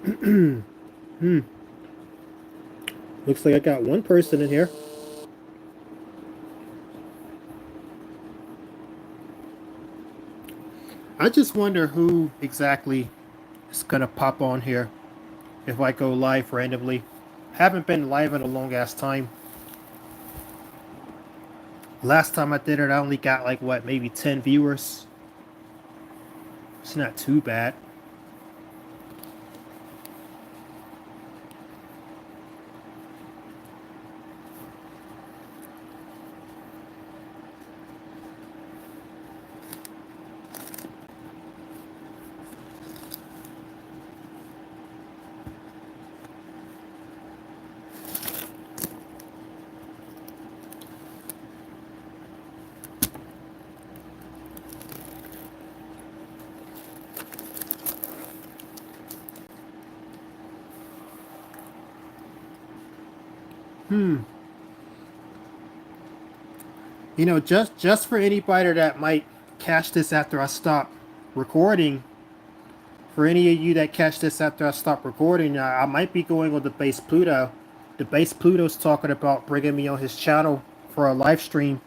Hmm. Looks like I got one person in here. I just wonder who exactly is gonna pop on here if I go live randomly. Haven't been live in a long ass time. Last time I did it, I only got like what, maybe 10 viewers. It's not too bad. Hmm. Just for anybody that might catch this after I stop recording, for any of you that catch this after I stop recording, I might be going on the base Pluto. The base Pluto's talking about bringing me on his channel for a live stream,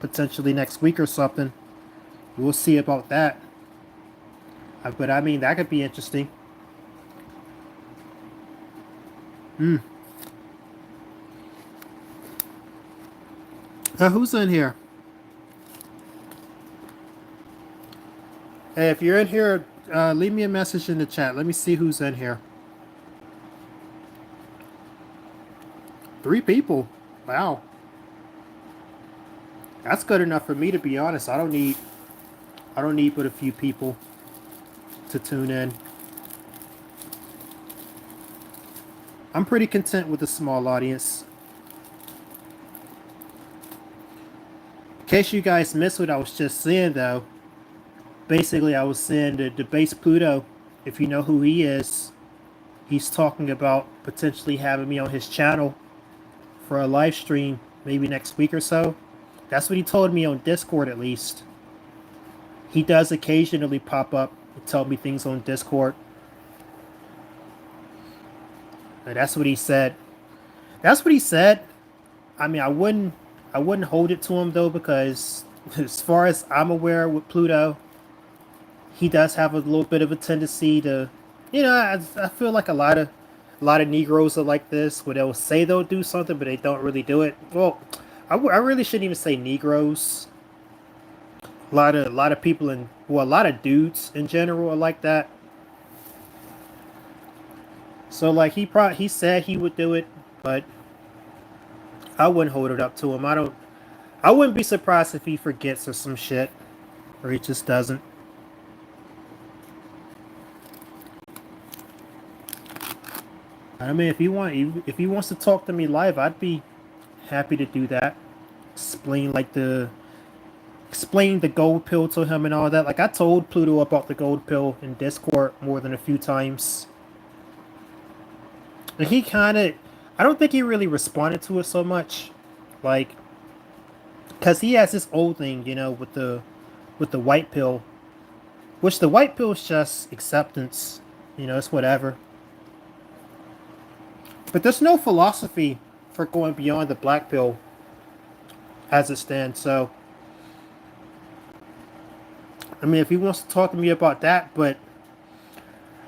potentially next week or something. We'll see about that. But I mean, that could be interesting. Hmm. Who's in here? Hey, if you're in here, leave me a message in the chat. Let me see who's in here. 3 people. Wow, that's good enough for me, to be honest. I don't need but a few people to tune in. I'm pretty content with a small audience. In case you guys missed what I was just saying, though, basically I was saying that the base Pluto, if you know who he is, he's talking about potentially having me on his channel for a live stream maybe next week or so. That's what he told me on Discord, at least. He does occasionally pop up and tell me things on Discord. And that's what he said. That's what he said. I mean, I wouldn't hold it to him though, because as far as I'm aware with Pluto, he does have a little bit of a tendency to, I feel like a lot of Negroes are like this, where they'll say they'll do something, but they don't really do it. Well, I really shouldn't even say Negroes. A lot of people in, well, a lot of dudes in general are like that. So like he said he would do it, but I wouldn't hold it up to him. I wouldn't be surprised if he forgets or some shit, or he just doesn't. I mean, if he wants to talk to me live, I'd be happy to do that. Explain like the explain the gold pill to him and all that. Like I told Pluto about the gold pill in Discord more than a few times, and he kind of, I don't think he really responded to it so much, like, cause he has this old thing, with the white pill, which the white pill is just acceptance, it's whatever. But there's no philosophy for going beyond the black pill as it stands. So, I mean, if he wants to talk to me about that, but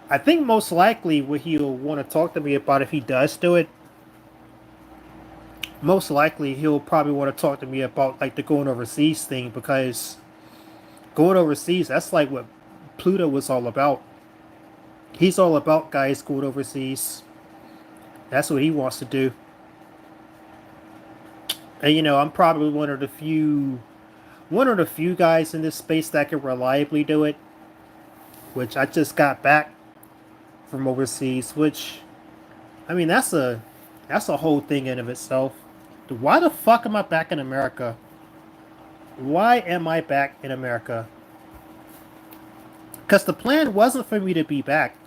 I think most likely what he'll want to talk to me about, if he does do it, most likely he'll probably want to talk to me about like the going overseas thing, because going overseas, that's like what Pluto was all about. He's all about guys going overseas. That's what he wants to do. And I'm probably one of the few guys in this space that can reliably do it, which I just got back from overseas, which, I mean, that's a whole thing in of itself. Why the fuck am I back in America? Why am I back in America? Because the plan wasn't for me to be back.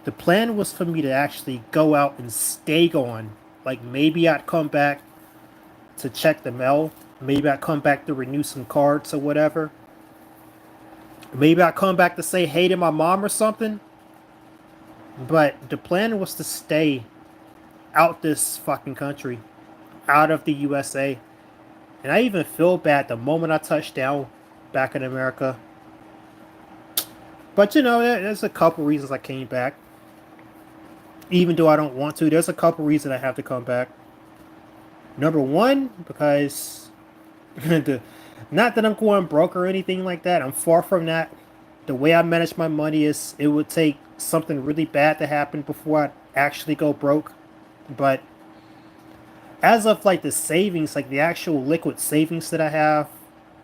The plan was for me to actually go out and stay gone. Like maybe I'd come back to check the mail. Maybe I'd come back to renew some cards or whatever. Maybe I'd come back to say hey to my mom or something. But the plan was to stay out this fucking country, out of the USA. And I even feel bad the moment I touched down back in America. But there's a couple reasons I came back. Even though I don't want to, there's a couple reasons I have to come back. Number one, because the, not that I'm going broke or anything like that. I'm far from that. The way I manage my money is it would take something really bad to happen before I actually go broke. But as of like the savings, like the actual liquid savings that I have,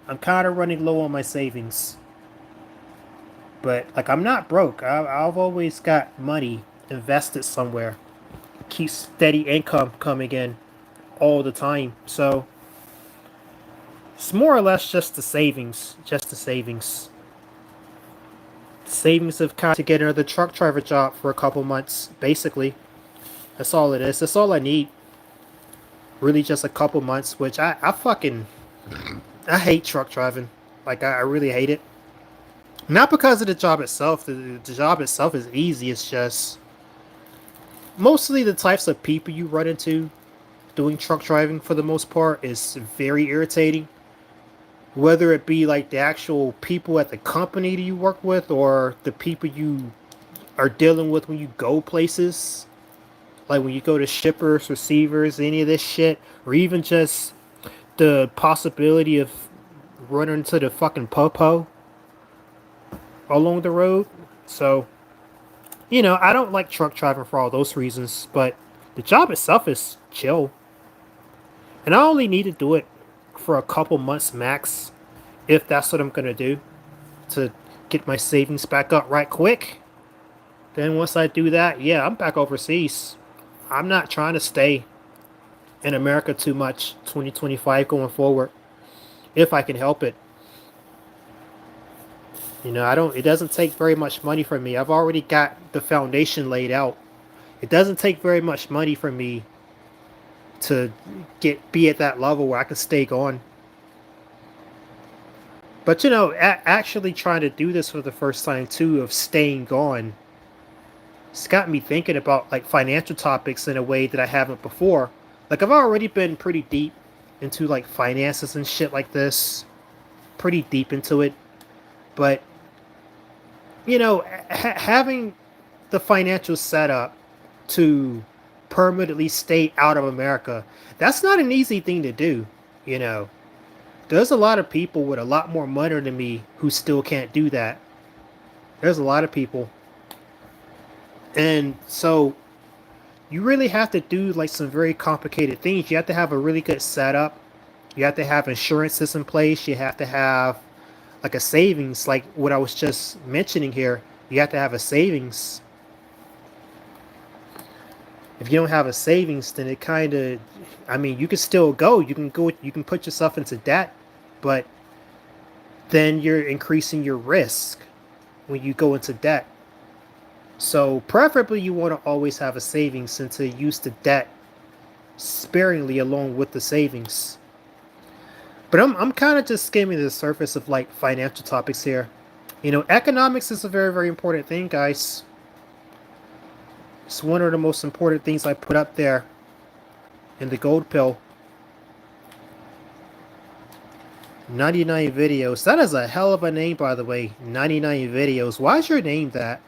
I'm kind of running low on my savings. But like I'm not broke. I've always got money invested somewhere. Keep steady income coming in all the time. So it's more or less just the savings. Just the savings. Savings of kind of to get another truck driver job for a couple months, basically. That's all it is. That's all I need. Really just a couple months, which I fucking I hate truck driving. Like I really hate it. Not because of the job itself. The job itself is easy. It's just mostly the types of people you run into doing truck driving for the most part is very irritating. Whether it be like the actual people at the company that you work with or the people you are dealing with when you go places. Like when you go to shippers, receivers, any of this shit. Or even just the possibility of running into the fucking popo along the road. So, I don't like truck driving for all those reasons, but the job itself is chill. And I only need to do it for a couple months max, if that's what I'm gonna do, to get my savings back up right quick. Then once I do that, yeah, I'm back overseas. I'm not trying to stay in America too much 2025 going forward, if I can help it. I don't it doesn't take very much money from me. I've already got the foundation laid out. It doesn't take very much money from me to be at that level where I can stay gone. But actually trying to do this for the first time too, of staying gone, it's got me thinking about like financial topics in a way that I haven't before. Like I've already been pretty deep into like finances and shit like this, pretty deep into it. But having the financial setup to permanently stay out of America, that's not an easy thing to do. You know, there's a lot of people with a lot more money than me who still can't do that. There's a lot of people. And so you really have to do like some very complicated things. You have to have a really good setup. You have to have insurances in place. You have to have like a savings, like what I was just mentioning here. You have to have a savings. If you don't have a savings, then it kind of, I mean, you can still go. You can put yourself into debt, but then you're increasing your risk when you go into debt. So preferably you want to always have a savings and to use the debt sparingly along with the savings. But I'm kind of just skimming the surface of like financial topics here. Economics is a very, very important thing, guys. It's one of the most important things I put up there in the gold pill. 99 videos. That is a hell of a name, by the way. 99 videos. Why is your name that?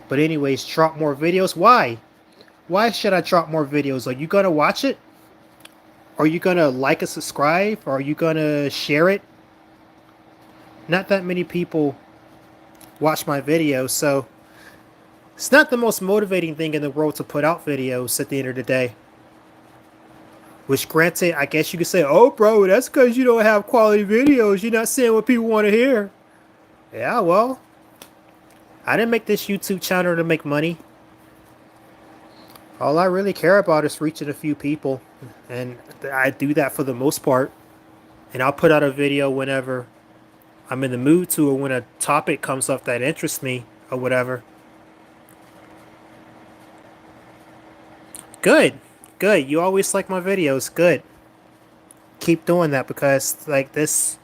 But anyways, drop more videos. Why? Why should I drop more videos? Are you going to watch it? Are you going to like and subscribe? Or are you going to share it? Not that many people watch my videos, so it's not the most motivating thing in the world to put out videos at the end of the day. Which granted, I guess you could say, oh bro, that's because you don't have quality videos. You're not saying what people want to hear. Yeah, well, I didn't make this YouTube channel to make money. All I really care about is reaching a few people. And I do that for the most part. And I'll put out a video whenever I'm in the mood to, or when a topic comes up that interests me or whatever. Good. Good. You always like my videos. Good. Keep doing that because like this,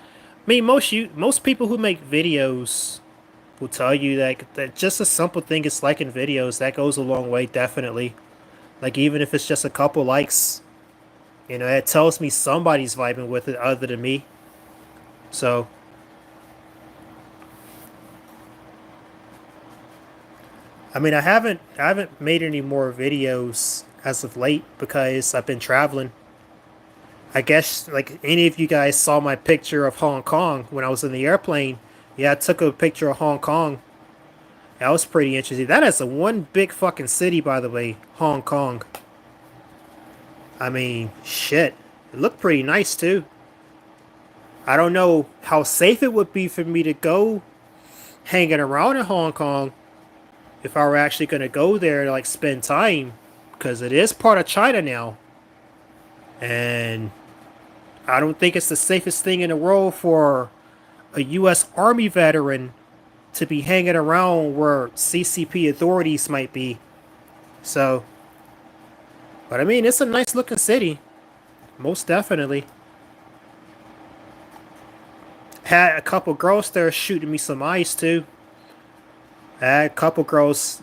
I mean, most people who make videos will tell you that just a simple thing is liking videos. That goes a long way, definitely. Like, even if it's just a couple likes, it tells me somebody's vibing with it other than me. So, I mean, I haven't made any more videos as of late because I've been traveling. I guess like any of you guys saw my picture of Hong Kong when I was in the airplane. Yeah, I took a picture of Hong Kong. That was pretty interesting. That is a one big fucking city, by the way, Hong Kong. I mean, shit. It looked pretty nice too. I don't know how safe it would be for me to go hanging around in Hong Kong if I were actually going to go there to like spend time, because it is part of China now. And I don't think it's the safest thing in the world for a U.S. Army veteran to be hanging around where CCP authorities might be. So, but I mean, it's a nice looking city. Most definitely. Had a couple girls there shooting me some ice too. I had a couple girls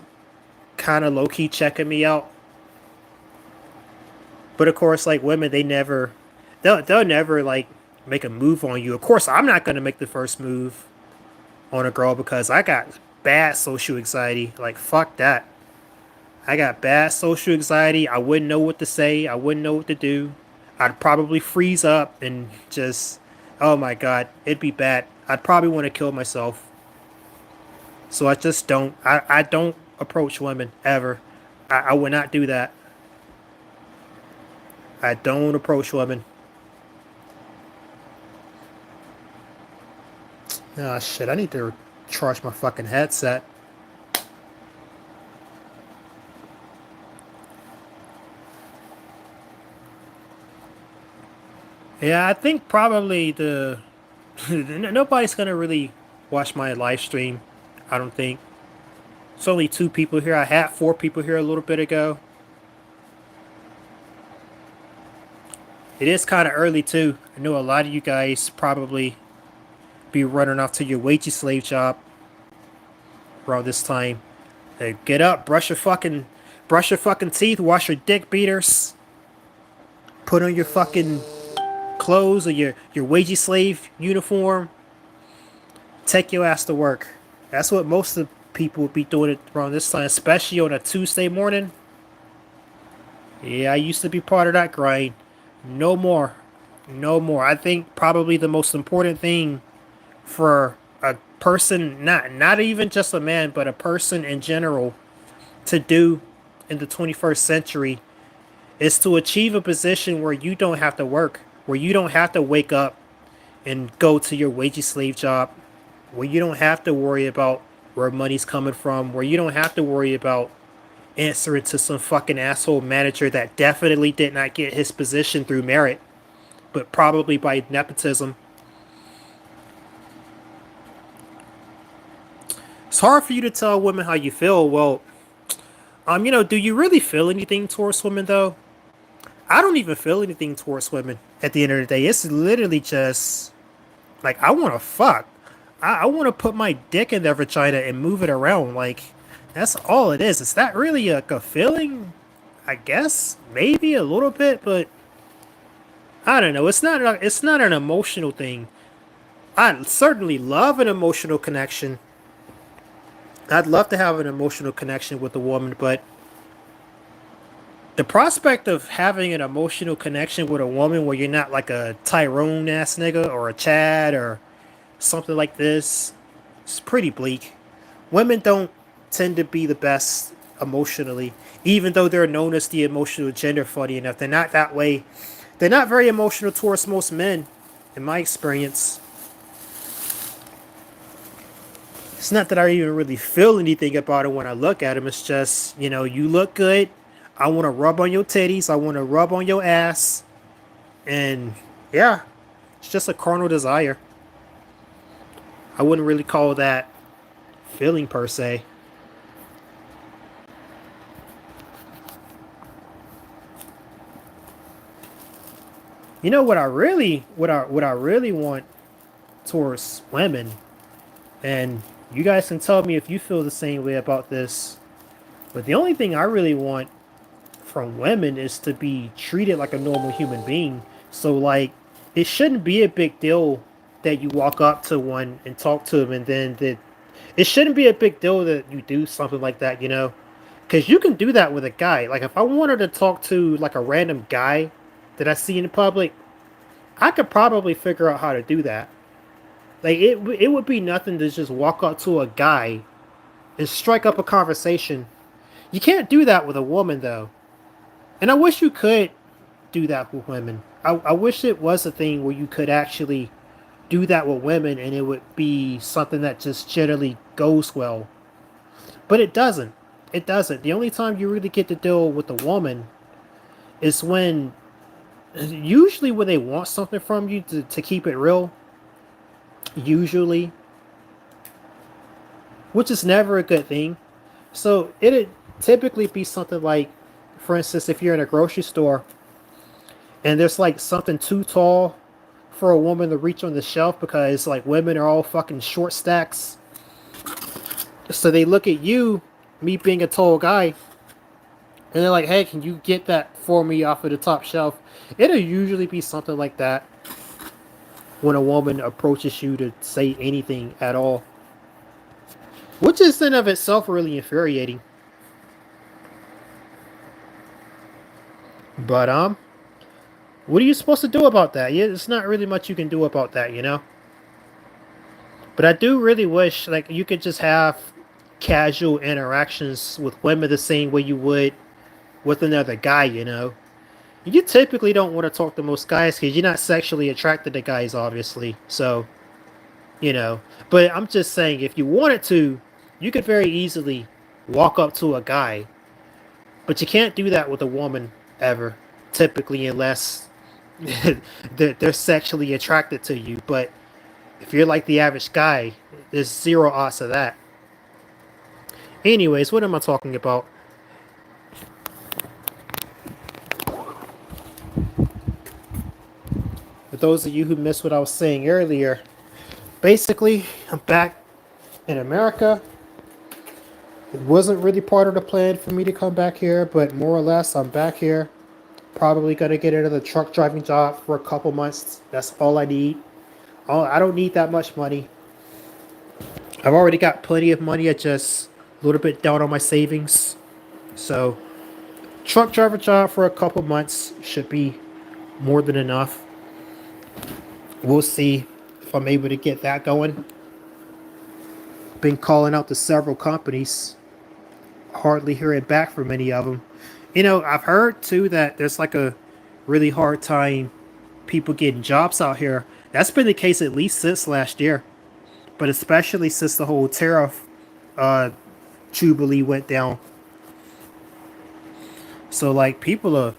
kind of low key checking me out. But of course, like women, they'll never like make a move on you. Of course, I'm not gonna make the first move on a girl because I got bad social anxiety. Like fuck that. I got bad social anxiety. I wouldn't know what to say. I wouldn't know what to do. I'd probably freeze up and just, oh my god, it'd be bad. I'd probably want to kill myself. So I just don't. I don't approach women ever. I would not do that. I don't approach women. Ah, shit. I need to charge my fucking headset. Yeah, I think probably nobody's gonna really watch my live stream. I don't think. It's only two people here. I had four people here a little bit ago. It is kind of early too. I know a lot of you guys probably be running off to your wagey slave job around this time. Hey, get up, brush your fucking teeth, wash your dick beaters, put on your fucking clothes or your wagey slave uniform, take your ass to work. That's what most of the people would be doing it around this time, especially on a Tuesday morning. Yeah, I used to be part of that grind. No more. No more. I think probably the most important thing for a person, not even just a man, but a person in general, to do in the 21st century is to achieve a position where you don't have to work, where you don't have to wake up and go to your wagey slave job, where you don't have to worry about where money's coming from, where you don't have to worry about answering to some fucking asshole manager that definitely did not get his position through merit, but probably by nepotism. It's hard for you to tell women how you feel. Well, do you really feel anything towards women though? I don't even feel anything towards women at the end of the day. It's literally just like I want to fuck. I want to put my dick in their vagina and move it around. Like that's all it is. Is that really a feeling? I guess maybe a little bit, but I don't know. It's not an emotional thing. I certainly love an emotional connection. I'd love to have an emotional connection with a woman, but the prospect of having an emotional connection with a woman where you're not like a Tyrone ass nigga or a Chad or something like this, it's pretty bleak. Women don't tend to be the best emotionally, even though they're known as the emotional gender. Funny enough, they're not that way. They're not very emotional towards most men, in my experience. It's not that I even really feel anything about it when I look at them. It's just, you look good. I want to rub on your titties. I want to rub on your ass. And yeah, it's just a carnal desire. I wouldn't really call that feeling per se. What I really want towards women, and You guys can tell me if you feel the same way about this. But the only thing I really want from women is to be treated like a normal human being. So like, it shouldn't be a big deal that you walk up to one and talk to them, and then it shouldn't be a big deal that you do something like that, you know? Because you can do that with a guy. Like, if I wanted to talk to like a random guy that I see in public, I could probably figure out how to do that. Like, it would be nothing to just walk up to a guy and strike up a conversation. You can't do that with a woman, though. And I wish you could do that with women. I wish it was a thing where you could actually do that with women and it would be something that just generally goes well. But it doesn't. It doesn't. The only time you really get to deal with a woman is when, usually when they want something from you to keep it real, usually, which is never a good thing. So it'd typically be something like, for instance, if you're in a grocery store and there's like something too tall for a woman to reach on the shelf because like women are all fucking short stacks. So they look at you, me being a tall guy, and they're like, "Hey, can you get that for me off of the top shelf?" It'll usually be something like that when a woman approaches you to say anything at all, which is in of itself really infuriating. But what are you supposed to do about that? Yeah, it's not really much you can do about that, you know. But I do really wish like you could just have casual interactions with women the same way you would with another guy, you know. You typically don't want to talk to most guys because you're not sexually attracted to guys, obviously. So, you know. But I'm just saying, if you wanted to, you could very easily walk up to a guy. But you can't do that with a woman ever, typically, unless they're sexually attracted to you. But if you're like the average guy, there's zero odds of that. Anyways, what am I talking about? For those of you who missed what I was saying earlier, basically, I'm back in America. It wasn't really part of the plan for me to come back here, but more or less, I'm back here. Probably gonna get another truck driving job for a couple months. That's all I need. I don't need that much money. I've already got plenty of money. I just a little bit down on my savings. So, truck driver job for a couple months should be more than enough. We'll see if I'm able to get that going. Been calling out to several companies, hardly hearing back from any of them. You know, I've heard too that there's like a really hard time people getting jobs out here. That's been the case at least since last year, but especially since the whole tariff uh, jubilee went down. So like people are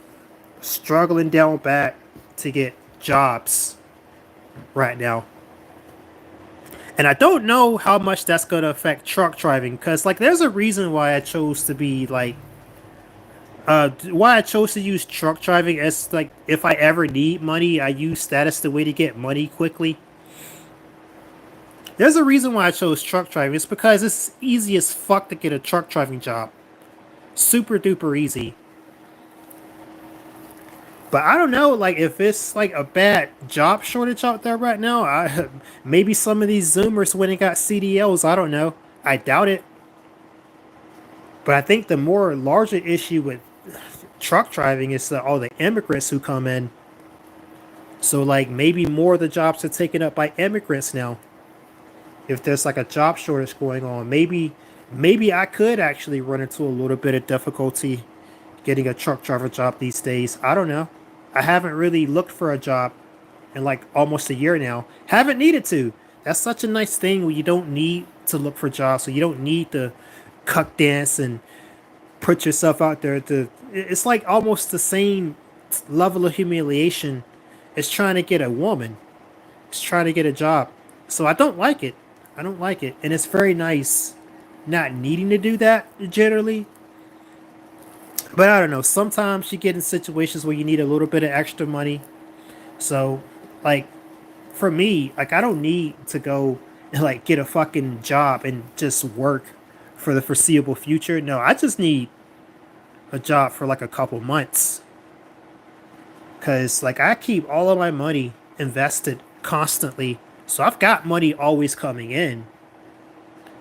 struggling down bad to get jobs right now. And I don't know how much that's going to affect truck driving because like there's a reason why I chose to be like why I chose to use truck driving as like if I ever need money, I use that as the way to get money quickly. There's a reason why I chose truck driving. It's because it's easy as fuck to get a truck driving job. Super duper easy. But I don't know, like if it's like a bad job shortage out there right now. I maybe some of these Zoomers when they got CDLs. I don't know. I doubt it. But I think the more larger issue with truck driving is all the immigrants who come in. So like maybe more of the jobs are taken up by immigrants now. If there's like a job shortage going on, maybe I could actually run into a little bit of difficulty getting a truck driver job these days. I don't know. I haven't really looked for a job in like almost a year now. Haven't needed to. That's such a nice thing where you don't need to look for jobs, so you don't need to cuck dance and put yourself out there to. It's like almost the same level of humiliation as trying to get a woman. It's trying to get a job. So I don't like it. I don't like it, and it's very nice not needing to do that generally. But I don't know. Sometimes you get in situations where you need a little bit of extra money. So, like, for me, like, I don't need to go like get a fucking job and just work for the foreseeable future. No, I just need a job for like a couple months because like I keep all of my money invested constantly, so I've got money always coming in.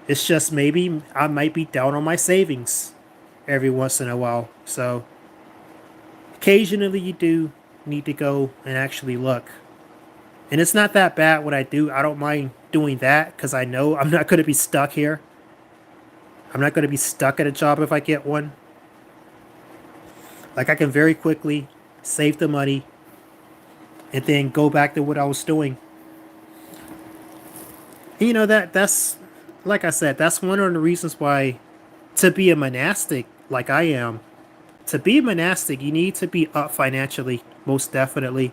It's just maybe I might be down on my savings every once in a while. So occasionally you do need to go and actually look. And it's not that bad when I do. I don't mind doing that because I know I'm not going to be stuck here. I'm not going to be stuck at a job if I get one. Like I can very quickly save the money and then go back to what I was doing. And you know that's like I said, that's one of the reasons why to be a monastic like I am, to be a monastic, you need to be up financially, most definitely.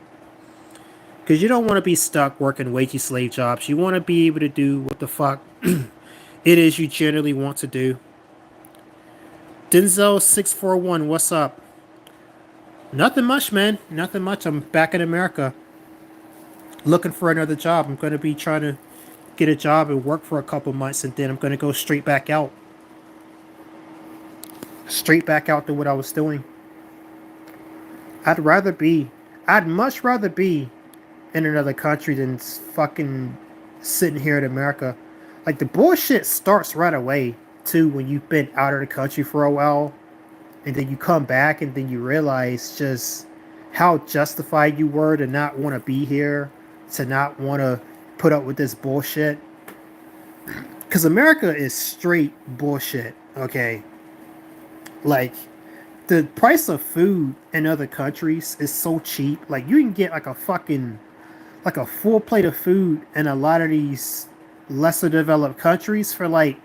Because you don't want to be stuck working wagey slave jobs. You want to be able to do what the fuck it is you generally want to do. Denzel641, what's up? Nothing much, man. Nothing much. I'm back in America looking for another job. I'm going to be trying to get a job and work for a couple months, and then I'm going to go straight back out. Straight back out to what I was doing. I'd rather be, I'd much rather be in another country than fucking sitting here in America. Like the bullshit starts right away too when you've been out of the country for a while and then you come back and then you realize just how justified you were to not want to be here, to not want to put up with this bullshit. Because America is straight bullshit, okay? Like, the price of food in other countries is so cheap. Like, you can get like a fucking, like a full plate of food in a lot of these lesser developed countries for like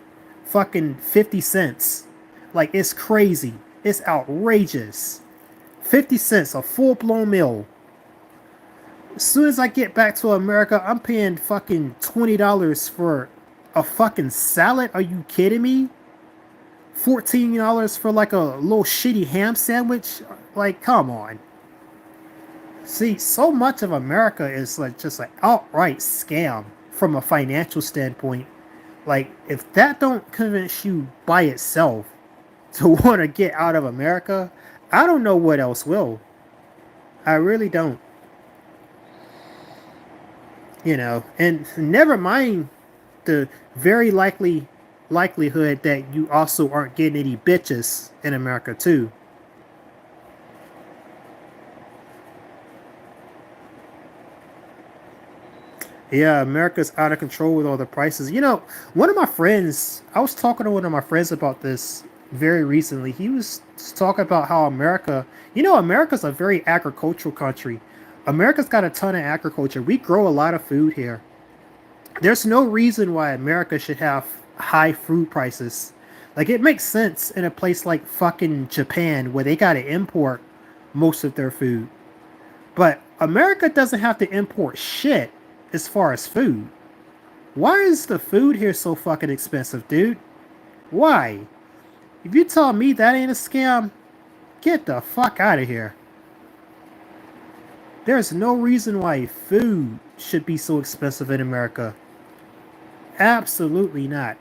fucking 50 cents. Like, it's crazy. It's outrageous. 50 cents, a full blown meal. As soon as I get back to America, I'm paying fucking $20 for a fucking salad. Are you kidding me? $14 for like a little shitty ham sandwich? Like, come on. See, so much of America is like just an outright scam from a financial standpoint. Like, if that don't convince you by itself to want to get out of America, I don't know what else will. I really don't. You know, and never mind the very likelihood that you also aren't getting any bitches in America too. Yeah, America's out of control with all the prices. You know, one of my friends, I was talking to one of my friends about this very recently. He was talking about how America, you know, America's a very agricultural country. America's got a ton of agriculture. We grow a lot of food here. There's no reason why America should have high food prices. Like, it makes sense in a place like fucking Japan where they got to import most of their food. But America doesn't have to import shit as far as food. Why is the food here so fucking expensive, dude? Why? If you tell me that ain't a scam, get the fuck out of here. There's no reason why food should be so expensive in America. Absolutely not.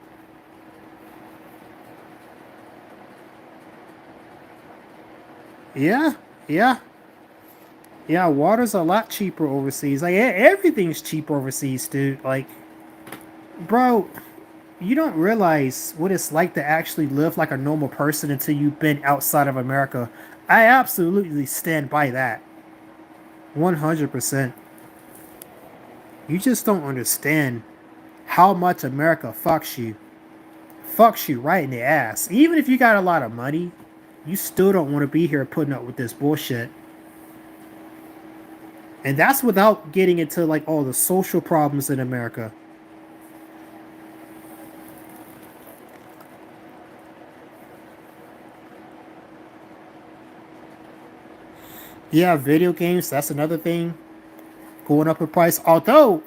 Yeah, yeah, yeah. Water's a lot cheaper overseas. Like everything's cheap overseas, dude. Like, bro, you don't realize what it's like to actually live like a normal person until you've been outside of America. I absolutely stand by that. 100%. You just don't understand how much America fucks you. Fucks you right in the ass. Even if you got a lot of money, you still don't want to be here putting up with this bullshit. And that's without getting into like all the social problems in America. Yeah, video games, that's another thing. Going up in price. Although,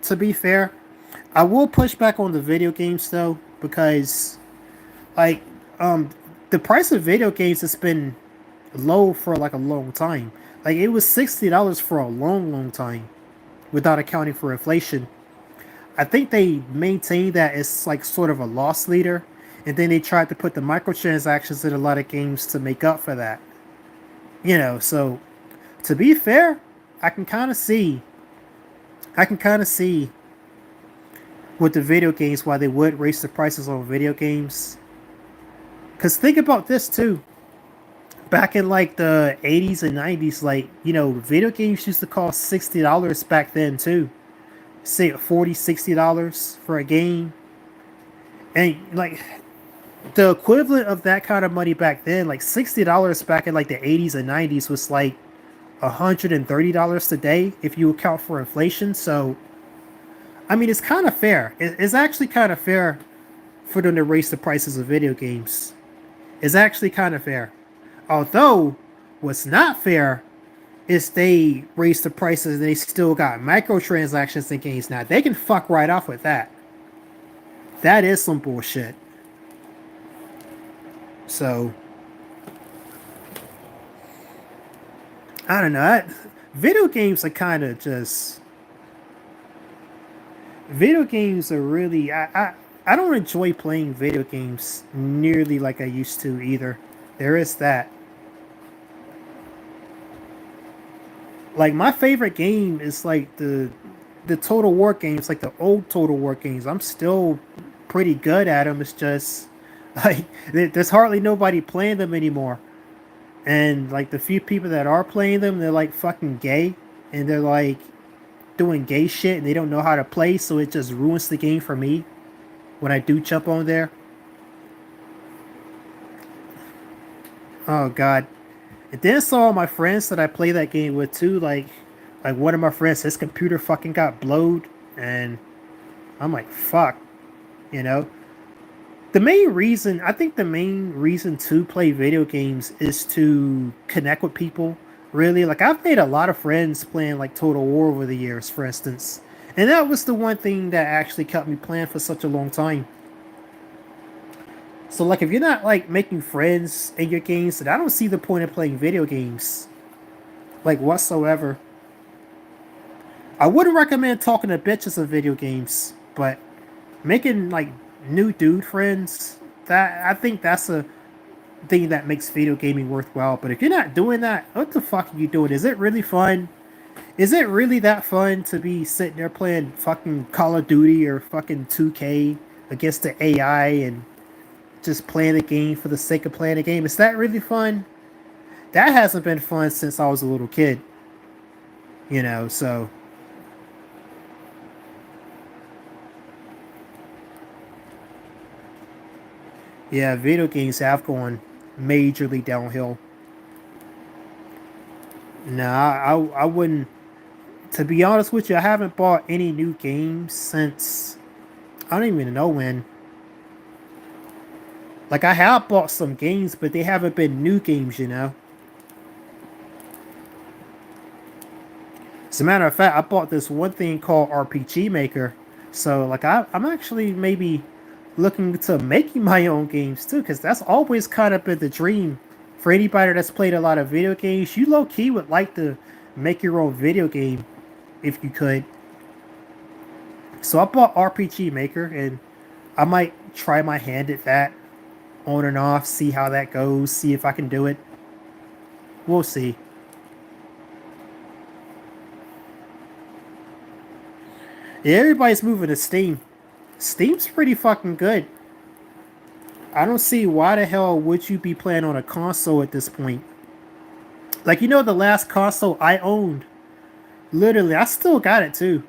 to be fair, I will push back on the video games though, because like um the price of video games has been low for like a long time. Like it was $60 for a long time without accounting for inflation. I think they maintain that it's like sort of a loss leader, and then they tried to put the microtransactions in a lot of games to make up for that. So to be fair, I can kind of see, I can kind of see with the video games why they would raise the prices on video games. Cause think about this too. Back in like the 80s and 90s, like video games used to cost $60 back then too. Say $40, $60 for a game, and like the equivalent of that kind of money back then, like $60 back in like the 80s and 90s was like $130 today if you account for inflation. So I mean, it's kind of fair. It's actually kind of fair for them to raise the prices of video games. It's actually kind of fair. Although, what's not fair is they raise the prices and they still got microtransactions in games. Now, they can fuck right off with that. That is some bullshit. So, I don't know. Video games are kind of just. Video games are really. I don't enjoy playing video games nearly like I used to either. There is that. Like my favorite game is like the Total War games, like the old Total War games. I'm still pretty good at them. It's just like there's hardly nobody playing them anymore. And like the few people that are playing them, they're like fucking gay, and they're like doing gay shit, and they don't know how to play, so it just ruins the game for me when I do jump on there. Oh god. And then saw my friends that I play that game with too, like one of my friends, his computer fucking got blowed, and I'm like, fuck, you know. I think the main reason to play video games is to connect with people. Really, like I've made a lot of friends playing like Total War over the years, for instance, and that was the one thing that actually kept me playing for such a long time. So like if you're not like making friends in your games, then I don't see the point of playing video games. Like whatsoever. I wouldn't recommend talking to bitches in video games, but making like new dude friends, that I think that's a thing that makes video gaming worthwhile. But if you're not doing that, what the fuck are you doing? Is it really fun? Is it really that fun to be sitting there playing fucking Call of Duty or fucking 2K against the AI and just playing the game for the sake of playing the game? Is that really fun? That hasn't been fun since I was a little kid. So yeah, video games have gone majorly downhill. I wouldn't. To be honest with you, I haven't bought any new games since I don't even know when. Like I have bought some games, but they haven't been new games. As a matter of fact, I bought this one thing called RPG Maker. So like I'm actually maybe looking to making my own games too, because that's always kind of been the dream for anybody that's played a lot of video games. You low key would like to make your own video game if you could. So I bought RPG Maker, and I might try my hand at that on and off, see how that goes, see if I can do it. We'll see. Yeah, everybody's moving to Steam. Steam's pretty fucking good. I don't see why the hell would you be playing on a console at this point. Like the last console I owned, literally, I still got it too.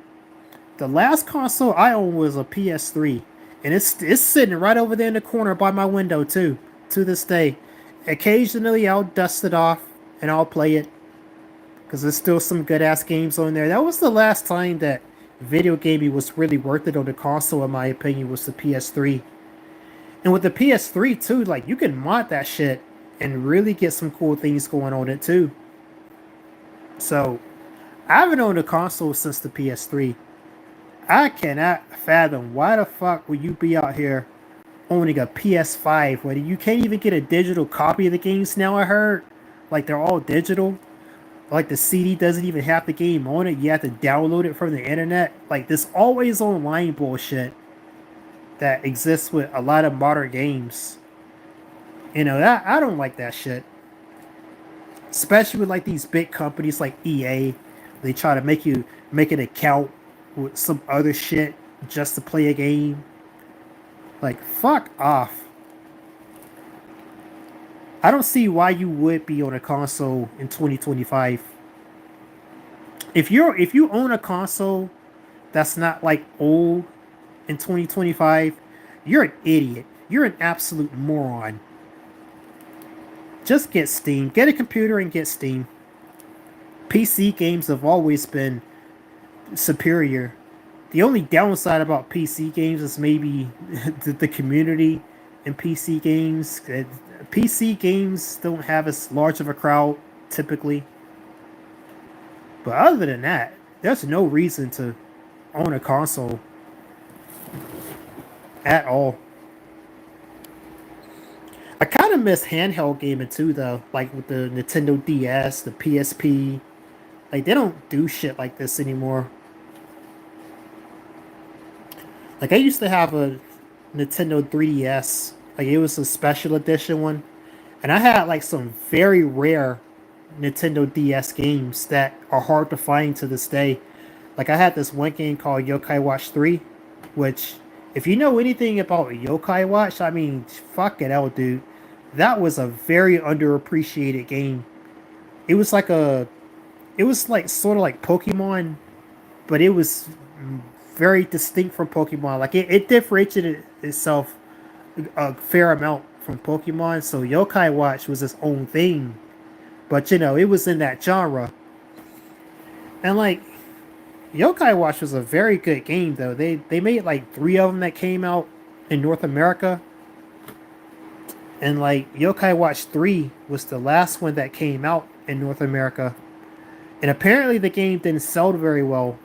The last console I owned was a PS3, and it's sitting right over there in the corner by my window too, to this day. Occasionally, I'll dust it off and I'll play it because there's still some good ass games on there. That was the last time that video gaming was really worth it on the console, in my opinion, was the PS3. And with the PS3 too, like you can mod that shit and really get some cool things going on it too. So I haven't owned a console since the PS3. I cannot fathom why the fuck would you be out here owning a PS5 where you can't even get a digital copy of the games now. I heard like they're all digital. Like the CD doesn't even have the game on it. You have to download it from the internet. Like this always online bullshit that exists with a lot of modern games. That I don't like that shit. Especially with like these big companies like EA. They try to make you make an account with some other shit just to play a game. Like fuck off. I don't see why you would be on a console in 2025. If you own a console that's not like old in 2025, you're an idiot. You're an absolute moron. Just get Steam. Get a computer and get Steam. PC games have always been superior. The only downside about PC games is maybe the community in PC games. PC games don't have as large of a crowd typically. But other than that, there's no reason to own a console at all. I kind of miss handheld gaming too, though. Like with the Nintendo DS, the PSP. Like they don't do shit like this anymore. Like I used to have a Nintendo 3DS. Like it was a special edition one, and I had like some very rare Nintendo DS games that are hard to find to this day. Like I had this one game called Yokai Watch 3, which if you know anything about Yokai Watch, I mean, fuck it out, dude. That was a very underappreciated game. It was like a it was like sort of like Pokemon, but it was very distinct from Pokemon. Like it differentiated itself a fair amount from Pokemon. So Yokai Watch was its own thing, but it was in that genre. And like Yokai Watch was a very good game though. They made like three of them that came out in North America, and like Yokai Watch 3 was the last one that came out in North America. And apparently the game didn't sell very well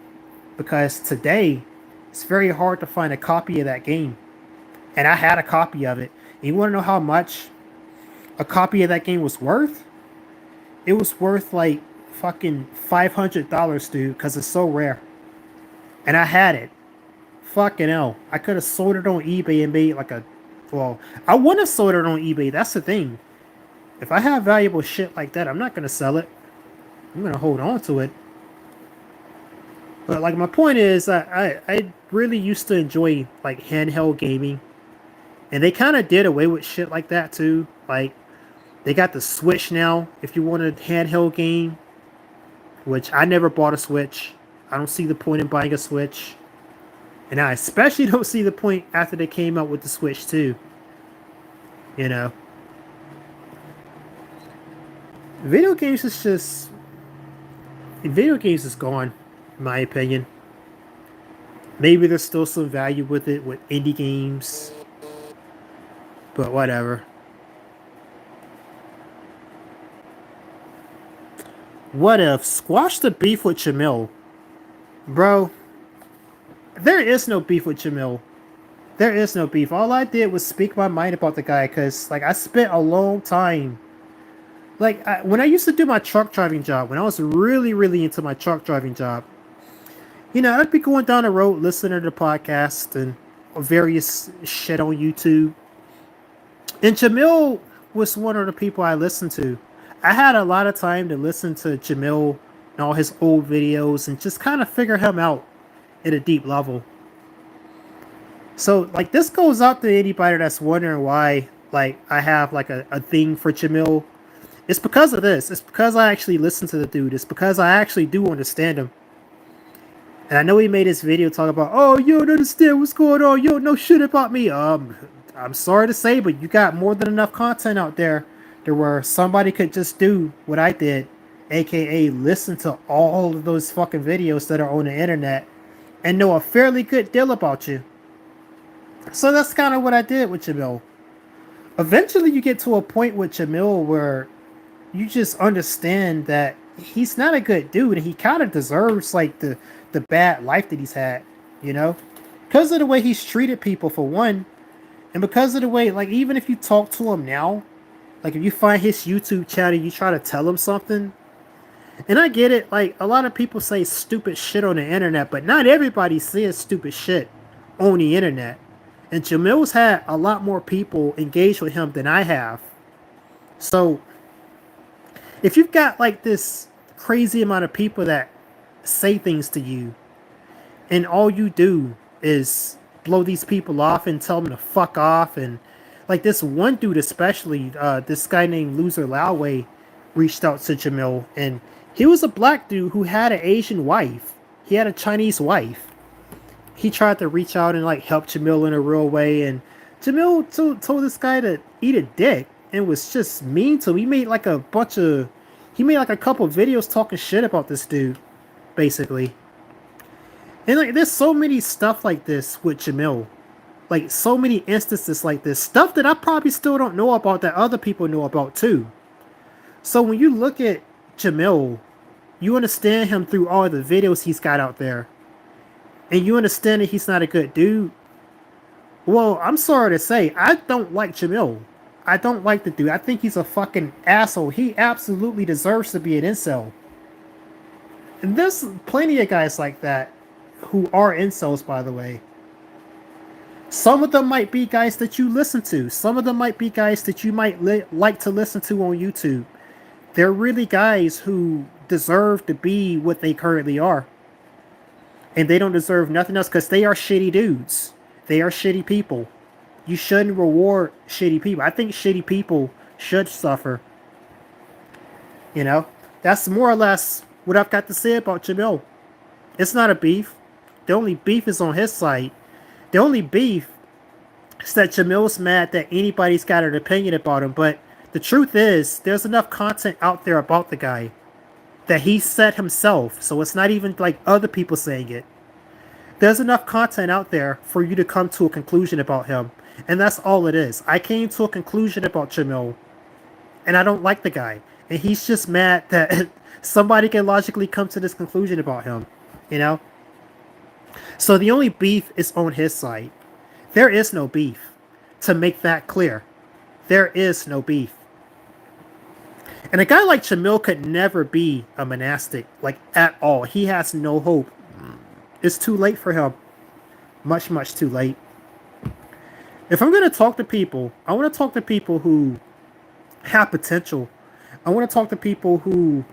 because today it's very hard to find a copy of that game. And I had a copy of it. And you want to know how much a copy of that game was worth? It was worth like fucking $500, dude, because it's so rare. And I had it. Fucking hell. I could have sold it on eBay and made like a. Well, I wouldn't have sold it on eBay. That's the thing. If I have valuable shit like that, I'm not going to sell it. I'm going to hold on to it. But like my point is, I really used to enjoy like handheld gaming. And they kind of did away with shit like that too. Like they got the Switch now. If you want a handheld game, which I never bought a Switch. I don't see the point in buying a Switch. And I especially don't see the point after they came out with the Switch 2. You know. Video games is just... Video games is gone, in my opinion. Maybe there's still some value with it, with indie games. But whatever. What if? Squash the beef with Jamil. Bro, there is no beef with Jamil. There is no beef. All I did was speak my mind about the guy because, like, I spent a long time. Like, when I used to do my truck driving job, when I was really, really into my truck driving job, I'd be going down the road listening to the podcast and various shit on YouTube. And Jamil was one of the people I listened to. I had a lot of time to listen to Jamil and all his old videos and just kind of figure him out at a deep level. So, like, this goes out to anybody that's wondering why, like, I have, like, a thing for Jamil. It's because of this. It's because I actually listen to the dude. It's because I actually do understand him. And I know he made this video talking about, oh, you don't understand what's going on. You don't know shit about me. I'm sorry to say, but you got more than enough content out there to where somebody could just do what I did, aka listen to all of those fucking videos that are on the internet and know a fairly good deal about you. So that's kind of what I did with Jamil. Eventually you get to a point with Jamil where you just understand that he's not a good dude and he kind of deserves like the bad life that he's had, because of the way he's treated people for one. And because of the way, like, even if you talk to him now, like, if you find his YouTube channel, you try to tell him something, And I get it, like, a lot of people say stupid shit on the internet, but not everybody says stupid shit on the internet. And Jamil's had a lot more people engage with him than I have. So, if you've got, like, this crazy amount of people that say things to you, and all you do is blow these people off and tell them to fuck off, and, like, this one dude especially, this guy named Loser Lowway reached out to Jamil, and he was a black dude who had an Asian wife. He had a Chinese wife. He tried to reach out and, like, help Jamil in a real way, and Jamil told this guy to eat a dick and was just mean to him. He made like a couple of videos talking shit about this dude, basically. And, like, there's so many stuff like this with Jamil. Like, so many instances like this. Stuff that I probably still don't know about that other people know about too. So when you look at Jamil, you understand him through all the videos he's got out there. And you understand that he's not a good dude. Well, I'm sorry to say, I don't like Jamil. I don't like the dude. I think he's a fucking asshole. He absolutely deserves to be an incel. And there's plenty of guys like that who are incels, by the way. Some of them might be guys that you listen to. Some of them might be guys that you might like to listen to on YouTube. They're really guys who deserve to be what they currently are. And they don't deserve nothing else because they are shitty dudes. They are shitty people. You shouldn't reward shitty people. I think shitty people should suffer. You know? That's more or less what I've got to say about Jamil. It's not a beef. The only beef is on his side. The only beef is that Jamil's mad that anybody's got an opinion about him. But the truth is, there's enough content out there about the guy that he said himself. So it's not even like other people saying it. There's enough content out there for you to come to a conclusion about him. And that's all it is. I came to a conclusion about Jamil. And I don't like the guy. And he's just mad that somebody can logically come to this conclusion about him. You know? So the only beef is on his side. There is no beef. To make that clear. There is no beef. And a guy like Jamil could never be a monastic, like, at all. He has no hope. It's too late for him. Much, much too late. If I'm going to talk to people, I want to talk to people who have potential. I want to talk to people who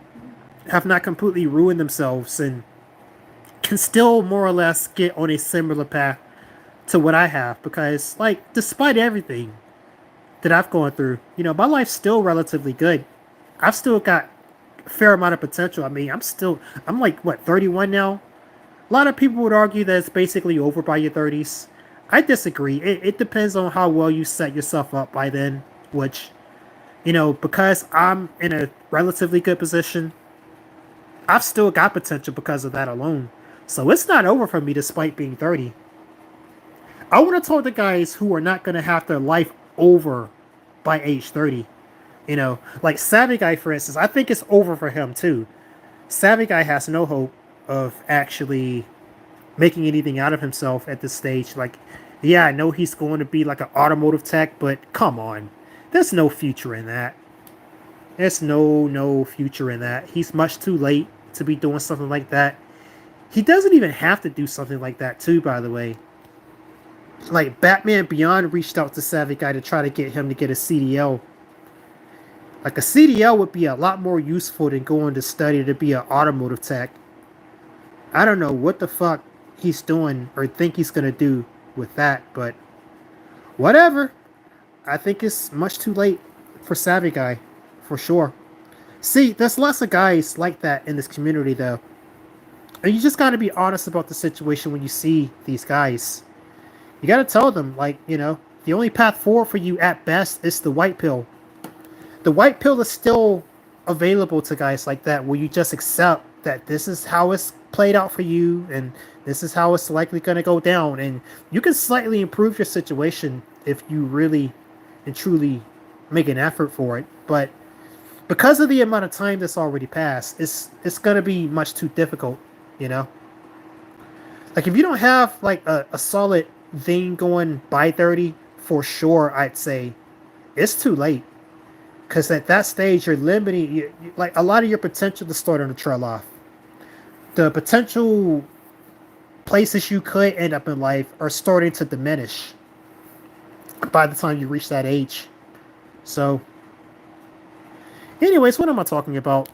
have not completely ruined themselves and can still more or less get on a similar path to what I have. Because, like, despite everything that I've gone through, you know, my life's still relatively good. I've still got a fair amount of potential. I mean, I'm like, what, 31 now? A lot of people would argue that it's basically over by your 30s. I disagree. It depends on how well you set yourself up by then, which, you know, because I'm in a relatively good position, I've still got potential because of that alone. So it's not over for me despite being 30. I want to talk to guys who are not going to have their life over by age 30. You know, like Savvy Guy, for instance, I think it's over for him too. Savvy Guy has no hope of actually making anything out of himself at this stage. Like, yeah, I know he's going to be like an automotive tech, but come on. There's no future in that. There's no future in that. He's much too late to be doing something like that. He doesn't even have to do something like that too, by the way. Like, Batman Beyond reached out to Savvy Guy to try to get him to get a CDL. Like, a CDL would be a lot more useful than going to study to be an automotive tech. I don't know what the fuck he's doing or think he's going to do with that, but whatever. I think it's much too late for Savvy Guy, for sure. See, there's lots of guys like that in this community, though. And you just got to be honest about the situation when you see these guys. You got to tell them, like, you know, the only path forward for you at best is the white pill. The white pill is still available to guys like that, where you just accept that this is how it's played out for you and this is how it's likely going to go down, and you can slightly improve your situation if you really and truly make an effort for it. But because of the amount of time that's already passed, it's going to be much too difficult, you know. Like, if you don't have like a solid thing going by 30, for sure I'd say it's too late. Because at that stage, you're limiting like a lot of your potential to start on the trail off. The potential places you could end up in life are starting to diminish by the time you reach that age. So, anyways, what am I talking about?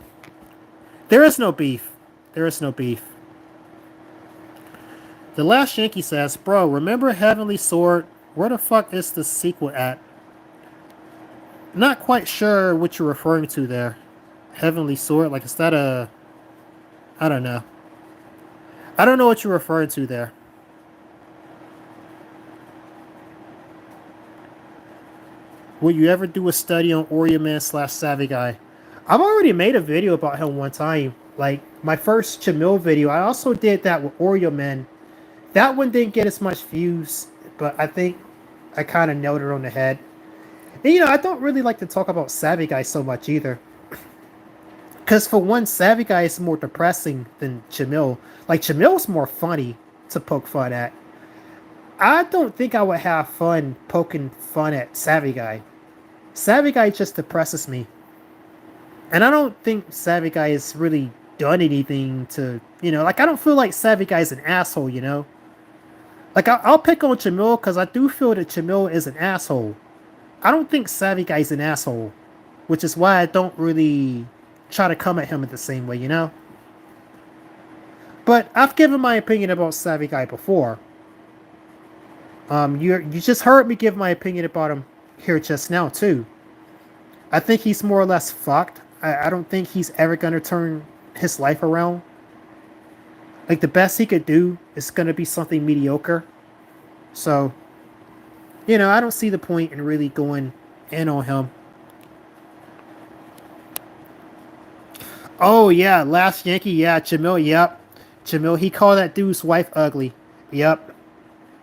There is no beef. There is no beef. The Last Yankee says, "Bro, remember Heavenly Sword? Where the fuck is the sequel at?" Not quite sure what you're referring to there. Heavenly Sword? Like, is that a... I don't know. I don't know what you're referring to there. Will you ever do a study on Oreo Man slash Savvy Guy? I've already made a video about him one time. Like, my first Jamil video. I also did that with Oreo Man. That one didn't get as much views, but I think I kind of nailed it on the head. And, I don't really like to talk about Savvy Guy so much either. Because for one, Savvy Guy is more depressing than Jamil. Like, Jamil's more funny to poke fun at. I don't think I would have fun poking fun at Savvy Guy. Savvy Guy just depresses me. And I don't think Savvy Guy has really done anything to, like, I don't feel like Savvy Guy's an asshole, Like, I'll pick on Jamil because I do feel that Jamil is an asshole. I don't think Savvy Guy's an asshole, which is why I don't really try to come at him in the same way, But I've given my opinion about Savvy Guy before. You just heard me give my opinion about him here just now too. I think he's more or less fucked. I don't think he's ever gonna turn his life around. Like, the best he could do is gonna be something mediocre. So, I don't see the point in really going in on him. Oh yeah, Last Yankee, yeah, Jamil, yep. Jamil, he called that dude's wife ugly. Yep.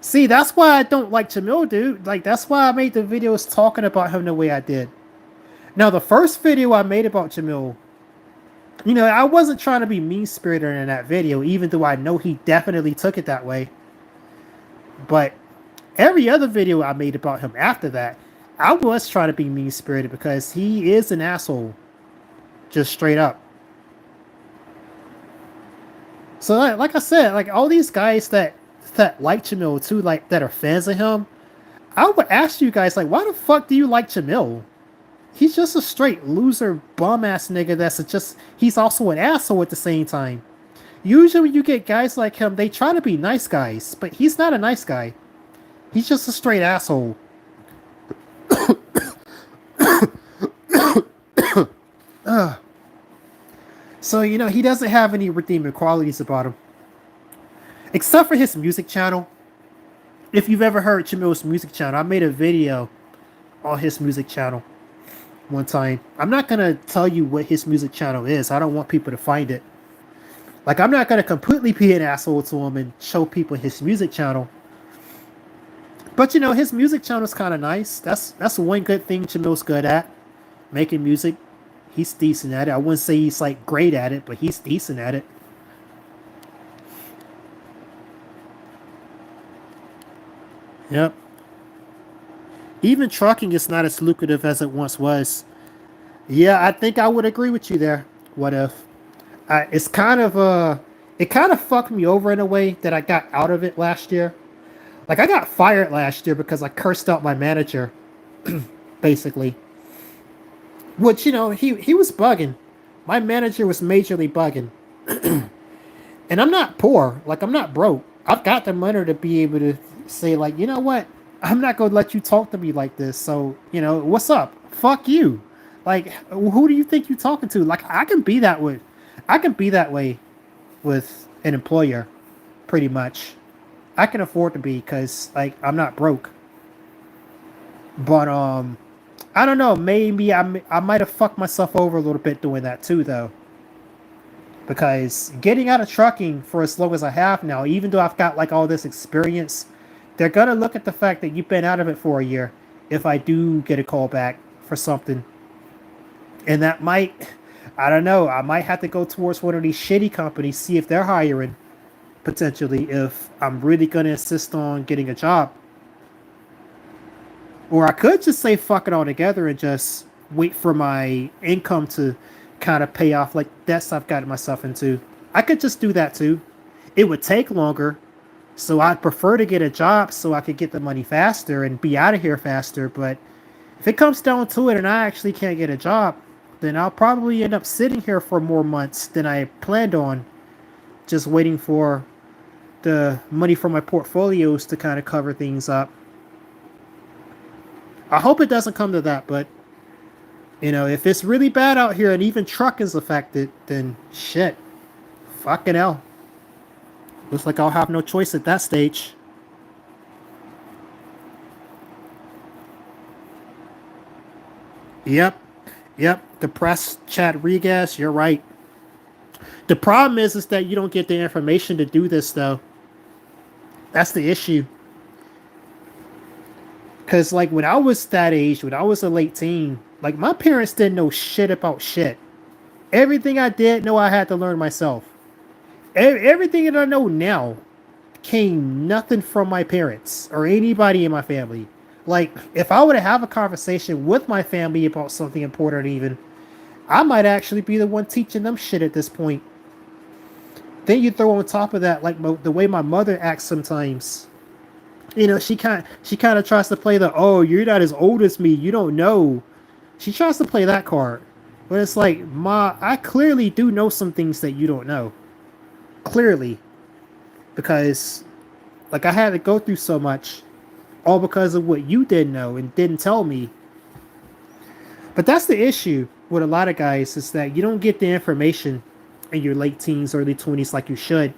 See, that's why I don't like Jamil, dude. Like, that's why I made the videos talking about him the way I did. Now, the first video I made about Jamil, I wasn't trying to be mean-spirited in that video, even though I know he definitely took it that way. But every other video I made about him after that, I was trying to be mean-spirited because he is an asshole. Just straight up. So, like I said, like, all these guys that like Jamil too, like, that are fans of him, I would ask you guys, like, why the fuck do you like Jamil? He's just a straight loser, bum-ass nigga he's also an asshole at the same time. Usually when you get guys like him, they try to be nice guys, but he's not a nice guy. He's just a straight asshole. So, he doesn't have any redeeming qualities about him. Except for his music channel. If you've ever heard Jamil's music channel, I made a video on his music channel one time. I'm not going to tell you what his music channel is. I don't want people to find it. Like, I'm not going to completely be an asshole to him and show people his music channel. But, his music channel is kind of nice. That's one good thing Jamil's good at. Making music. He's decent at it. I wouldn't say he's, like, great at it, but he's decent at it. Yep. Even trucking is not as lucrative as it once was. Yeah, I think I would agree with you there. What if? It kind of fucked me over in a way that I got out of it last year. Like, I got fired last year because I cursed out my manager, basically. Which, he was bugging. My manager was majorly bugging. And I'm not poor. Like, I'm not broke. I've got the money to be able to say, like, you know what? I'm not going to let you talk to me like this. So, what's up? Fuck you. Like, who do you think you're talking to? Like, I can be that way with an employer, pretty much. I can afford to be because, like, I'm not broke. But, I don't know. Maybe I might have fucked myself over a little bit doing that too, though. Because getting out of trucking for as long as I have now, even though I've got, like, all this experience, they're going to look at the fact that you've been out of it for a year if I do get a call back for something. And that might, I don't know, I might have to go towards one of these shitty companies, see if they're hiring, potentially, if I'm really going to insist on getting a job. Or I could just say fuck it all together and just wait for my income to kind of pay off like debts I've gotten myself into. I could just do that too. It would take longer, so I'd prefer to get a job so I could get the money faster and be out of here faster. But if it comes down to it and I actually can't get a job, then I'll probably end up sitting here for more months than I planned on, just waiting for the money from my portfolios to kind of cover things up. I hope it doesn't come to that, but if it's really bad out here and even truck is affected, then shit, fucking hell. Looks like I'll have no choice at that stage. Yep, yep. The press Chad Regas, you're right. The problem is that you don't get the information to do this though. That's the issue. Cause like when I was that age, when I was a late teen, like my parents didn't know shit about shit. Everything I did know I had to learn myself. Everything that I know now came nothing from my parents or anybody in my family. Like if I were to have a conversation with my family about something important even, I might actually be the one teaching them shit at this point. Then you throw on top of that like the way my mother acts sometimes. She kind of tries to play the, oh, you're not as old as me, you don't know. She tries to play that card. But it's like, Ma, I clearly do know some things that you don't know. Clearly. Because like I had to go through so much all because of what you didn't know and didn't tell me. But that's the issue with a lot of guys is that you don't get the information in your late teens, early 20s like you should.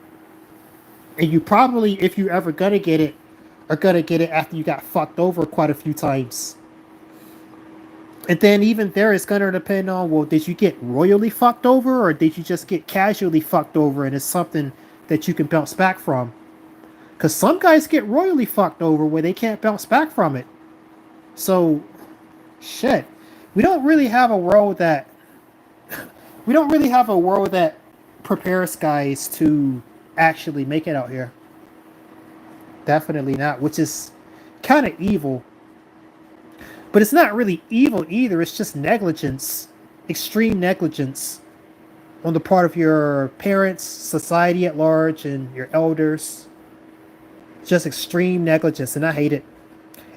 And you probably, if you ever gonna get it, are gonna get it after you got fucked over quite a few times. And then even there, it's gonna depend on, well, did you get royally fucked over or did you just get casually fucked over and it's something that you can bounce back from? Because some guys get royally fucked over where they can't bounce back from it. So, shit. We don't really have a world that we don't really have a world that prepares guys to actually make it out here. Definitely not, which is kind of evil. But it's not really evil either. It's just negligence, extreme negligence on the part of your parents, society at large, and your elders. Just extreme negligence, and I hate it.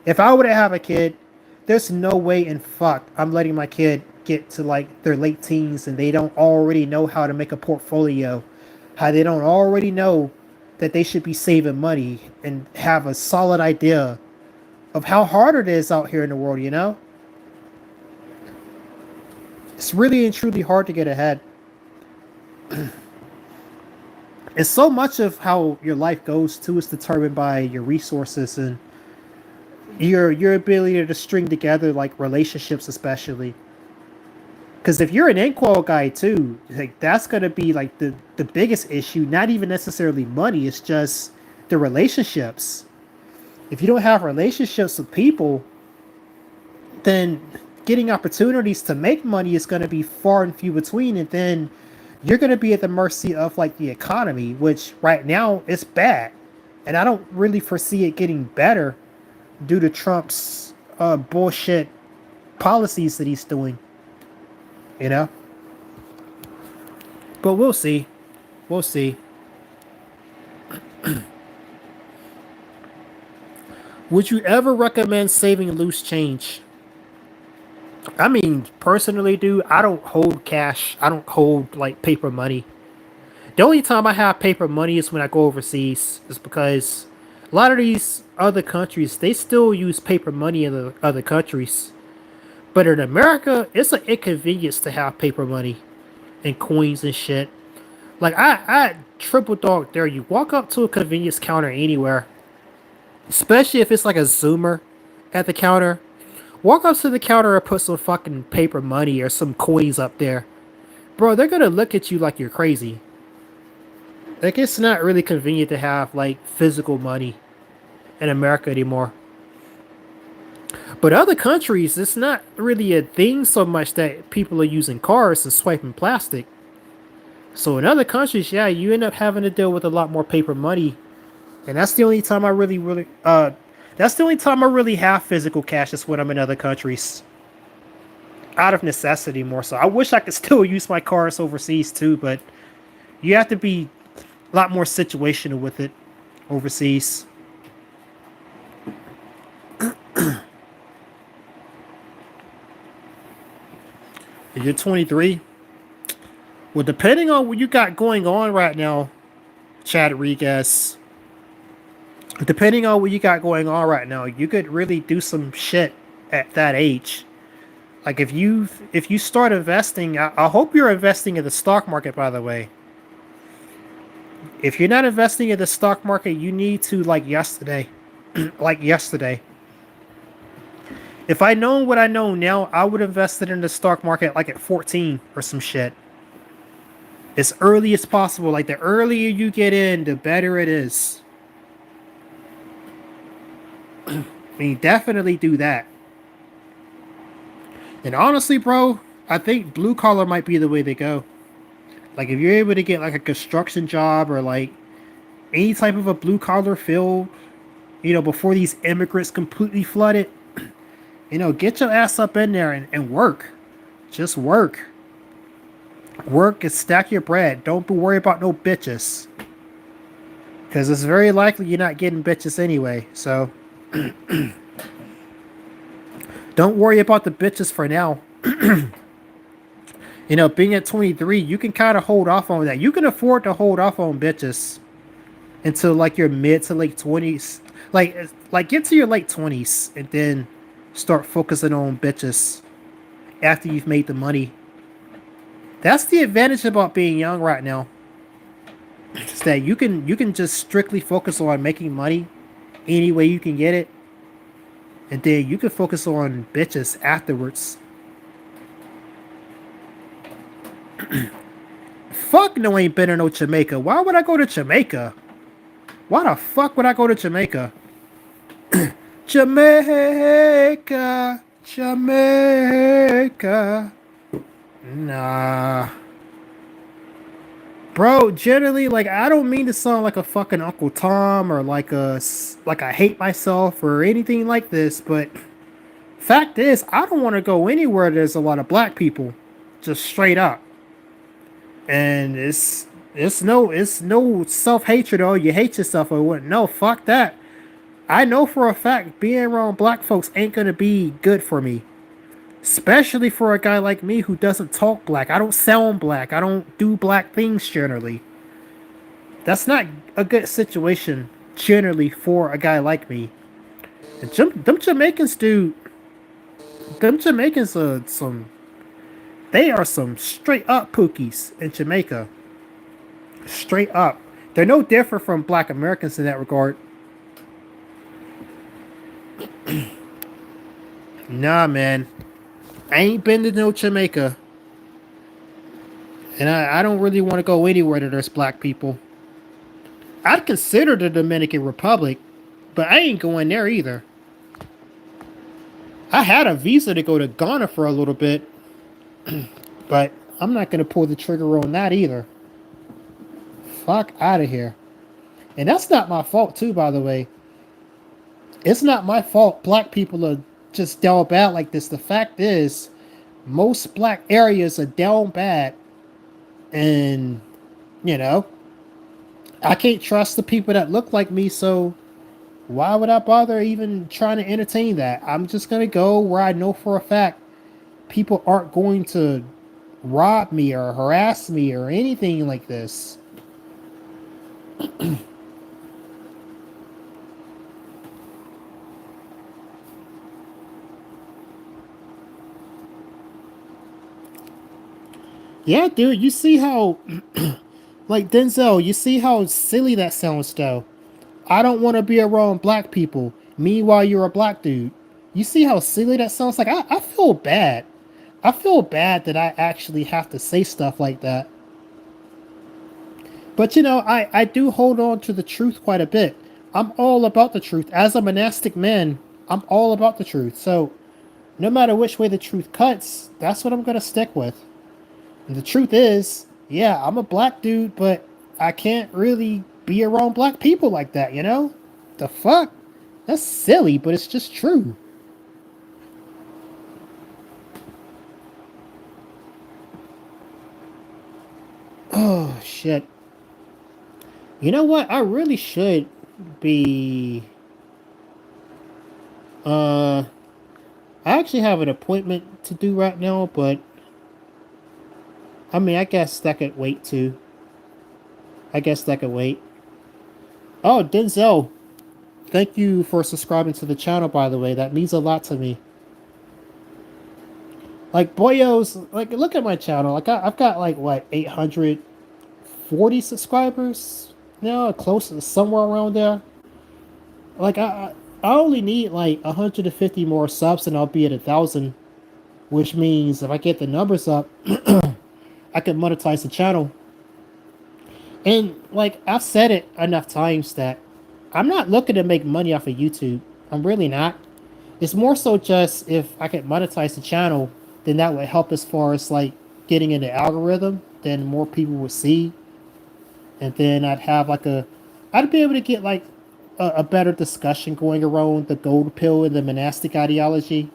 If I were to have a kid, there's no way in fuck I'm letting my kid get to like their late teens and they don't already know how to make a portfolio, how they don't already know that they should be saving money and have a solid idea of how hard it is out here in the world. It's really and truly hard to get ahead. And so much of how your life goes too is determined by your resources and your ability to string together like relationships, especially. Because if you're an inkwell guy too, like that's gonna be like the biggest issue. Not even necessarily money; it's just the relationships. If you don't have relationships with people, then getting opportunities to make money is gonna be far and few between, and then you're gonna be at the mercy of like the economy, which right now is bad, and I don't really foresee it getting better due to Trump's bullshit policies that he's doing. You know? But we'll see. We'll see. Would you ever recommend saving loose change? I mean, personally, dude, I don't hold cash. I don't hold like paper money. The only time I have paper money is when I go overseas. Is because a lot of these other countries they still use paper money in the other countries. But in America, it's an inconvenience to have paper money and coins and shit. Like I triple dog dare you walk up to a convenience counter anywhere, especially if it's like a Zoomer at the counter. Walk up to the counter and put some fucking paper money or some coins up there, bro. They're gonna look at you like you're crazy. Like it's not really convenient to have like physical money in America anymore. But other countries, it's not really a thing so much that people are using cards and swiping plastic. So in other countries, yeah, you end up having to deal with a lot more paper money, and that's the only time I really have physical cash is when I'm in other countries. out of necessity more so. I wish I could still use my cards overseas too, but you have to be a lot more situational with it overseas. If you're 23, well, depending on what you got going on right now, Chad Rodriguez, depending on what you got going on right now, you could really do some shit at that age. Like if you start investing, I hope you're investing in the stock market. By the way, if you're not investing in the stock market, you need to like yesterday, like yesterday. If I know what I know now, I would invest it in the stock market like at 14 or some shit. As early as possible. Like the earlier you get in, the better it is. I mean, definitely do that. And honestly, bro, I think blue collar might be the way to go. Like if you're able to get like a construction job or like any type of a blue collar field, before these immigrants completely flood it, get your ass up in there and work. Just work. Work and stack your bread. Don't be worried about no bitches. Because it's very likely you're not getting bitches anyway. So don't worry about the bitches for now. Being at 23, you can kind of hold off on that. You can afford to hold off on bitches until like your mid to late 20s. Like get to your late 20s and then start focusing on bitches after you've made the money. That's the advantage about being young right now. Is that you can just strictly focus on making money any way you can get it, and then you can focus on bitches afterwards. Fuck no, ain't been in no Jamaica. Why would I go to Jamaica? Why the fuck would I go to Jamaica? Jamaica, Jamaica. Nah. Bro, generally, like, I don't mean to sound like a fucking Uncle Tom or like I hate myself or anything like this, but fact is, I don't want to go anywhere there's a lot of black people, just straight up. And it's no self hatred. Oh, you hate yourself or what? No, fuck that. I know for a fact being around black folks ain't gonna be good for me. Especially for a guy like me who doesn't talk black. I don't sound black. I don't do black things generally. That's not a good situation generally for a guy like me. And them Jamaicans, dude. Them Jamaicans are some. They are some straight up pookies in Jamaica. Straight up. They're no different from black Americans in that regard. Nah, man. I ain't been to no Jamaica. And I don't really want to go anywhere that there's black people. I'd consider the Dominican Republic, but I ain't going there either. I had a visa to go to Ghana for a little bit, but I'm not going to pull the trigger on that either. Fuck out of here. And that's not my fault, too, by the way. It's not my fault black people are just down bad like this. The fact is, most black areas are down bad. And, you know, I can't trust the people that look like me, so why would I bother even trying to entertain that? I'm just going to go where I know for a fact people aren't going to rob me or harass me or anything like this. Yeah, dude, you see how, like Denzel, you see how silly that sounds, though. I don't want to be around black people. Meanwhile, you're a black dude. You see how silly that sounds? Like, I feel bad. I feel bad that I actually have to say stuff like that. But, I do hold on to the truth quite a bit. I'm all about the truth. As a monastic man, I'm all about the truth. So, no matter which way the truth cuts, that's what I'm going to stick with. And the truth is, yeah, I'm a black dude, but I can't really be around black people like that, you know? The fuck? That's silly, but it's just true. Oh shit. You know what? I really should be. Uh, I actually have an appointment to do right now, but I mean, I guess that could wait too. I guess that could wait. Oh, Denzel, thank you for subscribing to the channel. By the way, that means a lot to me. Like boyos, like look at my channel. Like I've got like what 840 subscribers now, close to somewhere around there. Like I only need like 150 more subs, and I'll be at 1,000. Which means if I get the numbers up, I can monetize the channel. And like I've said it enough times that I'm not looking to make money off of YouTube. I'm really not. It's more so just if I could monetize the channel, then that would help as far as like getting in the algorithm. Then more people would see, and then I'd be able to get like a better discussion going around the gold pill and the monastic ideology.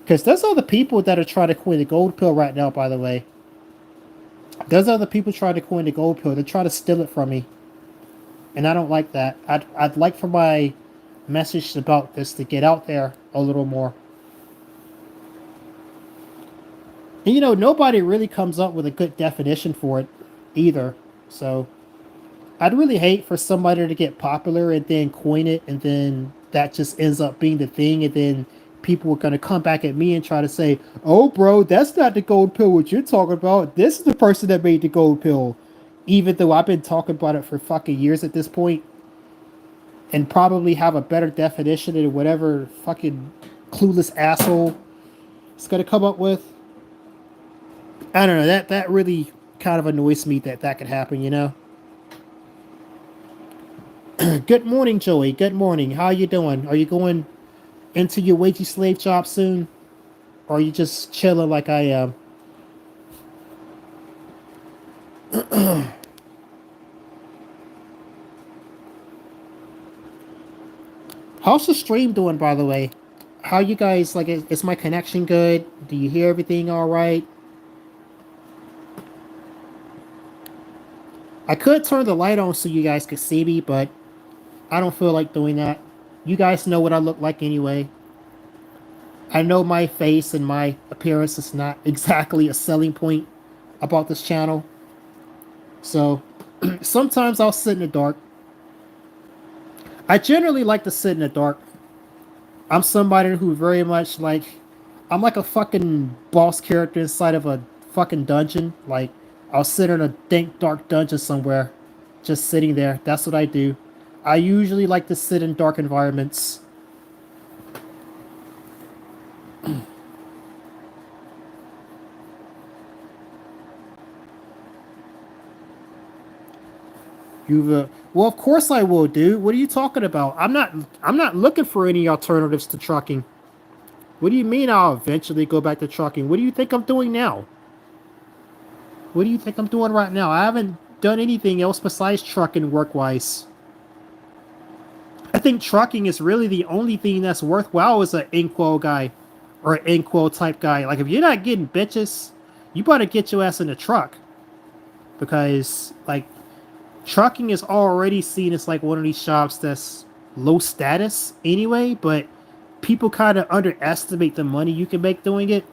Because there's other people that are trying to coin the gold pill right now. By the way, there's other people trying to coin the gold pill. They're trying to steal it from me, and I don't like that. I'd like for my message about this to get out there a little more. And you know, nobody really comes up with a good definition for it either. So I'd really hate for somebody to get popular and then coin it, and then that just ends up being the thing, and then people are going to come back at me and try to say, "Oh, bro, that's not the gold pill. What you're talking about? This is the person that made the gold pill." Even though I've been talking about it for fucking years at this point, and probably have a better definition than whatever fucking clueless asshole is going to come up with. I don't know. That really kind of annoys me that that could happen. You know. Good morning, Joey. Good morning. How you doing? Are you going into your wagey slave job soon? Or are you just chilling like I am? How's the stream doing, by the way? How you guys like? Is my connection good? Do you hear everything all right? I could turn the light on so you guys could see me, but I don't feel like doing that. You guys know what I look like anyway. I know my face and my appearance is not exactly a selling point about this channel. So sometimes I'll sit in the dark. I generally like to sit in the dark. I'm somebody who very much like, I'm like a fucking boss character inside of a fucking dungeon. Like I'll sit in a dank dark dungeon somewhere, just sitting there. That's what I do. I usually like to sit in dark environments. You've well, of course I will, dude. What are you talking about? I'm not looking for any alternatives to trucking. What do you mean I'll eventually go back to trucking? What do you think I'm doing now? What do you think I'm doing right now? I haven't done anything else besides trucking work-wise. I think trucking is really the only thing that's worthwhile as an inkwell guy or an inkwell type guy. Like if you're not getting bitches, you better get your ass in the truck. Because like trucking is already seen as like one of these jobs that's low status anyway, but people kind of underestimate the money you can make doing it.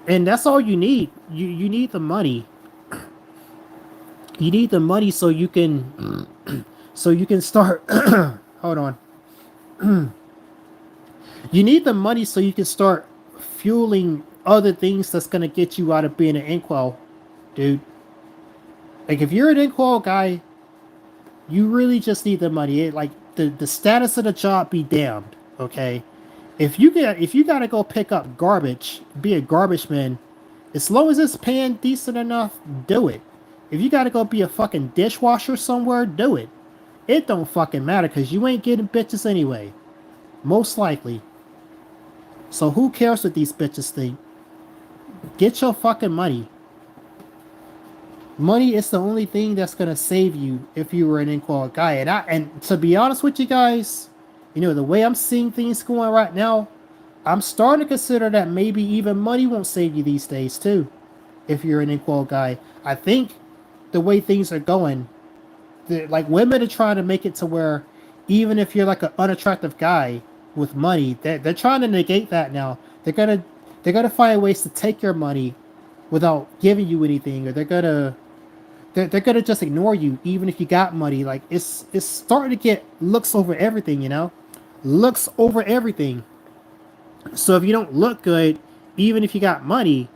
And that's all you need. You need the money. You need the money so you can start hold on. You need the money so you can start fueling other things that's gonna get you out of being an inkwell, dude. Like if you're an inkwell guy, you really just need the money. Like the status of the job be damned. Okay, if you gotta go pick up garbage, be a garbage man, as long as it's paying decent enough, do it. If you gotta go be a fucking dishwasher somewhere, do it. It don't fucking matter because you ain't getting bitches anyway, most likely. So who cares what these bitches think? Get your fucking money. Money is the only thing that's gonna save you if you were an inkwell guy. And to be honest with you guys, you know the way I'm seeing things going right now, I'm starting to consider that maybe even money won't save you these days too. if you're an inkwell guy. I think the way things are going, like women are trying to make it to where even if you're like an unattractive guy with money, they're trying to negate that now. They're gonna find ways to take your money without giving you anything, or they're gonna just ignore you even if you got money. Like it's starting to get looks over everything, looks over everything. So if you don't look good, even if you got money,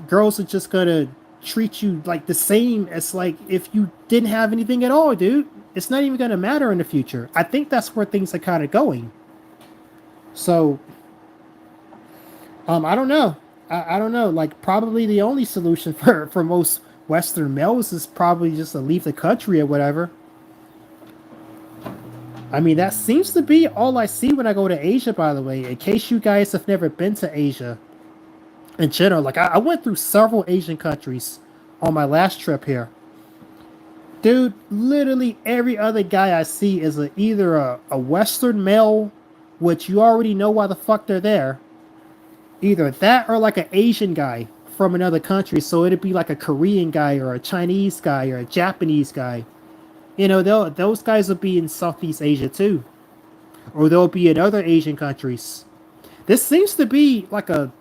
girls are just gonna treat you like the same as like if you didn't have anything at all, dude. It's not even gonna matter in the future. I think that's where things are kind of going. So, I don't know. I don't know. Like, probably the only solution for most Western males is probably just to leave the country or whatever. I mean, that seems to be all I see when I go to Asia, by the way. In case you guys have never been to Asia in general, like, I went through several Asian countries on my last trip here. Dude, literally every other guy I see is either a Western male, which you already know why the fuck they're there, either that or like an Asian guy from another country. So it'd be like a Korean guy or a Chinese guy or a Japanese guy. Those guys will be in Southeast Asia too, or they'll be in other Asian countries. This seems to be like a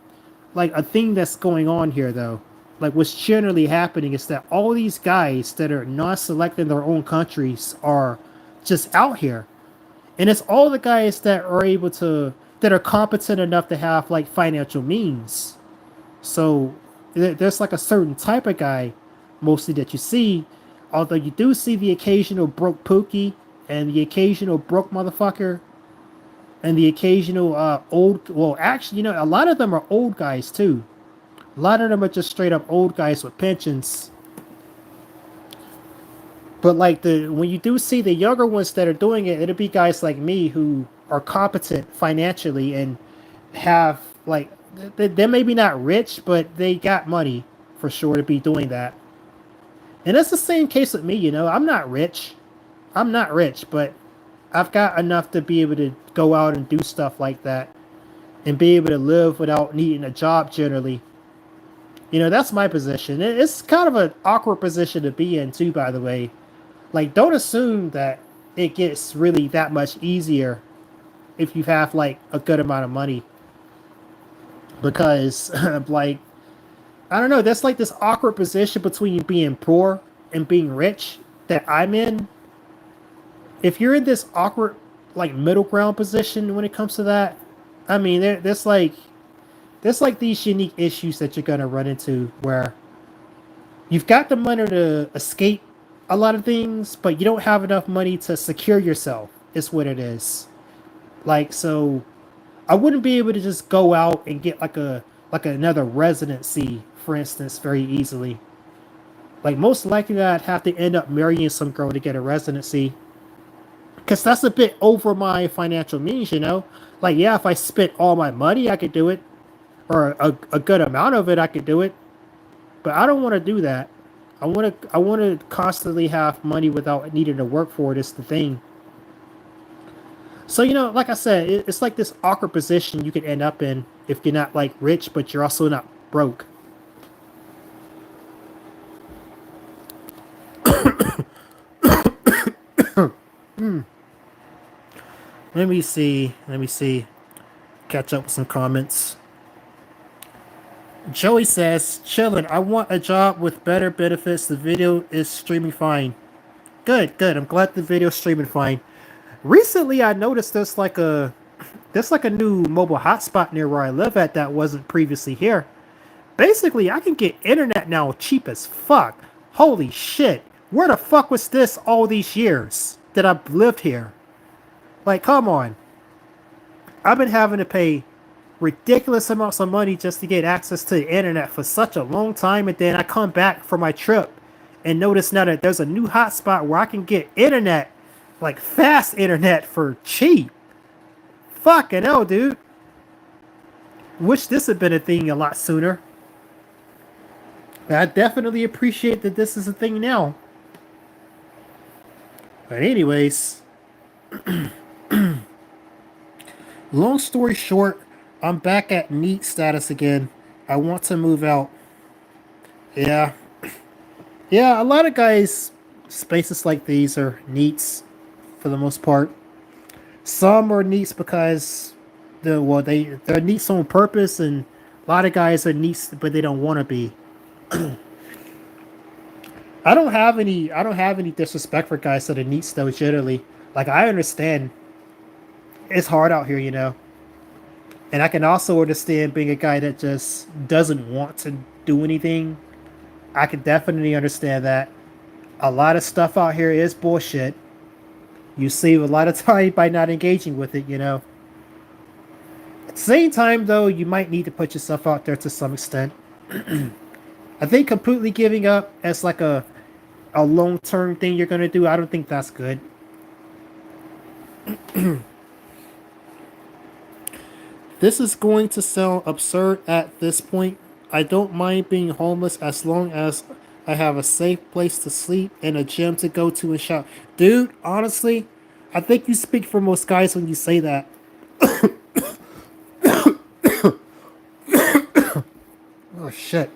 thing that's going on here, though. Like what's generally happening is that all these guys that are not selecting their own countries are just out here, and it's all the guys that are competent enough to have like financial means. So there's like a certain type of guy, mostly that you see. Although you do see the occasional broke pookie and the occasional broke motherfucker and the occasional old. Well, actually, a lot of them are old guys too. A lot of them are just straight up old guys with pensions. But like the when you do see the younger ones that are doing it, it'll be guys like me who are competent financially and have like they're maybe not rich, but they got money for sure to be doing that. And that's the same case with me. I'm not rich. I'm not rich, but I've got enough to be able to go out and do stuff like that and be able to live without needing a job generally. That's my position. It's kind of an awkward position to be in too, by the way. Like, don't assume that it gets really that much easier if you have like a good amount of money, because like I don't know, that's like this awkward position between being poor and being rich that I'm in. If you're in this awkward like middle ground position when it comes to that, I mean, there's like these unique issues that you're gonna run into where you've got the money to escape a lot of things, but you don't have enough money to secure yourself. Is what it is. Like, so I wouldn't be able to just go out and get like another residency, for instance, very easily. Like most likely I'd have to end up marrying some girl to get a residency. Cause that's a bit over my financial means. Like, yeah, if I spent all my money I could do it. Or a good amount of it I could do it. But I don't want to do that. I want to constantly have money without needing to work for it. Is the thing. So like I said, it's like this awkward position you could end up in if you're not like rich, but you're also not broke. Let me see. Let me see. Catch up with some comments. Joey says, "Chillin'. I want a job with better benefits. The video is streaming fine. Good, good. I'm glad the video's streaming fine. Recently, I noticed there's like a new mobile hotspot near where I live at that wasn't previously here. Basically, I can get internet now cheap as fuck. Holy shit. Where the fuck was this all these years that I've lived here? Like, come on. I've been having to pay ridiculous amounts of money just to get access to the internet for such a long time, and then I come back from my trip and notice now that there's a new hotspot where I can get internet, like fast internet for cheap. Fucking hell, dude. Wish this had been a thing a lot sooner. I definitely appreciate that this is a thing now. But anyways, long story short, I'm back at neat status again. I want to move out. Yeah, yeah. A lot of guys, spaces like these are neats for the most part. Some are neats because they're neats on purpose, and a lot of guys are neats, but they don't want to be. I don't have any disrespect for guys that are neats though. Generally, like I understand it's hard out here, you know, and I can also understand being a guy that just doesn't want to do anything. I can definitely understand that. A lot of stuff out here is bullshit. You save a lot of time by not engaging with it, you know. At the same time, though, you might need to put yourself out there to some extent. I think completely giving up as like a long term thing you're gonna do, I don't think that's good. This is going to sound absurd at this point. I don't mind being homeless as long as I have a safe place to sleep and a gym to go to and shop. Dude, honestly, I think you speak for most guys when you say that. Oh shit.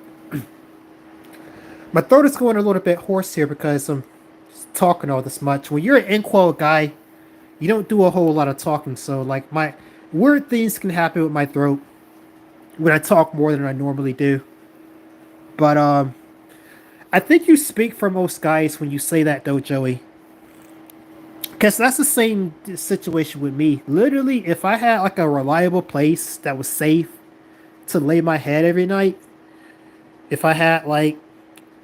My throat is going a little bit hoarse here because I'm talking all this much. When you're an inquel guy, you don't do a whole lot of talking, so like my weird things can happen with my throat when I talk more than I normally do. But I think you speak for most guys when you say that though, Joey. Because that's the same situation with me. Literally, if I had like a reliable place that was safe to lay my head every night, if I had like,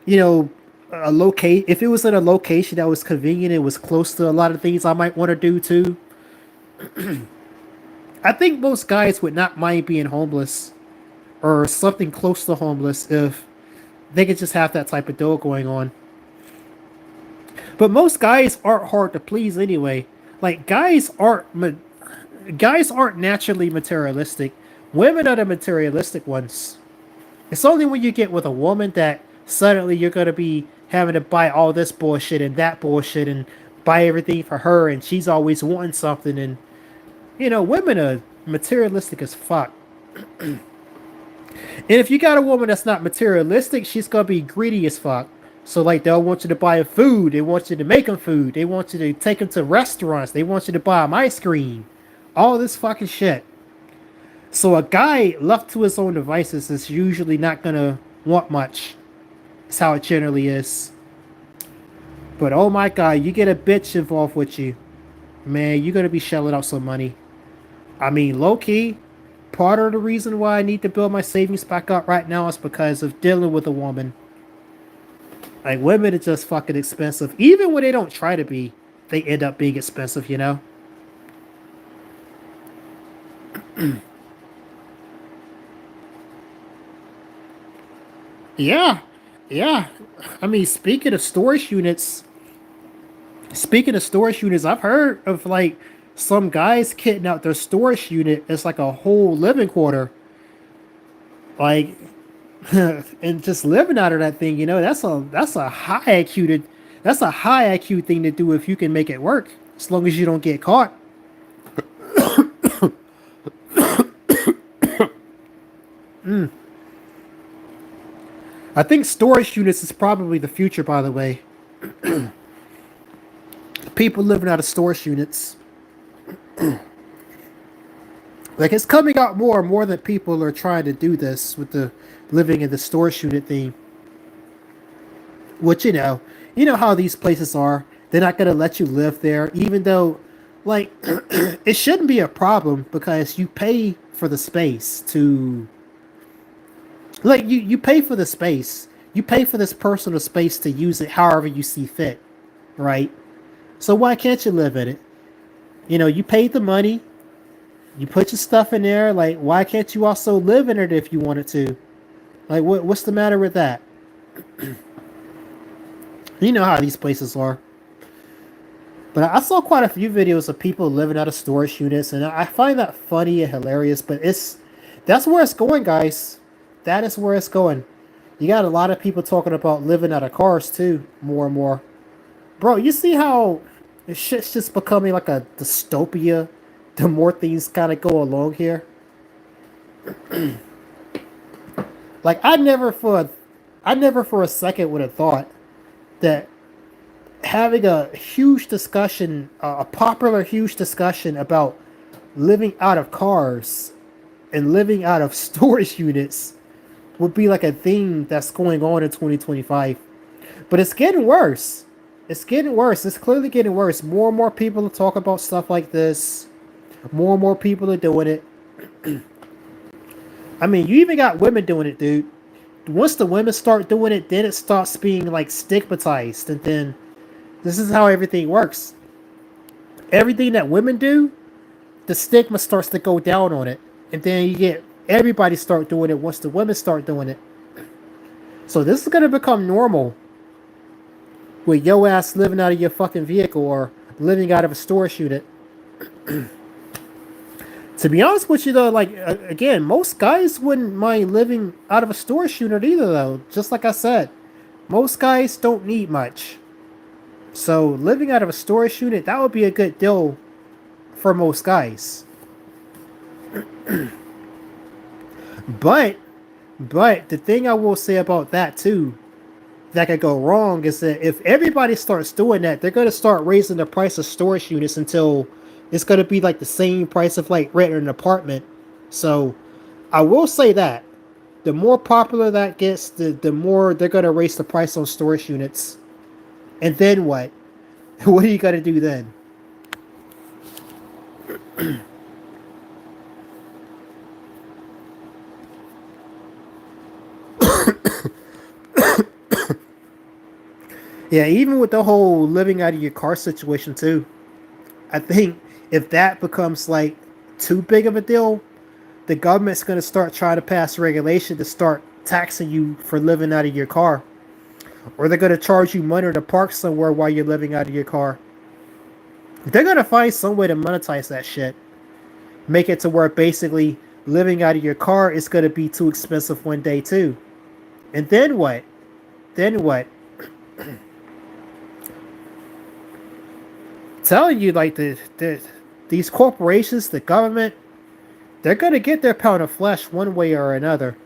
you know, a locate, if it was in a location that was convenient, it was close to a lot of things I might want to do too. I think most guys would not mind being homeless or something close to homeless if they could just have that type of deal going on. But most guys aren't hard to please anyway. Like guys aren't naturally materialistic. Women are the materialistic ones. It's only when you get with a woman that suddenly you're gonna be having to buy all this bullshit and that bullshit and buy everything for her, and she's always wanting something. And you know, women are materialistic as fuck. And if you got a woman that's not materialistic, she's gonna be greedy as fuck. So like they'll want you to buy food, they want you to make them food, they want you to take them to restaurants, they want you to buy them ice cream, all this fucking shit. So a guy left to his own devices is usually not gonna want much. It's how it generally is. But oh my god, you get a bitch involved with you, man, you're gonna be shelling out some money. I mean, low key, part of the reason why I need to build my savings back up right now is because of dealing with a woman. Like women are just fucking expensive. Even when they don't try to be, they end up being expensive, you know? Yeah. Yeah. I mean, speaking of storage units, I've heard of like some guys kitting out their storage unit as like a whole living quarter. Like and just living out of that thing, you know, that's a that's a high IQ thing to do if you can make it work, as long as you don't get caught. I think storage units is probably the future, by the way. People living out of storage units. Like it's coming out more and more that people are trying to do this with the living in the storage unit thing. Which you know how these places are. They're not gonna let you live there, even though, like, it shouldn't be a problem because you pay for the space to, like, you pay for the space. You pay for this personal space to use it however you see fit, right? So why can't you live in it? You know, you paid the money, you put your stuff in there. Like, why can't you also live in it if you wanted to? Like, what's the matter with that? You know how these places are. But I saw quite a few videos of people living out of storage units, and I find that funny and hilarious. But that's where it's going, guys. That is where it's going. You got a lot of people talking about living out of cars too, more and more. Bro, you see how this shit's just becoming like a dystopia the more things kind of go along here? Like, I never for I never for a second would have thought that having a huge discussion, a popular huge discussion about living out of cars and living out of storage units would be like a thing that's going on in 2025. But it's getting worse. It's getting worse. It's clearly getting worse. More and more people talk about stuff like this. More and more people are doing it. I mean, you even got women doing it, dude. Once the women start doing it, then it starts being like stigmatized. And then this is how everything works. Everything that women do, the stigma starts to go down on it. And then you get everybody start doing it once the women start doing it. So this is going to become normal with yo ass living out of your fucking vehicle or living out of a storage unit. To be honest with you, though, like, again, most guys wouldn't mind living out of a storage unit either, though. Just like I said, most guys don't need much. So living out of a storage unit, that would be a good deal for most guys. But, but the thing I will say about that too, that could go wrong is that if everybody starts doing that, they're gonna start raising the price of storage units until it's gonna be like the same price of like renting an apartment. So I will say that the more popular that gets, the more they're gonna raise the price on storage units. And then what? What are you gonna do then? Yeah, even with the whole living out of your car situation too, I think if that becomes like too big of a deal, the government's going to start trying to pass regulation to start taxing you for living out of your car. Or they're going to charge you money to park somewhere while you're living out of your car. They're going to find some way to monetize that shit. Make it to where basically living out of your car is going to be too expensive one day too. And then what? Then what? Telling you, like, these corporations, the government, they're going to get their pound of flesh one way or another.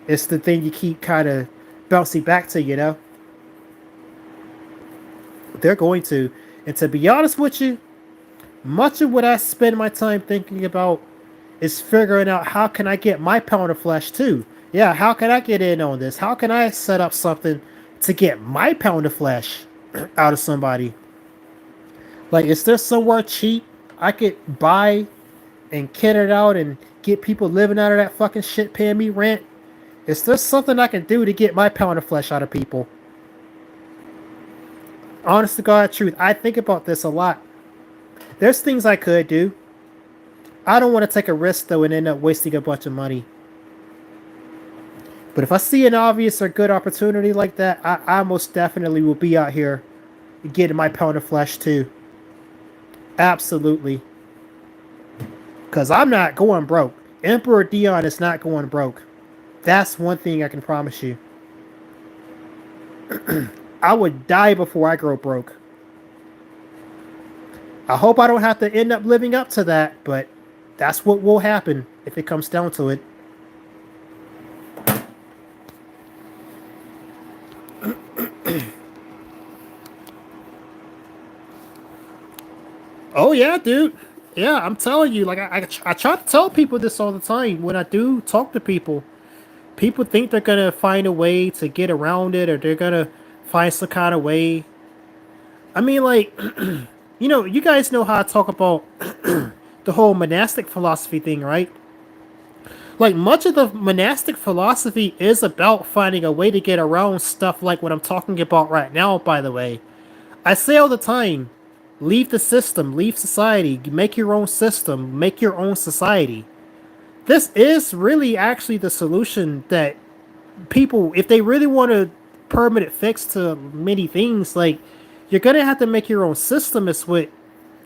It's the thing you keep kind of bouncing back to, you know? They're going to. And to be honest with you, much of what I spend my time thinking about is figuring out how can I get my pound of flesh too. Yeah, how can I get in on this? How can I set up something to get my pound of flesh out of somebody? Like, is there somewhere cheap I could buy and kit it out and get people living out of that fucking shit paying me rent? Is there something I can do to get my pound of flesh out of people? Honest to God truth, I think about this a lot. There's things I could do. I don't want to take a risk though and end up wasting a bunch of money. But if I see an obvious or good opportunity like that, I most definitely will be out here getting my pound of flesh too. Absolutely. Because I'm not going broke. Emperor Dion is not going broke. That's one thing I can promise you. I would die before I grow broke. I hope I don't have to end up living up to that, but that's what will happen if it comes down to it. Oh yeah, dude. Yeah, I'm telling you. Like I try to tell people this all the time when I do talk to people. People think they're gonna find a way to get around it, or they're gonna find some kind of way. I mean, like, you guys know how I talk about the whole monastic philosophy thing, right? Like, much of the monastic philosophy is about finding a way to get around stuff like what I'm talking about right now, by the way. I say all the time, leave the system, leave society, make your own system, make your own society. This is really actually the solution that people, if they really want a permanent fix to many things, like, you're gonna have to make your own system, is what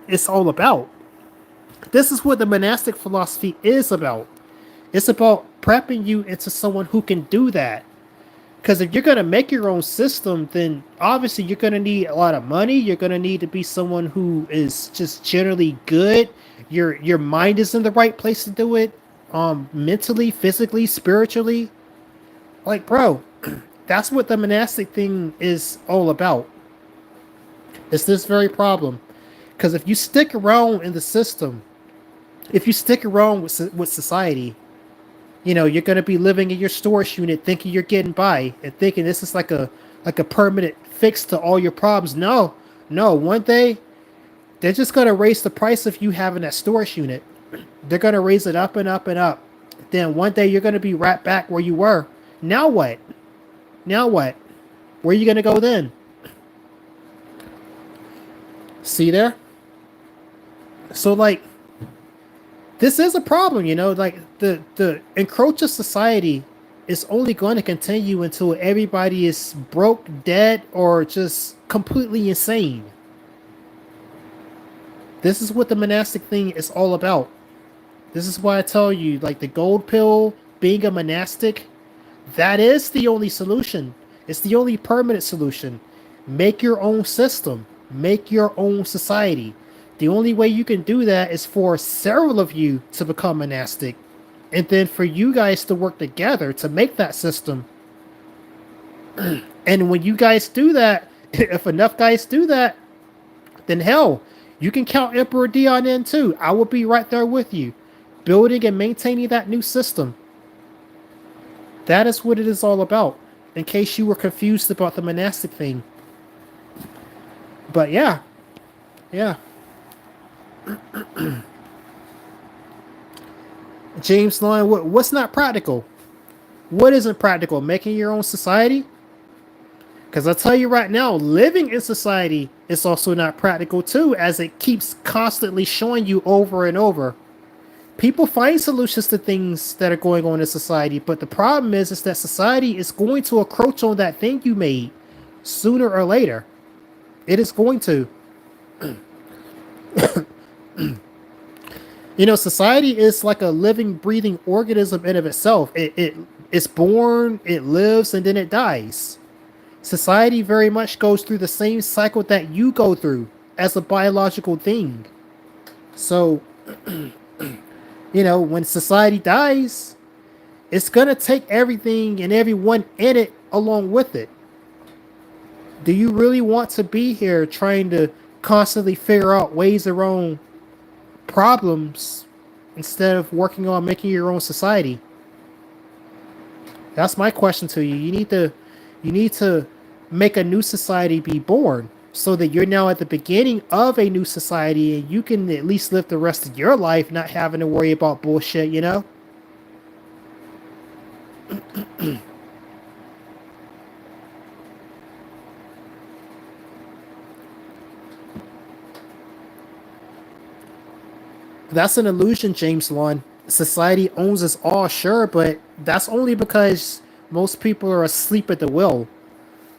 it's all about. This is what the monastic philosophy is about. It's about prepping you into someone who can do that. Because if you're going to make your own system, then obviously you're going to need a lot of money. You're going to need to be someone who is just generally good. Your mind is in the right place to do it. Mentally, physically, spiritually. Like, bro, That's what the monastic thing is all about. It's this very problem. Because if you stick around in the system, if you stick around with society, you're going to be living in your storage unit thinking you're getting by and thinking this is like a permanent fix to all your problems. No, no. One day they're just going to raise the price of you having that storage unit. They're going to raise it up and up and up. Then one day you're going to be right back where you were. Now what? Now what? Where are you going to go then? See there? So like this is a problem, like the encroach of society is only going to continue until everybody is broke, dead, or just completely insane. This is what the monastic thing is all about. This is why I tell you, like the gold pill, being a monastic, that is the only solution. It's the only permanent solution. Make your own system. Make your own society. The only way you can do that is for several of you to become monastic, and then for you guys to work together to make that system. And when you guys do that, if enough guys do that, then hell, you can count Emperor Dion in too. I will be right there with you, building and maintaining that new system. That is what it is all about, in case you were confused about the monastic thing. But yeah, yeah. James Lyon, what's not practical? What isn't practical? Making your own society? Because I'll tell you right now, living in society is also not practical too, as it keeps constantly showing you over and over. People find solutions to things that are going on in society, but the problem is that society is going to encroach on that thing you made sooner or later. It is going to. Society is like a living, breathing organism in of itself. It's born, it lives, and then it dies. Society very much goes through the same cycle that you go through as a biological thing. So, when society dies, it's gonna take everything and everyone in it along with it. Do you really want to be here trying to constantly figure out ways around problems instead of working on making your own society? That's my question to you. You need to make a new society be born so that you're now at the beginning of a new society and you can at least live the rest of your life not having to worry about bullshit. That's an illusion, James Lon. Society owns us all, sure, but that's only because most people are asleep at the wheel.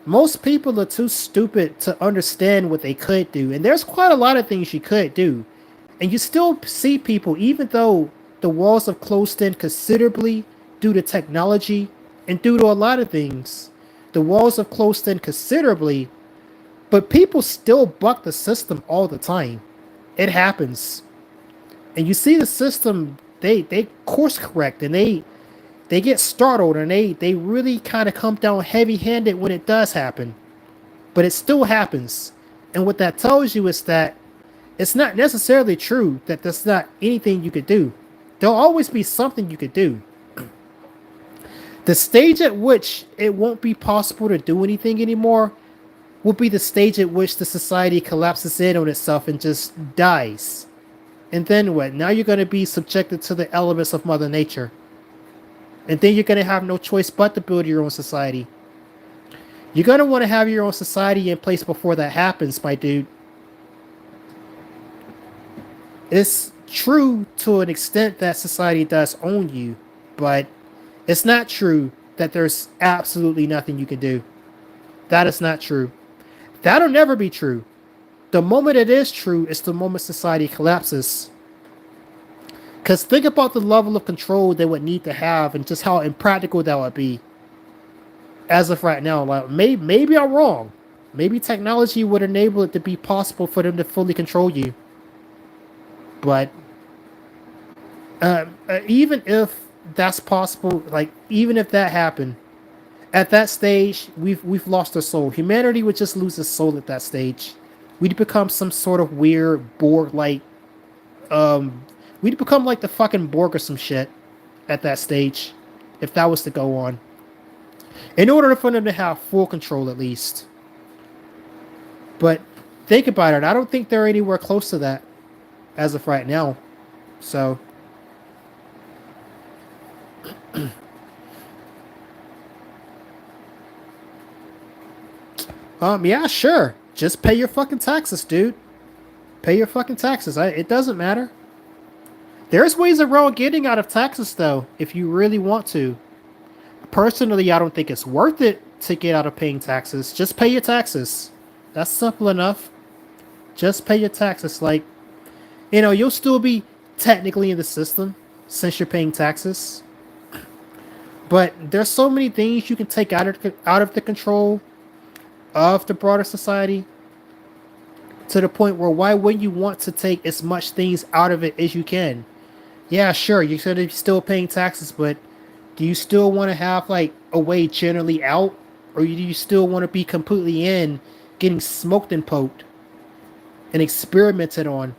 Most people are too stupid to understand what they could do, and there's quite a lot of things you could do. And you still see people, even though the walls have closed in considerably due to technology and due to a lot of things. The walls have closed in considerably, but people still buck the system all the time. It happens. And you see the system, they course correct and they get startled and they really kind of come down heavy handed when it does happen. But it still happens. And what that tells you is that it's not necessarily true that there's not anything you could do. There'll always be something you could do. The stage at which it won't be possible to do anything anymore will be the stage at which the society collapses in on itself and just dies. And then what? Now you're going to be subjected to the elements of Mother Nature. And then you're going to have no choice but to build your own society. You're going to want to have your own society in place before that happens, my dude. It's true to an extent that society does own you, but it's not true that there's absolutely nothing you can do. That is not true. That'll never be true. The moment it is true is the moment society collapses. Because think about the level of control they would need to have and just how impractical that would be. As of right now, like maybe I'm wrong. Maybe technology would enable it to be possible for them to fully control you. But even if that's possible, like even if that happened, At that stage, we've lost our soul. Humanity would just lose its soul at that stage. We'd become some sort of weird Borg like we'd become like the fucking Borg or some shit at that stage, if that was to go on. In order for them to have full control at least. But think about it, I don't think they're anywhere close to that as of right now. So yeah, sure. Just pay your fucking taxes, dude. Pay your fucking taxes. It doesn't matter. There's ways around getting out of taxes, though, if you really want to. Personally, I don't think it's worth it to get out of paying taxes. Just pay your taxes. That's simple enough. Just pay your taxes. Like, you'll still be technically in the system since you're paying taxes. But there's so many things you can take out of the control of the broader society to the point where why wouldn't you want to take as much things out of it as you can? Yeah, sure, you're going to be still paying taxes, but do you still want to have like a way generally out, or do you still want to be completely in, getting smoked and poked and experimented on?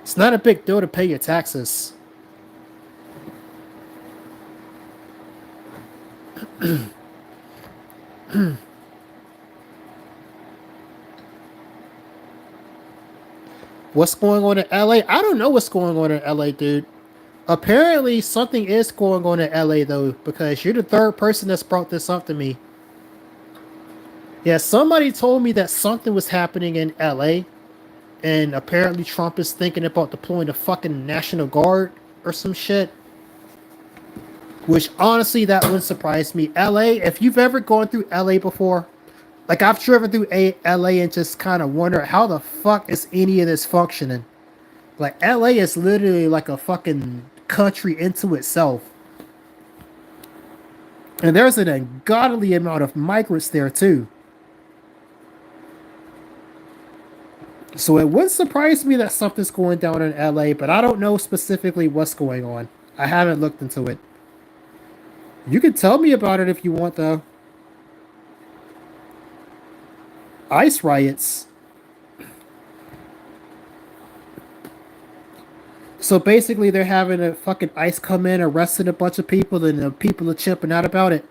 It's not a big deal to pay your taxes. What's going on in LA? I don't know what's going on in LA, dude. Apparently, something is going on in LA, though, because you're the third person that's brought this up to me. Yeah, somebody told me that something was happening in LA, and apparently Trump is thinking about deploying the fucking National Guard or some shit. Which, honestly, that wouldn't surprise me. LA, if you've ever gone through LA before, like I've driven through LA and just kind of wonder how the fuck is any of this functioning. Like LA is literally like a fucking country into itself. And there's an ungodly amount of migrants there too. So it wouldn't surprise me that something's going down in LA, but I don't know specifically what's going on. I haven't looked into it. You can tell me about it if you want though. ICE riots. So basically, they're having a fucking ICE come in, arresting a bunch of people, and the people are chipping out about it.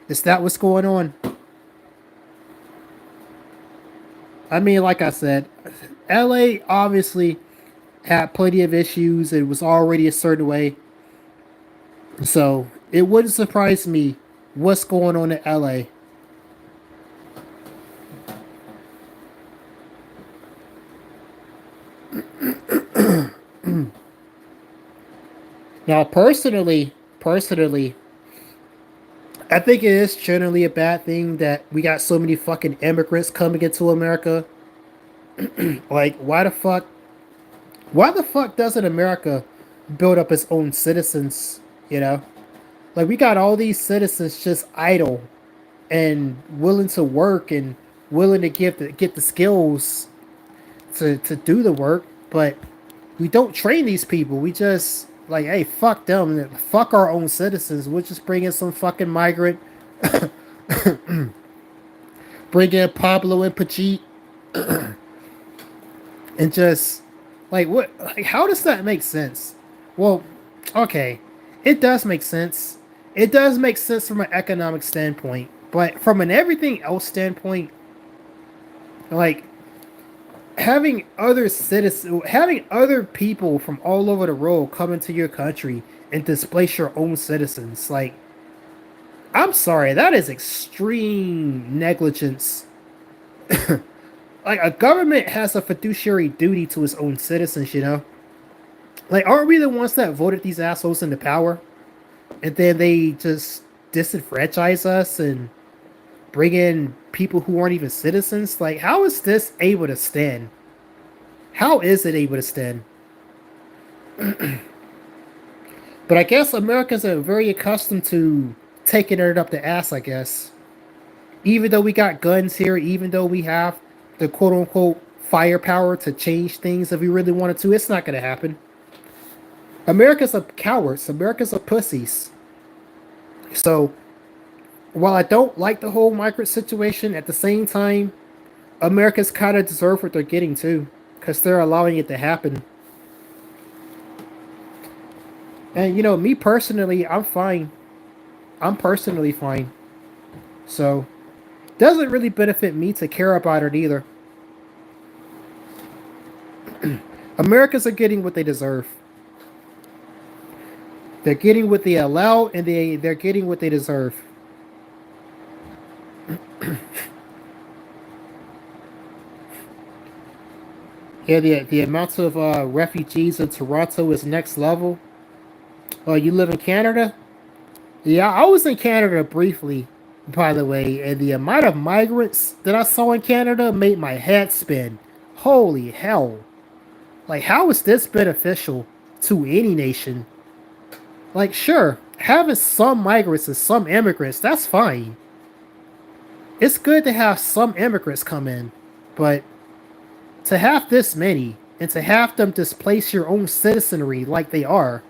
Is that what's going on? I mean, like I said, LA obviously had plenty of issues. It was already a certain way. So it wouldn't surprise me what's going on in LA. Now, personally, I think it is generally a bad thing that we got so many fucking immigrants coming into America. Like, why the fuck doesn't America build up its own citizens? You know, like we got all these citizens just idle and willing to work and willing to get the skills to do the work, but we don't train these people. We just like, hey, fuck them, fuck our own citizens. We'll just bring in some fucking migrant, bring in Pablo and Pajit, and just like what? Like, how does that make sense? Well, okay, it does make sense. It does make sense from an economic standpoint, but from an everything else standpoint, like having other people from all over the world come into your country and displace your own citizens, like, I'm sorry, that is extreme negligence. Like, a government has a fiduciary duty to its own citizens, you know? Like, aren't we the ones that voted these assholes into power? And then they just disenfranchise us and bring in people who aren't even citizens? Like, how is this able to stand? How is it able to stand? But I guess Americans are very accustomed to taking it up the ass, I guess. Even though we got guns here, even though we have the quote unquote firepower to change things if we really wanted to, it's not going to happen. America's a cowards. America's a pussies. So while I don't like the whole migrant situation, at the same time, America's kind of deserve what they're getting too, because they're allowing it to happen. And me personally, I'm fine. I'm personally fine. So doesn't really benefit me to care about it either. Americans are getting what they deserve. They're getting what they allow, and they're getting what they deserve. Yeah, the amount of refugees in Toronto is next level. Oh, you live in Canada? Yeah, I was in Canada briefly, by the way, and the amount of migrants that I saw in Canada made my head spin. Holy hell. Like, how is this beneficial to any nation? Like, sure, having some migrants and some immigrants, that's fine. It's good to have some immigrants come in, but to have this many and to have them displace your own citizenry like they are,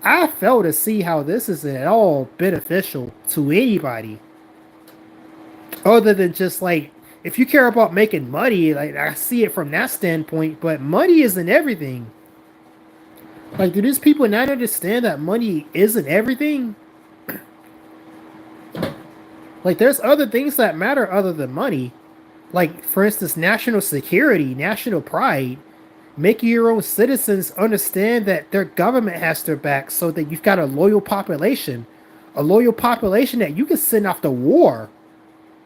I fail to see how this is at all beneficial to anybody. Other than just like, if you care about making money, like I see it from that standpoint, but money isn't everything. Like, do these people not understand that money isn't everything? Like, there's other things that matter other than money. Like, for instance, national security, national pride, making your own citizens understand that their government has their back so that you've got a loyal population that you can send off to war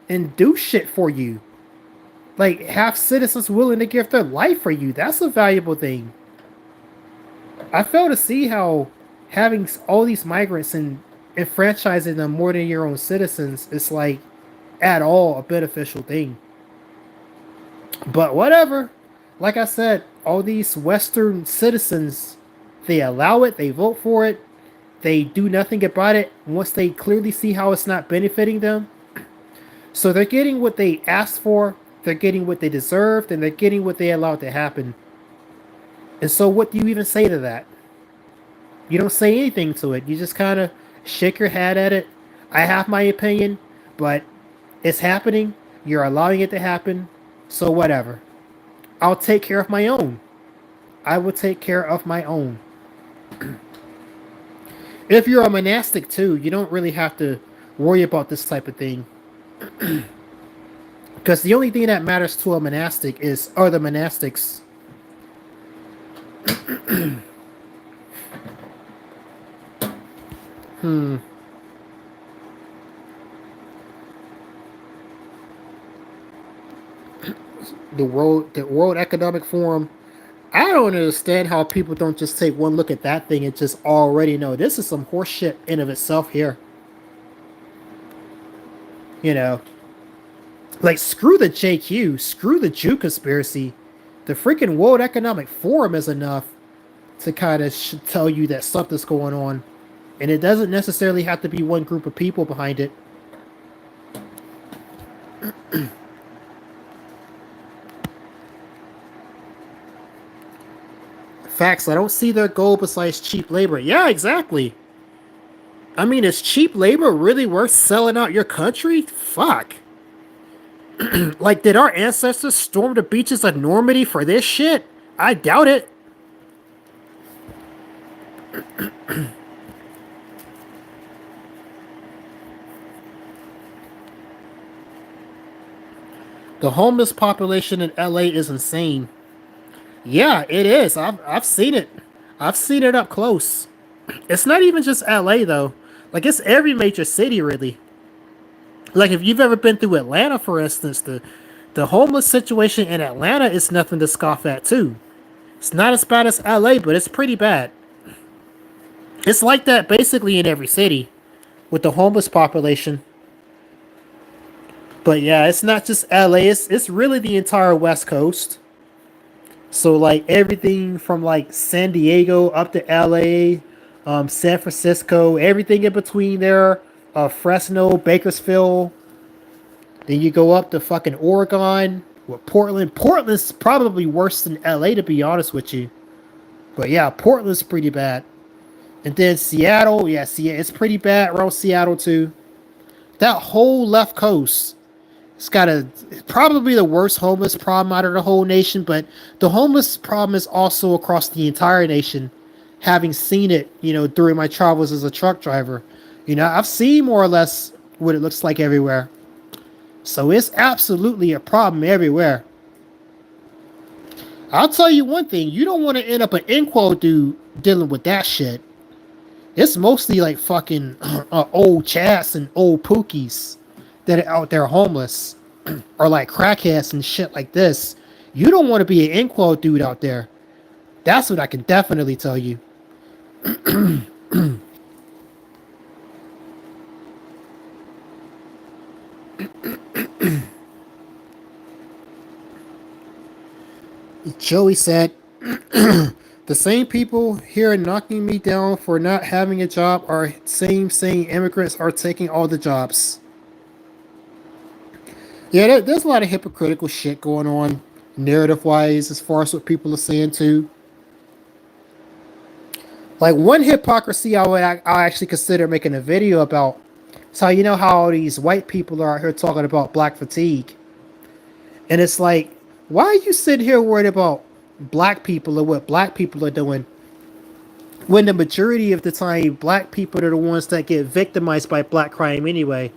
and do shit for you. Like, have citizens willing to give their life for you. That's a valuable thing. I fail to see how having all these migrants and enfranchising them more than your own citizens is like at all a beneficial thing. But whatever. Like I said, all these Western citizens, they allow it, they vote for it, they do nothing about it once they clearly see how it's not benefiting them. So they're getting what they asked for, they're getting what they deserved, and they're getting what they allowed to happen. And so what do you even say to that? You don't say anything to it. You just kind of shake your head at it. I have my opinion, but it's happening. You're allowing it to happen. So whatever. I'll take care of my own. I will take care of my own. If you're a monastic too, you don't really have to worry about this type of thing. Because the only thing that matters to a monastic is other monastics. Hmm. The World Economic Forum. I don't understand how people don't just take one look at that thing and just already know this is some horseshit in of itself here. You know, like screw the JQ, screw the Jew conspiracy. The freaking World Economic Forum is enough to kind of tell you that something's going on, and it doesn't necessarily have to be one group of people behind it. Facts. I don't see their goal besides cheap labor. Yeah, exactly. I mean, is cheap labor really worth selling out your country? Fuck. Like, did our ancestors storm the beaches of Normandy for this shit? I doubt it. The homeless population in LA is insane. Yeah, it is. I've seen it. I've seen it up close. It's not even just LA though. Like it's every major city really. Like if you've ever been through Atlanta, for instance, the homeless situation in Atlanta is nothing to scoff at too. It's not as bad as LA, but it's pretty bad. It's like that basically in every city with the homeless population. But yeah, it's not just LA. It's really the entire West Coast. So like everything from like San Diego up to LA, San Francisco, everything in between there, Fresno, Bakersfield. Then you go up to fucking Oregon, with Portland. Portland's probably worse than LA to be honest with you. But yeah, Portland's pretty bad. And then Seattle, yeah, see, it's pretty bad around Seattle too. That whole left coast, it's got a probably the worst homeless problem out of the whole nation. But the homeless problem is also across the entire nation. Having seen it, during my travels as a truck driver, I've seen more or less what it looks like everywhere. So it's absolutely a problem everywhere. I'll tell you one thing: you don't want to end up an Inquo dude dealing with that shit. It's mostly like fucking old chats and old pookies that are out there homeless or like crackheads and shit like this. You don't want to be an Inquo dude out there. That's what I can definitely tell you. Joey said, the same people here knocking me down for not having a job are same saying immigrants are taking all the jobs. Yeah, there's a lot of hypocritical shit going on, narrative wise, as far as what people are saying too. Like one hypocrisy I actually consider making a video about. So how all these white people are out here talking about black fatigue, and it's like, why are you sitting here worried about black people or what black people are doing, when the majority of the time black people are the ones that get victimized by black crime anyway?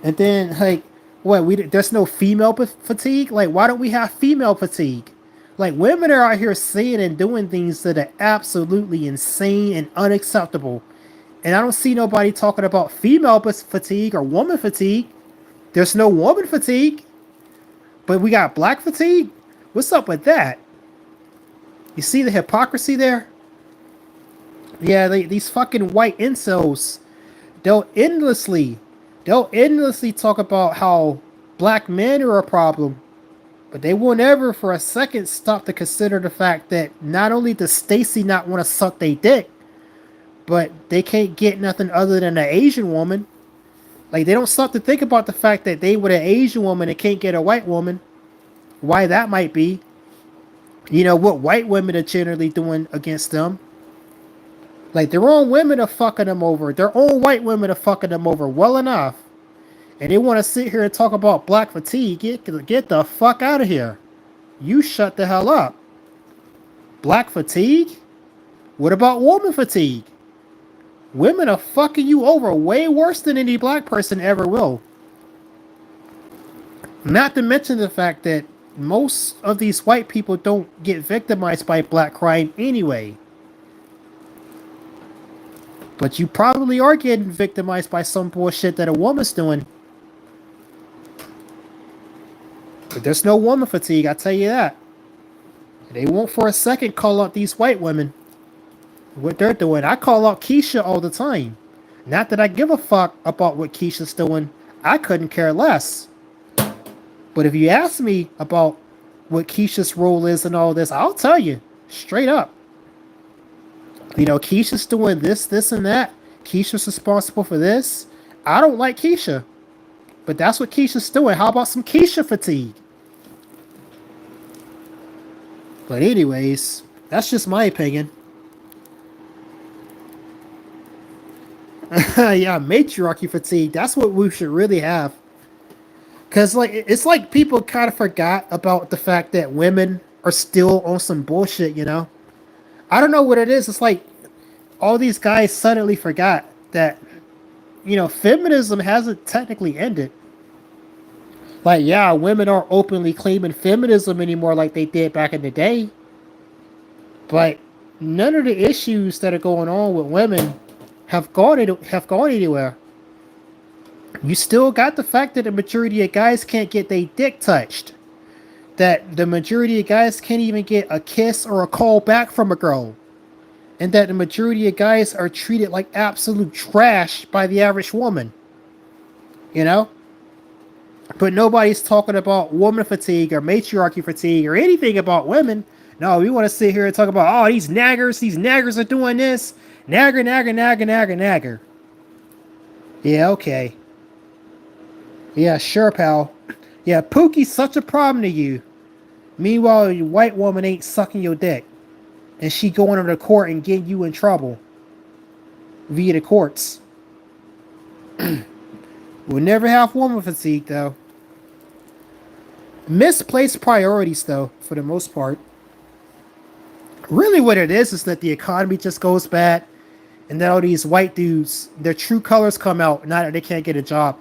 And then like, what there's no female fatigue? Like, why don't we have female fatigue? Like, women are out here saying and doing things that are absolutely insane and unacceptable. And I don't see nobody talking about female fatigue or woman fatigue. There's no woman fatigue, but we got black fatigue? What's up with that? You see the hypocrisy there? Yeah, these fucking white incels, they'll endlessly, they'll endlessly talk about how black men are a problem, but they won't ever for a second stop to consider the fact that not only does Stacy not want to suck their dick, but they can't get nothing other than an Asian woman. Like, they don't stop to think about the fact that they with an Asian woman and can't get a white woman. Why that might be. What white women are generally doing against them. Like, their own women are fucking them over. Their own white women are fucking them over well enough. And they want to sit here and talk about black fatigue. Get the fuck out of here. You shut the hell up. Black fatigue? What about woman fatigue? Women are fucking you over way worse than any black person ever will. Not to mention the fact that most of these white people don't get victimized by black crime anyway. But you probably are getting victimized by some bullshit that a woman's doing. But there's no woman fatigue, I tell you that. They won't for a second call out these white women. What they're doing. I call out Keisha all the time. Not that I give a fuck about what Keisha's doing. I couldn't care less. But if you ask me about what Keisha's role is in all this, I'll tell you straight up. Keisha's doing this, and that. Keisha's responsible for this. I don't like Keisha. But that's what Keisha's doing. How about some Keisha fatigue? But anyways, that's just my opinion. Yeah, matriarchy fatigue. That's what we should really have. Because it's like people kind of forgot about the fact that women are still on some bullshit, I don't know what it is. It's like all these guys suddenly forgot that, feminism hasn't technically ended. Like, yeah, women aren't openly claiming feminism anymore like they did back in the day. But none of the issues that are going on with women have gone anywhere. You still got the fact that the majority of guys can't get their dick touched. That the majority of guys can't even get a kiss or a call back from a girl. And that the majority of guys are treated like absolute trash by the average woman. But nobody's talking about woman fatigue or matriarchy fatigue or anything about women. No, we want to sit here and talk about, oh, these naggers are doing this. Nagger. Yeah, okay. Yeah, sure, pal. Yeah, Pookie's such a problem to you. Meanwhile, your white woman ain't sucking your dick. and she going to the court and getting you in trouble via the courts. We'll never have woman fatigue though. Misplaced priorities though, for the most part. Really what it is that the economy just goes bad and then all these white dudes, their true colors come out now that they can't get a job.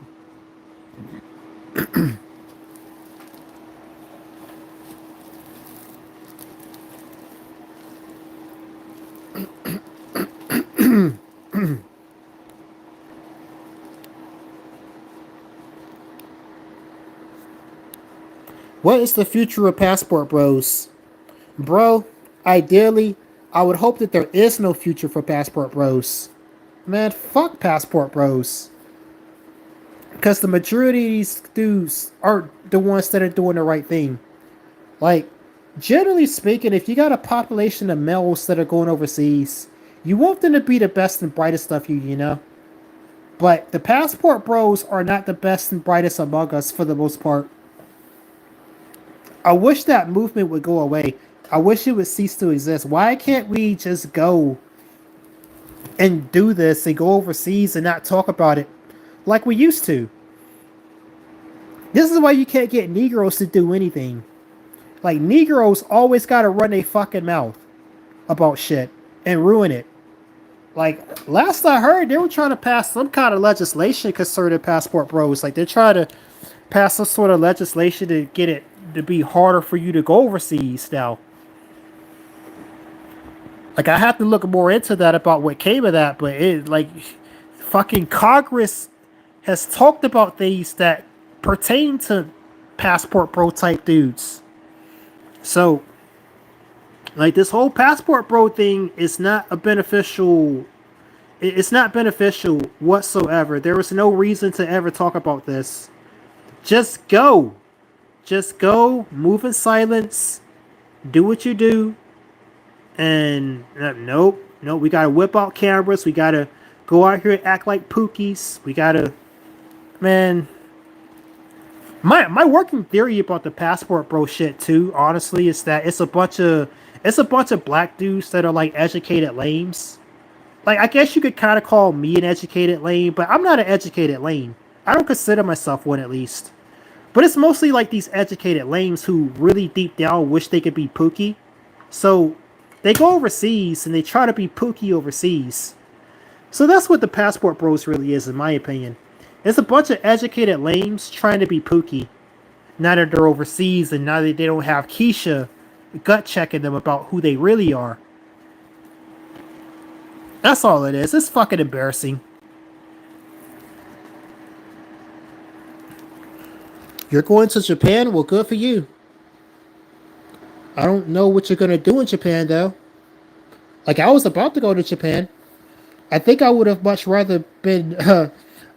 What is the future of Passport Bros? Bro, ideally, I would hope that there is no future for Passport Bros. Man, fuck Passport Bros. Because the majority of these dudes aren't the ones that are doing the right thing. Like, generally speaking, if you got a population of males that are going overseas, you want them to be the best and brightest of you, you know? But the Passport Bros are not the best and brightest among us for the most part. I wish that movement would go away. I wish it would cease to exist. Why can't we just go and do this and go overseas and not talk about it like we used to? This is why you can't get Negroes to do anything. Like, Negroes always gotta run their fucking mouth about shit and ruin it. Like, last I heard, they were trying to pass some kind of legislation concerning Passport Bros. Like, they're trying to pass some sort of legislation to get it to be harder for you to go overseas now. Like, I have to look more into that about what came of that, but it, like, fucking Congress has talked about things that pertain to Passport Bro type dudes. So, like, this whole Passport Bro thing is not a beneficial. It's not beneficial whatsoever. There was no reason to ever talk about this. Just go. Just go. Move in silence. Do what you do. And nope. We gotta whip out cameras. We gotta go out here and act like pookies. We gotta, man. My working theory about the Passport Bro shit too, honestly, is that it's a bunch of black dudes that are like educated lames. Like, I guess you could kind of call me an educated lame, but I'm not an educated lame. I don't consider myself one, at least. But it's mostly like these educated lames who really deep down wish they could be Pookie. So they go overseas and they try to be Pookie overseas. So that's what the Passport Bros really is, in my opinion. It's a bunch of educated lames trying to be Pookie. Now that they're overseas and now that they don't have Keisha gut checking them about who they really are. That's all it is. It's fucking embarrassing. You're going to Japan? Well, good for you. I don't know what you're gonna do in Japan though. Like, I was about to go to Japan. I think I would have much rather been.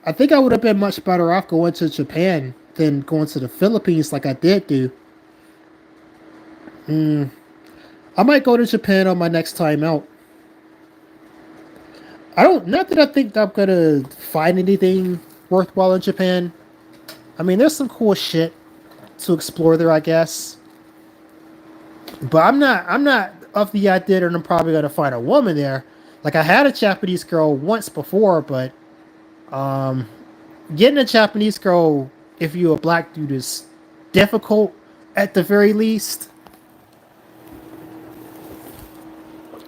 I think I would have been much better off going to Japan than going to the Philippines like I did do. I might go to Japan on my next time out. I don't. Not that I think that I'm gonna find anything worthwhile in Japan. I mean, there's some cool shit to explore there, I guess. But I'm not. I'm not of the idea that I'm probably gonna find a woman there. Like, I had a Japanese girl once before, but um, getting a Japanese girl if you're a black dude is difficult at the very least.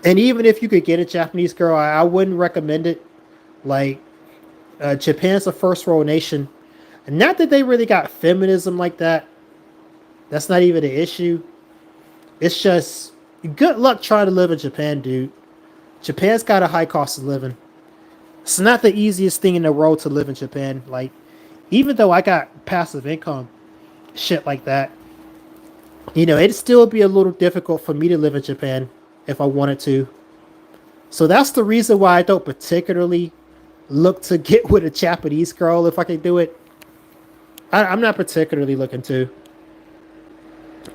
And even if you could get a Japanese girl, I wouldn't recommend it. Like, Japan's a first world nation. Not that they really got feminism like that. That's not even an issue. It's just good luck trying to live in Japan, dude. Japan's got a high cost of living. It's not the easiest thing in the world to live in Japan. Like, even though I got passive income, shit like that, it'd still be a little difficult for me to live in Japan if I wanted to. So that's the reason why I don't particularly look to get with a Japanese girl if I can do it. I'm not particularly looking to.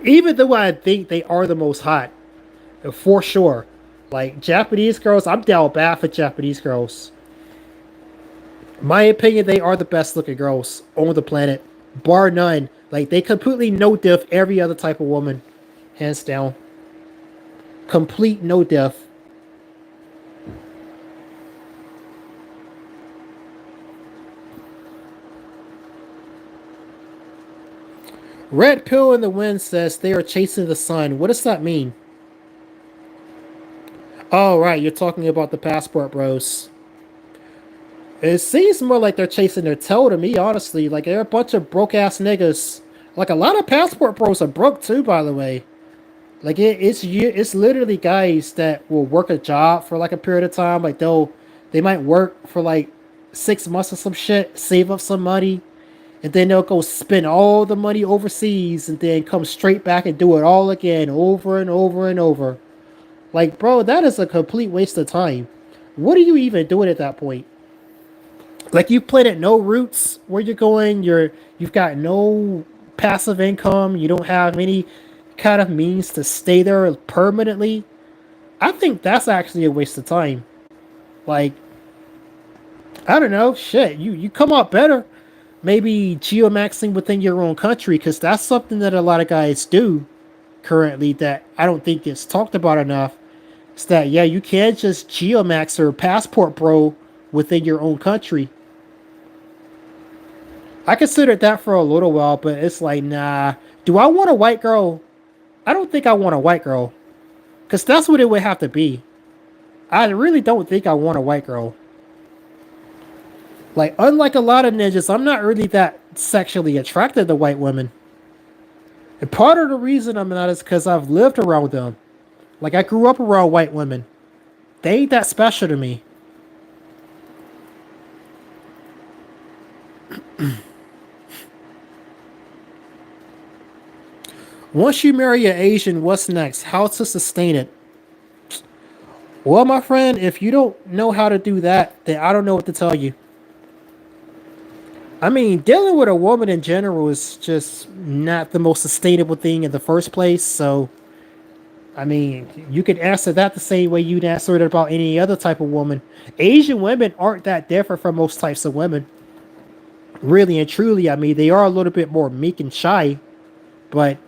Even though I think they are the most hot, for sure. Like, Japanese girls, I'm down bad for Japanese girls. In my opinion, they are the best looking girls on the planet, bar none. Like, they completely no diff every other type of woman, hands down. complete no diff. Red pill in the wind says they are chasing the sun. What does that mean? Oh, right, you're talking about the passport bros. It seems more like they're chasing their tail to me, honestly. Like they're a bunch of broke ass niggas. Like a lot of passport bros are broke too, by the way. Like it's literally guys that will work a job for like a period of time. Like they might work for like 6 months or some shit, save up some money, and then they'll go spend all the money overseas, and then come straight back and do it all again, over and over and over. Like, bro, that is a complete waste of time. What are you even doing at that point? Like you've planted no roots where you're going. You've got no passive income. You don't have any kind of means to stay there permanently. I think that's actually a waste of time. Like, I don't know, shit. You come out better. Maybe geomaxing within your own country, because that's something that a lot of guys do currently that I don't think gets talked about enough. It's that yeah, you can't just geomax or passport bro within your own country. I considered that for a little while, but it's like, nah. Do I want a white girl? I don't think I want a white girl. Because that's what it would have to be. I really don't think I want a white girl. Like, unlike a lot of ninjas, I'm not really that sexually attracted to white women. And part of the reason I'm not is because I've lived around them. Like, I grew up around white women. They ain't that special to me. Once you marry an Asian, what's next? How to sustain it? Well, my friend, if you don't know how to do that, then I don't know what to tell you. I mean, dealing with a woman in general is just not the most sustainable thing in the first place. So, I mean, you could answer that the same way you'd answer it about any other type of woman. Asian women aren't that different from most types of women. Really and truly, I mean, they are a little bit more meek and shy, but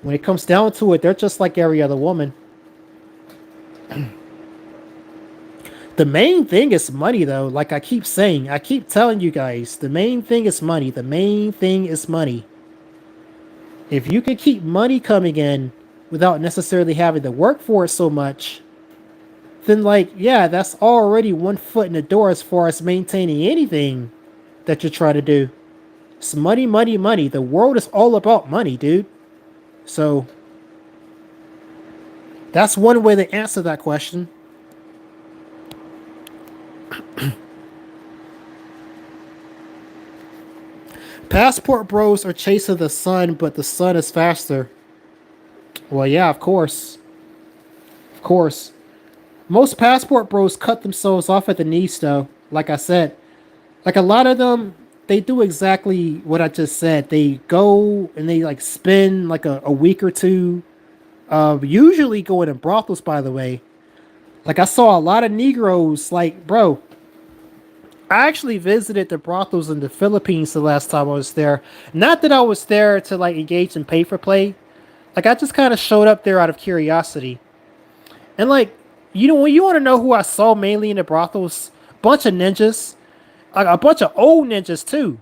when it comes down to it, they're just like every other woman. The main thing is money, though. Like I keep saying, I keep telling you guys, the main thing is money. The main thing is money. If you can keep money coming in without necessarily having to work for it so much, then, like, yeah, that's already one foot in the door as far as maintaining anything that you're trying to do. It's money, money, money. The world is all about money, dude. So, that's one way to answer that question. Passport bros are chasing the sun, but the sun is faster. Well, yeah, of course. Of course. Most passport bros cut themselves off at the knees, though. Like I said, like a lot of them, they do exactly what I just said. They go and they like spend like a week or two, usually going in brothels, by the way. Like I saw a lot of Negroes, like, bro, I actually visited the brothels in the Philippines the last time I was there. Not that I was there to like engage in pay for play. Like I just kind of showed up there out of curiosity. And like, when you want to know who I saw mainly in the brothels, bunch of ninjas, like a bunch of old ninjas too.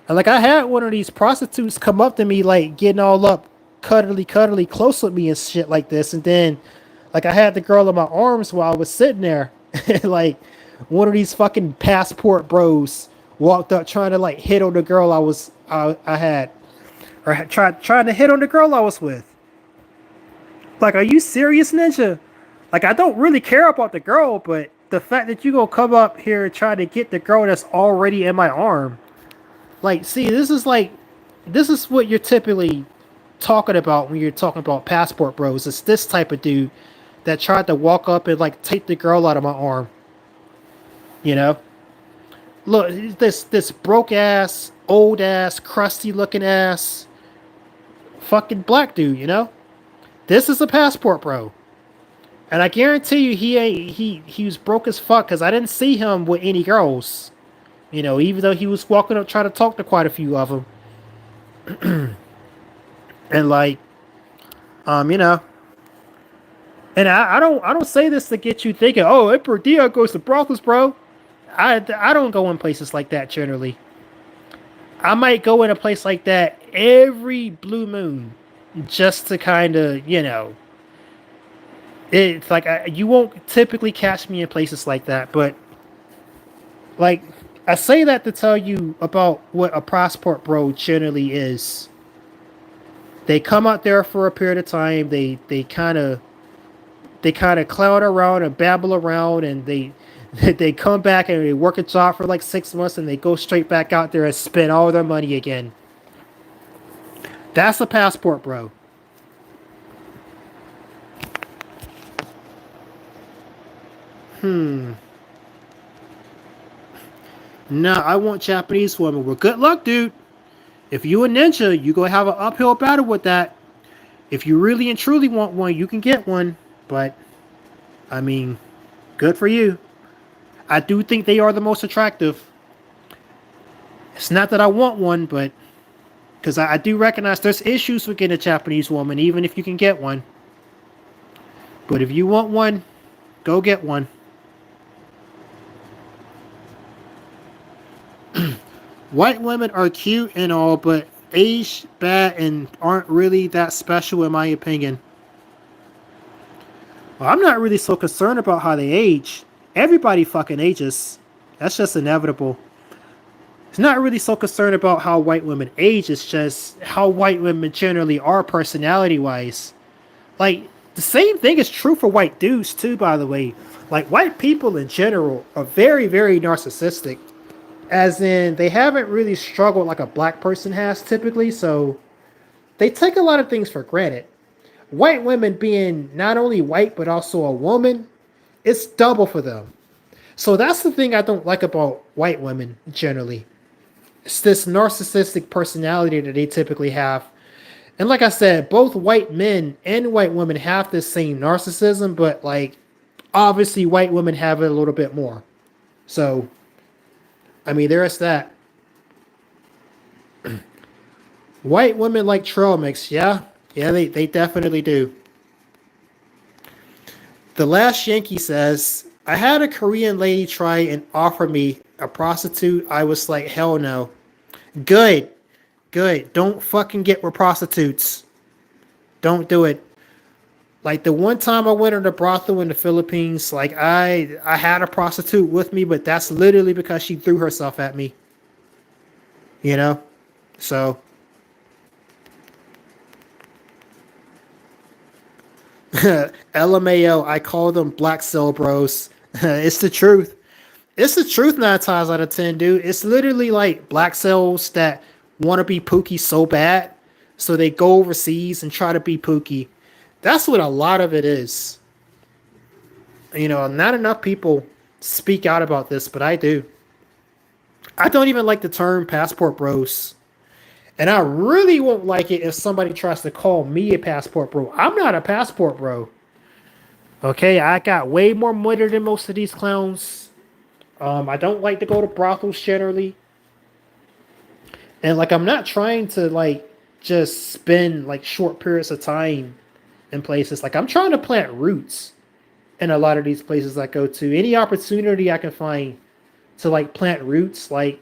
And like I had one of these prostitutes come up to me like getting all up cuddly cuddly close with me and shit like this, and then like I had the girl in my arms while I was sitting there. Like one of these fucking passport bros walked up trying to like hit on the girl I had, or trying to hit on the girl I was with. Like, are you serious, ninja? Like, I don't really care about the girl, but the fact that you gonna come up here and try to get the girl that's already in my arm, like, see, this is what you're typically talking about when you're talking about passport bros. It's this type of dude that tried to walk up and like take the girl out of my arm. You know, look, this broke ass, old ass, crusty looking ass, fucking black dude. You know, this is a passport bro, and I guarantee you he ain't he was broke as fuck because I didn't see him with any girls. You know, even though he was walking up trying to talk to quite a few of them, and like, you know, And I don't say this to get you thinking, oh, Emperor Dion goes to brothels, bro. I don't go in places like that generally. I might go in a place like that every blue moon, just to kind of it's like you won't typically catch me in places like that, but like I say that to tell you about what a passport bro generally is. They come out there for a period of time. They kind of clown around and babble around, and they come back and they work a job for like 6 months, and they go straight back out there and spend all their money again. That's a passport bro. Nah, I want Japanese women. Well, good luck, dude. If you a ninja, you gonna have an uphill battle with that. If you really and truly want one, you can get one. But I mean, good for you. I do think they are the most attractive. It's not that I want one, but because I do recognize there's issues with getting a Japanese woman, even if you can get one. But if you want one, go get one. White women are cute and all, but age bad and aren't really that special in my opinion. Well, I'm not really so concerned about how they age. Everybody fucking ages. That's just inevitable. It's not really so concerned about how white women age. It's just how white women generally are personality wise. Like, the same thing is true for white dudes, too, by the way. Like, white people in general are very, very narcissistic. As in, they haven't really struggled like a black person has typically, so they take a lot of things for granted. White women being not only white but also a woman, it's double for them. So that's the thing I don't like about white women generally. It's this narcissistic personality that they typically have. And like I said, both white men and white women have this same narcissism, but like obviously white women have it a little bit more. So, I mean, there's that. White women like trail mix, yeah? Yeah, they definitely do. The last Yankee says, I had a Korean lady try and offer me a prostitute. I was like, hell no. Good. Good. Don't fucking get with prostitutes. Don't do it. Like the one time I went to the brothel in the Philippines, like I had a prostitute with me, but that's literally because she threw herself at me. You know? So LMAO, I call them black cell bros. It's the truth. It's the truth 9 times out of 10, dude. It's literally like black cells that want to be Pookie so bad, so they go overseas and try to be Pookie. That's what a lot of it is. Not enough people speak out about this, but I do. I don't even like the term passport bros. And I really won't like it if somebody tries to call me a passport bro. I'm not a passport bro. Okay, I got way more money than most of these clowns. I don't like to go to brothels generally. And like I'm not trying to like just spend like short periods of time in places. Like I'm trying to plant roots in a lot of these places I go to. Any opportunity I can find to like plant roots, like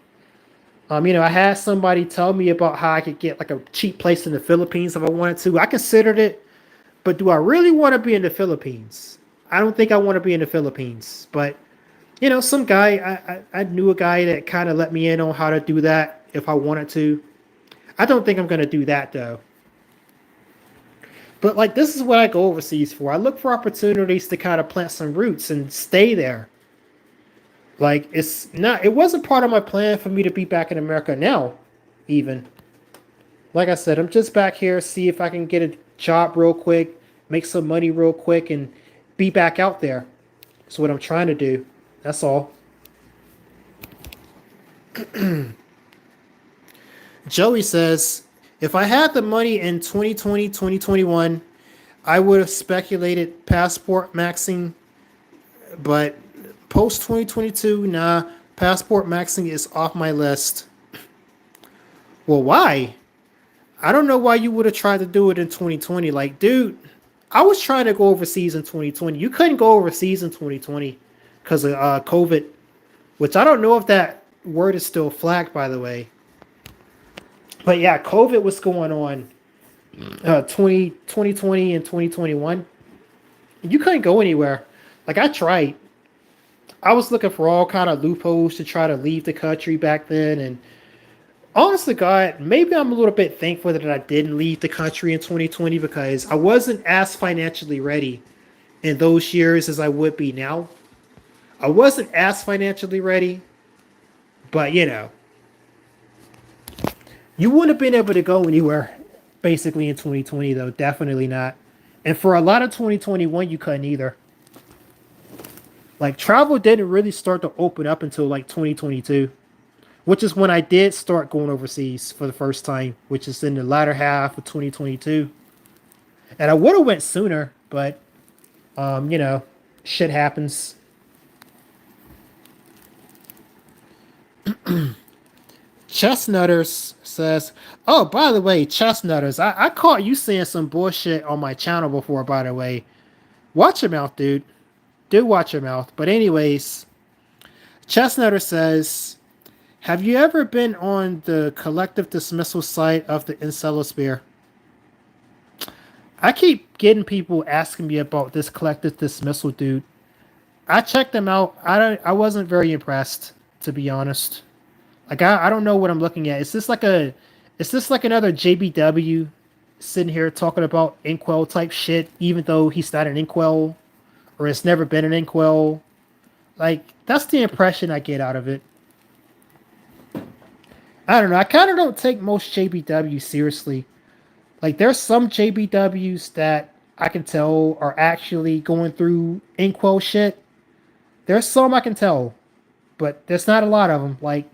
I had somebody tell me about how I could get like a cheap place in the Philippines if I wanted to. I considered it, but do I really want to be in the Philippines? I don't think I want to be in the Philippines. But some guy I knew a guy that kind of let me in on how to do that if I wanted to. I don't think I'm gonna do that though. But like this is what I go overseas for. I look for opportunities to kind of plant some roots and stay there. Like it wasn't part of my plan for me to be back in America now, even. Like I said, I'm just back here, see if I can get a job real quick, make some money real quick, and be back out there. That's what I'm trying to do. That's all. Joey says, if I had the money in 2020, 2021, I would have speculated passport maxing, but post 2022, nah, passport maxing is off my list. Well, why? I don't know why you would have tried to do it in 2020. Like, dude, I was trying to go overseas in 2020. You couldn't go overseas in 2020 because of COVID, which I don't know if that word is still flagged, by the way. But yeah, COVID was going on 2020 and 2021. You couldn't go anywhere. Like I tried. I was looking for all kind of loopholes to try to leave the country back then, and honestly, God, maybe I'm a little bit thankful that I didn't leave the country in 2020 because I wasn't as financially ready in those years as I would be now. I wasn't as financially ready, but you wouldn't have been able to go anywhere basically in 2020, though. Definitely not. And for a lot of 2021, you couldn't either. Like, travel didn't really start to open up until like 2022, which is when I did start going overseas for the first time, which is in the latter half of 2022. And I would have went sooner, but um, you know, shit happens. Chestnutters says, "Oh, by the way, Chestnutters, I caught you saying some bullshit on my channel before. By the way, watch your mouth, dude. Do watch your mouth." But anyways, Chestnutter says, "Have you ever been on the collective dismissal site of the Incelosphere?" I keep getting people asking me about this collective dismissal, dude. I checked them out. I wasn't very impressed, to be honest. Like I don't know what I'm looking at. Is this like another JBW sitting here talking about Inkwell type shit, even though he's not an Inkwell or it's never been an Inkwell? Like that's the impression I get out of it. I don't know. I kind of don't take most JBW seriously. Like there's some JBWs that I can tell are actually going through Inkwell shit. There's some I can tell, but there's not a lot of them. Like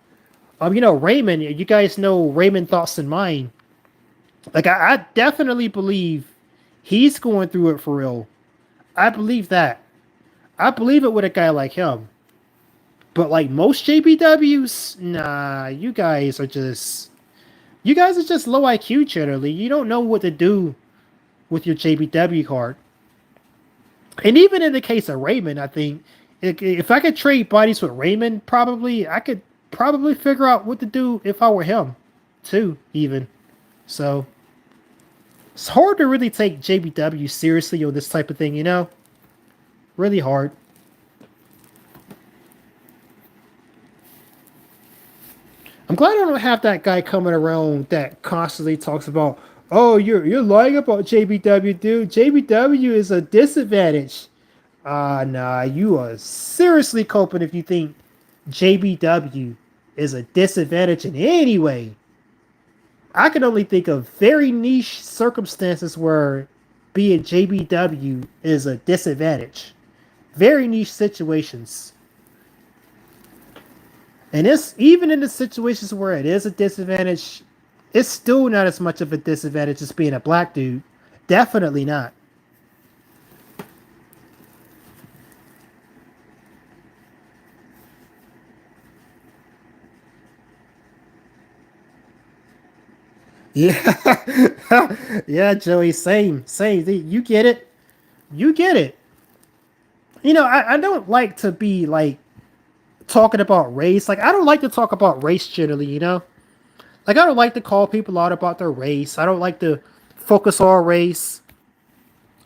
Raymond. You guys know Raymond Thoughts and Mine. Like I definitely believe he's going through it for real. I believe that. I believe it with a guy like him. But like most JBWs, nah, you guys are just low IQ generally. You don't know what to do with your JBW card. And even in the case of Raymond, I think if I could trade bodies with Raymond, probably I could probably figure out what to do if I were him, too. Even so, it's hard to really take JBW seriously on this type of thing. Really hard. I'm glad I don't have that guy coming around that constantly talks about, oh, you're lying about JBW, dude. JBW is a disadvantage. Nah, you are seriously coping if you think JBW is a disadvantage in any way. I can only think of very niche circumstances where being JBW is a disadvantage. Very niche situations. And it's even in the situations where it is a disadvantage, it's still not as much of a disadvantage as being a black dude. Definitely not. Yeah. Yeah, Joey, same. Same. You get it. You get it. I don't like to be like talking about race. Like I don't like to talk about race generally. Like I don't like to call people out about their race. I don't like to focus on race.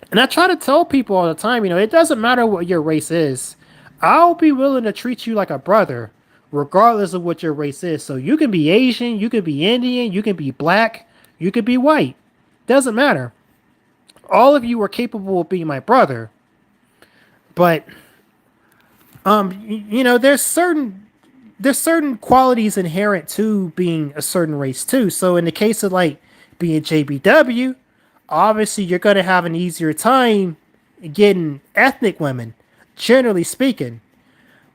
And I try to tell people all the time, it doesn't matter what your race is. I'll be willing to treat you like a brother, regardless of what your race is. So you can be Asian, you can be Indian, you can be black, you can be white. Doesn't matter. All of you are capable of being my brother. But there's certain qualities inherent to being a certain race too. So in the case of like being JBW, obviously you're gonna have an easier time getting ethnic women, generally speaking.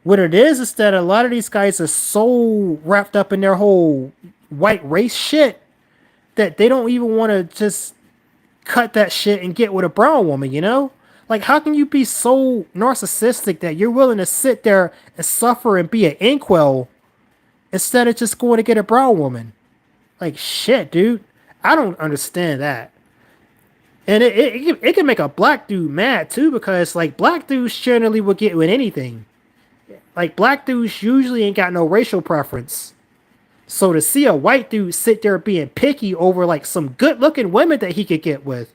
What it is that a lot of these guys are so wrapped up in their whole white race shit that they don't even want to just cut that shit and get with a brown woman. Like, how can you be so narcissistic that you're willing to sit there and suffer and be an inkwell instead of just going to get a brown woman? Like, shit, dude. I don't understand that. And it can make a black dude mad too, because like black dudes generally will get with anything. Like black dudes usually ain't got no racial preference. So to see a white dude sit there being picky over like some good looking women that he could get with,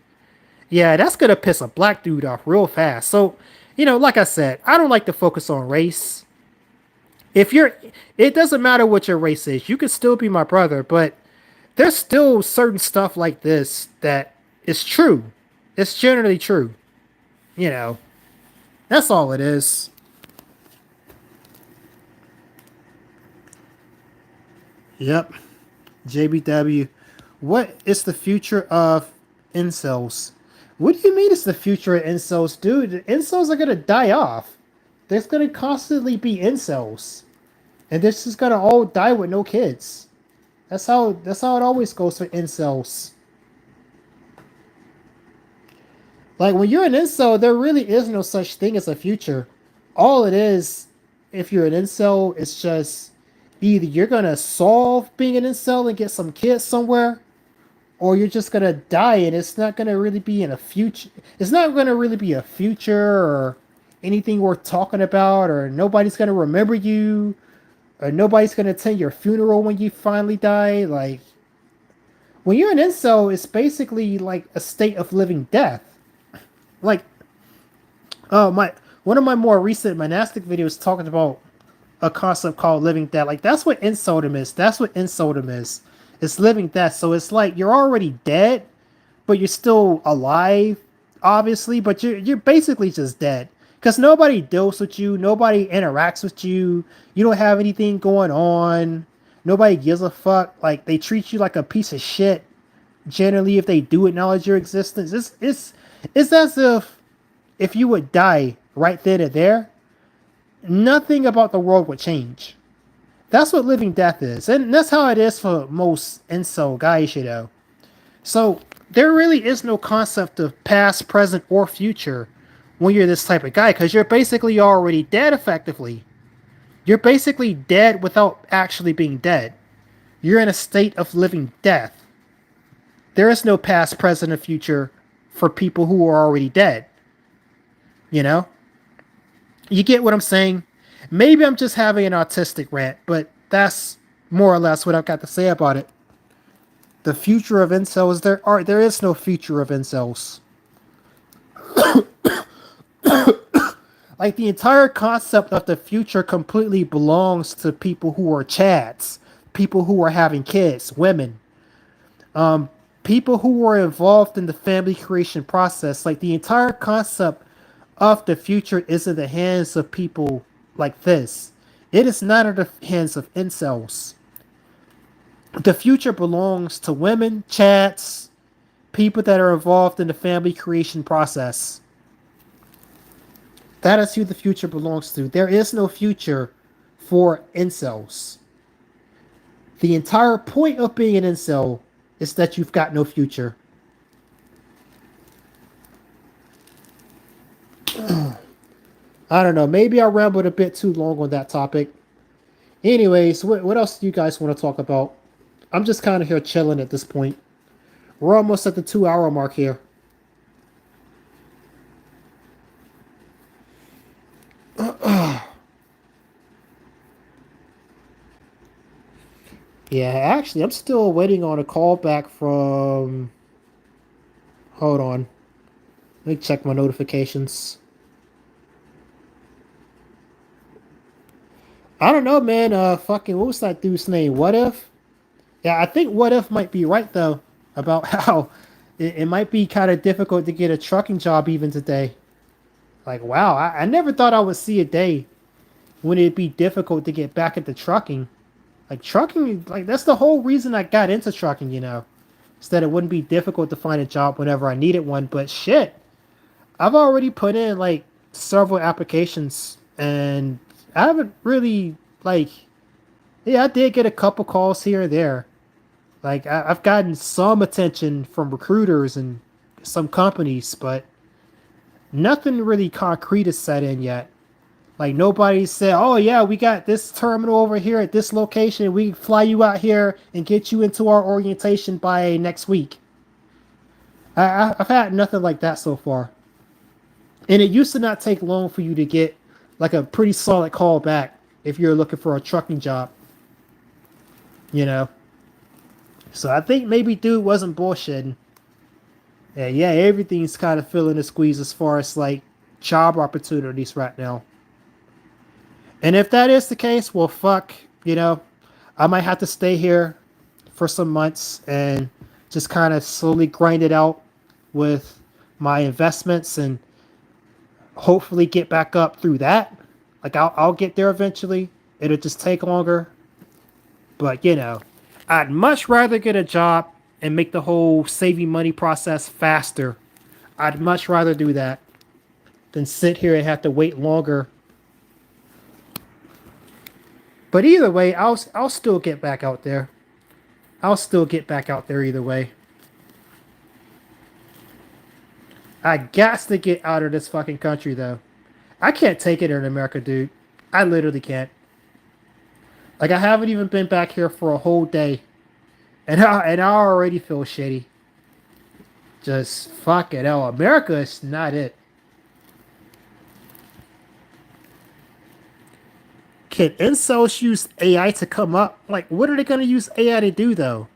yeah, that's gonna piss a black dude off real fast. So, like I said, I don't like to focus on race. If you're, it doesn't matter what your race is. You can still be my brother, but there's still certain stuff like this that is true. It's generally true. You know, that's all it is. Yep. JBW. What is the future of incels? What do you mean it's the future of incels, dude? The incels are gonna die off. There's gonna constantly be incels, and this is gonna all die with no kids. That's how it always goes for incels. Like when you're an incel, there really is no such thing as a future. All it is, if you're an incel, it's just either you're gonna solve being an incel and get some kids somewhere, or you're just gonna die and it's not gonna really be in a future. It's not gonna really be a future or anything worth talking about, or nobody's gonna remember you, or nobody's gonna attend your funeral when you finally die. Like when you're an incel, it's basically like a state of living death. Like my one of my more recent monastic videos talking about a concept called living death. Like that's what insultum is. That's what insultum is. It's living death. So it's like you're already dead, but you're still alive, obviously. But you're basically just dead because nobody deals with you. Nobody interacts with you. You don't have anything going on. Nobody gives a fuck. Like they treat you like a piece of shit. Generally, if they do acknowledge your existence, it's as if you would die right then and there, nothing about the world would change. That's what living death is. And that's how it is for most incel guys, So there really is no concept of past, present, or future when you're this type of guy, because you're basically already dead effectively. You're basically dead without actually being dead. You're in a state of living death. There is no past, present, or future for people who are already dead. You know? You get what I'm saying? Maybe I'm just having an autistic rant, but that's more or less what I've got to say about it. The future of incels, there is no future of incels. Like the entire concept of the future completely belongs to people who are chads, people who are having kids, women, people who are involved in the family creation process. Like the entire concept of the future is in the hands of people like this. It is not in the hands of incels. The future belongs to women, chats, people that are involved in the family creation process. That is who the future belongs to. There is no future for incels. The entire point of being an incel is that you've got no future. I don't know. Maybe I rambled a bit too long on that topic. Anyways, what else do you guys want to talk about? I'm just kind of here chilling at this point. We're almost at the 2 hour mark here. Yeah, actually, I'm still waiting on a call back from. Hold on. Let me check my notifications. I don't know, man. Fucking, what was that dude's name? What If? Yeah, I think What If might be right, though, about how it might be kind of difficult to get a trucking job even today. Like, wow, I never thought I would see a day when it'd be difficult to get back into trucking. Like, trucking, like, that's the whole reason I got into trucking. Is that it wouldn't be difficult to find a job whenever I needed one. But shit, I've already put in, like, several applications, and I haven't really, like, yeah, I did get a couple calls here and there. Like, I've gotten some attention from recruiters and some companies, but nothing really concrete is set in yet. Like, nobody said, oh, yeah, we got this terminal over here at this location. We can fly you out here and get you into our orientation by next week. I've had nothing like that so far. And it used to not take long for you to get like a pretty solid call back if you're looking for a trucking job, you know. So I think maybe dude wasn't bullshitting. And yeah, everything's kind of feeling the squeeze as far as like job opportunities right now. And if that is the case, well, fuck, you know, I might have to stay here for some months and just kind of slowly grind it out with my investments and hopefully get back up through that. Like I'll get there eventually. It'll just take longer, but you know, I'd much rather get a job and make the whole saving money process faster. I'd much rather do that than sit here and have to wait longer. But either way, I'll still get back out there. I'll still get back out there either way. I got to get out of this fucking country though. I can't take it in America, dude. I literally can't. Like I haven't even been back here for a whole day, and I already feel shitty. Just fuck it. Oh, America is not it. Can incels use AI to come up? Like, what are they gonna use AI to do though?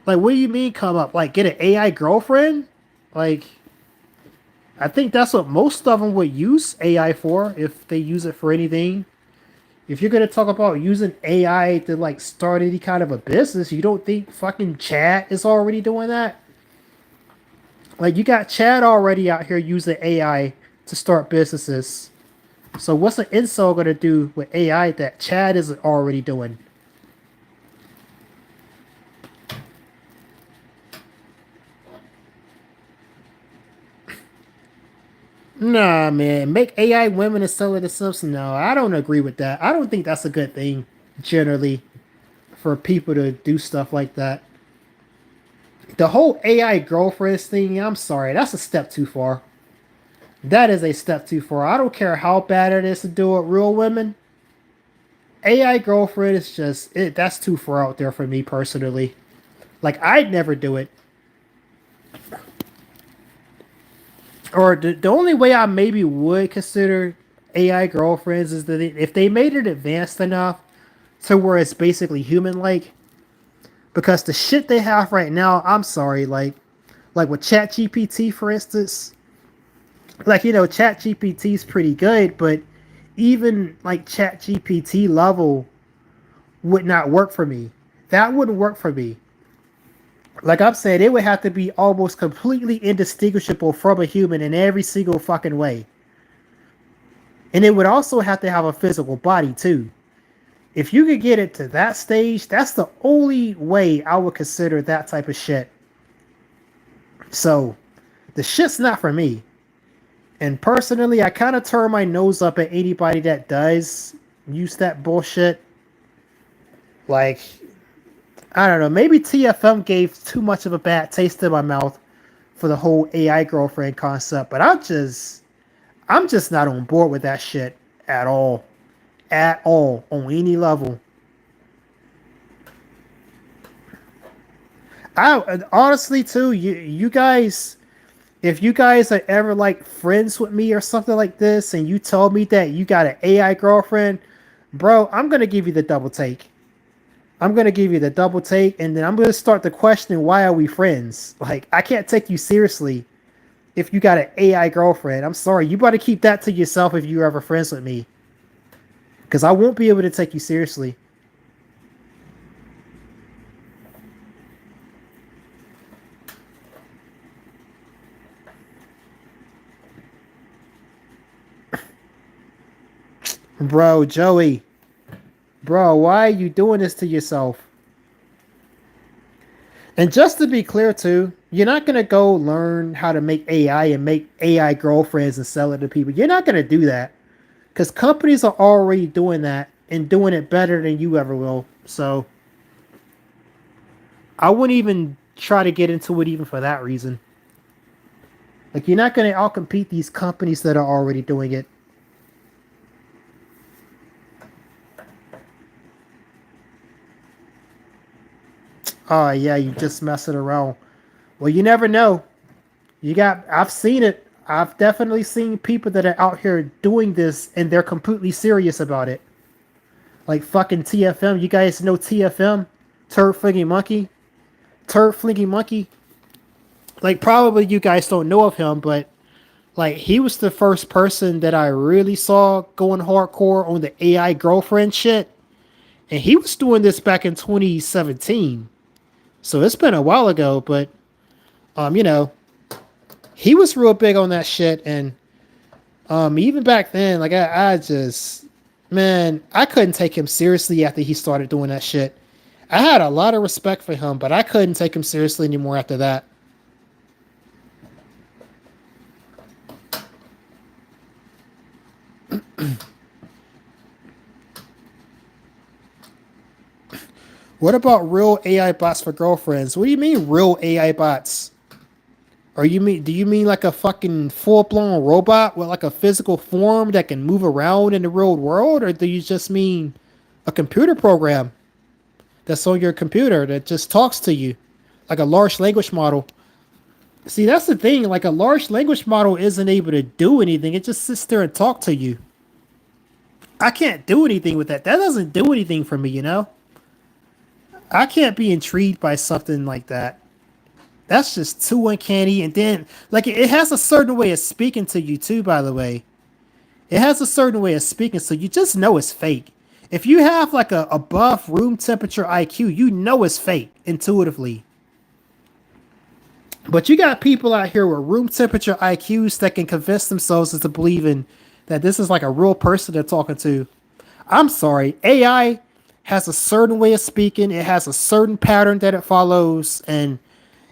Like, what do you mean come up? Like, get an AI girlfriend? Like, I think that's what most of them would use AI for if they use it for anything. If you're gonna talk about using AI to like start any kind of a business, you don't think fucking Chad is already doing that? Like, you got Chad already out here using AI to start businesses. So what's an incel gonna do with AI that Chad isn't already doing? Nah, man. Make AI women and sell it to Simpson. No, I don't agree with that. I don't think that's a good thing generally for people to do stuff like that. The whole AI girlfriends thing, I'm sorry, that's a step too far. That is a step too far. I don't care how bad it is to do it, real women. AI girlfriend is just it. That's too far out there for me personally. Like I'd never do it. Or the only way I maybe would consider AI girlfriends is that if they made it advanced enough to where it's basically human like. Because the shit they have right now, I'm sorry, like with ChatGPT for instance, like ChatGPT is pretty good, but even like ChatGPT level would not work for me. That wouldn't work for me. Like I'm saying, it would have to be almost completely indistinguishable from a human in every single fucking way. And it would also have to have a physical body too. If you could get it to that stage, that's the only way I would consider that type of shit. So, the shit's not for me. And personally, I kind of turn my nose up at anybody that does use that bullshit. Like, I don't know, maybe TFM gave too much of a bad taste in my mouth for the whole AI girlfriend concept, but I'm just not on board with that shit at all. At all on any level. I honestly too, you guys, if you guys are ever like friends with me or something like this, and you told me that you got an AI girlfriend, bro, I'm gonna give you the double take. I'm gonna give you the double take, and then I'm gonna start to question why are we friends? Like I can't take you seriously if you got an AI girlfriend. I'm sorry, you better keep that to yourself if you're ever friends with me, because I won't be able to take you seriously, bro. Joey, bro, why are you doing this to yourself? And just to be clear too, you're not gonna go learn how to make AI and make AI girlfriends and sell it to people. You're not gonna do that because companies are already doing that and doing it better than you ever will. So I wouldn't even try to get into it even for that reason. Like you're not gonna outcompete these companies that are already doing it. Oh yeah, you just messing around. Well, you never know. I've seen it. I've definitely seen people that are out here doing this and they're completely serious about it. Like fucking TFM. You guys know TFM? Turd Flinging Monkey? Turd Flinging Monkey? Like, probably you guys don't know of him, but like, he was the first person that I really saw going hardcore on the AI girlfriend shit. And he was doing this back in 2017. So it's been a while ago, but, you know, he was real big on that shit. And even back then, like I just, man, I couldn't take him seriously after he started doing that shit. I had a lot of respect for him, but I couldn't take him seriously anymore after that. What about real AI bots for girlfriends? What do you mean real AI bots? Do you mean like a fucking full blown robot with like a physical form that can move around in the real world, or do you just mean a computer program that's on your computer that just talks to you like a large language model? See, that's the thing. Like a large language model isn't able to do anything. It just sits there and talk to you. I can't do anything with that. That doesn't do anything for me, you know? I can't be intrigued by something like that. That's just too uncanny. And then, like, it has a certain way of speaking to you, too, by the way. It has a certain way of speaking, so you just know it's fake. If you have, like, a above room temperature IQ, you know it's fake intuitively. But you got people out here with room temperature IQs that can convince themselves into believing that this is like a real person they're talking to. I'm sorry, AI has a certain way of speaking, it has a certain pattern that it follows, and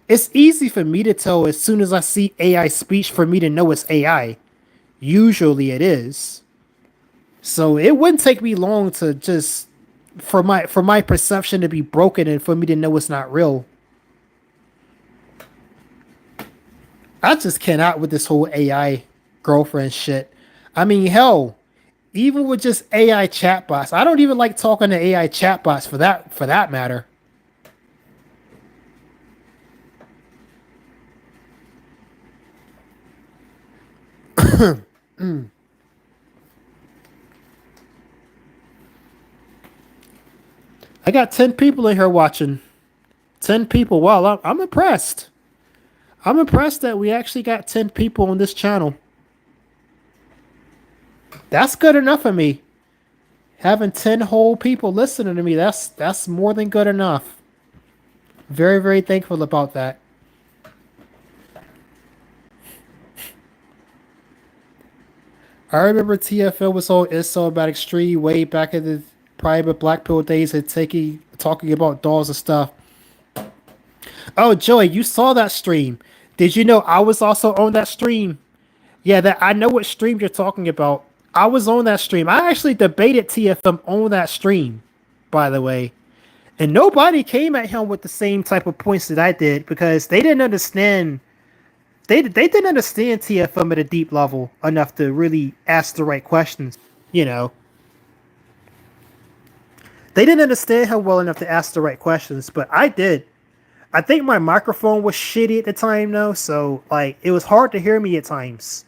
it's easy for me to tell as soon as I see AI speech for me to know it's AI. Usually it is. So it wouldn't take me long to just for my perception to be broken and for me to know it's not real. I just cannot with this whole AI girlfriend shit. I mean, hell, even with just AI chatbots, I don't even like talking to AI chatbots for that matter. I got 10 people in here watching. 10 people. Wow, I'm impressed. I'm impressed that we actually got 10 people on this channel. That's good enough for me. Having 10 whole people listening to me, that's more than good enough. Very, very thankful about that. I remember TFL was all it's so about extreme way back in the private Black Pill days and talking about dolls and stuff. Oh, Joey, you saw that stream. Did you know I was also on that stream? Yeah, that I know what stream you're talking about. I was on that stream. I actually debated TFM on that stream, by the way. And nobody came at him with the same type of points that I did because they didn't understand they didn't understand TFM at a deep level enough to really ask the right questions. You know, they didn't understand him well enough to ask the right questions, but I did. I think my microphone was shitty at the time, though, so like it was hard to hear me at times.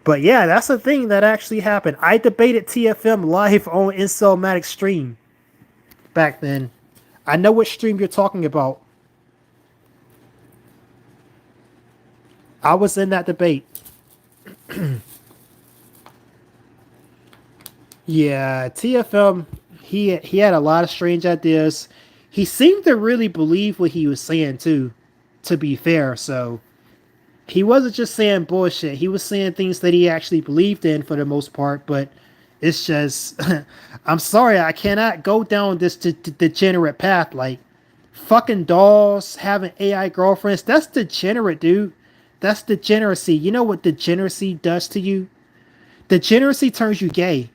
But yeah, that's the thing that actually happened. I debated TFM live on Incelmatic stream back then. I know what stream you're talking about. I was in that debate. Yeah, TFM. He had a lot of strange ideas. He seemed to really believe what he was saying too. To be fair, so he wasn't just saying bullshit. He was saying things that he actually believed in for the most part. But it's just, I'm sorry, I cannot go down this degenerate path. Like fucking dolls having AI girlfriends. That's degenerate, dude. That's degeneracy. You know what degeneracy does to you? Degeneracy turns you gay.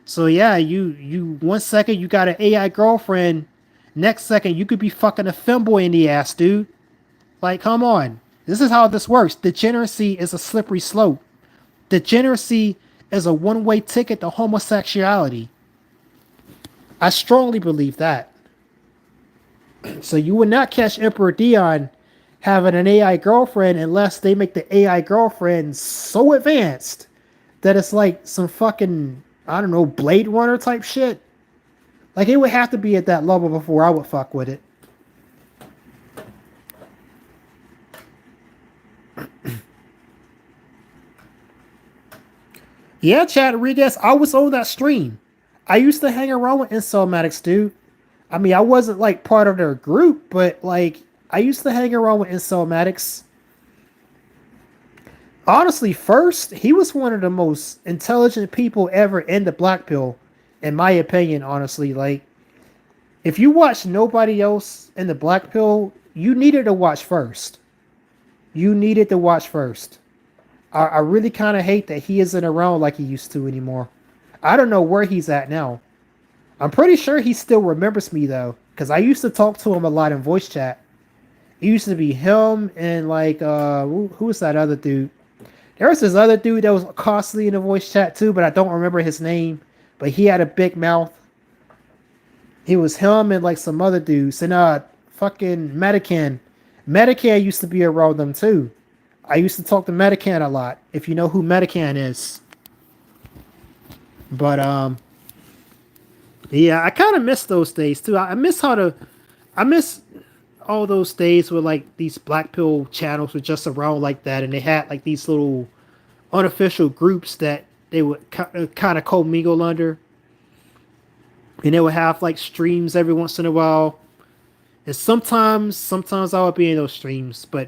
So yeah, you 1 second you got an AI girlfriend, next second you could be fucking a femboy in the ass, dude. Like, come on. This is how this works. Degeneracy is a slippery slope. Degeneracy is a one-way ticket to homosexuality. I strongly believe that. So you would not catch Emperor Dion having an AI girlfriend unless they make the AI girlfriend so advanced that it's like some fucking, I don't know, Blade Runner type shit. Like it would have to be at that level before I would fuck with it. Yeah, Chad Rodriguez, I was on that stream. I used to hang around with Incel dude. I mean, I wasn't like part of their group, but like I used to hang around with Incel. Honestly, first, he was one of the most intelligent people ever in the Black Pill, in my opinion, honestly. Like, if you watch nobody else in the Black Pill, you needed to watch first. You needed to watch first. I really kind of hate that he isn't around like he used to anymore. I don't know where he's at now. I'm pretty sure he still remembers me though, because I used to talk to him a lot in voice chat. It used to be him and like who was that other dude? There was this other dude that was constantly in the voice chat too, but I don't remember his name. But he had a big mouth. It was him and like some other dudes. And fucking Medican. Medican used to be around them too. I used to talk to Medican a lot, if you know who Medican is. But yeah, I kind of miss those days too. I miss I miss all those days where like these black pill channels were just around like that, and they had like these little unofficial groups that they would kind of commingle under, and they would have like streams every once in a while. And sometimes I would be in those streams, but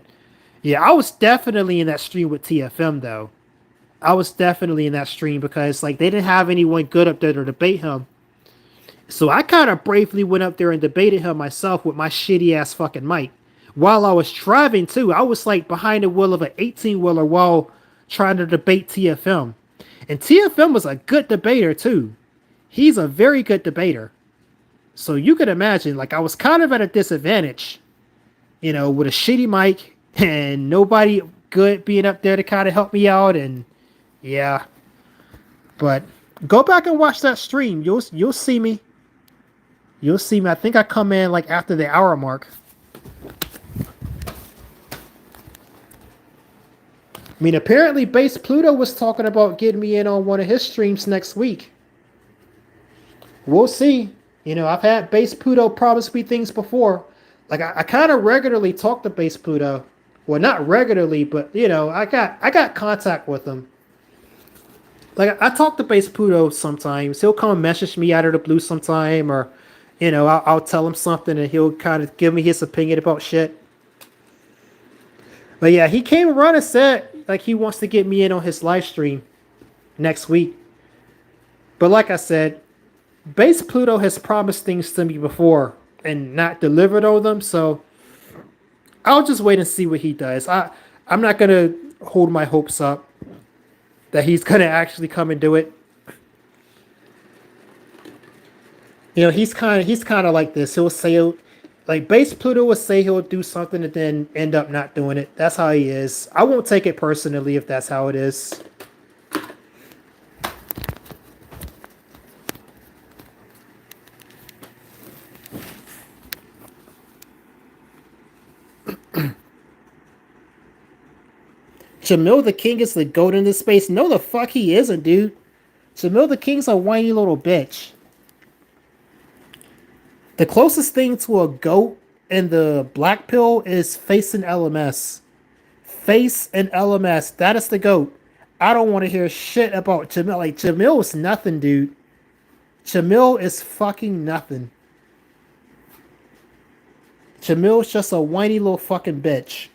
yeah, I was definitely in that stream with TFM though. I was definitely in that stream because like they didn't have anyone good up there to debate him. So I kind of bravely went up there and debated him myself with my shitty ass fucking mic. While I was driving too, I was like behind the wheel of an 18 wheeler while trying to debate TFM. And TFM was a good debater too. He's a very good debater. So you could imagine, like I was kind of at a disadvantage, with a shitty mic and nobody good being up there to kind of help me out. And yeah, but go back and watch that stream. You'll see me. You'll see me. I think I come in like after the hour mark. I mean, apparently, Base Pluto was talking about getting me in on one of his streams next week. We'll see. I've had Base Pluto promise me things before. Like I kind of regularly talk to Base Pluto. Well, not regularly, but I got contact with him. Like I talk to Base Pluto sometimes. He'll come and message me out of the blue sometime, or I'll tell him something and he'll kind of give me his opinion about shit. But yeah, he came around and said like he wants to get me in on his live stream next week. But like I said, Base Pluto has promised things to me before and not delivered on them, so I'll just wait and see what he does. I'm not gonna hold my hopes up that he's gonna actually come and do it. He's kind of like this. He'll say like Base Pluto will say he'll do something and then end up not doing it. That's how he is. I won't take it personally if that's how it is. Jamil the King is the goat in this space. No, the fuck he isn't, dude. Jamil the King's a whiny little bitch. The closest thing to a goat in the black pill is Face and LMS. Face and LMS. That is the goat. I don't want to hear shit about Jamil. Like, Jamil is nothing, dude. Jamil is fucking nothing. Jamil's just a whiny little fucking bitch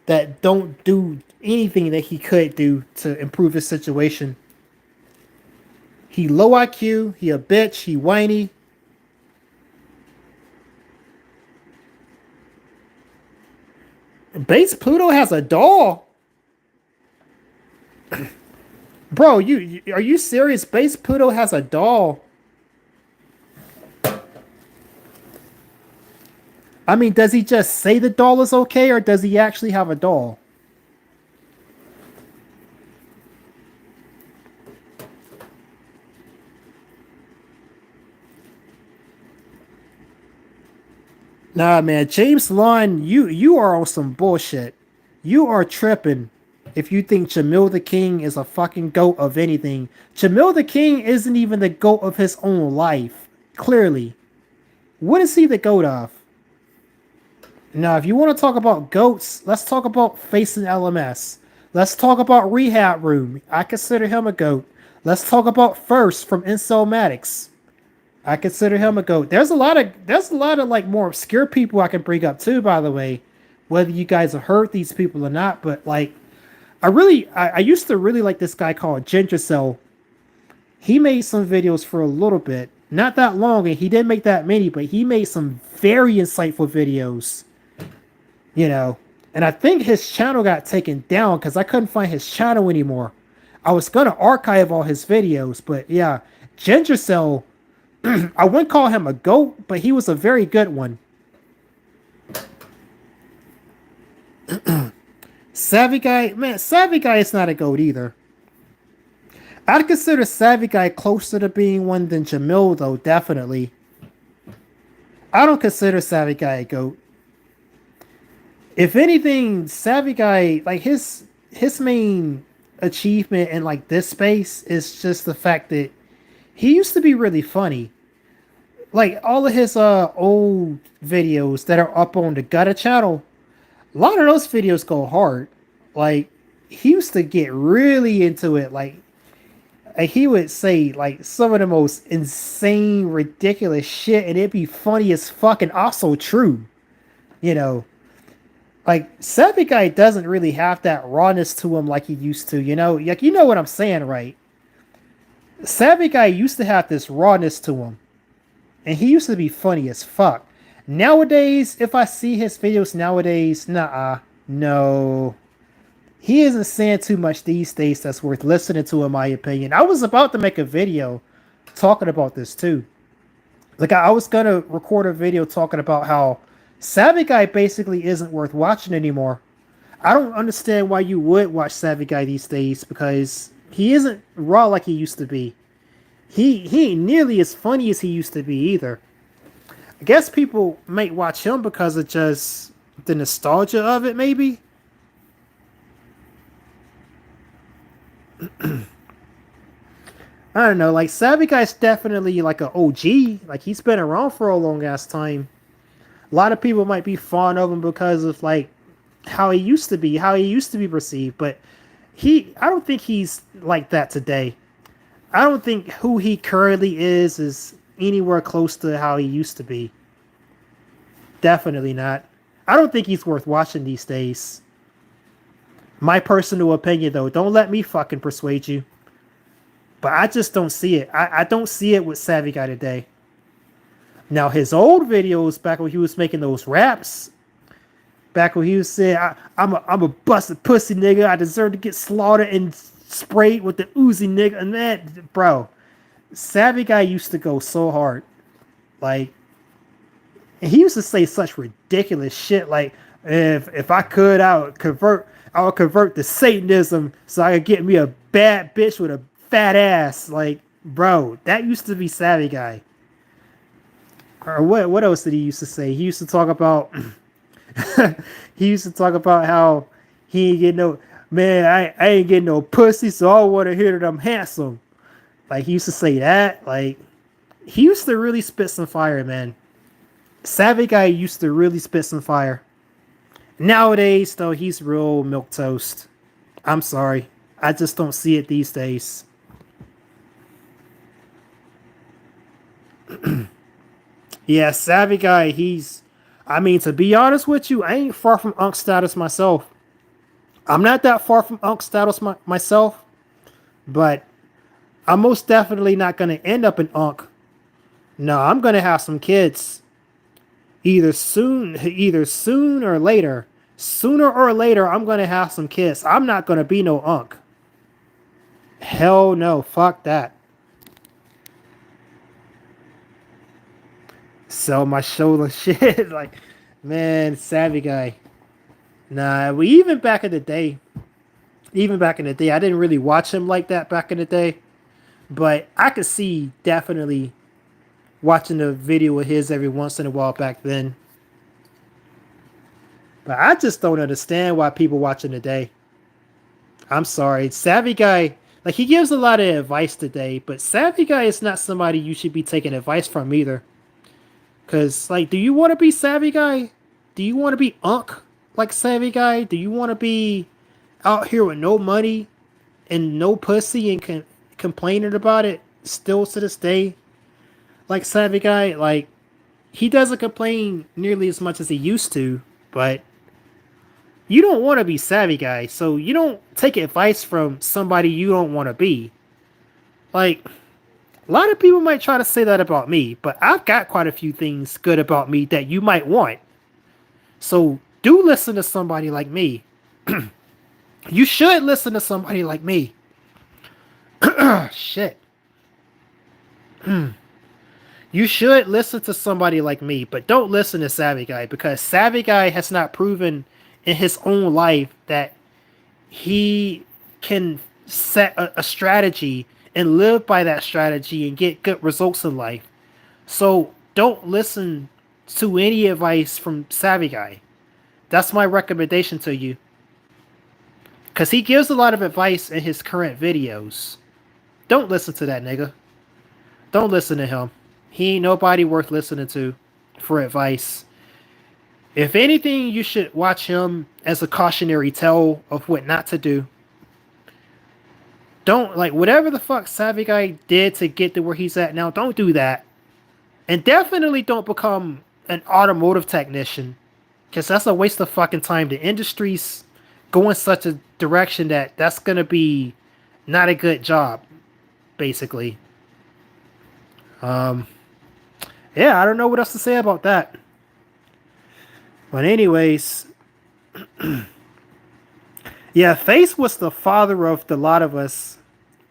that don't do anything that he could do to improve his situation. He low IQ, he a bitch, he whiny. Base Pluto has a doll. Bro, you are you serious? Base Pluto has a doll. I mean, does he just say the doll is okay, or does he actually have a doll? Nah, man, James Lund, you are on some bullshit. You are tripping if you think Jamil the King is a fucking goat of anything. Jamil the King isn't even the goat of his own life. Clearly, what is he the goat of? Now, if you want to talk about goats, let's talk about Facing LMS. Let's talk about Rehab Room. I consider him a goat. Let's talk about First from Insolmatics. I consider him a goat. There's a lot of like more obscure people I can bring up too, by the way. Whether you guys have heard these people or not, but like I used to really like this guy called Ginger Cell. He made some videos for a little bit. Not that long, and he didn't make that many, but he made some very insightful videos. You know. And I think his channel got taken down because I couldn't find his channel anymore. I was gonna archive all his videos, but yeah, Ginger Cell, I wouldn't call him a goat, but he was a very good one. Savvy Guy, man, Savvy Guy is not a goat either. I'd consider Savvy Guy closer to being one than Jamil, though, definitely. I don't consider Savvy Guy a goat. If anything, Savvy Guy, like his main achievement in like this space is just the fact that he used to be really funny. Like all of his old videos that are up on the Gutter channel, a lot of those videos go hard. Like he used to get really into it. Like he would say like some of the most insane, ridiculous shit, and it'd be funny as fuck and also true. You know, like Savvy Guy doesn't really have that rawness to him like he used to. You know, like you know what I'm saying, right? Savvy Guy used to have this rawness to him, and he used to be funny as fuck. Nowadays, if I see his videos nowadays, nah, no, he isn't saying too much these days that's worth listening to, in my opinion. I was about to make a video talking about this too. Like I was gonna record a video talking about how Savvy Guy basically isn't worth watching anymore. I don't understand why you would watch Savvy Guy these days because he isn't raw like he used to be. He ain't nearly as funny as he used to be either. I guess people might watch him because of just the nostalgia of it, maybe. I don't know. Like Savvy Guy's definitely like an OG. Like he's been around for a long ass time. A lot of people might be fond of him because of like how he used to be, how he used to be perceived. But I don't think he's like that today. I don't think who he currently is anywhere close to how he used to be. Definitely not. I don't think he's worth watching these days. My personal opinion, though, don't let me fucking persuade you. But I just don't see it. I don't see it with Savvy Guy today. Now, his old videos, back when he was making those raps, back when he was saying, I'm a busted pussy nigga, I deserve to get slaughtered and sprayed with the Uzi nigga, and that, bro, Savvy Guy used to go so hard. Like, and he used to say such ridiculous shit like, if I could, I would convert to Satanism so I could get me a bad bitch with a fat ass. Like, bro, that used to be Savvy Guy. Or what else did he used to say? He used to talk about he used to talk about how he ain't getting no man, I ain't getting no pussy, so I want to hear that I'm handsome. Like he used to say that. Like he used to really spit some fire, man. Savvy Guy used to really spit some fire. Nowadays, though, he's real milk toast. I'm sorry. I just don't see it these days. Yeah, Savvy Guy, I mean, to be honest with you, I ain't far from Unk status myself. I'm not that far from Unk status myself, but I'm most definitely not going to end up in Unk. No, I'm going to have some kids. Either soon or later. Sooner or later, I'm going to have some kids. I'm not going to be no Unk. Hell no, fuck that. Sell my shoulder shit. Like, man, Savvy Guy. Nah, even back in the day, I didn't really watch him like that back in the day. But I could see definitely watching a video of his every once in a while back then. But I just don't understand why people watching today. I'm sorry. Savvy Guy, like, he gives a lot of advice today, but Savvy Guy is not somebody you should be taking advice from either. Because, like, do you want to be Savvy Guy? Do you want to be Unk like Savvy Guy? Do you want to be out here with no money and no pussy and complaining about it still to this day? Like Savvy Guy, like, he doesn't complain nearly as much as he used to, but you don't want to be Savvy Guy, so you don't take advice from somebody you don't want to be. Like, a lot of people might try to say that about me, but I've got quite a few things good about me that you might want. So do listen to somebody like me. You should listen to somebody like me. Shit. You should listen to somebody like me, but don't listen to Savvy Guy because Savvy Guy has not proven in his own life that he can set a strategy and live by that strategy and get good results in life. So don't listen to any advice from Savvy Guy. That's my recommendation to you. Because he gives a lot of advice in his current videos. Don't listen to that nigga. Don't listen to him. He ain't nobody worth listening to for advice. If anything, you should watch him as a cautionary tale of what not to do. Don't, like, whatever the fuck Savvy Guy did to get to where he's at now, don't do that. And definitely don't become an automotive technician. Because that's a waste of fucking time. The industry's going such a direction that that's going to be not a good job, basically. Yeah, I don't know what else to say about that. But anyways, yeah, Face was the father of the lot of us.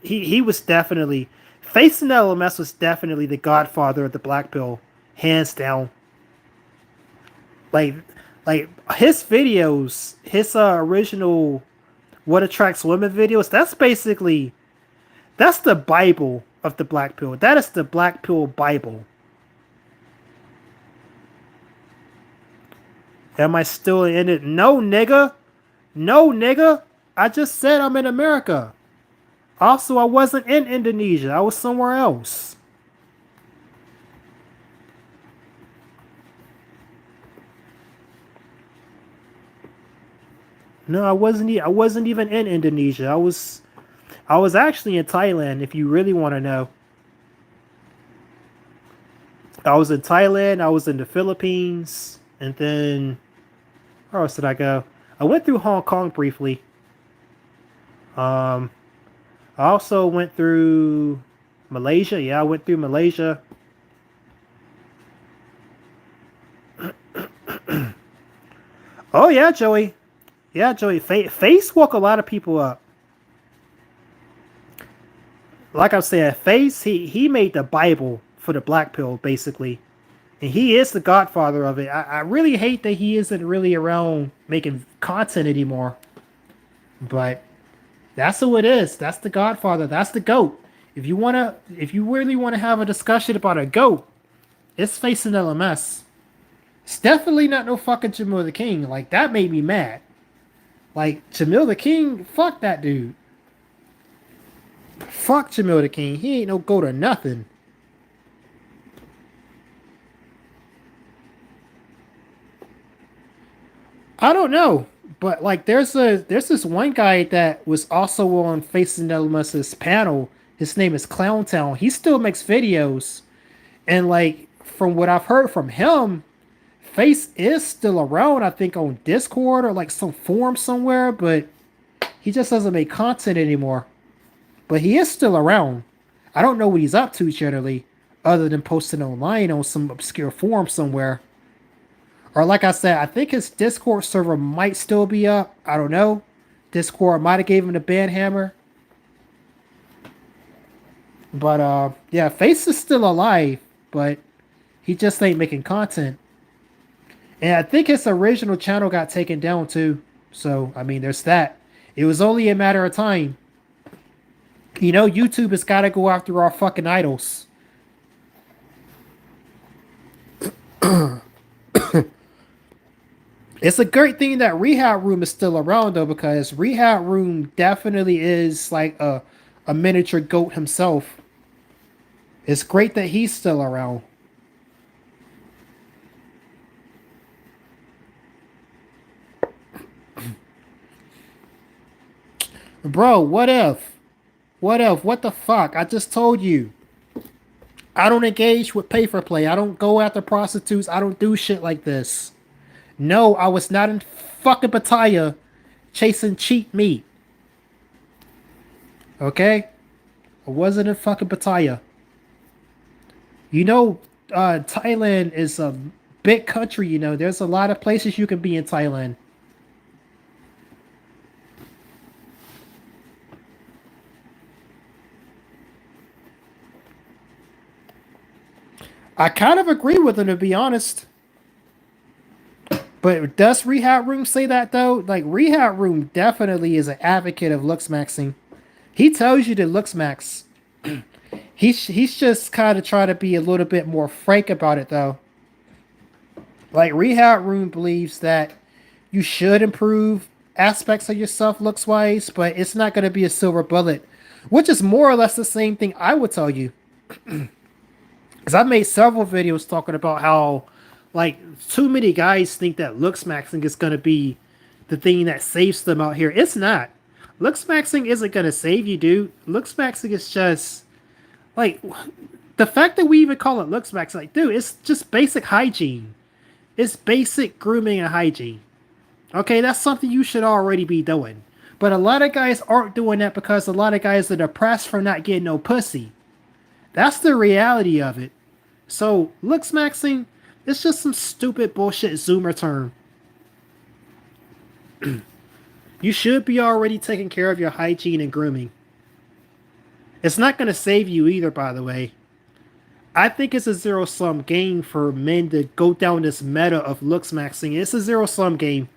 He was definitely Face in LMS was definitely the godfather of the black pill, hands down. Like like his videos, his original What Attracts Women videos, that's the Bible of the black pill. That is the black pill Bible. Am I still in it? No, nigga. No, nigga. I just said I'm in America. Also, I wasn't in Indonesia. I was somewhere else. No, I wasn't even in Indonesia. I was actually in Thailand. If you really want to know, I was in Thailand. I was in the Philippines, and then where else did I go? I went through Hong Kong briefly. Um, I also went through Malaysia. Yeah, I went through Malaysia. Oh yeah, Joey. Yeah, Joey. Face woke a lot of people up. Like I said, Face he made the Bible for the black pill basically, and he is the godfather of it. I really hate that he isn't really around making content anymore, but that's who it is. That's the godfather. That's the goat. If you really wanna have a discussion about a goat, it's Face in LMS. It's definitely not no fucking Jamil the King. Like that made me mad. Like Jamil the King, fuck that dude. Fuck Jamil the King. He ain't no goat or nothing. I don't know, but like there's this one guy that was also on Facing Elements's panel. His name is Clowntown. He still makes videos, and like from what I've heard from him, Face is still around. I think on Discord or like some forum somewhere, but he just doesn't make content anymore. But he is still around. I don't know what he's up to generally, other than posting online on some obscure forum somewhere. Or like I said, I think his Discord server might still be up. I don't know. Discord might have gave him the ban hammer. But yeah, Face is still alive, but he just ain't making content. And I think his original channel got taken down too. So I mean there's that. It was only a matter of time. You know, YouTube has got to go after our fucking idols. And It's a great thing that Rehab Room is still around though, because Rehab Room definitely is like a miniature goat himself. It's great that he's still around. Bro, what if? What if? What the fuck? I just told you. I don't engage with pay for play. I don't go after prostitutes. I don't do shit like this. No, I was not in fucking Pattaya chasing cheap meat. Okay? I wasn't in fucking Pattaya. You know, Thailand is a big country, you know. There's a lot of places you can be in Thailand. I kind of agree with him, to be honest. But does Rehab Room say that, though? Like, Rehab Room definitely is an advocate of looks maxing. He tells you to looks max. He's just kind of trying to be a little bit more frank about it, though. Like, Rehab Room believes that you should improve aspects of yourself looks wise, but it's not going to be a silver bullet, which is more or less the same thing I would tell you. Because I've made several videos talking about how, like, too many guys think that looks maxing is going to be the thing that saves them out here. It's not. Looks maxing isn't going to save you, dude. Looks maxing is just, like, the fact that we even call it looks maxing, like, dude, it's just basic hygiene. It's basic grooming and hygiene. Okay, that's something you should already be doing. But a lot of guys aren't doing that because a lot of guys are depressed from not getting no pussy. That's the reality of it. So, looks maxing, it's just some stupid bullshit Zoomer term. You should be already taking care of your hygiene and grooming. It's not going to save you either, by the way. I think it's a zero sum game for men to go down this meta of looks maxing. It's a zero sum game.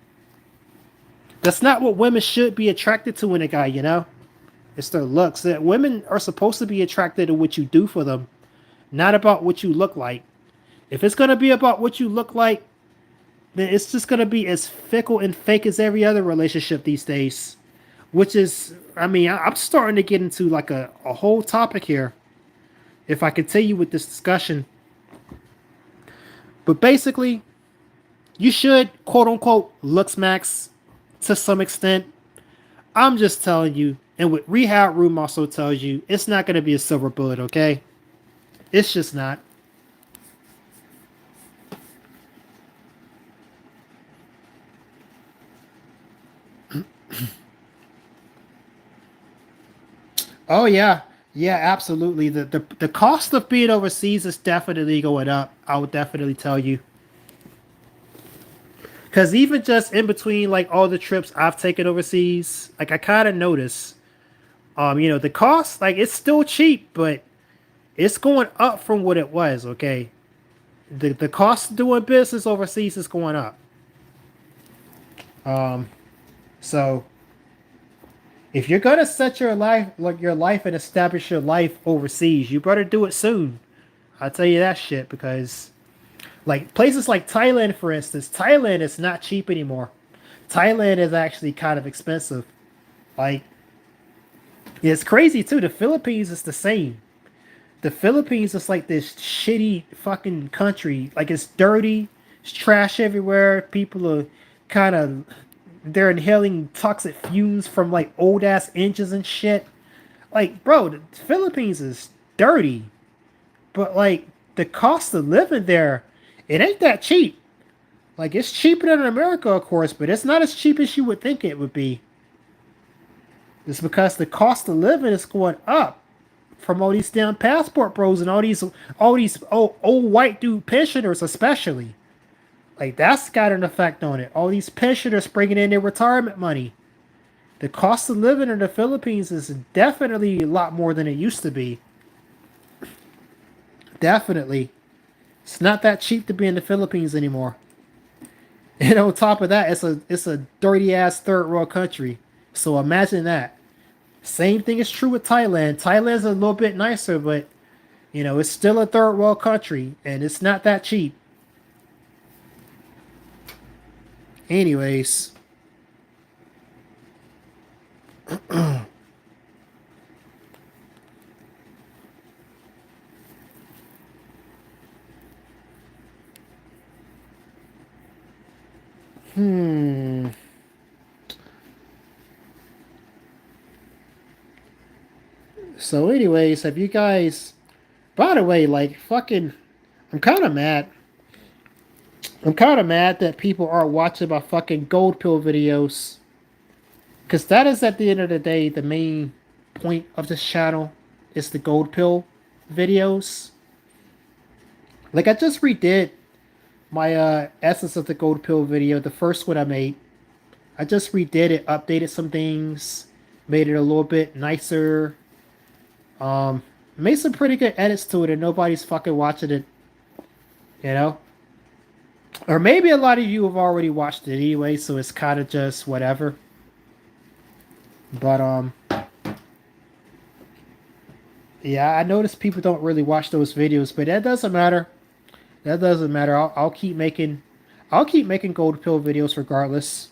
That's not what women should be attracted to in a guy, you know? It's their looks. That women are supposed to be attracted to what you do for them, not about what you look like. If it's going to be about what you look like, then it's just going to be as fickle and fake as every other relationship these days. Which is, I mean, I'm starting to get into like a whole topic here if I continue with this discussion. But basically, you should, quote unquote, looks max to some extent. I'm just telling you, and what Rehab Room also tells you, it's not going to be a silver bullet, okay? It's just not. Oh yeah, yeah, absolutely. The cost of being overseas is definitely going up. I would definitely tell you, because even just in between like all the trips I've taken overseas, like I kind of notice, the cost like it's still cheap, but it's going up from what it was. Okay, the cost of doing business overseas is going up. Um, so if you're gonna set your life like your life and establish your life overseas, you better do it soon. I'll tell you that shit because like places like Thailand, for instance, Thailand is not cheap anymore. Thailand is actually kind of expensive. Like it's crazy too. The Philippines is the same. The Philippines is like this shitty fucking country. Like it's dirty, it's trash everywhere. People are kind of they're inhaling toxic fumes from like old ass engines and shit. Like, bro, the Philippines is dirty, but like the cost of living there, it ain't that cheap. Like, it's cheaper than America, of course, but it's not as cheap as you would think it would be. It's because the cost of living is going up from all these damn passport bros and all these old white dude pensioners, especially. Like that's got an effect on it. All these pensioners bringing in their retirement money. The cost of living in the Philippines is definitely a lot more than it used to be. Definitely. It's not that cheap to be in the Philippines anymore. And on top of that, it's a dirty ass third world country. So imagine that. Same thing is true with Thailand. Thailand's a little bit nicer, but it's still a third world country and it's not that cheap. Anyways, hmm. So, anyways, have you guys? By the way, like fucking, I'm kind of mad. I'm kind of mad that people aren't watching my fucking gold pill videos, because that is at the end of the day the main point of this channel is the gold pill videos. Like I just redid my essence of the gold pill video, the first one I made. I just redid it, updated some things, made it a little bit nicer. Made some pretty good edits to it, and nobody's fucking watching it. You know, or maybe a lot of you have already watched it anyway, so it's kind of just whatever. But yeah, I noticed people don't really watch those videos, but that doesn't matter. That doesn't matter. I'll keep making gold pill videos regardless,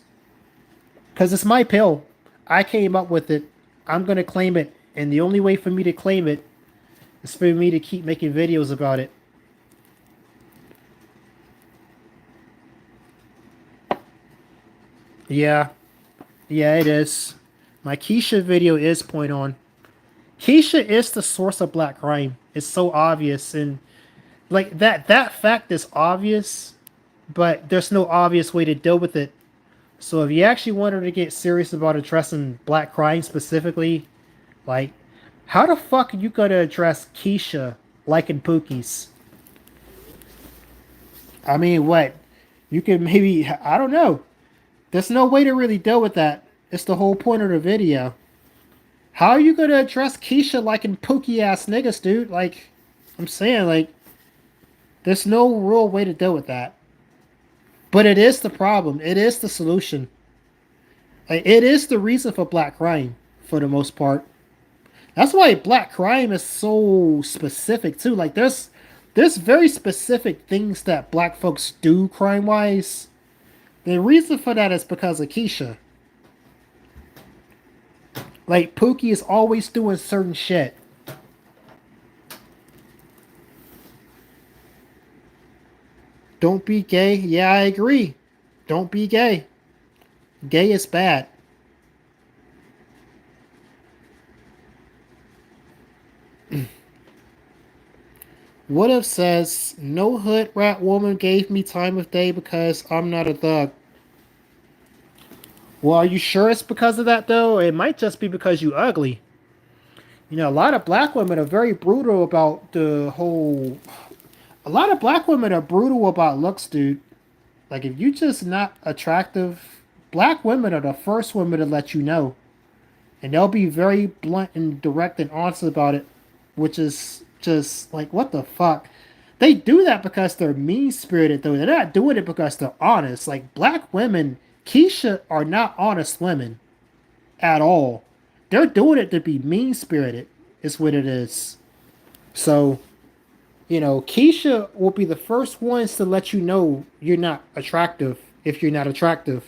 because it's my pill. I came up with it. I'm gonna claim it, and the only way for me to claim it is for me to keep making videos about it. Yeah, yeah, it is. My Keisha video is point on. Keisha is the source of black crime. It's so obvious, and like that fact is obvious, but there's no obvious way to deal with it. So if you actually wanted to get serious about addressing black crime specifically, like how the fuck are you gonna address Keisha liking Pookies? I mean, what? You can maybe I don't know. There's no way to really deal with that. It's the whole point of the video. How are you gonna address Keisha liking pookie ass niggas, dude? Like, I'm saying, like, there's no real way to deal with that. But it is the problem. It is the solution. Like, it is the reason for black crime, for the most part. That's why black crime is so specific too. Like, there's very specific things that black folks do crime wise. The reason for that is because of Keisha. Like, Pookie is always doing certain shit. Don't be gay. Yeah, I agree. Don't be gay. Gay is bad. What if says, no hood rat woman gave me time of day because I'm not a thug? Well, are you sure it's because of that, though? It might just be because you ugly. You know, a lot of black women are very brutal about the whole... A lot of black women are brutal about looks, dude. Like, if you just not attractive, black women are the first women to let you know. And they'll be very blunt and direct and honest about it, which is just like, what the fuck? They do that because they're mean spirited, though. They're not doing it because they're honest. Like, black women, Keisha, are not honest women at all. They're doing it to be mean spirited, is what it is. So, you know, Keisha will be the first ones to let you know you're not attractive if you're not attractive.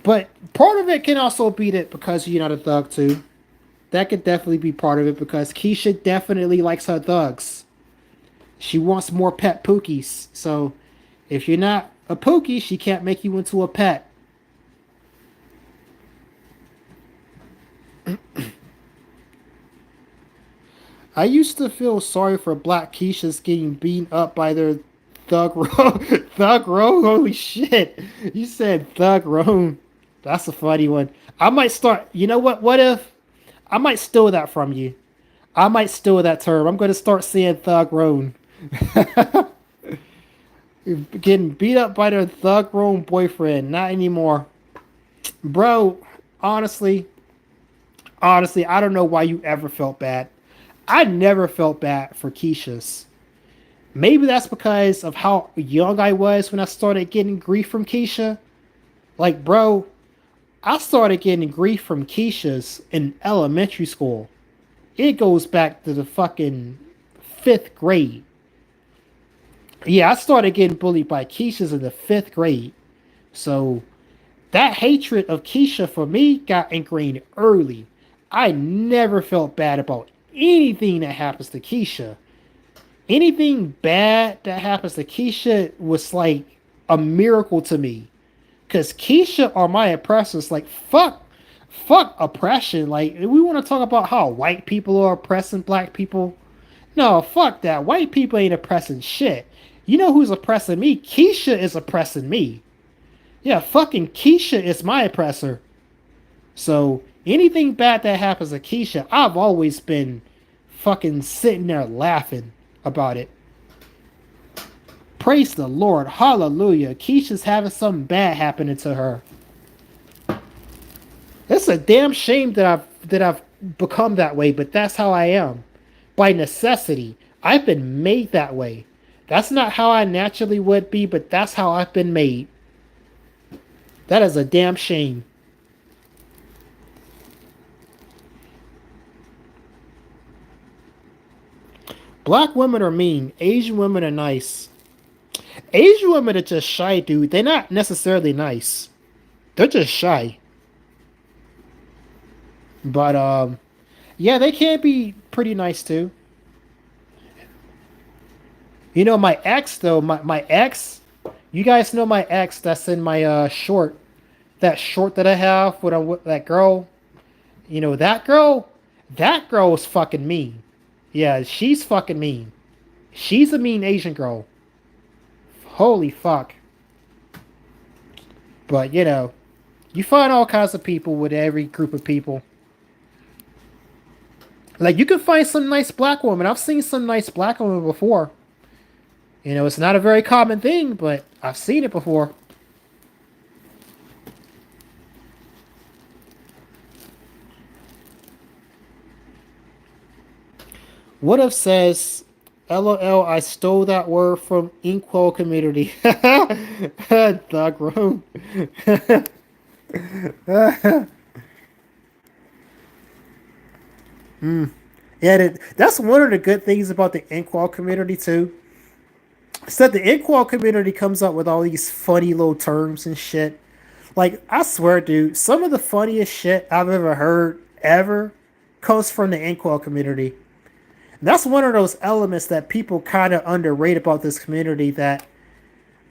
But part of it can also be that because you're not a thug too. That could definitely be part of it because Keisha definitely likes her thugs. She wants more pet pookies. So if you're not a pookie, she can't make you into a pet. I used to feel sorry for black Keishas getting beaten up by their thug roam. Thug roam? Holy shit. You said thug roam. That's a funny one. I might start. You know what? What if I might steal that from you? I might steal that term. I'm going to start saying thug roam. Getting beat up by their thug roam boyfriend. Not anymore. Bro, honestly, I don't know why you ever felt bad. I never felt bad for Keisha's. Maybe that's because of how young I was when I started getting grief from Keisha. Like, bro, I started getting grief from Keisha's in elementary school. It goes back to the fucking fifth grade. Yeah, I started getting bullied by Keisha's in the 5th grade. So that hatred of Keisha for me got ingrained early. I never felt bad about anything that happens to Keisha. Anything bad that happens to Keisha was like a miracle to me. Cause Keisha are my oppressors. Like fuck oppression. Like we want to talk about how white people are oppressing black people. No, fuck that. White people ain't oppressing shit. You know who's oppressing me? Keisha is oppressing me. Yeah, fucking Keisha is my oppressor. So anything bad that happens to Keisha, I've always been fucking sitting there laughing about it. Praise the Lord. Hallelujah. Keisha's having something bad happening to her. It's a damn shame that I've become that way, but that's how I am. By necessity. I've been made that way. That's not how I naturally would be, but that's how I've been made. That is a damn shame. Black women are mean. Asian women are nice. Asian women are just shy, dude. They're not necessarily nice. They're just shy. But yeah, they can be pretty nice too. You know, my ex though, my ex, you guys know my ex that's in my short, that short that I have with that girl. You know that girl is fucking mean. Yeah, she's fucking mean. She's a mean Asian girl. Holy fuck. But you know, you find all kinds of people with every group of people. Like you can find some nice black women. I've seen some nice black women before. You know, it's not a very common thing, but I've seen it before. What if says, LOL, I stole that word from Inkwell community. Thug room. Yeah, that's one of the good things about the Inkwell community too. Is that the Inkwell community comes up with all these funny little terms and shit. Like, I swear, dude, some of the funniest shit I've ever heard ever comes from the Inkwell community. That's one of those elements that people kind of underrate about this community that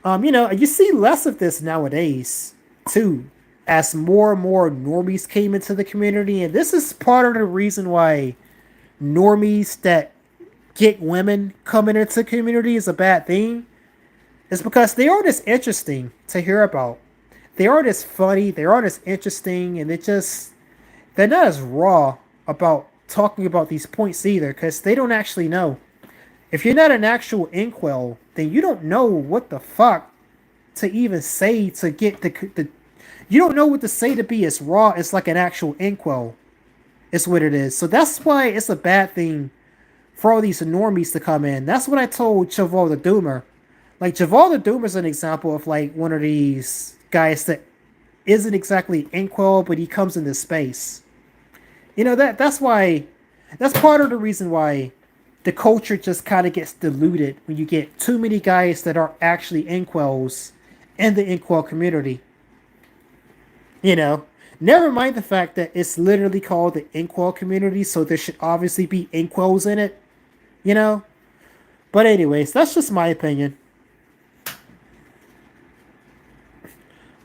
you know, you see less of this nowadays too, as more and more normies came into the community, and this is part of the reason why normies that get women coming into the community is a bad thing. Is because they aren't as interesting to hear about. They aren't as funny. They aren't as interesting, and they're not as raw about talking about these points either, because they don't actually know. If you're not an actual inkwell, then you don't know what the fuck to even say to get the you don't know what to say to be as raw as like an actual inkwell. Is what it is. So that's why it's a bad thing for all these normies to come in. That's what I told Javal the Doomer. Like Javal the Doomer is an example of like one of these guys that isn't exactly inkwell, but he comes into space. You know that's part of the reason why the culture just kind of gets diluted when you get too many guys that are actually inkwells in the inkwell community. You know, never mind the fact that it's literally called the inkwell community, so there should obviously be inkwells in it. You know, but anyways, that's just my opinion.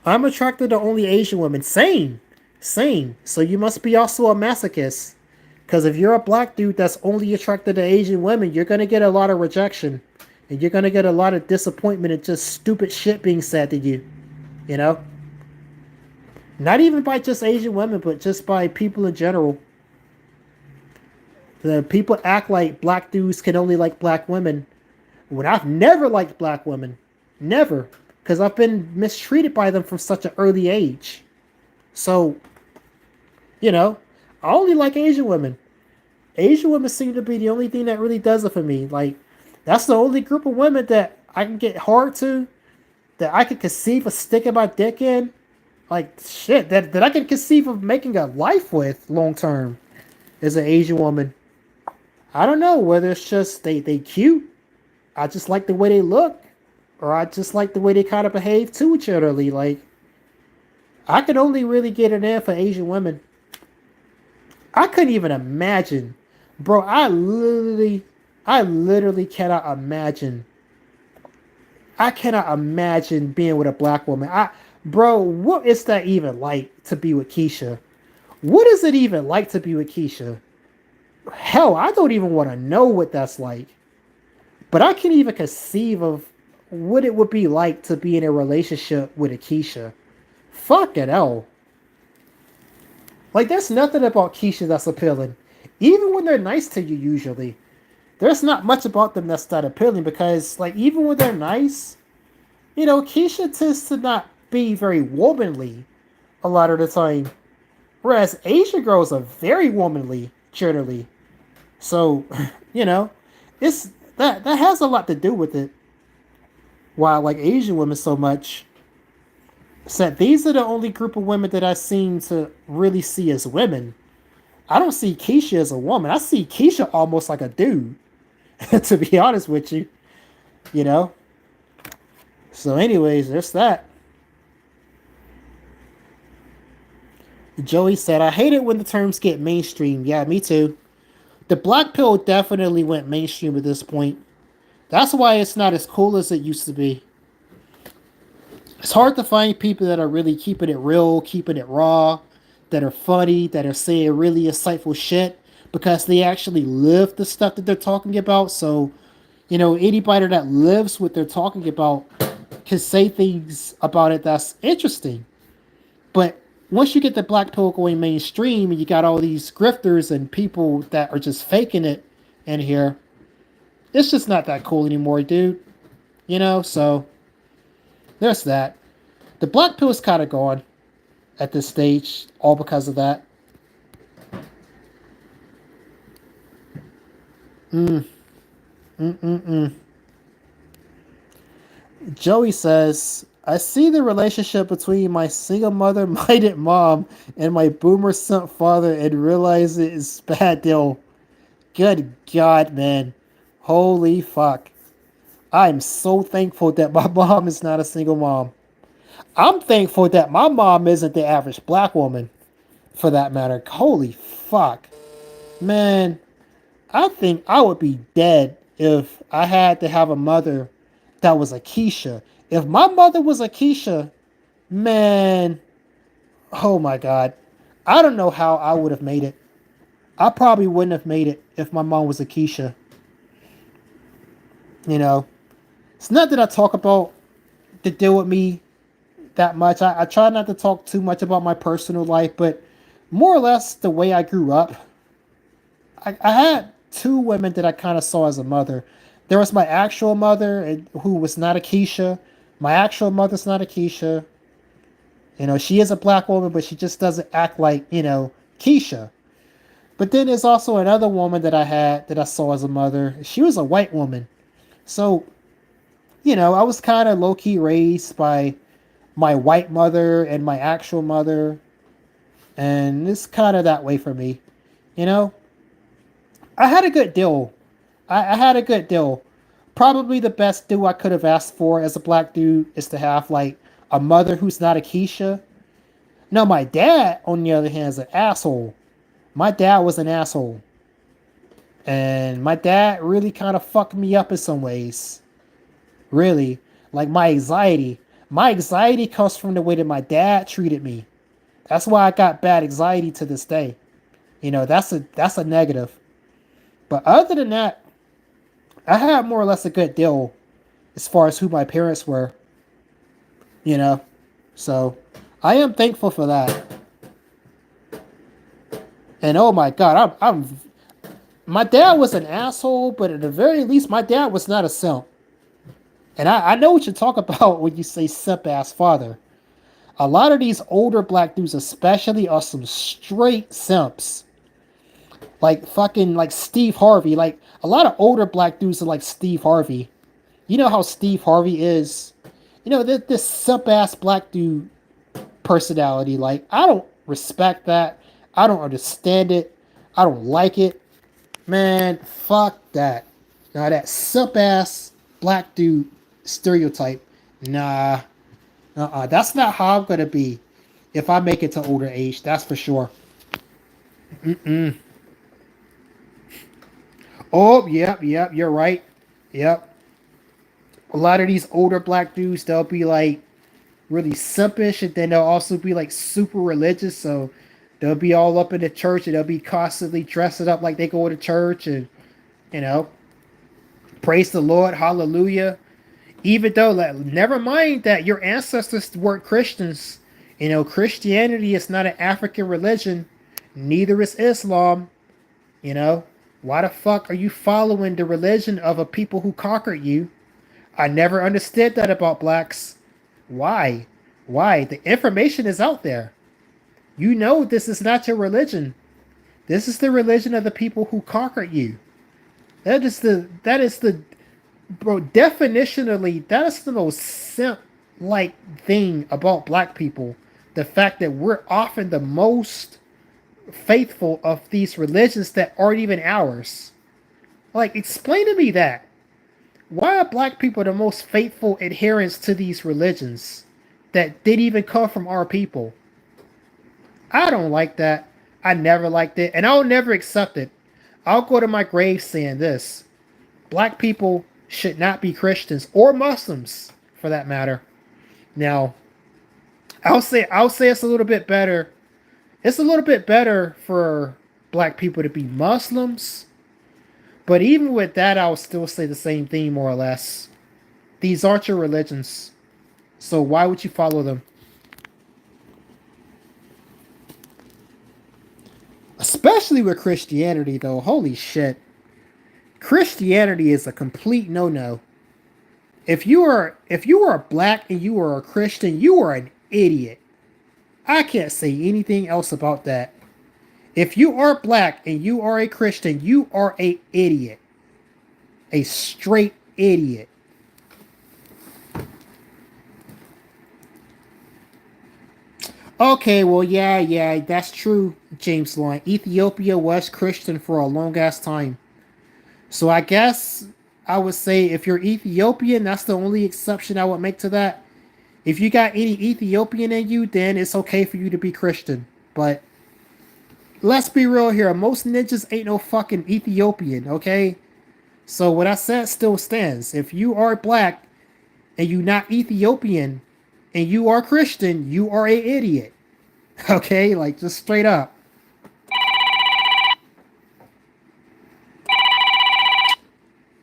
I'm attracted to only Asian women. Same, same. So you must be also a masochist. Because if you're a black dude that's only attracted to Asian women, you're going to get a lot of rejection. And you're going to get a lot of disappointment and just stupid shit being said to you. You know? Not even by just Asian women, but just by people in general. The people act like black dudes can only like black women. When I've never liked black women. Never. Because I've been mistreated by them from such an early age. So, you know, I only like Asian women. Asian women seem to be the only thing that really does it for me. Like, that's the only group of women that I can get hard to, that I can conceive of sticking my dick in. Like, shit, that I can conceive of making a life with long term is an Asian woman. I don't know whether it's just they cute, I just like the way they look, or I just like the way they kind of behave to each other. Like, I could only really get it in for Asian women. I couldn't even imagine, bro. I literally cannot imagine. I cannot imagine being with a black woman. Bro, what is that even like to be with Keisha? What is it even like to be with Keisha? Hell, I don't even want to know what that's like. But I can't even conceive of what it would be like to be in a relationship with a Keisha. Fucking hell. Like, there's nothing about Keisha that's appealing. Even when they're nice to you, usually. There's not much about them that's that appealing because, like, even when they're nice, Keisha tends to not be very womanly a lot of the time. Whereas Asian girls are very womanly, generally. So, you know, it's that has a lot to do with it. Why I like Asian women so much. Said these are the only group of women that I seem to really see as women. I don't see Keisha as a woman. I see Keisha almost like a dude, to be honest with you. You know? So, anyways, there's that. Joey said, I hate it when the terms get mainstream. Yeah, me too. The black pill definitely went mainstream at this point. That's why it's not as cool as it used to be. It's hard to find people that are really keeping it real, keeping it raw, that are funny, that are saying really insightful shit because they actually live the stuff that they're talking about. So, anybody that lives what they're talking about can say things about it that's interesting. But once you get the black pill going mainstream and you got all these grifters and people that are just faking it in here, it's just not that cool anymore, dude. So there's that. The black pill is kind of gone at this stage, all because of that. Mm, mm, mm, mm. Joey says, I see the relationship between my single mother minded mom and my boomer simp father and realize it is bad deal. Good God, man. Holy fuck. I'm so thankful that my mom is not a single mom. I'm thankful that my mom isn't the average black woman, for that matter. Holy fuck. Man, I think I would be dead if I had to have a mother that was a Keisha. If my mother was a Keisha, man, oh my God. I don't know how I would have made it. I probably wouldn't have made it if my mom was a Keisha. You know, it's not that I talk about the deal with me that much. I try not to talk too much about my personal life, but more or less the way I grew up. I had two women that I kind of saw as a mother. There was my actual mother, who was not a Keisha. My actual mother's not a Keisha. She is a black woman, but she just doesn't act like, Keisha. But then there's also another woman that I had that I saw as a mother. She was a white woman. So, I was kind of low key raised by my white mother and my actual mother. And it's kind of that way for me. You know, I had a good deal. I had a good deal. Probably the best deal I could have asked for as a black dude is to have like a mother who's not a Keisha. No, my dad, on the other hand, is an asshole. My dad was an asshole. And my dad really kind of fucked me up in some ways. Really. Like my anxiety. My anxiety comes from the way that my dad treated me. That's why I got bad anxiety to this day. That's a negative. But other than that, I had more or less a good deal as far as who my parents were, you know. So I am thankful for that. And oh my God, I'm my dad was an asshole, but at the very least, my dad was not a simp. And I know what you talk about when you say simp ass father. A lot of these older black dudes, especially, are some straight simps. Like fucking like Steve Harvey. Like a lot of older black dudes are like Steve Harvey. You know how Steve Harvey is. This simp ass black dude personality. Like I don't respect that. I don't understand it. I don't like it. Man, fuck that. Now that simp ass black dude stereotype. Nah, that's not how I'm gonna be if I make it to older age. That's for sure. Mm-mm. Oh, yep, yep, you're right. Yep. A lot of these older black dudes, they'll be like really simpish, and then they'll also be like super religious. So they'll be all up in the church, and they'll be constantly dressing up like they go to church, and you know, praise the Lord, hallelujah. Even though, like, never mind that your ancestors weren't Christians. You know, Christianity is not an African religion. Neither is Islam. You know, why the fuck are you following the religion of a people who conquered you? I never understood that about blacks. Why? Why? The information is out there. You know this is not your religion. This is the religion of the people who conquered you. That is the bro, definitionally, that is the most simp like thing about black people. The fact that we're often the most faithful of these religions that aren't even ours. Like, explain to me that. Why are black people the most faithful adherents to these religions that didn't even come from our people? I don't like that. I never liked it, and I'll never accept it. I'll go to my grave saying this: black people should not be Christians or Muslims, for that matter. Now, I'll say it's a little bit better. It's a little bit better for black people to be Muslims, but even with that, I'll still say the same thing more or less. These aren't your religions, so why would you follow them? Especially with Christianity, though. Holy shit. Christianity is a complete no-no. If you are black and you are a Christian, you are an idiot. I can't say anything else about that. If you are black and you are a Christian, you are a idiot. A straight idiot. Okay, well, yeah, that's true, James Lyon. Ethiopia was Christian for a long ass time. So I guess I would say if you're Ethiopian, that's the only exception I would make to that. If you got any Ethiopian in you, then it's okay for you to be Christian. But let's be real here. Most ninjas ain't no fucking Ethiopian, okay? So what I said still stands. If you are black and you not Ethiopian and you are Christian, you are a idiot. Okay? Like, just straight up.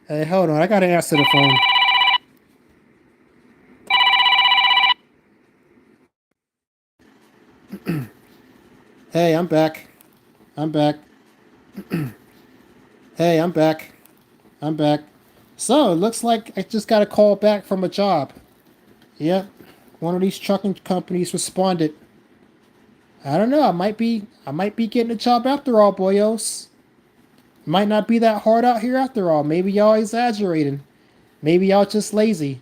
Hey, hold on. I gotta answer the phone. Hey, I'm back. I'm back. Hey, I'm back. I'm back. So, it looks like I just got a call back from a job. Yep. One of these trucking companies responded. I don't know. I might be getting a job after all, boyos. Might not be that hard out here after all. Maybe y'all exaggerating. Maybe y'all just lazy.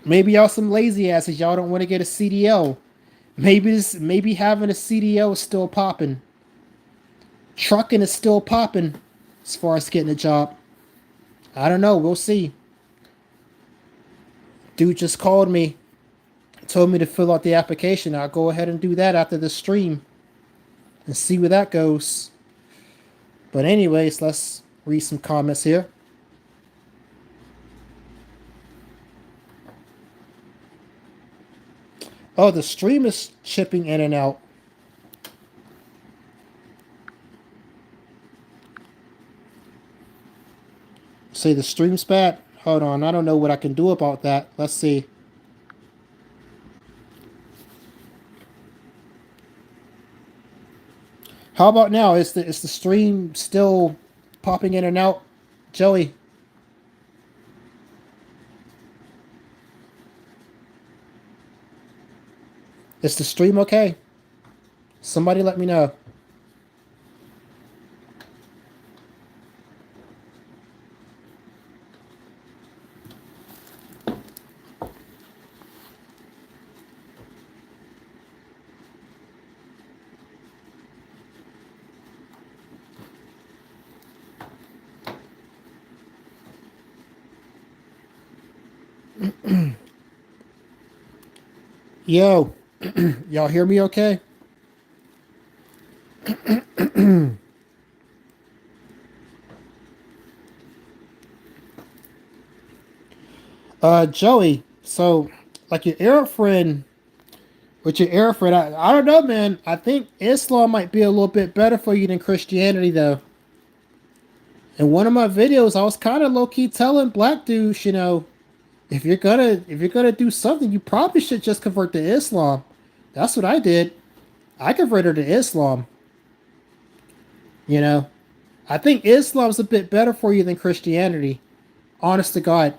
Maybe y'all some lazy asses. Y'all don't want to get a CDL. Maybe having a CDL is still popping. Trucking is still popping as far as getting a job. I don't know. We'll see. Dude just called me, told me to fill out the application. I'll go ahead and do that after the stream and see where that goes. But anyways, let's read some comments here. Oh, the stream is chipping in and out. Say the stream's bad. Hold on, I don't know what I can do about that. Let's see. How about now? Is the stream still popping in and out? Joey, is the stream okay? Somebody let me know. Yo, y'all hear me okay? Joey, so like your Arab friend, with your Arab friend, I don't know, man. I think Islam might be a little bit better for you than Christianity, though. In one of my videos, I was kind of low key telling black dudes, if you're gonna do something, you probably should just convert to Islam. That's what I did. I converted to Islam. You know, I think Islam's a bit better for you than Christianity. Honest to God,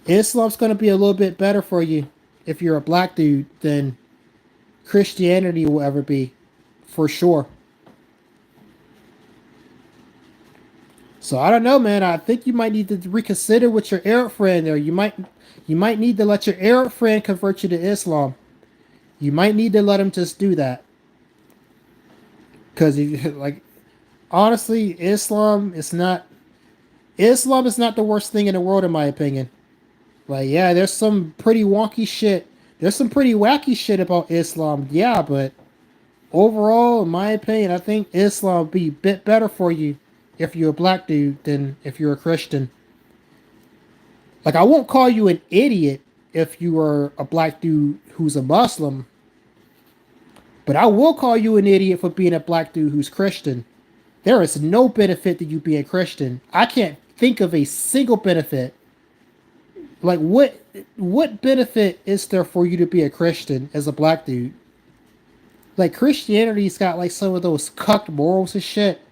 Islam's gonna be a little bit better for you if you're a black dude than Christianity will ever be, for sure. So I don't know, man. I think you might need to reconsider with your Arab friend there. You might need to let your Arab friend convert you to Islam. You might need to let him just do that. Cause like honestly, Islam is not the worst thing in the world in my opinion. Like yeah, there's some pretty wonky shit. There's some pretty wacky shit about Islam. Yeah, but overall, in my opinion, I think Islam would be a bit better for you if you're a black dude than if you're a Christian. Like, I won't call you an idiot if you are a black dude who's a Muslim, but I will call you an idiot for being a black dude who's Christian. There is no benefit to you being Christian. I can't think of a single benefit. Like, what benefit is there for you to be a Christian as a black dude? Like, Christianity's got like some of those cucked morals and shit,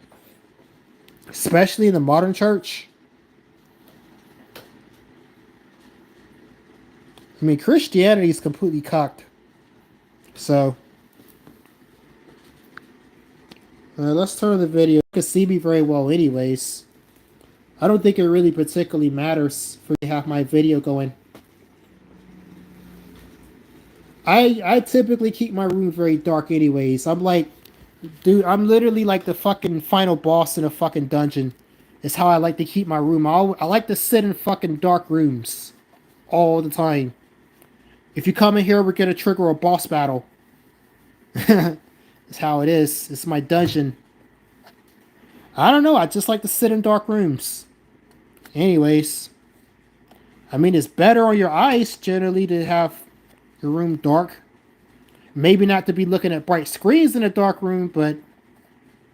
especially in the modern church. I mean, Christianity is completely cocked. So, let's turn the video. You can see me very well, anyways. I don't think it really particularly matters for me to have my video going. I typically keep my room very dark, anyways. I'm like, dude, I'm literally like the fucking final boss in a fucking dungeon. Is how I like to keep my room. I like to sit in fucking dark rooms all the time. If you come in here, we're gonna trigger a boss battle. That's how it is. It's my dungeon. I don't know. I just like to sit in dark rooms. Anyways, I mean, it's better on your eyes generally to have your room dark. Maybe not to be looking at bright screens in a dark room, but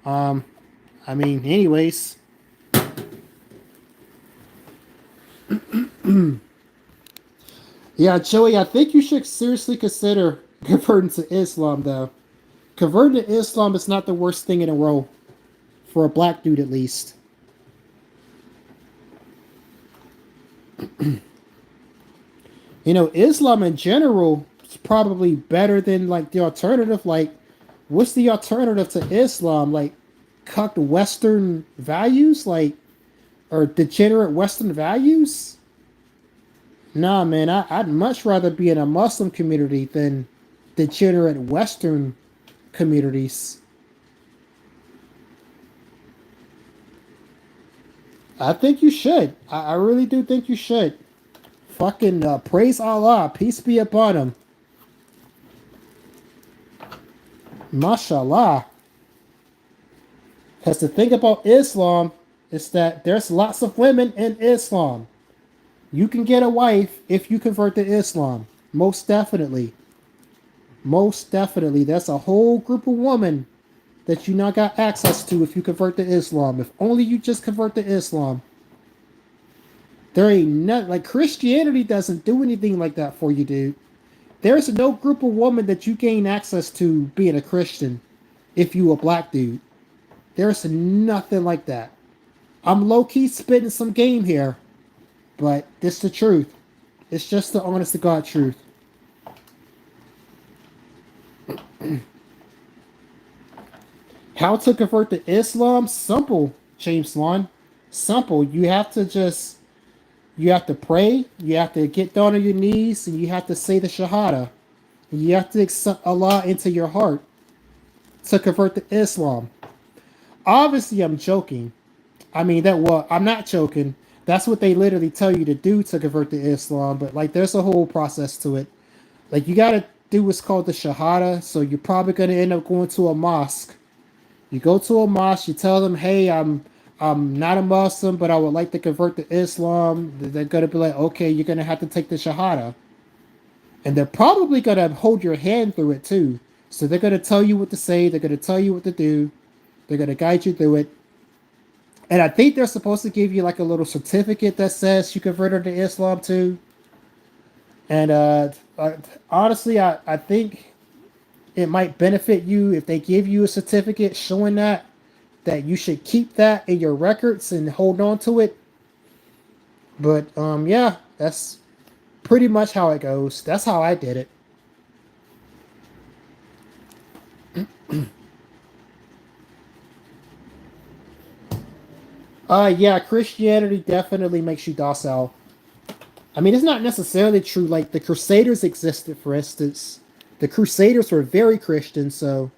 I mean, anyways. Yeah, Joey, I think you should seriously consider converting to Islam, though. Converting to Islam is not the worst thing in the world. For a black dude, at least. Islam in general is probably better than, like, the alternative. Like, what's the alternative to Islam? Like, cucked Western values? Like, or degenerate Western values? Nah, man, I'd much rather be in a Muslim community than degenerate Western communities. I think you should. I really do think you should. Fucking praise Allah. Peace be upon him. Mashallah. Because the thing about Islam is that there's lots of women in Islam. You can get a wife if you convert to Islam. Most definitely. Most definitely. That's a whole group of women that you not got access to if you convert to Islam. If only you just convert to Islam. There ain't not like Christianity doesn't do anything like that for you, dude. There's no group of women that you gain access to being a Christian if you a black dude. There's nothing like that. I'm low-key spitting some game here, but this the truth. It's just the honest to God truth. How to convert to Islam? Simple, James Lon. Simple. You have to pray, you have to get down on your knees, and you have to say the Shahada. And you have to accept Allah into your heart to convert to Islam. Obviously, I'm joking. I mean, I'm not joking. That's what they literally tell you to do to convert to Islam. But like, there's a whole process to it. Like, you gotta do what's called the Shahada. So you're probably gonna end up going to a mosque. You go to a mosque. You tell them, "Hey, I'm not a Muslim, but I would like to convert to Islam." They're gonna be like, "Okay, you're gonna have to take the Shahada," and they're probably gonna hold your hand through it too. So they're gonna tell you what to say. They're gonna tell you what to do. They're gonna guide you through it. And I think they're supposed to give you like a little certificate that says you converted to Islam too. And honestly, I think it might benefit you if they give you a certificate showing that you should keep that in your records and hold on to it. But yeah, that's pretty much how it goes. That's how I did it. Yeah, Christianity definitely makes you docile. I mean, it's not necessarily true. Like the Crusaders existed, for instance. The Crusaders were very Christian, so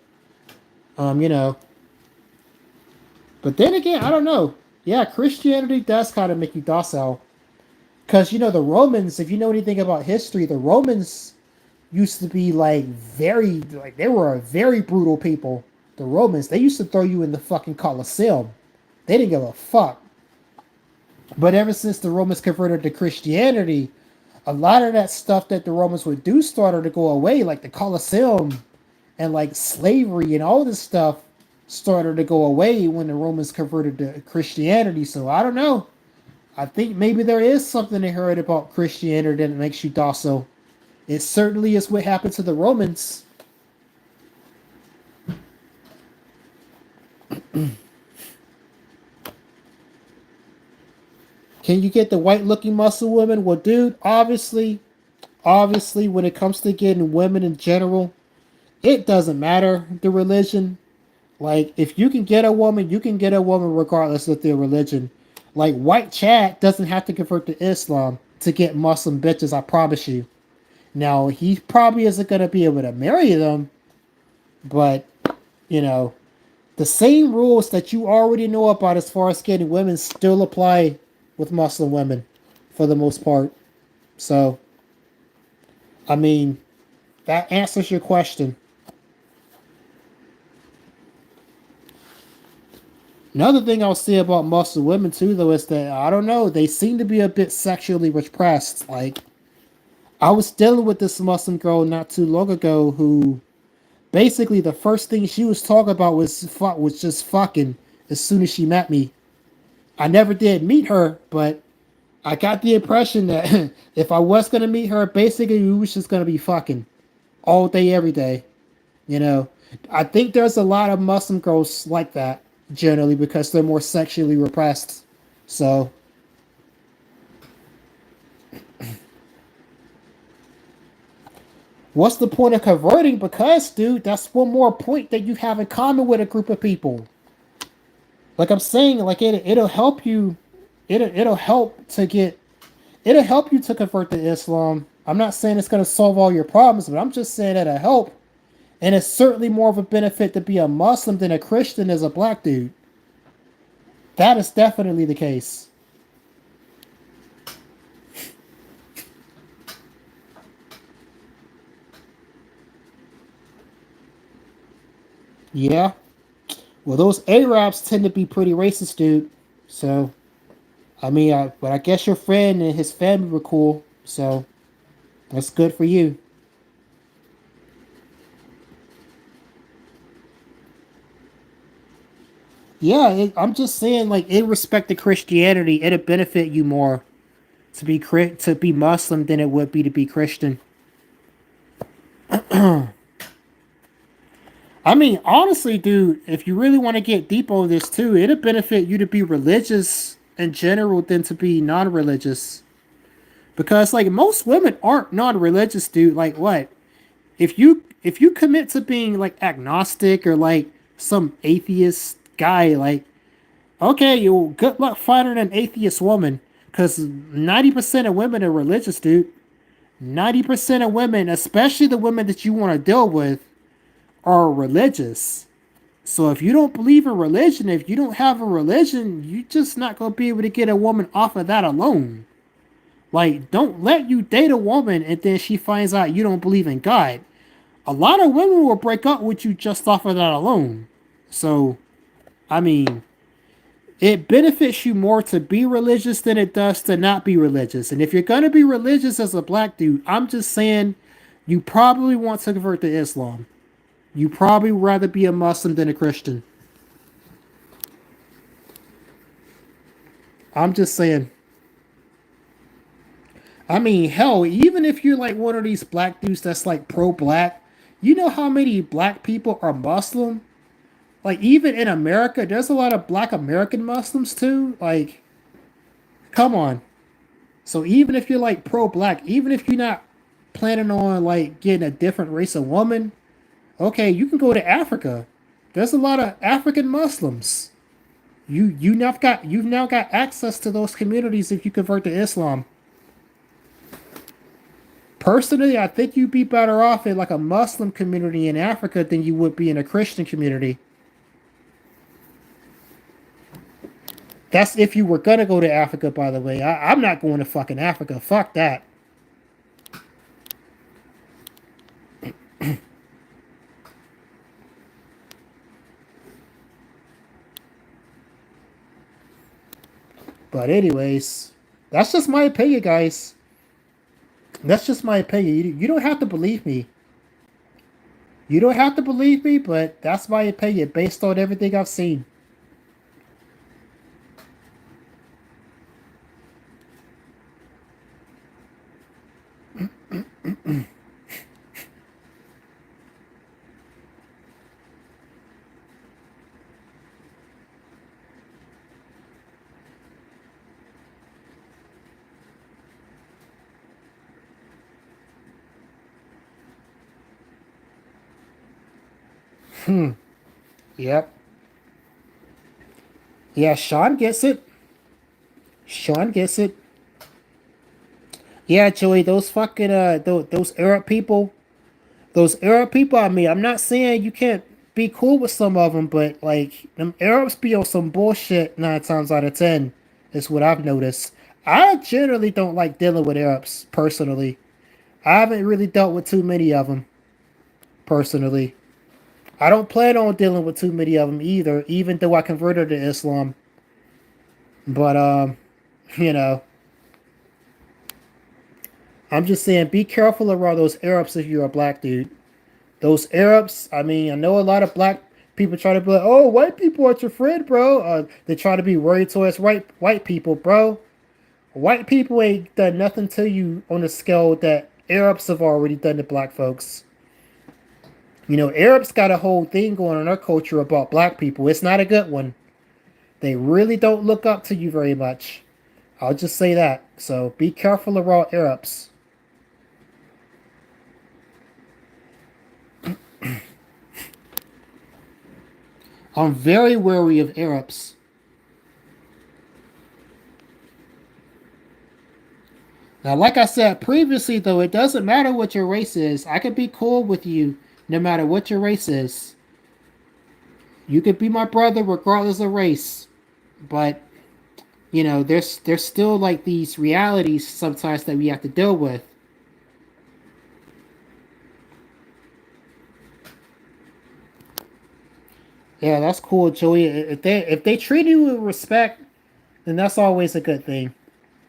you know. But then again, I don't know. Yeah, Christianity does kind of make you docile. Because, the Romans, if you know anything about history, the Romans used to be like, they were a very brutal people. The Romans, they used to throw you in the fucking Colosseum. They didn't give a fuck. But ever since the Romans converted to Christianity, a lot of that stuff that the Romans would do started to go away, like the Colosseum and like slavery and all this stuff started to go away when the Romans converted to Christianity. So I don't know. I think maybe there is something inherent about Christianity that makes you docile. It certainly is what happened to the Romans. Can you get the white looking muscle women? Well, dude, obviously, when it comes to getting women in general, it doesn't matter the religion. Like, if you can get a woman, you can get a woman regardless of their religion. Like, White Chad doesn't have to convert to Islam to get Muslim bitches, I promise you. Now, he probably isn't going to be able to marry them, but, you know, the same rules that you already know about as far as getting women still apply with Muslim women for the most part. So, I mean, that answers your question. Another thing I'll say about Muslim women too, though, is that I don't know, they seem to be a bit sexually repressed. Like, I was dealing with this Muslim girl not too long ago who basically the first thing she was talking about was just fucking as soon as she met me. I never did meet her, but I got the impression that if I was gonna meet her, basically we was just gonna be fucking all day, every day. You know, I think there's a lot of Muslim girls like that generally because they're more sexually repressed. So, what's the point of converting? Because, dude, that's one more point that you have in common with a group of people. Like I'm saying, like it'll help you. It'll help to get. It'll help you to convert to Islam. I'm not saying it's gonna solve all your problems, but I'm just saying it'll help. And it's certainly more of a benefit to be a Muslim than a Christian as a black dude. That is definitely the case. Yeah. Well, those Arabs tend to be pretty racist, dude. So, I mean, but I guess your friend and his family were cool. So, that's good for you. Yeah, I'm just saying, like, in respect to Christianity, it'll benefit you more to be Muslim than it would be to be Christian. I mean, honestly, dude, if you really want to get deep on this too, it'll benefit you to be religious in general than to be non-religious. Because like most women aren't non-religious, dude. Like what? If you commit to being like agnostic or like some atheist guy, like okay, you good luck finding an atheist woman. Because 90% of women are religious, dude. 90% of women, especially the women that you want to deal with, are religious. So if you don't believe in religion, if you don't have a religion, you just not gonna be able to get a woman off of that alone. Like, don't let you date a woman and then she finds out you don't believe in God. A lot of women will break up with you just off of that alone. So, I mean, it benefits you more to be religious than it does to not be religious. And if you're gonna be religious as a black dude, I'm just saying you probably want to convert to Islam. You probably rather be a Muslim than a Christian. I'm just saying. I mean, hell, even if you're like one of these black dudes that's like pro black, you know how many black people are Muslim? Like, even in America, there's a lot of black American Muslims too. Like, come on. So, even if you're like pro black, even if you're not planning on like getting a different race of woman, okay, you can go to Africa. There's a lot of African Muslims. You've now got access to those communities if you convert to Islam. Personally, I think you'd be better off in like a Muslim community in Africa than you would be in a Christian community. That's if you were gonna go to Africa, by the way. I'm not going to fucking Africa. Fuck that. But anyways, that's just my opinion, guys. That's just my opinion. You don't have to believe me. You don't have to believe me, but that's my opinion based on everything I've seen. Yep. Yeah, Sean gets it. Sean gets it. Yeah, Joey, those fucking those Arab people, those Arab people. I mean, I'm not saying you can't be cool with some of them, but like them Arabs be on some bullshit 9 times out of 10. Is what I've noticed. I generally don't like dealing with Arabs personally. I haven't really dealt with too many of them personally. I don't plan on dealing with too many of them either, even though I converted to Islam. But you know, I'm just saying, be careful around those Arabs if you're a black dude. Those Arabs, I mean, I know a lot of black people try to be like, oh, white people are your friend, bro. They try to be worried towards white people, bro. White people ain't done nothing to you on the scale that Arabs have already done to black folks. You know, Arabs got a whole thing going on in their culture about black people. It's not a good one. They really don't look up to you very much. I'll just say that. So be careful around Arabs. I'm very wary of Arabs. Now, like I said previously, though, it doesn't matter what your race is. I could be cool with you no matter what your race is. You could be my brother regardless of race. But, you know, there's still like these realities sometimes that we have to deal with. Yeah, that's cool, Joey. If they treat you with respect, then that's always a good thing.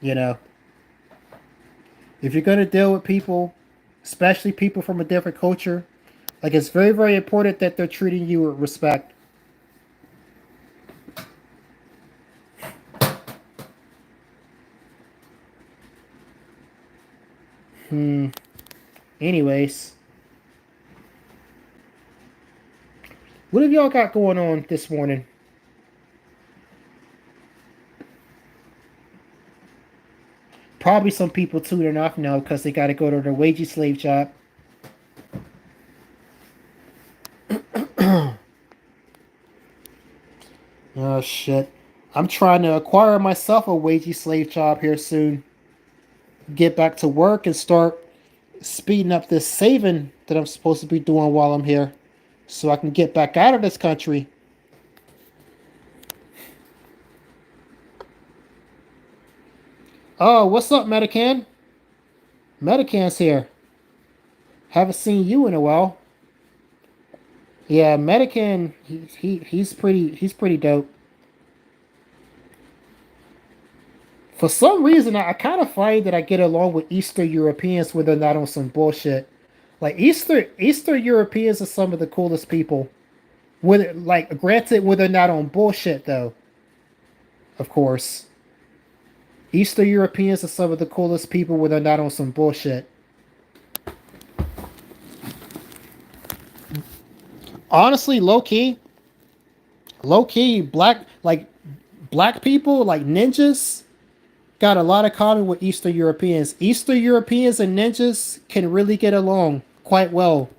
You know, if you're gonna deal with people, especially people from a different culture, like it's very important that they're treating you with respect. Hmm. Anyways, what have y'all got going on this morning? Probably some people tuning off now because they got to go to their wagey slave job. Oh shit! I'm trying to acquire myself a wagey slave job here soon. Get back to work and start speeding up this saving that I'm supposed to be doing while I'm here. so I can get back out of this country. Oh, what's up, Medican? Medican's here. Haven't seen you in a while. Yeah, Medican. He's pretty dope. For some reason, I kind of find that I get along with Eastern Europeans when they're not on some bullshit. Like Eastern Europeans are some of the coolest people. When like granted, when they're not on bullshit though, of course. Eastern Europeans are some of the coolest people when they're not on some bullshit. Honestly, low key, black people like ninjas got a lot of common with Eastern Europeans. Eastern Europeans and ninjas can really get along quite well.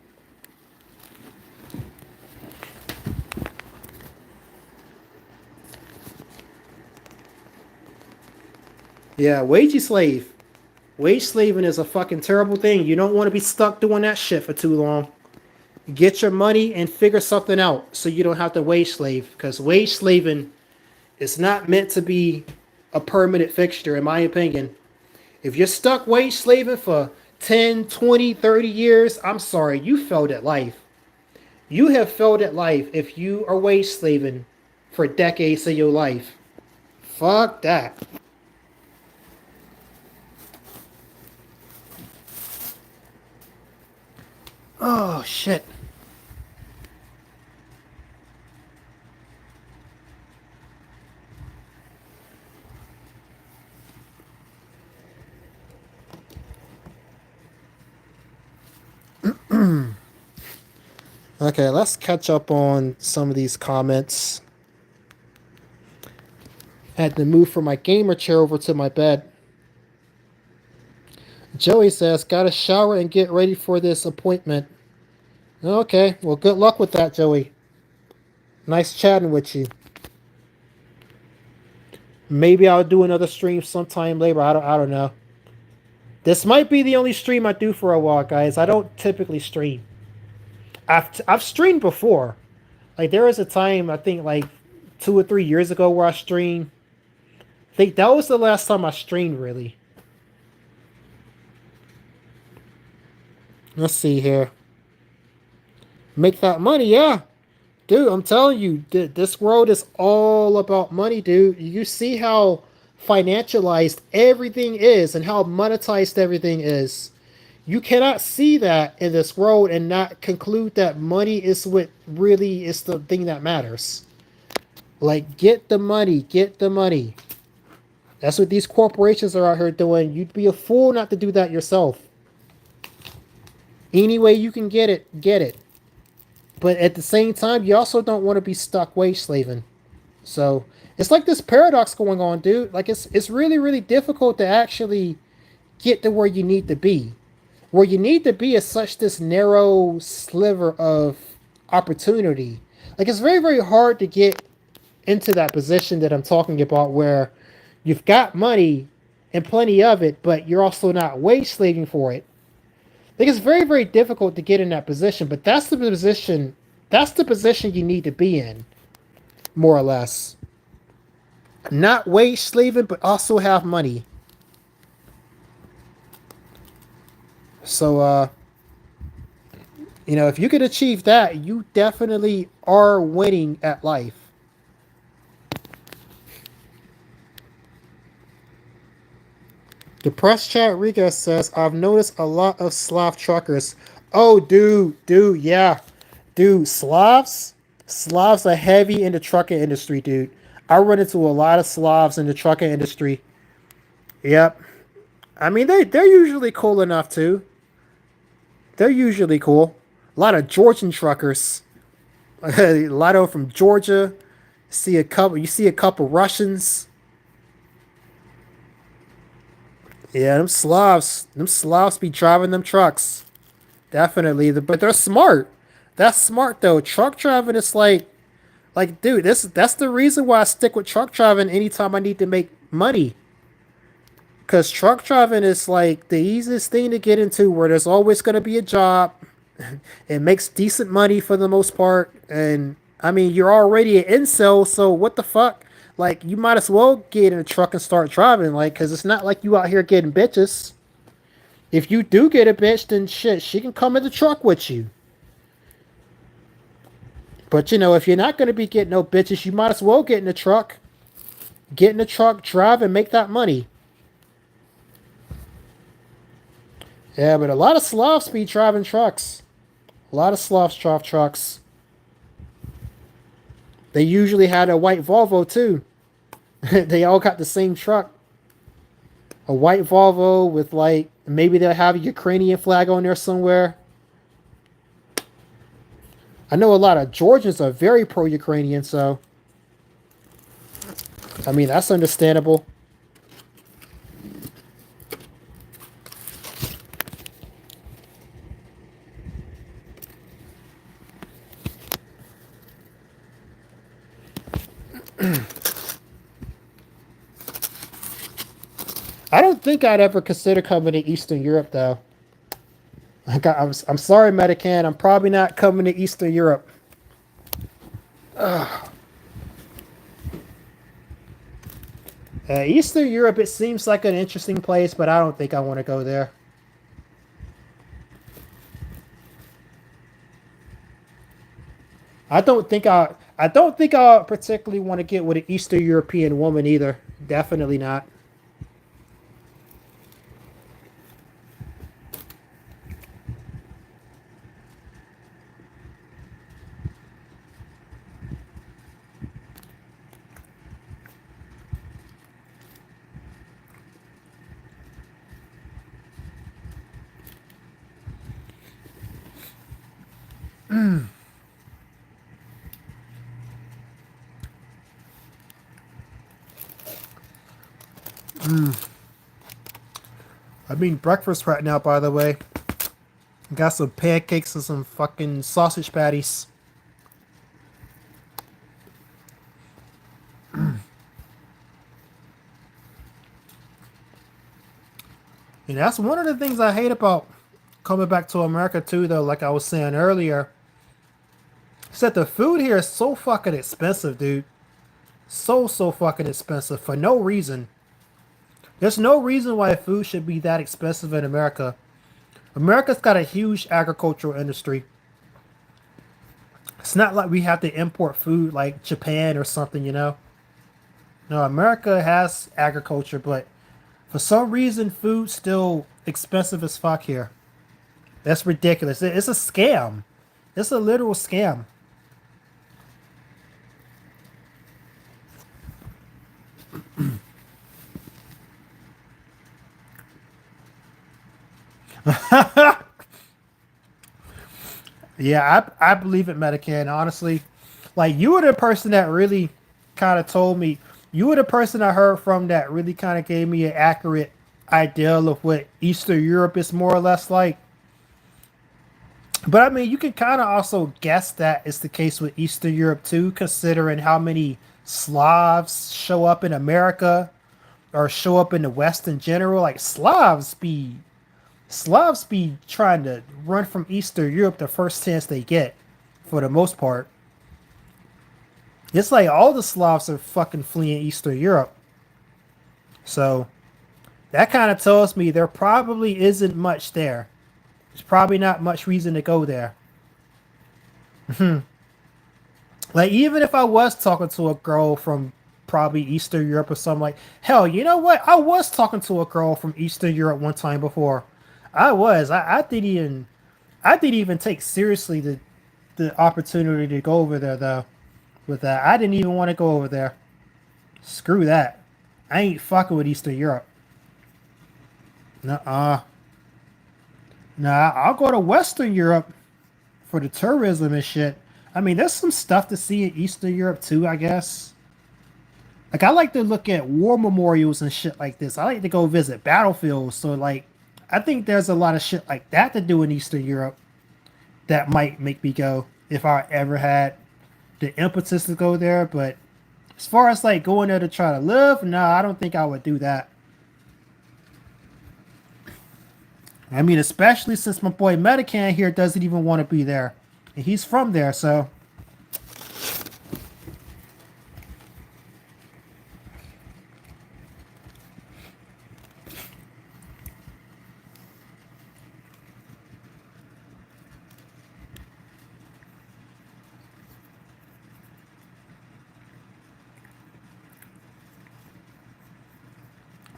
Yeah, wagey slave. Wage slaving is a fucking terrible thing. You don't want to be stuck doing that shit for too long. Get your money and figure something out so you don't have to wage slave. Because wage slaving is not meant to be a permanent fixture, in my opinion. If you're stuck wage slaving for 10, 20, 30 years, I'm sorry, you failed at life. You have failed at life if you are wage slaving for decades of your life. Fuck that. Oh, shit. Okay, let's catch up on some of these comments. I had to move from my gamer chair over to my bed. Joey says, gotta shower and get ready for this appointment. Okay, well, good luck with that, Joey. Nice chatting with you. Maybe I'll do another stream sometime later. I don't know. This might be the only stream I do for a while, guys. I don't typically stream. I've streamed before. Like there was a time I think like 2 or 3 years ago where I streamed. I think that was the last time I streamed really. Let's see here. Make that money, yeah. Dude, I'm telling you, this world is all about money, dude. You see how financialized everything is and how monetized everything is. You cannot see that in this world and not conclude that money is what really is the thing that matters. Like, get the money, get the money. That's what these corporations are out here doing. You'd be a fool not to do that yourself. Any way you can get it, get it. But at the same time, you also don't want to be stuck wage slaving. So it's like this paradox going on, dude. Like it's really, really difficult to actually get to where you need to be. Where you need to be is such this narrow sliver of opportunity. Like it's very, very hard to get into that position that I'm talking about where you've got money and plenty of it, but you're also not wage slaving for it. Like it's very, very difficult to get in that position, but that's the position you need to be in, more or less. Not wage slaving, but also have money. So if you could achieve that, you definitely are winning at life. The press chat Riga says, I've noticed a lot of Slav truckers. Oh, dude, yeah. Dude, Slavs are heavy in the trucking industry, dude. I run into a lot of Slavs in the trucking industry. Yep. I mean, they're usually cool enough, too. They're usually cool. A lot of Georgian truckers. A lot of them from Georgia. You see a couple Russians. Yeah, them Slavs be driving them trucks. Definitely, but they're smart. That's smart though. Truck driving is like, dude, that's the reason why I stick with truck driving anytime I need to make money. Cause truck driving is like the easiest thing to get into, where there's always gonna be a job. It makes decent money for the most part, and I mean you're already an incel, so what the fuck? Like you might as well get in a truck and start driving, like, cause it's not like you out here getting bitches. If you do get a bitch, then shit, she can come in the truck with you. But you know, if you're not gonna be getting no bitches, you might as well get in the truck, drive, and make that money. Yeah, but a lot of Slavs be driving trucks. A lot of Slavs drive trucks. They usually had a white Volvo too. They all got the same truck. A white Volvo with like maybe they'll have a Ukrainian flag on there somewhere. I know a lot of Georgians are very pro-Ukrainian, so I mean that's understandable. I don't think I'd ever consider coming to Eastern Europe though. I'm sorry, Medican. I'm probably not coming to Eastern Europe. Eastern Europe, it seems like an interesting place, but I don't think I want to go there. I don't think I particularly want to get with an Eastern European woman either. Definitely not. I'm eating breakfast right now, by the way. Got some pancakes and some fucking sausage patties. And that's one of the things I hate about coming back to America too, though. Like I was saying earlier, is that the food here is so fucking expensive, dude. So fucking expensive for no reason. There's no reason why food should be that expensive in America. America's got a huge agricultural industry. It's not like we have to import food like Japan or something, you know? No, America has agriculture, but for some reason, food's still expensive as fuck here. That's ridiculous. It's a scam. It's a literal scam. Yeah, I believe it, Medican. Honestly, like you were the person that really kind of told me. You were the person I heard from that really kind of gave me an accurate idea of what Eastern Europe is more or less like. But I mean, you can kind of also guess that it's the case with Eastern Europe too, considering how many Slavs show up in America or show up in the West in general. Like Slavs be trying to run from Eastern Europe the first chance they get, for the most part. It's like all the Slavs are fucking fleeing Eastern Europe. So that kind of tells me there probably isn't much there. There's probably not much reason to go there. Like even if I was talking to a girl from probably Eastern Europe or something, like hell, you know what? I was talking to a girl from Eastern Europe one time before. I was. I didn't even take seriously the opportunity to go over there though. With that, I didn't even want to go over there. Screw that. I ain't fucking with Eastern Europe. Nuh-uh. Nah, I'll go to Western Europe for the tourism and shit. I mean, there's some stuff to see in Eastern Europe too, I guess. Like I like to look at war memorials and shit like this. I like to go visit battlefields. So like I think there's a lot of shit like that to do in Eastern Europe that might make me go if I ever had the impetus to go there. But as far as like going there to try to live, no, I don't think I would do that. I mean, especially since my boy Medican here doesn't even want to be there. And he's from there, so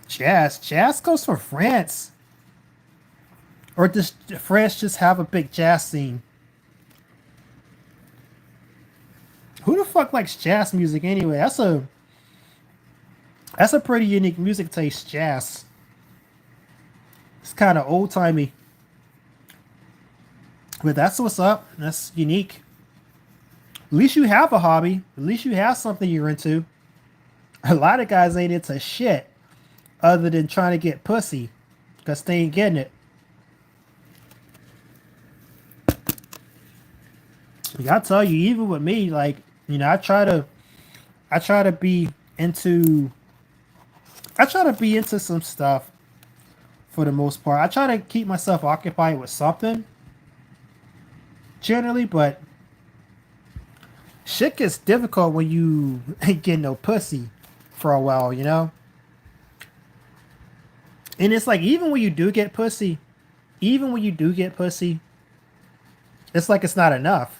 jazz goes for France. Or does France just have a big jazz scene? Who the fuck likes jazz music anyway? That's a pretty unique music taste, jazz. It's kind of old timey, but that's what's up. That's unique. At least you have a hobby. At least you have something you're into. A lot of guys ain't into shit other than trying to get pussy because they ain't getting it. I tell you, even with me, like I try to be into, I try to be into some stuff for the most part. I try to keep myself occupied with something generally, but shit gets difficult when you ain't getting no pussy for a while, you know? And it's like, even when you do get pussy, it's like it's not enough.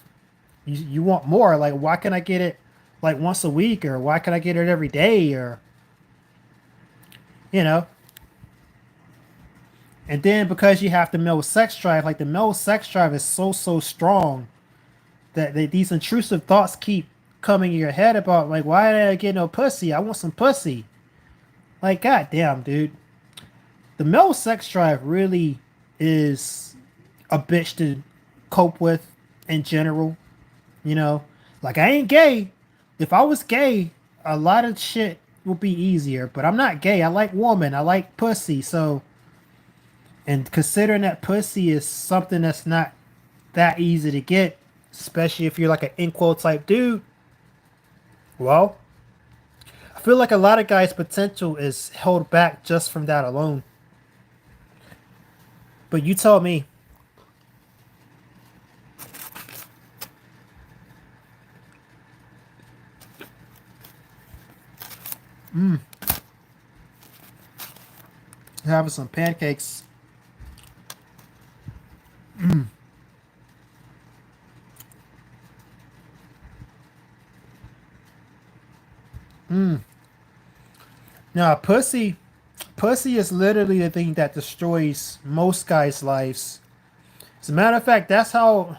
You want more. Like, why can I get it like once a week, or why can I get it every day, or, you know? And then because you have the male sex drive, like the male sex drive is so strong that these intrusive thoughts keep coming in your head about, like, why did I get no pussy? I want some pussy. Like, goddamn, dude. The male sex drive really is a bitch to cope with in general. You know, like, I ain't gay. If I was gay, a lot of shit would be easier. But I'm not gay. I like woman. I like pussy. So, and considering that pussy is something that's not that easy to get, especially if you're like an in quote type dude, well, I feel like a lot of guys' potential is held back just from that alone. But you tell me. Having some pancakes. Now, pussy is literally the thing that destroys most guys' lives. As a matter of fact, that's how.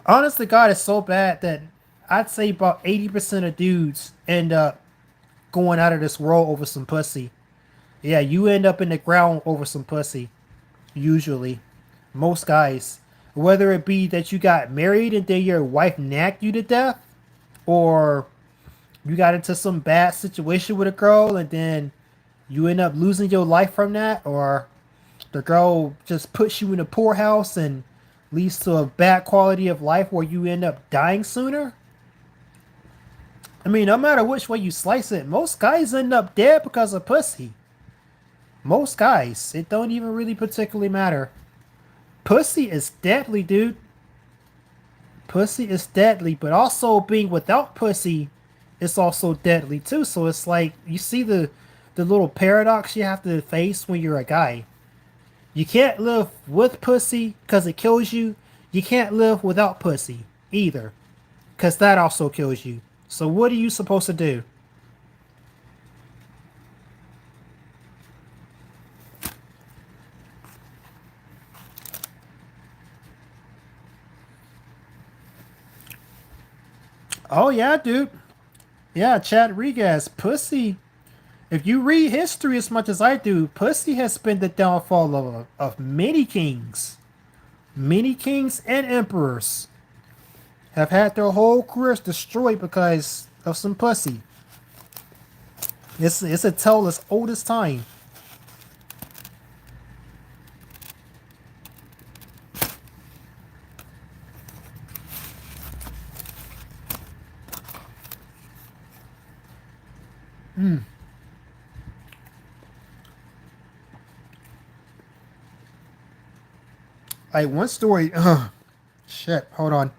Honestly, God is so bad that I'd say about 80% of dudes end up going out of this world over some pussy. Yeah, you end up in the ground over some pussy. Usually, most guys, whether it be that you got married and then your wife nagged you to death, or you got into some bad situation with a girl and then you end up losing your life from that, or the girl just puts you in a poorhouse and leads to a bad quality of life where you end up dying sooner. I mean, no matter which way you slice it, most guys end up dead because of pussy. Most guys. It don't even really particularly matter. Pussy is deadly, dude. Pussy is deadly, but also being without pussy is also deadly too. So it's like, you see the little paradox you have to face when you're a guy. You can't live with pussy because it kills you. You can't live without pussy either because that also kills you. So what are you supposed to do? Oh yeah, dude. Yeah, Chad Rodriguez. Pussy. If you read history as much as I do, pussy has been the downfall of many kings. Many kings and emperors have had their whole careers destroyed because of some pussy. It's a tale as old as time. Like one story. Shit. Hold on.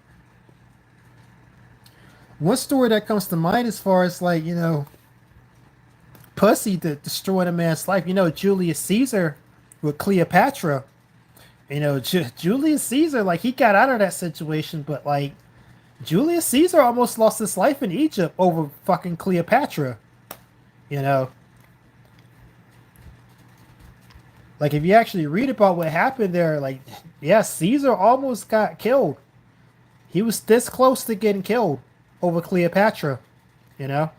One story that comes to mind as far as like pussy to destroying a man's life. Julius Caesar with Cleopatra. Julius Caesar, like he got out of that situation, but like Julius Caesar almost lost his life in Egypt over fucking Cleopatra. You know, like if you actually read about what happened there, like yeah, Caesar almost got killed. He was this close to getting killed over Cleopatra. You know,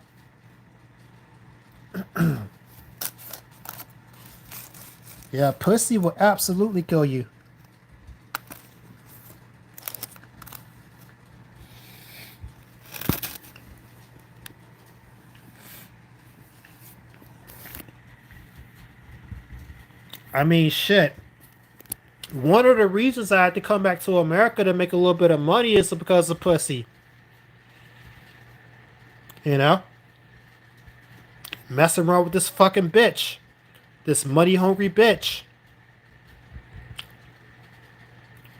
yeah, pussy will absolutely kill you. I mean, shit. One of the reasons I had to come back to America to make a little bit of money is because of pussy. You know, messing around with this fucking bitch, this money hungry bitch.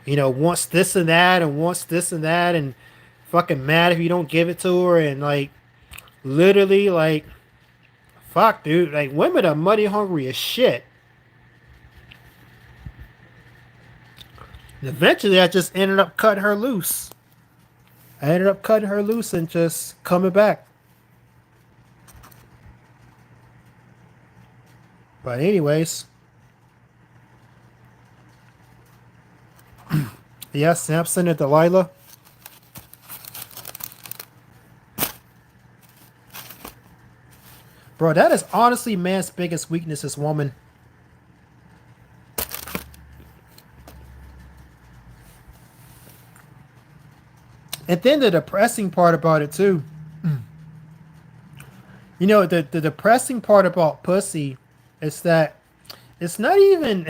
Wants this and that and wants this and that and fucking mad if you don't give it to her and like literally like fuck dude, like women are money hungry as shit. And eventually I just ended up cutting her loose. I ended up cutting her loose and just coming back. But anyways, yeah, Samson and Delilah. Bro, that is honestly man's biggest weakness is woman. And then the depressing part about it too. The depressing part about pussy is that it's not even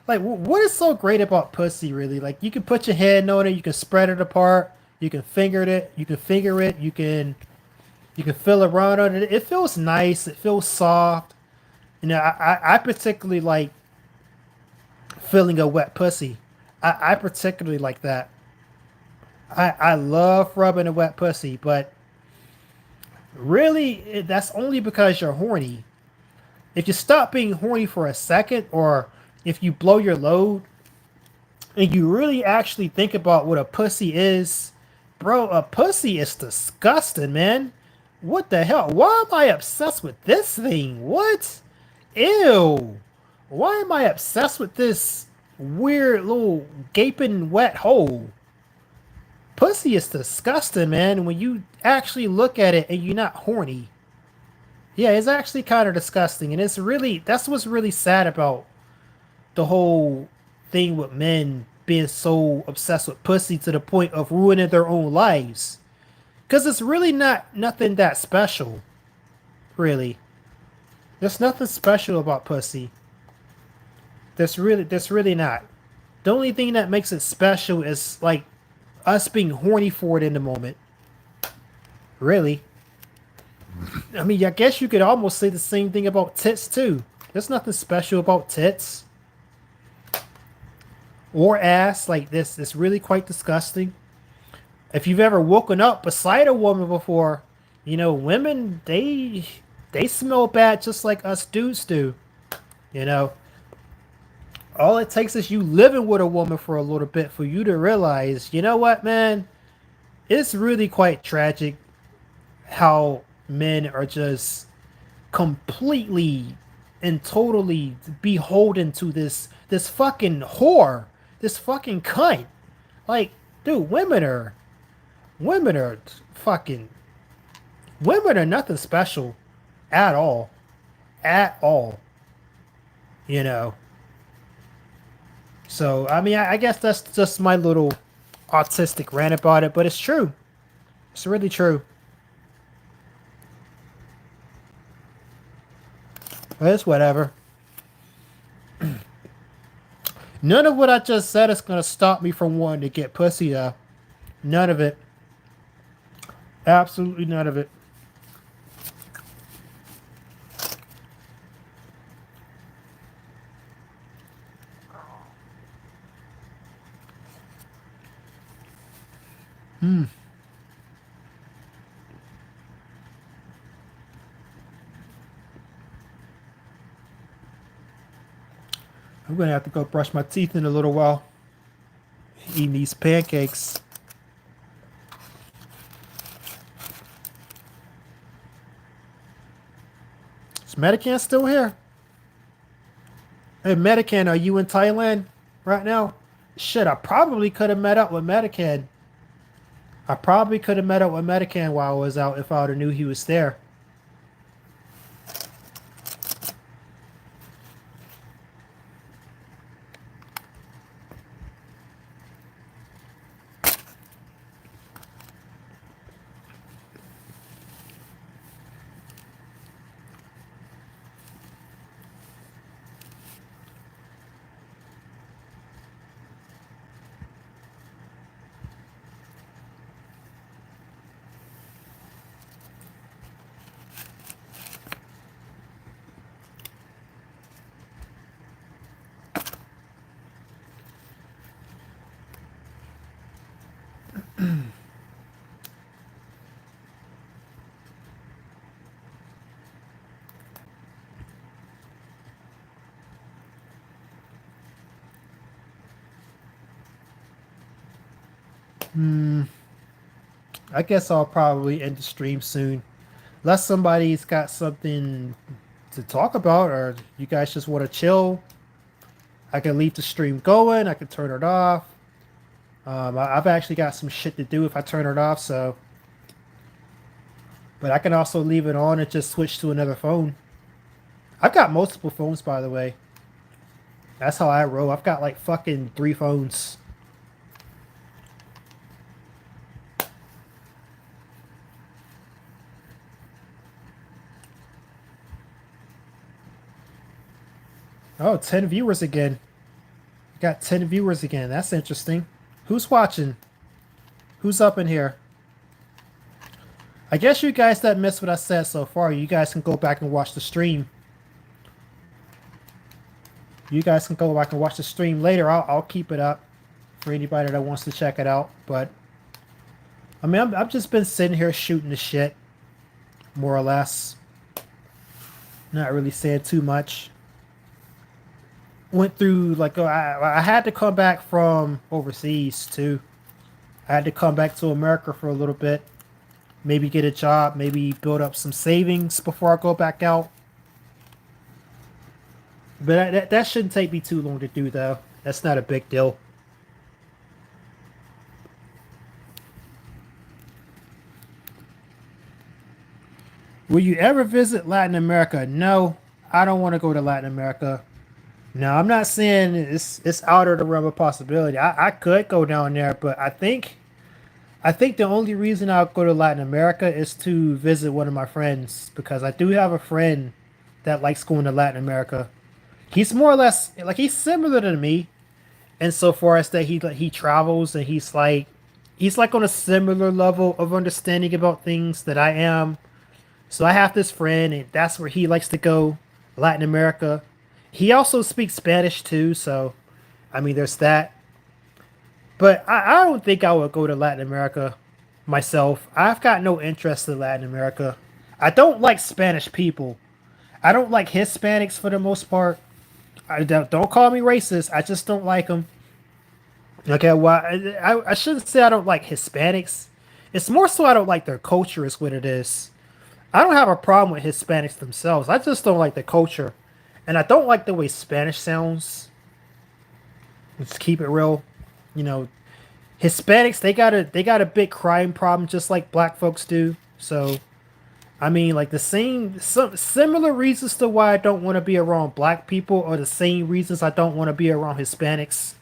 like what is so great about pussy really? Like you can put your hand on it, you can spread it apart, you can finger it, you can feel around on it. It feels nice, it feels soft. I particularly like feeling a wet pussy. I particularly like that. I love rubbing a wet pussy, but really that's only because you're horny. If you stop being horny for a second, or if you blow your load and you really actually think about what a pussy is, bro, a pussy is disgusting, man. What the hell? Why am I obsessed with this thing? What? Ew. Why am I obsessed with this weird little gaping wet hole? Pussy is disgusting, man, when you actually look at it and you're not horny. Yeah, it's actually kind of disgusting. And that's what's really sad about the whole thing with men being so obsessed with pussy to the point of ruining their own lives. Because it's really not nothing that special, really. There's nothing special about pussy. There's really not. The only thing that makes it special is like us being horny for it in the moment. Really. I mean, I guess you could almost say the same thing about tits too. There's nothing special about tits or ass. Like this, it's really quite disgusting. If you've ever woken up beside a woman before, women they smell bad just like us dudes do. You know, all it takes is you living with a woman for a little bit for you to realize, you know what, man, it's really quite tragic how men are just completely and totally beholden to this fucking whore, this fucking cunt. Like, dude, women are fucking women are nothing special at all, at all. You know. So I mean, I guess that's just my little autistic rant about it, but it's true. It's really true. But it's whatever. None of what I just said is gonna stop me from wanting to get pussy though. None of it. Absolutely none of it. I'm gonna have to go brush my teeth in a little while. Eating these pancakes. Is Medican still here? Hey, Medican, are you in Thailand right now? Shit, I probably could have met up with Medican. I probably could have met up with Medican while I was out if I would have knew he was there. I guess I'll probably end the stream soon. Unless somebody's got something to talk about or you guys just want to chill, I can leave the stream going. I can turn it off. I've actually got some shit to do if I turn it off, so. But I can also leave it on and just switch to another phone. I've got multiple phones, by the way. That's how I roll. I've got like fucking 3 phones. Oh, 10 viewers again. Got 10 viewers again. That's interesting. Who's watching? Who's up in here? I guess you guys that missed what I said so far, you guys can go back and watch the stream. You guys can go back and watch the stream later. I'll keep it up for anybody that wants to check it out. But, I mean, I've just been sitting here shooting the shit, more or less. Not really saying too much. Went through, like, I had to come back from overseas, too. I had to come back to America for a little bit. Maybe get a job, maybe build up some savings before I go back out. But that shouldn't take me too long to do, though. That's not a big deal. Will you ever visit Latin America? No, I don't want to go to Latin America. No, I'm not saying it's out of the realm of possibility. I could go down there, but I think the only reason I'll go to Latin America is to visit one of my friends because I do have a friend that likes going to Latin America. He's more or less like he's similar to me, and so far as that he travels and he's like on a similar level of understanding about things that I am. So I have this friend, and that's where he likes to go, Latin America. He also speaks Spanish too, so I mean there's that. But I don't think I would go to Latin America myself. I've got no interest in Latin America. I don't like Spanish people. I don't like Hispanics for the most part. Don't call me racist. I just don't like them. Okay, well, I shouldn't say I don't like Hispanics. It's more so I don't like their culture, is what it is. I don't have a problem with Hispanics themselves. I just don't like the culture. And I don't like the way Spanish sounds. Let's keep it real. You know, Hispanics they got a big crime problem just like black folks do. So I mean, like some similar reasons to why I don't want to be around black people are the same reasons I don't want to be around Hispanics.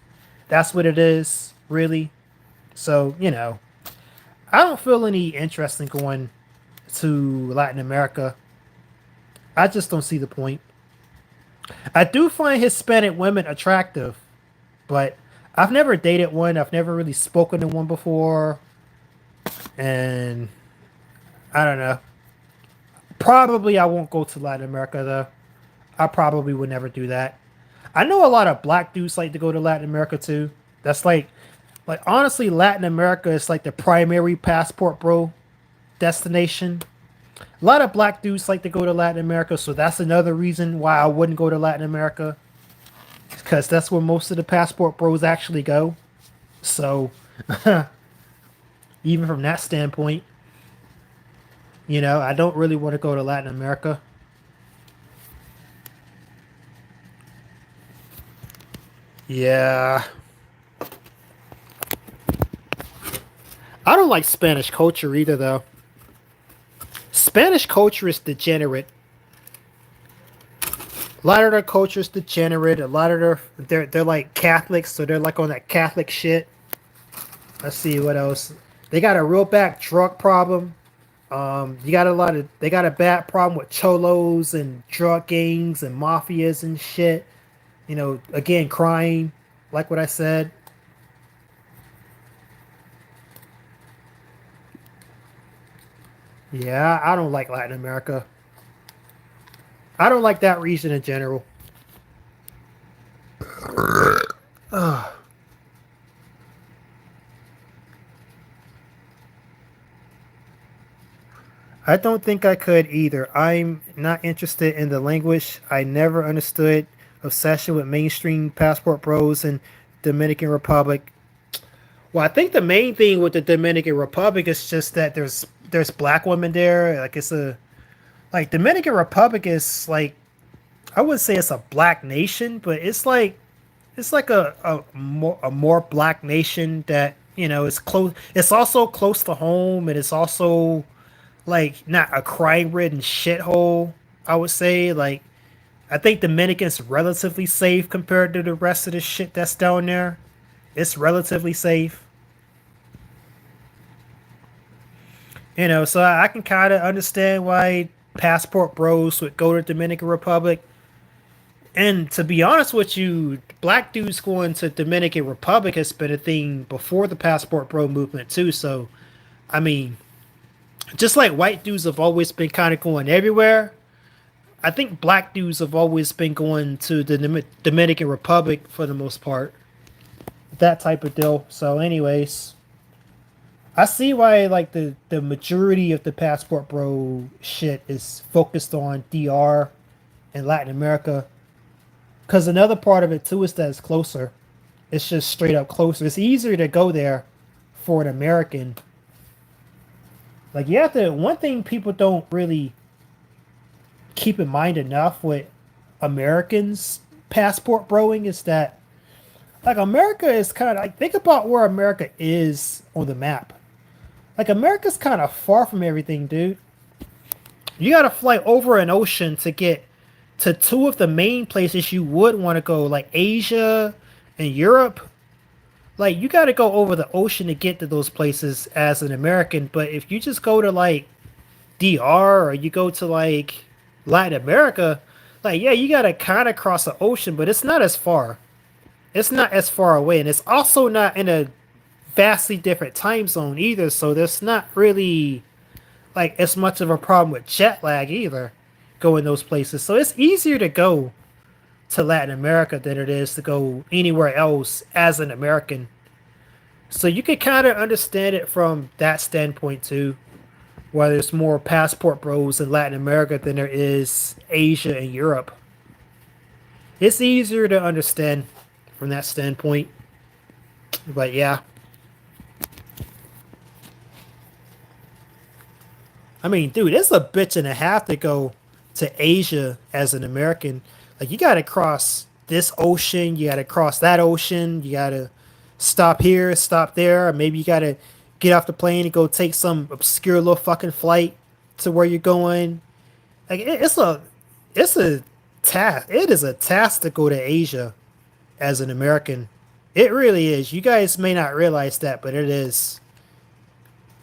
That's what it is, really. So I don't feel any interest in going to Latin America. I just don't see the point. I do find Hispanic women attractive, but I've never dated one. I've never really spoken to one before, and I don't know. Probably I won't go to Latin America though. I probably would never do that. I know a lot of black dudes like to go to Latin America too. That's like Like honestly, Latin America is like the primary passport bro destination. A lot of black dudes like to go to Latin America, so that's another reason why I wouldn't go to Latin America, because that's where most of the passport bros actually go. So even from that standpoint, I don't really want to go to Latin America. Yeah, I don't like Spanish culture either, though. Spanish culture is degenerate. A lot of their culture is degenerate. A lot of they're like Catholics, so they're like on that Catholic shit. Let's see what else. They got a real bad drug problem. You got they got a bad problem with cholos and drug gangs and mafias and shit. Again, crime, like what I said. Yeah, I don't like Latin America. I don't like that region in general. I don't think I could either. I'm not interested in the language. I never understood obsession with mainstream passport bros in Dominican Republic. Well, I think the main thing with the Dominican Republic is just that there's black women there. Like it's a like Dominican Republic is like I wouldn't say it's a black nation, but it's like a more black nation that is close. It's also close to home, and it's also like not a crime ridden shithole. I would say I think Dominican's relatively safe compared to the rest of the shit that's down there. It's relatively safe. So I can kind of understand why passport bros would go to Dominican Republic. And to be honest with you, black dudes going to Dominican Republic has been a thing before the passport bro movement too. So I mean, just like white dudes have always been kind of going everywhere, I think black dudes have always been going to the Dominican Republic for the most part. That type of deal. So, anyways, I see why like the majority of the passport bro shit is focused on DR and Latin America. Because another part of it too is that it's closer. It's just straight up closer. It's easier to go there for an American. Like you have to. One thing people don't really keep in mind enough with Americans passport broing is that like America is kind of like think about where America is on the map. Like America's kind of far from everything, dude. You got to fly over an ocean to get to two of the main places you would want to go, like Asia and Europe. Like you got to go over the ocean to get to those places as an American. But if you just go to like DR or you go to like Latin America, like yeah, you got to kind of cross the ocean, but it's not as far. It's not as far away, and it's also not in a vastly different time zone either. So there's not really like as much of a problem with jet lag either going those places. So it's easier to go to Latin America than it is to go anywhere else as an American. So you can kind of understand it from that standpoint too. Why there's more passport bros in Latin America than there is Asia and Europe. It's easier to understand from that standpoint. But yeah, I mean, dude, it's a bitch and a half to go to Asia as an American. Like, you gotta cross this ocean, you gotta cross that ocean, you gotta stop here, stop there, or maybe you gotta get off the plane and go take some obscure little fucking flight to where you're going. Like, it's a task. It is a task to go to Asia as an American. It really is. You guys may not realize that, but it is.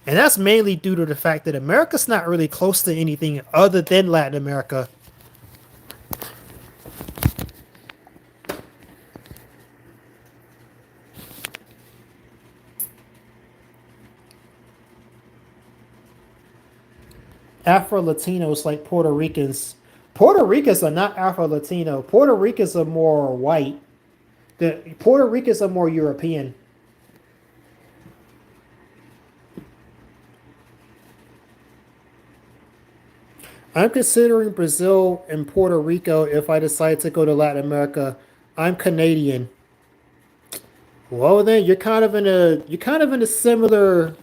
And that's mainly due to the fact that America's not really close to anything other than Latin America. Afro Latinos like Puerto Ricans. Puerto Ricans are not Afro Latino. Puerto Ricans are more white. The Puerto Ricans are more European. I'm considering Brazil and Puerto Rico if I decide to go to Latin America. I'm Canadian. Well, then you're kind of in a similar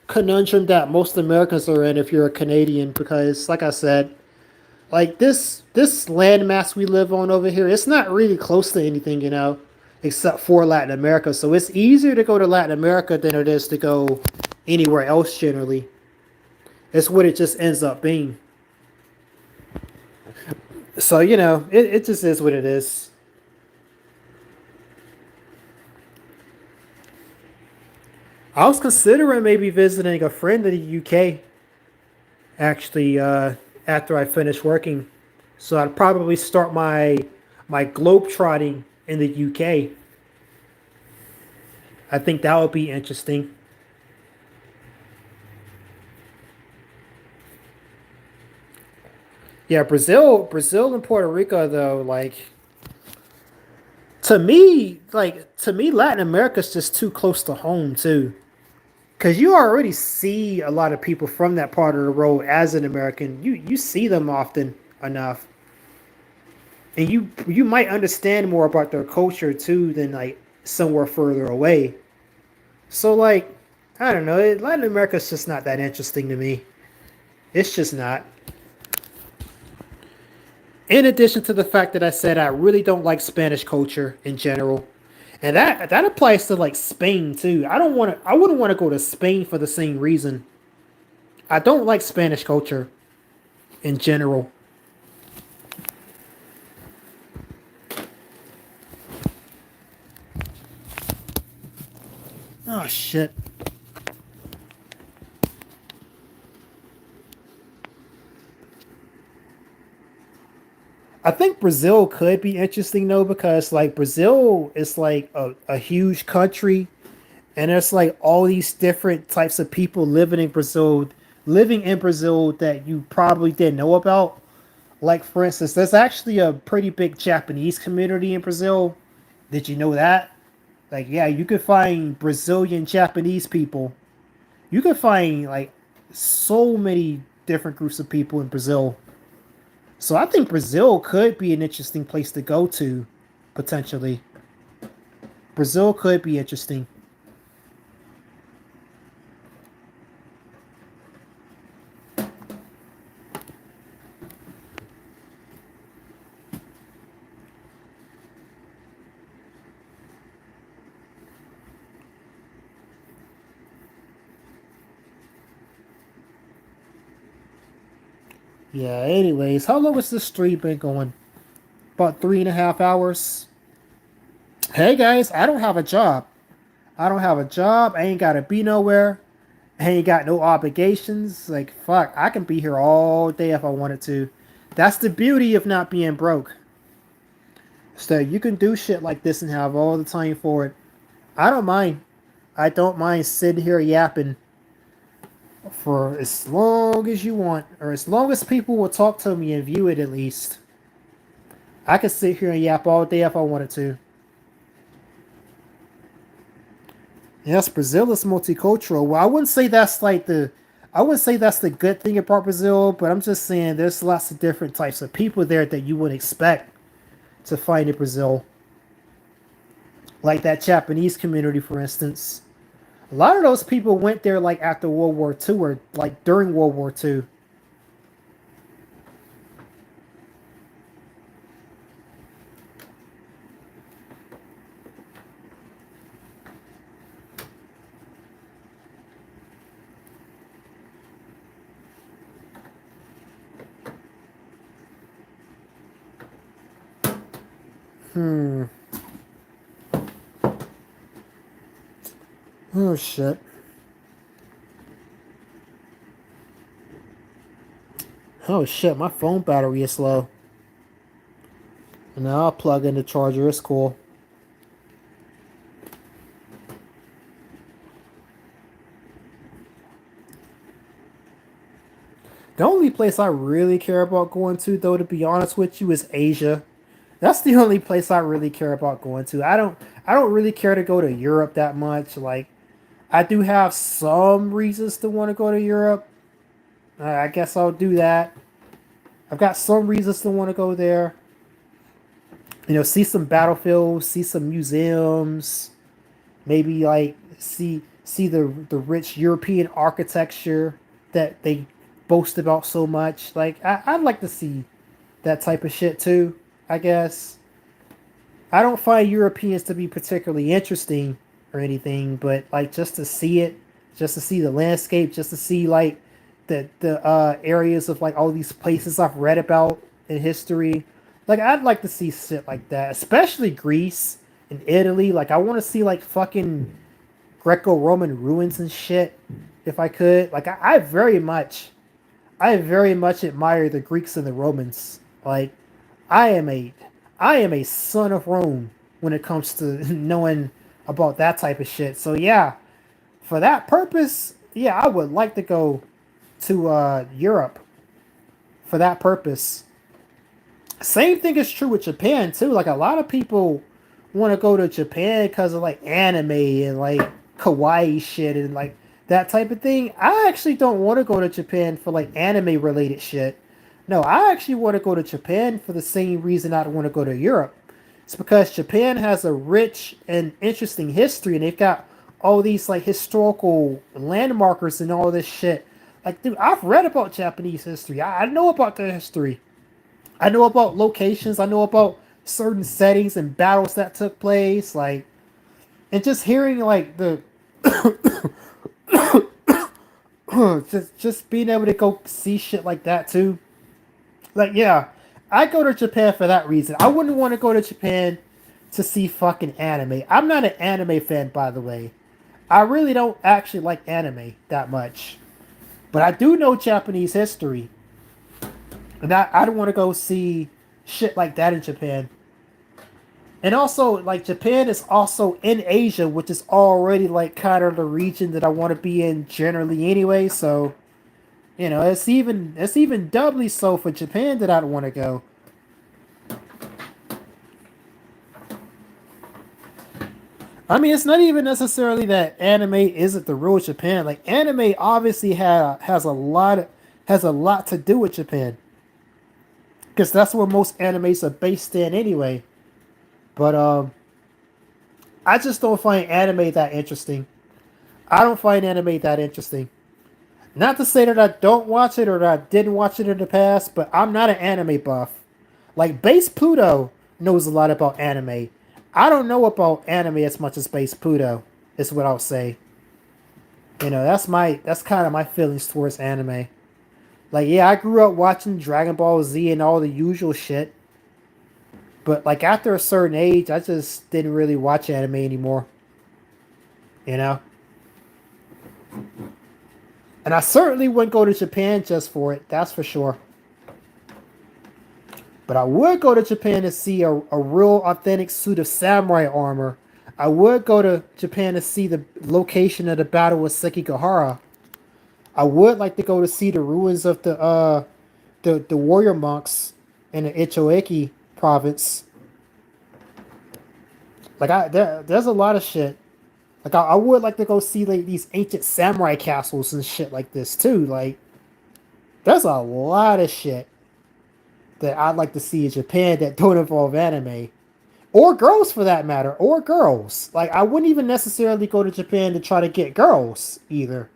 conundrum that most Americans are in if you're a Canadian because, like I said, like this landmass we live on over here, it's not really close to anything, except for Latin America. So it's easier to go to Latin America than it is to go anywhere else. Generally, it's what it just ends up being. So it just is what it is. I was considering maybe visiting a friend in the UK actually after I finish working. So I'd probably start my globe trotting in the UK. I think that would be interesting. Yeah, Brazil and Puerto Rico though, like to me, Latin America's just too close to home too. Cause you already see a lot of people from that part of the world as an American. You see them often enough, and you might understand more about their culture too than like somewhere further away. So like, I don't know, Latin America's just not that interesting to me. It's just not. In addition to the fact that I said I really don't like Spanish culture in general, and that applies to like Spain too. I wouldn't want to go to Spain for the same reason. I don't like Spanish culture in general. Oh shit. I think Brazil could be interesting though because like Brazil is like a huge country and there's like all these different types of people living in Brazil that you probably didn't know about. Like for instance, there's actually a pretty big Japanese community in Brazil. Did you know that? Like yeah, you could find Brazilian Japanese people. You could find like so many different groups of people in Brazil. So I think Brazil could be an interesting place to go to, potentially. Brazil could be interesting. Yeah, anyways, how long has this stream been going? About 3.5 hours. Hey guys, I don't have a job. I don't have a job. I ain't gotta be nowhere. I ain't got no obligations. Like, fuck, I can be here all day if I wanted to. That's the beauty of not being broke. So you can do shit like this and have all the time for it. I don't mind. I don't mind sitting here yapping for as long as you want, or as long as people will talk to me and view it at least. I could sit here and yap all day if I wanted to. Yes, Brazil is multicultural. Well, I wouldn't say that's the good thing about Brazil, but I'm just saying there's lots of different types of people there that you would expect to find in Brazil. Like that Japanese community, for instance. A lot of those people went there like after World War II or like during World War II. Hmm. Oh shit. Oh shit, my phone battery is low. And now I'll plug in the charger. It's cool. The only place I really care about going to, though, to be honest with you, is Asia. That's the only place I really care about going to. I don't really care to go to Europe that much. Like I do have some reasons to want to go to Europe. I guess I'll do that. I've got some reasons to want to go there. See some battlefields, see some museums, maybe like see the rich European architecture that they boast about so much. Like I'd like to see that type of shit too. I guess I don't find Europeans to be particularly interesting or anything, but like just to see it, just to see the landscape, just to see like the areas of like all these places I've read about in history. Like I'd like to see shit like that, especially Greece and Italy. Like I want to see like fucking Greco-Roman ruins and shit if I could. Like I very much admire the Greeks and the Romans. Like I am a I am a son of Rome when it comes to knowing about that type of shit. So yeah, for that purpose, yeah, I would like to go to Europe for that purpose. Same thing is true with Japan too. Like a lot of people want to go to Japan because of like anime and like kawaii shit and like that type of thing. I actually don't want to go to Japan for like anime related shit. No, I actually want to go to Japan for the same reason I want to go to Europe. It's because Japan has a rich and interesting history and they've got all these like historical landmarkers and all this shit. Like, dude, I've read about Japanese history. I know about their history. I know about locations. I know about certain settings and battles that took place. Like, and just hearing like the just being able to go see shit like that too. Like, yeah, I go to Japan for that reason. I wouldn't want to go to Japan to see fucking anime. I'm not an anime fan, by the way. I really don't actually like anime that much, but I do know Japanese history, and I don't want to go see shit like that in Japan. And also, like Japan is also in Asia, which is already like kind of the region that I want to be in generally anyway. So it's even doubly so for Japan that I don't want to go. I mean, it's not even necessarily that anime isn't the real Japan. Like anime obviously has a lot to do with Japan because that's where most animes are based in anyway. But I just don't find anime that interesting. I don't find anime that interesting. Not to say that I don't watch it or that I didn't watch it in the past, but I'm not an anime buff. Like Base Pluto knows a lot about anime. I don't know about anime as much as Base Pluto. Is what I'll say. That's kind of my feelings towards anime. Like yeah, I grew up watching Dragon Ball Z and all the usual shit, but like after a certain age, I just didn't really watch anime anymore. You know, and I certainly wouldn't go to Japan just for it. That's for sure. But I would go to Japan to see a real authentic suit of samurai armor. I would go to Japan to see the location of the Battle with Sekigahara. I would like to go to see the ruins of the warrior monks in the Ichoeki province. Like there's a lot of shit. Like I would like to go see like these ancient samurai castles and shit like this too. Like there's a lot of shit that I'd like to see in Japan that don't involve anime. Or girls for that matter. Or girls. Like I wouldn't even necessarily go to Japan to try to get girls either.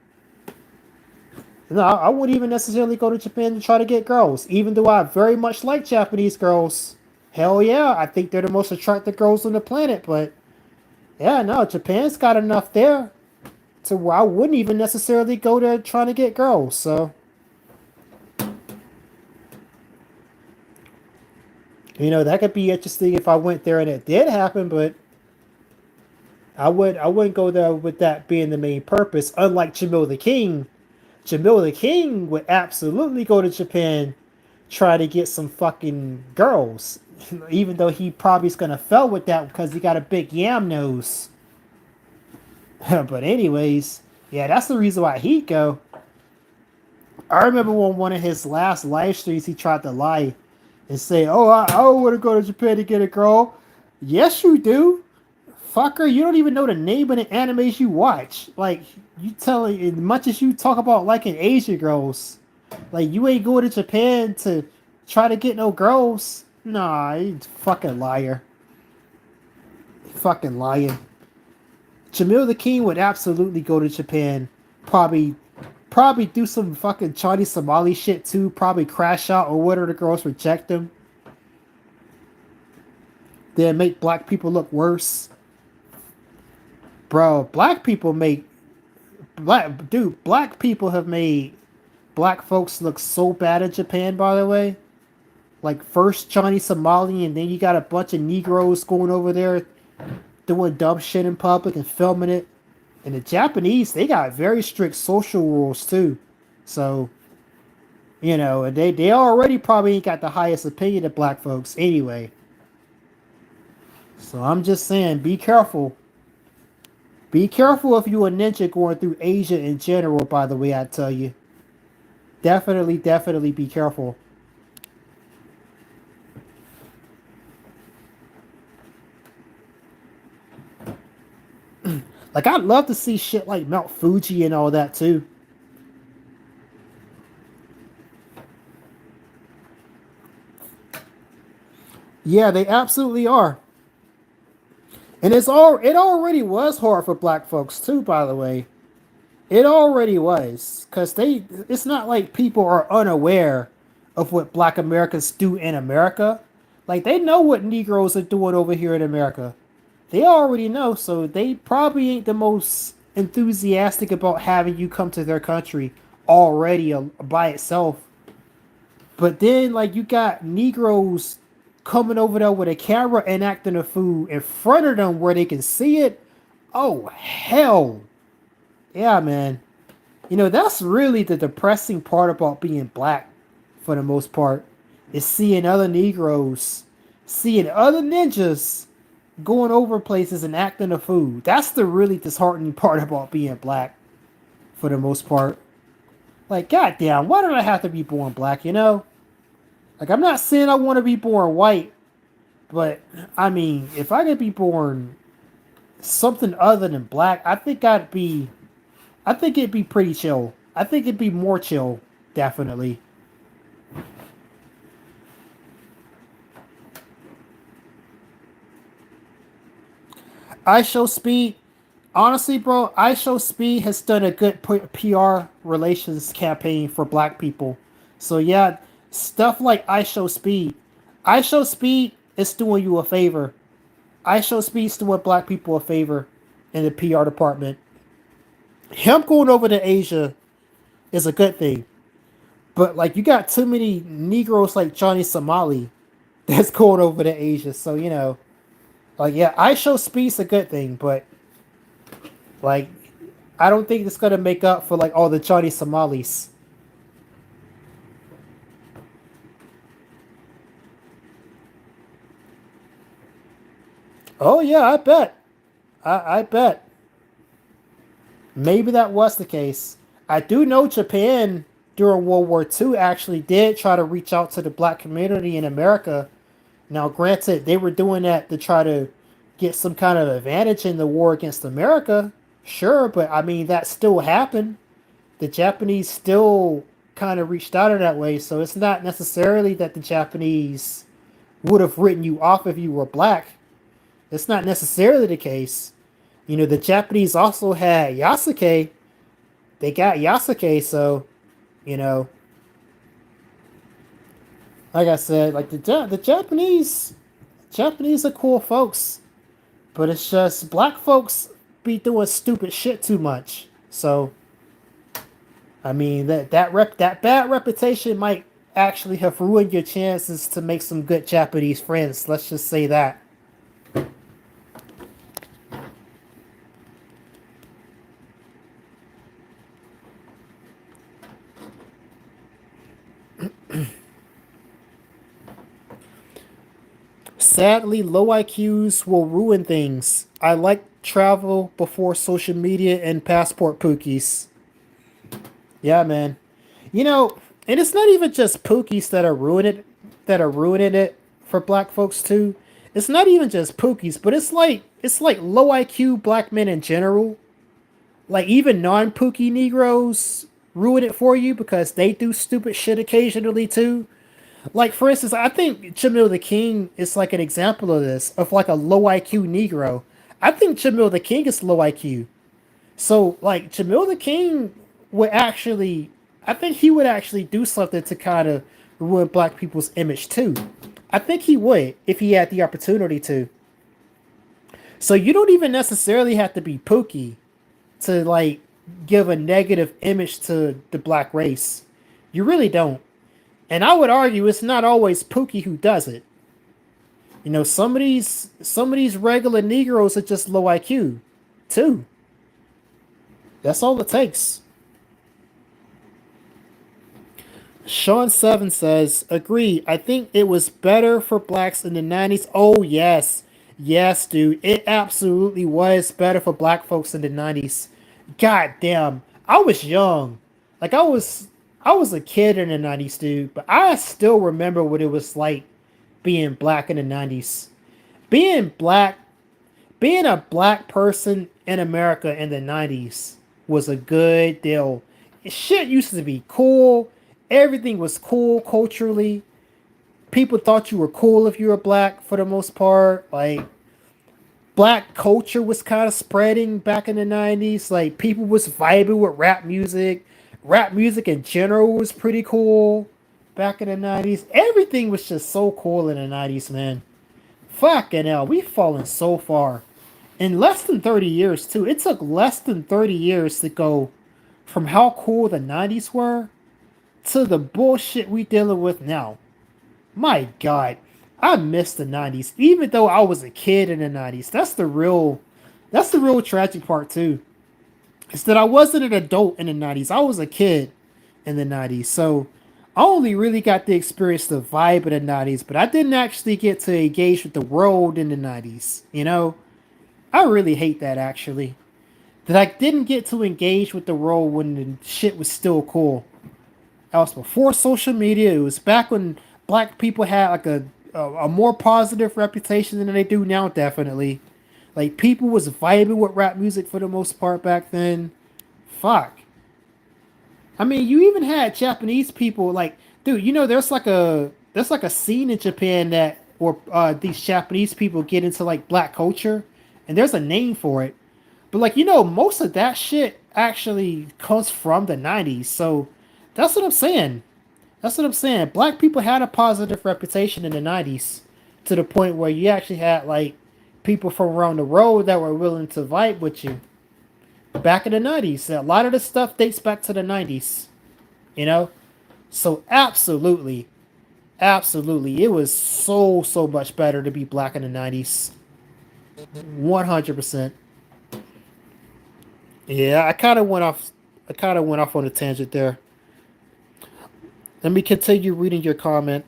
No, I wouldn't even necessarily go to Japan to try to get girls. Even though I very much like Japanese girls. Hell yeah, I think they're the most attractive girls on the planet, but yeah, no, Japan's got enough there to where I wouldn't even necessarily go there trying to get girls, so that could be interesting if I went there and it did happen, but I wouldn't go there with that being the main purpose. Unlike Jamil the King, Jamil the King would absolutely go to Japan try to get some fucking girls. Even though he probably is gonna fail with that because he got a big yam nose. But anyways, yeah, that's the reason why he'd go. I remember when one of his last live streams he tried to lie and say, "Oh, I want to go to Japan to get a girl." Yes, you do, fucker. You don't even know the name of the animes you watch. Like you telling as much as you talk about liking Asian girls, like you ain't going to Japan to Try to get no girls? Nah, you fucking liar. Fucking lying. Jamil the King would absolutely go to Japan. Probably do some fucking Chinese Somali shit too. Probably crash out or whether the girls reject him. Then make black people look worse. Bro, black people have made black folks look so bad in Japan, by the way. Like first Chinese Somali and then you got a bunch of Negroes going over there doing dumb shit in public and filming it. And the Japanese, they got very strict social rules too. So, and they already probably ain't got the highest opinion of black folks anyway. So I'm just saying, be careful. Be careful if you a ninja going through Asia in general, by the way, I tell you. Definitely, definitely be careful. Like, I'd love to see shit like Mount Fuji and all that too. Yeah, they absolutely are. And it already was hard for black folks too, by the way. It already was. Cause it's not like people are unaware of what black Americans do in America. Like they know what Negroes are doing over here in America. They already know, so they probably ain't the most enthusiastic about having you come to their country already by itself. But then, like, you got Negroes coming over there with a camera and acting a fool in front of them where they can see it. Oh, hell. Yeah, man. That's really the depressing part about being black for the most part is seeing other Negroes, seeing other ninjas going over places and acting a fool. That's the really disheartening part about being black for the most part. Like, goddamn, why did I have to be born black? Like, I'm not saying I want to be born white, but I mean, if I could be born something other than black, I think it'd be pretty chill. I think it'd be more chill, definitely. I Show Speed, honestly, bro, I Show Speed has done a good PR relations campaign for black people. So yeah, stuff like I Show Speed is doing you a favor. I Show Speed's doing black people a favor in the PR department. Him going over to Asia is a good thing. But like you got too many Negroes like Johnny Somali that's going over to Asia. So like yeah, I Show Speed's a good thing, but like I don't think it's gonna make up for like all the Johnny Somalis. Oh yeah, I bet. I bet. Maybe that was the case. I do know Japan during World War II actually did try to reach out to the black community in America. Now, granted, they were doing that to try to get some kind of advantage in the war against America. Sure, but I mean, that still happened. The Japanese still kind of reached out in that way, so it's not necessarily that the Japanese would have written you off if you were black. It's not necessarily the case. The Japanese also had Yasuke. They got Yasuke, so you know, like I said, like the Japanese are cool folks, but it's just black folks be doing stupid shit too much. So I mean that bad reputation might actually have ruined your chances to make some good Japanese friends. Let's just say that. Sadly, low IQs will ruin things. I like travel before social media and passport pookies. Yeah, man. And it's not even just pookies that are ruining it for black folks too. It's not even just pookies, but it's like low IQ black men in general. Like even non pookie Negroes ruin it for you because they do stupid shit occasionally too. Like for instance, I think Jamil the King is like an example of this, of like a low IQ Negro. I think Jamil the King is low IQ. So like Jamil the King would actually, I think he would actually do something to kind of ruin black people's image too. I think he would if he had the opportunity to. So you don't even necessarily have to be Pookie to like give a negative image to the black race. You really don't. And I would argue it's not always Pookie who does it. You know, some of these regular Negroes are just low IQ, too. That's all it takes. Sean Seven says, agree. I think it was better for blacks in the 90s. Oh yes. Yes, dude. It absolutely was better for black folks in the 90s. God damn. I was young. Like I was a kid in the 90s, dude, but I still remember what it was like being black in the 90s. Being black, being a black person in America in the 90s was a good deal. Shit used to be cool. Everything was cool culturally. People thought you were cool if you were black for the most part. Like black culture was kind of spreading back in the 90s. Like people was vibing with rap music. Rap music in general was pretty cool back in the 90s. Everything was just so cool in the 90s, man. Fucking hell, we've fallen so far. In less than 30 years, too. It took less than 30 years to go from how cool the 90s were to the bullshit we dealing with now. My God, I miss the 90s. Even though I was a kid in the 90s. That's the real tragic part too. Is that I wasn't an adult in the 90s. I was a kid in the 90s. So I only really got to experience the vibe of the 90s, but I didn't actually get to engage with the world in the 90s, you know? I really hate that actually. That I didn't get to engage with the world when the shit was still cool. That was before social media. It was back when black people had like a more positive reputation than they do now, definitely. Like people was vibing with rap music for the most part back then. Fuck. I mean, you even had Japanese people like, dude. You know, there's like a scene in Japan that where these Japanese people get into like black culture, and there's a name for it. But like most of that shit actually comes from the '90s. So that's what I'm saying. That's what I'm saying. Black people had a positive reputation in the '90s, to the point where you actually had like people from around the world that were willing to vibe with you. Back in the '90s, a lot of the stuff dates back to the '90s. You know, so absolutely, absolutely, it was so much better to be black in the '90s. 100%. Yeah, I kind of went off. I kind of went off on a tangent there. Let me continue reading your comment.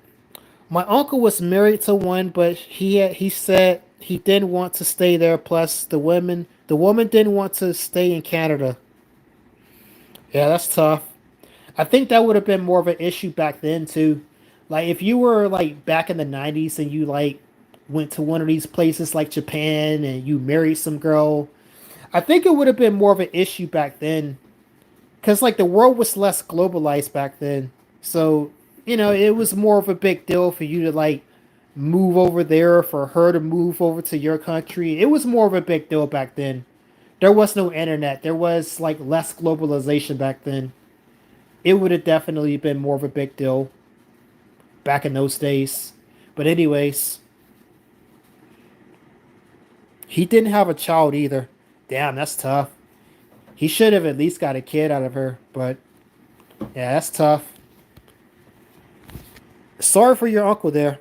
My uncle was married to one, but he said he didn't want to stay there. Plus, the woman didn't want to stay in Canada. Yeah, that's tough. I think that would have been more of an issue back then too. Like if you were like back in the '90s and you like went to one of these places like Japan and you married some girl, I think it would have been more of an issue back then because like the world was less globalized back then. So it was more of a big deal for you to like move over there, for her to move over to your country. It was more of a big deal back then. There was no internet. There was like less globalization back then. It would have definitely been more of a big deal back in those days. But anyways, he didn't have a child either. Damn, that's tough. He should have at least got a kid out of her, but yeah, that's tough. Sorry for your uncle there.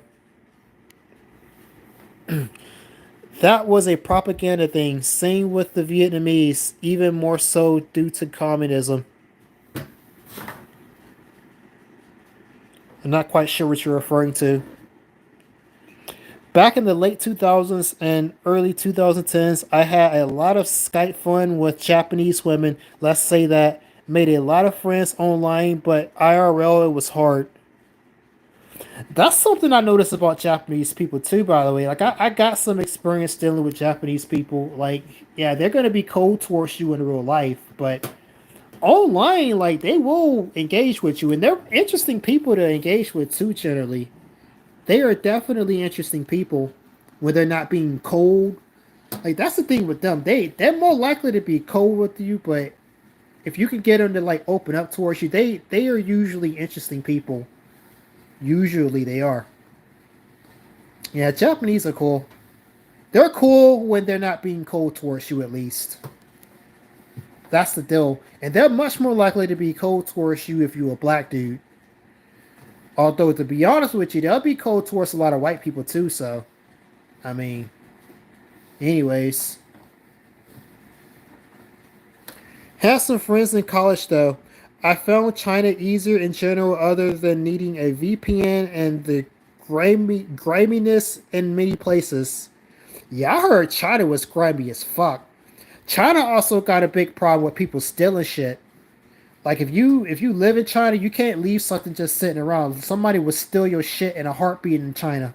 That was a propaganda thing. Same with the Vietnamese, even more so due to communism. I'm not quite sure what you're referring to. Back in the late 2000s and early 2010s, I had a lot of Skype fun with Japanese women. Let's say that. Made a lot of friends online, but IRL it was hard. That's something I noticed about Japanese people too, by the way. Like I got some experience dealing with Japanese people. Like, yeah, they're gonna be cold towards you in real life, but online, like they will engage with you, and they're interesting people to engage with too. Generally, they are definitely interesting people when they're not being cold. Like that's the thing with them. They're more likely to be cold with you, but if you can get them to like open up towards you, they are usually interesting people. Usually they are. Yeah, Japanese are cool. They're cool when they're not being cold towards you, at least. That's the deal. And they're much more likely to be cold towards you if you're a black dude. Although, to be honest with you, they'll be cold towards a lot of white people too, so, I mean, anyways. Had some friends in college though. I found China easier in general, other than needing a VPN and the griminess in many places. Yeah, I heard China was grimy as fuck. China also got a big problem with people stealing shit. Like if you live in China, you can't leave something just sitting around. Somebody will steal your shit in a heartbeat in China.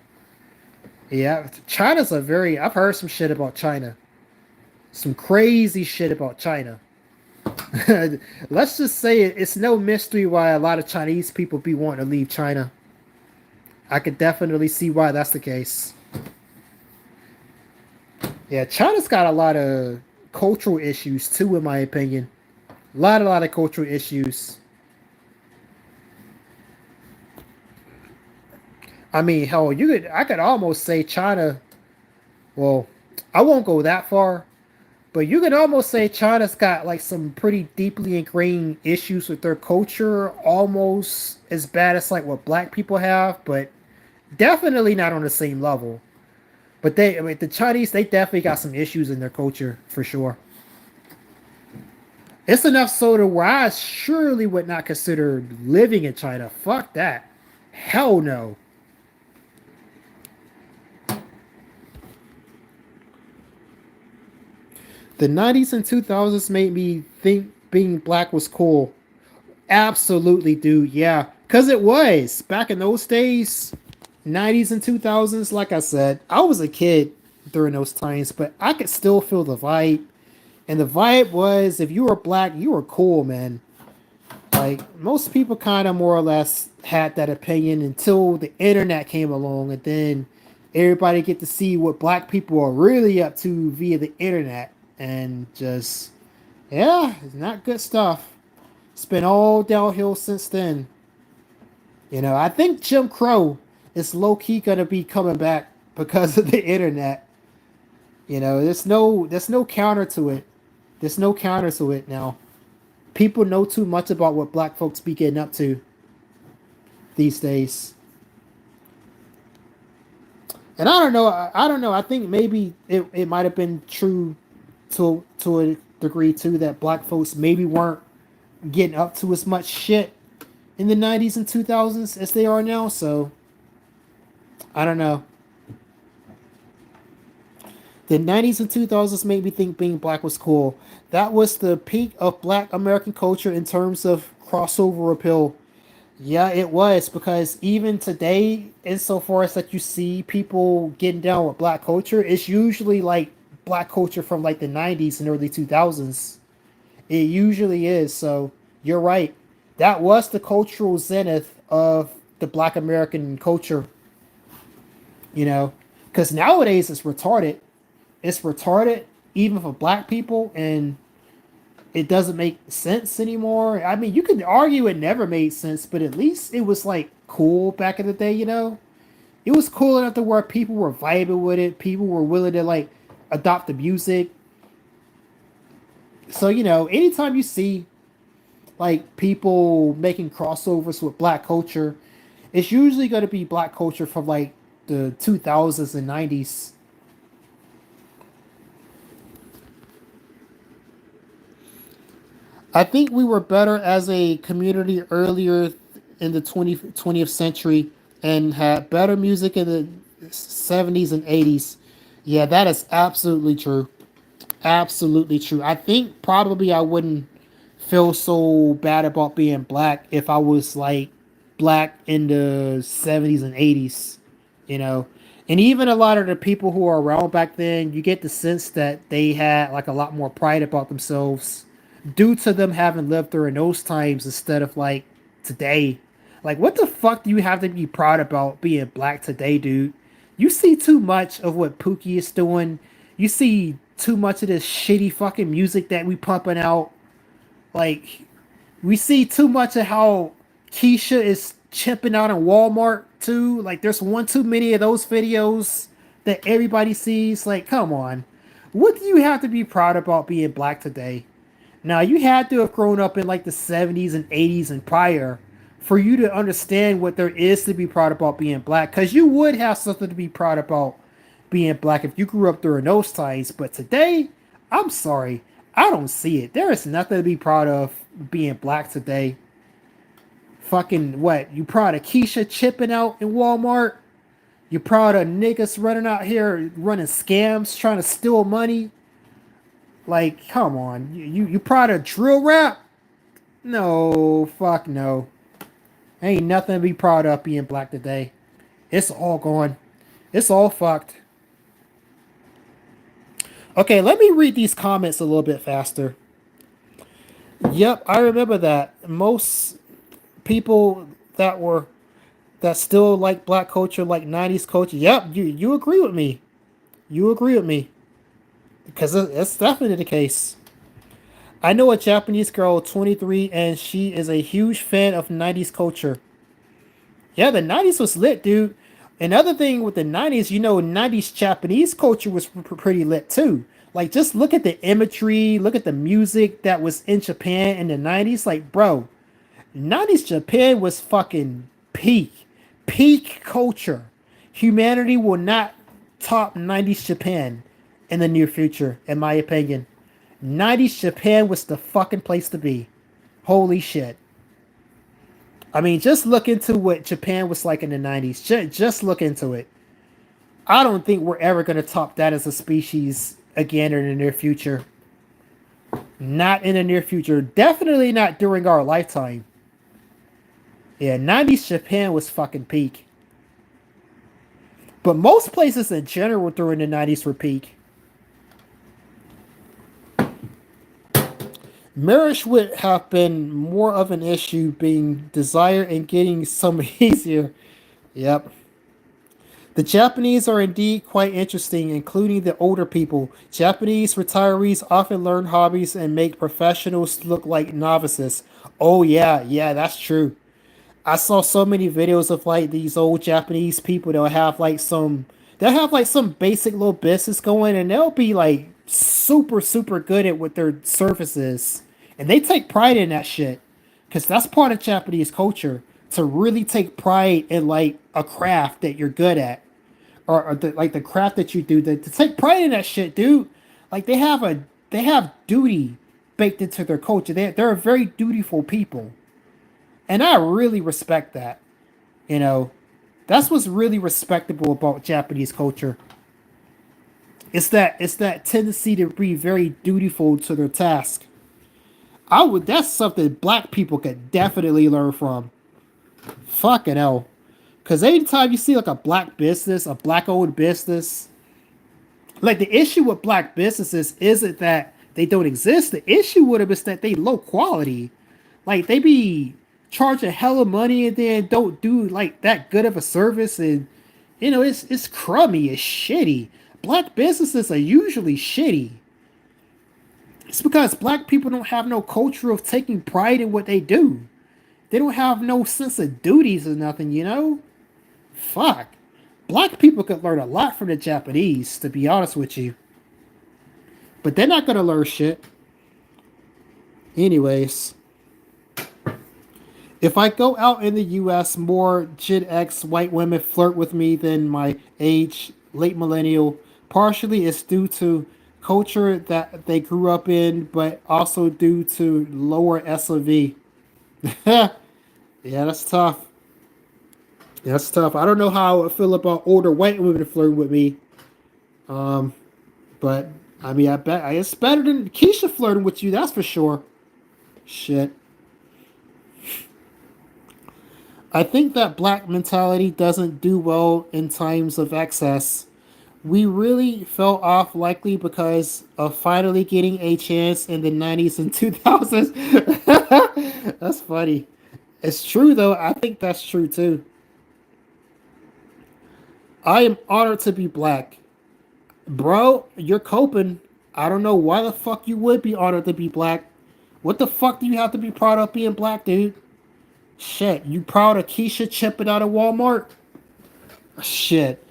Yeah, China's a very. I've heard some shit about China. Some crazy shit about China. Let's just say it's no mystery why a lot of Chinese people be wanting to leave China. I could definitely see why that's the case. Yeah, China's got a lot of cultural issues too, in my opinion. A lot of cultural issues. I mean, hell, I could almost say China. Well, I won't go that far, but you could almost say China's got like some pretty deeply ingrained issues with their culture, almost as bad as like what black people have, but definitely not on the same level. But I mean, the Chinese, they definitely got some issues in their culture for sure. It's enough so to where I surely would not consider living in China. Fuck that. Hell no. The 90s and 2000s made me think being black was cool. Absolutely, dude. Yeah. Because it was. Back in those days, 90s and 2000s, like I said, I was a kid during those times, but I could still feel the vibe. And the vibe was if you were black, you were cool, man. Like most people kind of more or less had that opinion until the internet came along, and then everybody get to see what black people are really up to via the internet, and just yeah, it's not good stuff. It's been all downhill since then. I think Jim Crow is low key gonna be coming back because of the internet. There's no counter to it. There's no counter to it now. People know too much about what black folks be getting up to these days. And I don't know. I don't know. I think maybe it might have been true to a degree too that black folks maybe weren't getting up to as much shit in the 90s and 2000s as they are now. So I don't know. The 90s and 2000s made me think being black was cool. That was the peak of black American culture in terms of crossover appeal. Yeah, it was because even today, insofar as that you see people getting down with black culture, it's usually like black culture from like the 90s and early 2000s. It usually is. So you're right. That was the cultural zenith of the black American culture, you know, because nowadays it's retarded. It's retarded even for black people, and it doesn't make sense anymore. I mean, you could argue it never made sense, but at least it was like cool back in the day. It was cool enough to where people were vibing with it. People were willing to like adopt the music. So, anytime you see like people making crossovers with black culture, it's usually going to be black culture from like the 2000s and 90s. I think we were better as a community earlier in the 20th century and had better music in the 70s and 80s. Yeah, that is absolutely true. Absolutely true. I think probably I wouldn't feel so bad about being black if I was like black in the 70s and 80s, you know. And even a lot of the people who are around back then, you get the sense that they had like a lot more pride about themselves due to them having lived during those times instead of like today. Like, what the fuck do you have to be proud about being black today, dude? You see too much of what Pookie is doing. You see too much of this shitty fucking music that we pumping out. Like, we see too much of how Keisha is chipping out in Walmart too. Like, there's one too many of those videos that everybody sees. Like, come on. What do you have to be proud about being black today? Now, you had to have grown up in like the 70s and 80s and prior for you to understand what there is to be proud about being black. Because you would have something to be proud about being black if you grew up during those times. But today, I'm sorry, I don't see it. There is nothing to be proud of being black today. Fucking what? You proud of Keisha chipping out in Walmart? You proud of niggas running out here running scams trying to steal money? Like, come on. You proud of drill rap? No, fuck no. Ain't nothing to be proud of being black today. It's all gone. It's all fucked. Okay, let me read these comments a little bit faster. Yep, I remember that. Most people that still like black culture, like 90s culture. Yep, you agree with me. You agree with me. Because it's definitely the case. I know a Japanese girl, 23, and she is a huge fan of 90s culture. Yeah, the 90s was lit, dude. Another thing with the 90s, 90s Japanese culture was pretty lit too. Like, just look at the imagery, look at the music that was in Japan in the 90s. Like, bro, 90s Japan was fucking peak. Peak culture. Humanity will not top 90s Japan in the near future, in my opinion. 90s Japan was the fucking place to be. Holy shit. I mean, just look into what Japan was like in the 90s. Just look into it. I don't think we're ever going to top that as a species again in the near future. Not in the near future. Definitely not during our lifetime. Yeah, 90s Japan was fucking peak. But most places in general during the 90s were peak. Marriage would have been more of an issue being desired and getting some easier. Yep. The Japanese are indeed quite interesting, including the older people. Japanese retirees often learn hobbies and make professionals look like novices. Oh yeah, that's true. I saw so many videos of like these old Japanese people they'll have like some basic little business going and they'll be like super good at what their service is. And they take pride in that shit. Cause that's part of Japanese culture. To really take pride in like a craft that you're good at. Like the craft that you do, to take pride in that shit, dude. Like they have duty baked into their culture. They're a very dutiful people. And I really respect that. You know, that's what's really respectable about Japanese culture. It's that tendency to be very dutiful to their task. That's something black people could definitely learn from. Fucking hell. Cause anytime you see like a black business, a black owned business, like the issue with black businesses isn't that they don't exist. The issue with them is that they low quality. Like they be charging hella money and then don't do like that good of a service, and it's crummy, it's shitty. Black businesses are usually shitty. It's because black people don't have no culture of taking pride in what they do. They don't have no sense of duties or nothing. Fuck. Black people could learn a lot from the Japanese, to be honest with you. But they're not gonna learn shit. Anyways. If I go out in the US, more Gen X white women flirt with me than my age, late millennial. Partially it's due to culture that they grew up in, but also due to lower SOV. Yeah, that's tough. That's tough. I don't know how I feel about older white women flirting with me. Um, but I mean, I bet it's better than Keisha flirting with you. That's for sure. Shit. I think that black mentality doesn't do well in times of excess. We really fell off likely because of finally getting a chance in the 90s and 2000s. That's funny. It's true though. I think that's true too. I am honored to be black. Bro, you're coping. I don't know why the fuck you would be honored to be black. What the fuck do you have to be proud of being black, dude? Shit, you proud of Keisha chipping out of Walmart? Shit.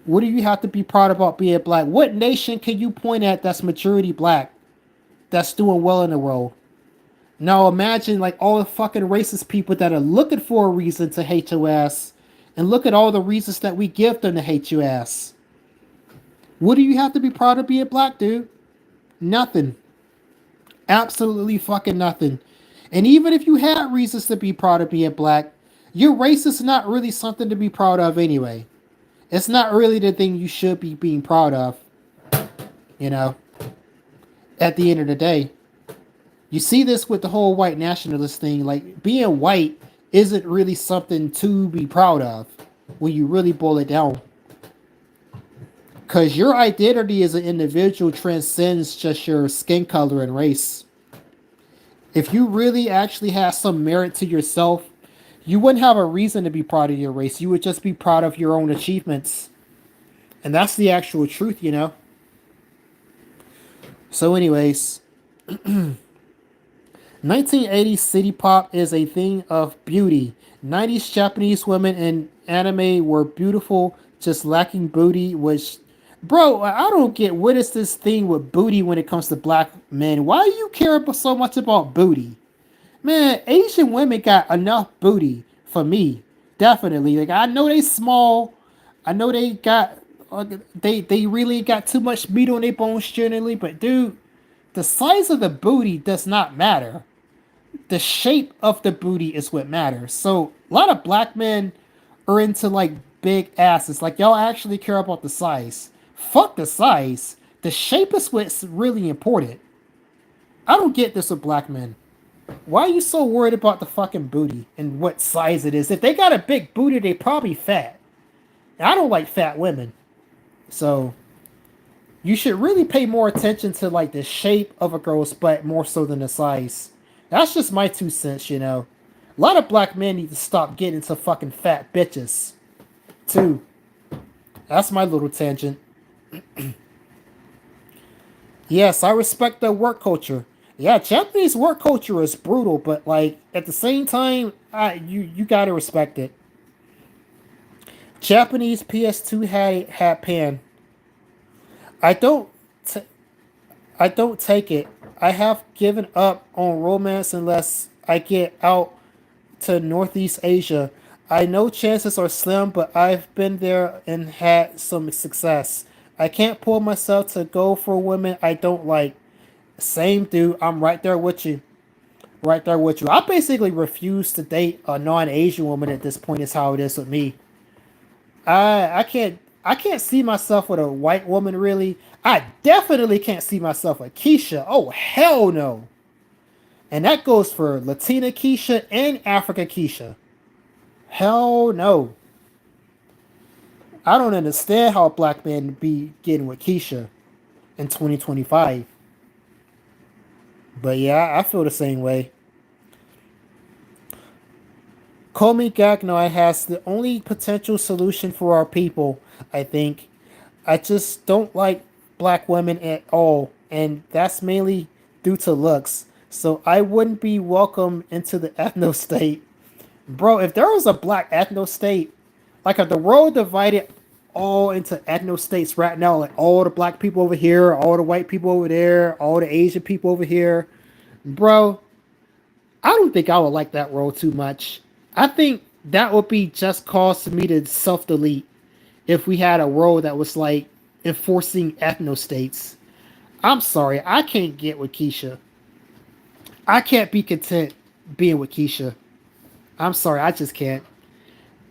What do you have to be proud about being black? What nation can you point at that's majority black, that's doing well in the world? Now imagine like all the fucking racist people that are looking for a reason to hate your ass, and look at all the reasons that we give them to hate your ass. What do you have to be proud of being black, dude? Nothing. Absolutely fucking nothing. And even if you had reasons to be proud of being black, your race is not really something to be proud of anyway. It's not really the thing you should be being proud of, you know, at the end of the day. You see this with the whole white nationalist thing. Like, being white isn't really something to be proud of when you really boil it down. Because your identity as an individual transcends just your skin color and race. If you really actually have some merit to yourself, you wouldn't have a reason to be proud of your race. You would just be proud of your own achievements. And that's the actual truth, you know? So, anyways, 1980s city pop is a thing of beauty. 90s Japanese women in anime were beautiful, just lacking booty, which, bro, I don't get what is this thing with booty when it comes to black men. Why do you care so much about booty? Man, Asian women got enough booty for me. Definitely. Like, I know they small. I know they got they really got too much meat on their bones generally, but dude, the size of the booty does not matter. The shape of the booty is what matters. So a lot of black men are into like big asses. Like, y'all actually care about the size. Fuck the size. The shape is what's really important. I don't get this with black men. Why are you so worried about the fucking booty and what size it is? If they got a big booty, they probably fat. And I don't like fat women. So you should really pay more attention to like the shape of a girl's butt more so than the size. That's just my 2 cents, you know. A lot of black men need to stop getting into fucking fat bitches, too. That's my little tangent. Yes, I respect the work culture. Yeah, Japanese work culture is brutal, but like at the same time, you gotta respect it. Japanese PS2 had pan. I don't t- I don't take it. I have given up on romance unless I get out to Northeast Asia. I know chances are slim, but I've been there and had some success. I can't pull myself to go for women I don't like. Same dude, I'm right there with you. Right there with you. I basically refuse to date a non-Asian woman at this point. Is how it is with me. I can't see myself with a white woman really. I definitely can't see myself with Keisha. Oh hell no. And that goes for Latina Keisha and Africa Keisha. Hell no. I don't understand how a black man be getting with Keisha in 2025. But yeah, I feel the same way. Komi Gagnon has the only potential solution for our people, I think. I just don't like black women at all, and that's mainly due to looks. So I wouldn't be welcome into the ethno state. Bro, if there was a black ethno state, like if the world divided all into ethno states right now, like all the black people over here, all the white people over there, all the Asian people over here, bro, I don't think I would like that world too much. I think that would be just cause for me to self delete if we had a world that was like enforcing ethno states. I'm sorry, I can't get with Keisha. I can't be content being with Keisha. I'm sorry, I just can't.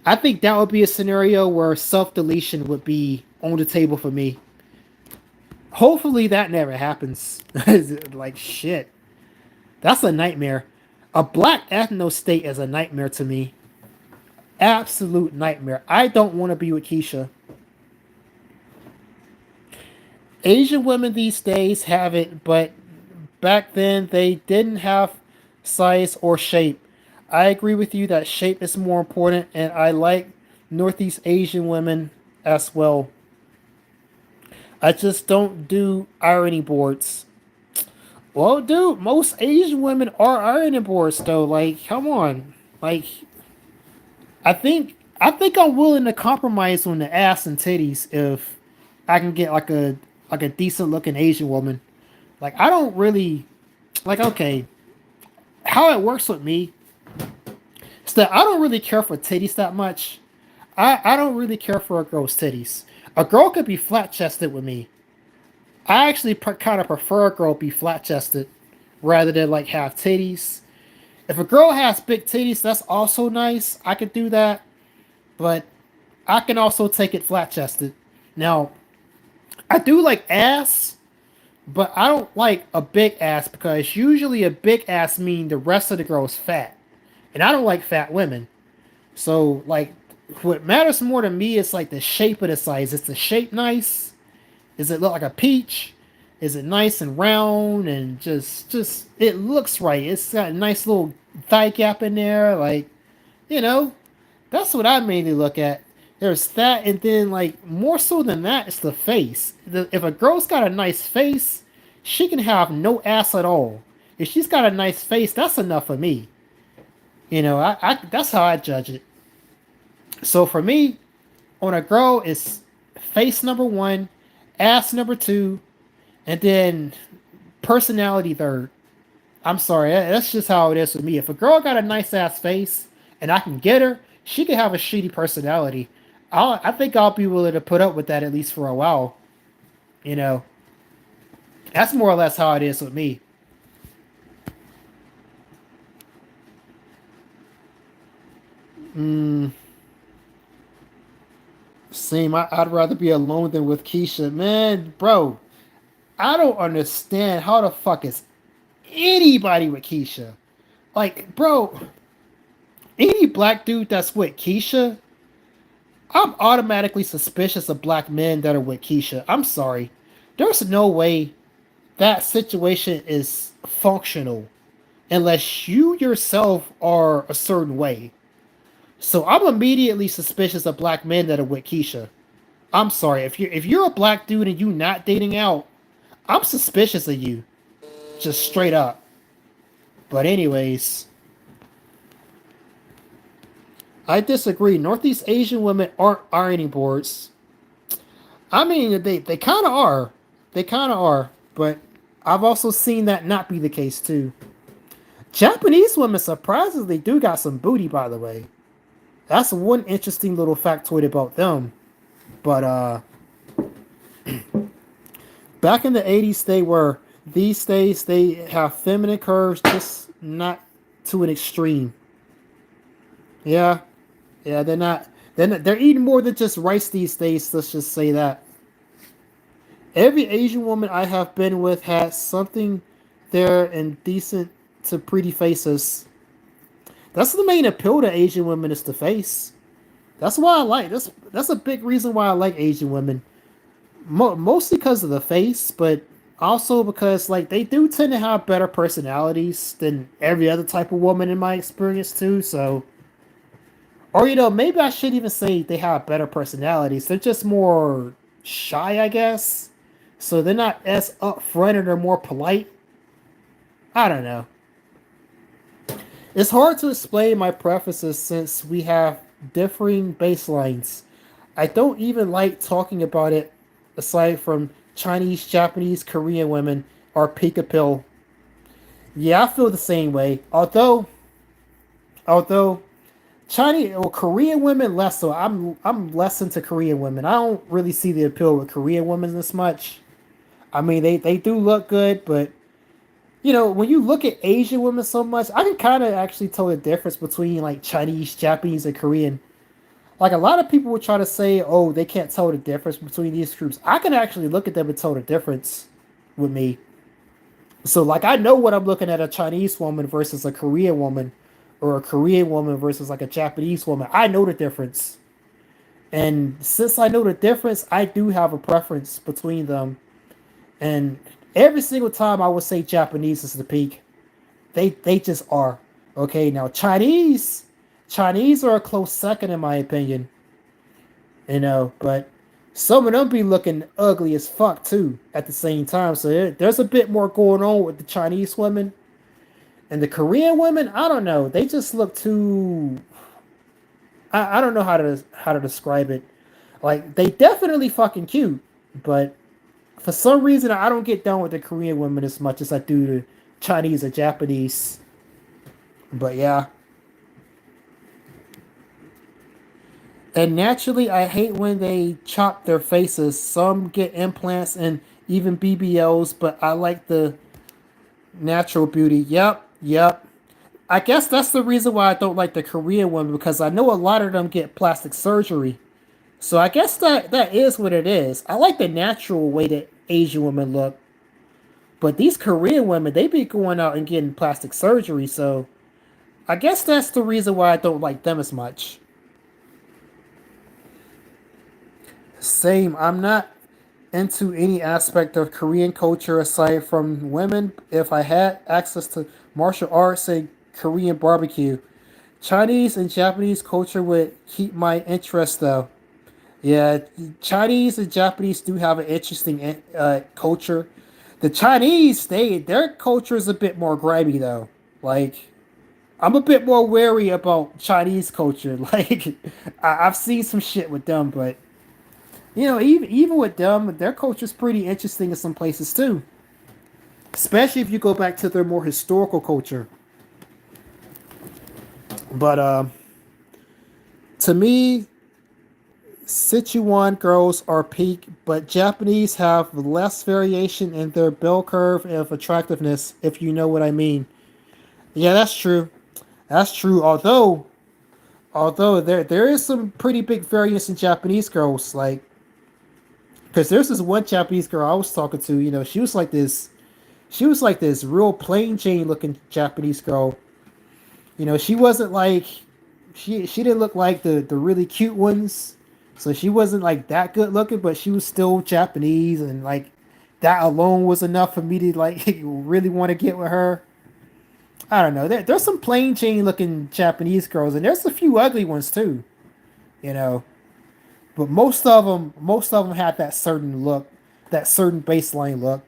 I think that would be a scenario where self deletion would be on the table for me. Hopefully that never happens. Like shit. That's a nightmare. A black ethno state is a nightmare to me. Absolute nightmare. I don't want to be with Keisha. Asian women these days have it, but back then they didn't have size or shape. I agree with you that shape is more important, and I like Northeast Asian women as well. I just don't do ironing boards. Well, dude, most Asian women are ironing boards though. Like, come on. Like, I think I'm willing to compromise on the ass and titties if I can get like a decent looking Asian woman. Like, I don't really like. Okay, how it works with me is that I don't really care for titties that much. I don't really care for a girl's titties. A girl could be flat chested with me. I actually kind of prefer a girl be flat chested rather than like have titties. If a girl has big titties, that's also nice. I could do that, but I can also take it flat chested. Now, I do like ass, but I don't like a big ass because usually a big ass means the rest of the girl is fat, and I don't like fat women. So like, what matters more to me is like the shape of the size. Is the shape nice? Does it look like a peach? Is it nice and round and just it looks right? It's got a nice little thigh gap in there, like you know. That's what I mainly look at. There's that, and then like more so than that, it's the face. If a girl's got a nice face, she can have no ass at all. If she's got a nice face, that's enough for me. I that's how I judge it. So for me, on a girl, it's face number one, ass number two, and then personality third. I'm sorry, that's just how it is with me. If a girl got a nice ass face and I can get her, she can have a shitty personality. I think I'll be willing to put up with that at least for a while. You know, that's more or less how it is with me. Mm, same. I'd rather be alone than with Keisha. Man, bro, I don't understand how the fuck is anybody with Keisha. Like, bro, any black dude that's with Keisha, I'm automatically suspicious of black men that are with Keisha. I'm sorry. There's no way that situation is functional unless you yourself are a certain way. So I'm immediately suspicious of black men that are with Keisha. I'm sorry. If you're a black dude and you not dating out, I'm suspicious of you. Just straight up. But anyways, I disagree. Northeast Asian women aren't ironing boards. I mean, they kind of are. They kind of are. But I've also seen that not be the case too. Japanese women surprisingly do got some booty, by the way. That's one interesting little factoid about them. But back in the 80s, they were. These days, they have feminine curves, just not to an extreme. Yeah, yeah, they're not. They're eating more than just rice these days. Let's just say that. Every Asian woman I have been with has something there and decent to pretty faces. That's the main appeal to Asian women is the face. That's why I like that's a big reason why I like Asian women. Mostly because of the face, but also because like they do tend to have better personalities than every other type of woman in my experience too. So, or maybe I should even say they have better personalities. They're just more shy, I guess. So they're not as upfront and they're more polite. I don't know. It's hard to explain my preferences since we have differing baselines. I don't even like talking about it aside from Chinese, Japanese, Korean women are peak appeal. Yeah, I feel the same way. Although Chinese or Korean women less so. I'm less into Korean women. I don't really see the appeal with Korean women this much. I mean they do look good, but when you look at Asian women so much, I can kind of actually tell the difference between like Chinese, Japanese, and Korean. Like a lot of people would try to say, oh, they can't tell the difference between these groups. I can actually look at them and tell the difference with me. So like I know what I'm looking at a Chinese woman versus a Korean woman, or a Korean woman versus like a Japanese woman. I know the difference. And since I know the difference, I do have a preference between them. And every single time I would say Japanese is the peak. They just are. Okay, now Chinese are a close second in my opinion. But some of them be looking ugly as fuck too at the same time. So there's a bit more going on with the Chinese women and the Korean women. I don't know. They just look too. I don't know how to describe it. Like they definitely fucking cute, but for some reason I don't get down with the Korean women as much as I do the Chinese or Japanese. But yeah. And naturally, I hate when they chop their faces. Some get implants and even BBLs, but I like the natural beauty. Yep, yep. I guess that's the reason why I don't like the Korean women because I know a lot of them get plastic surgery. So I guess that is what it is. I like the natural way that Asian women look, but these Korean women they be going out and getting plastic surgery. So I guess that's the reason why I don't like them as much. Same. I'm not into any aspect of Korean culture aside from women. If I had access to martial arts and Korean barbecue, Chinese and Japanese culture would keep my interest though. Yeah, Chinese and Japanese do have an interesting culture. The Chinese, their culture is a bit more grimy though. Like I'm a bit more wary about Chinese culture. Like I've seen some shit with them, but even with them, their culture's pretty interesting in some places too. Especially if you go back to their more historical culture. But to me, Sichuan girls are peak, but Japanese have less variation in their bell curve of attractiveness, if you know what I mean. Yeah, that's true. That's true. Although there is some pretty big variance in Japanese girls, like because there's this one Japanese girl I was talking to. She was like this real plain Jane looking Japanese girl. She wasn't like she didn't look like the really cute ones. So she wasn't like that good looking, but she was still Japanese and like that alone was enough for me to like really want to get with her. I don't know. There's some plain Jane looking Japanese girls and there's a few ugly ones too, you know. But most of them had that certain look, that certain baseline look.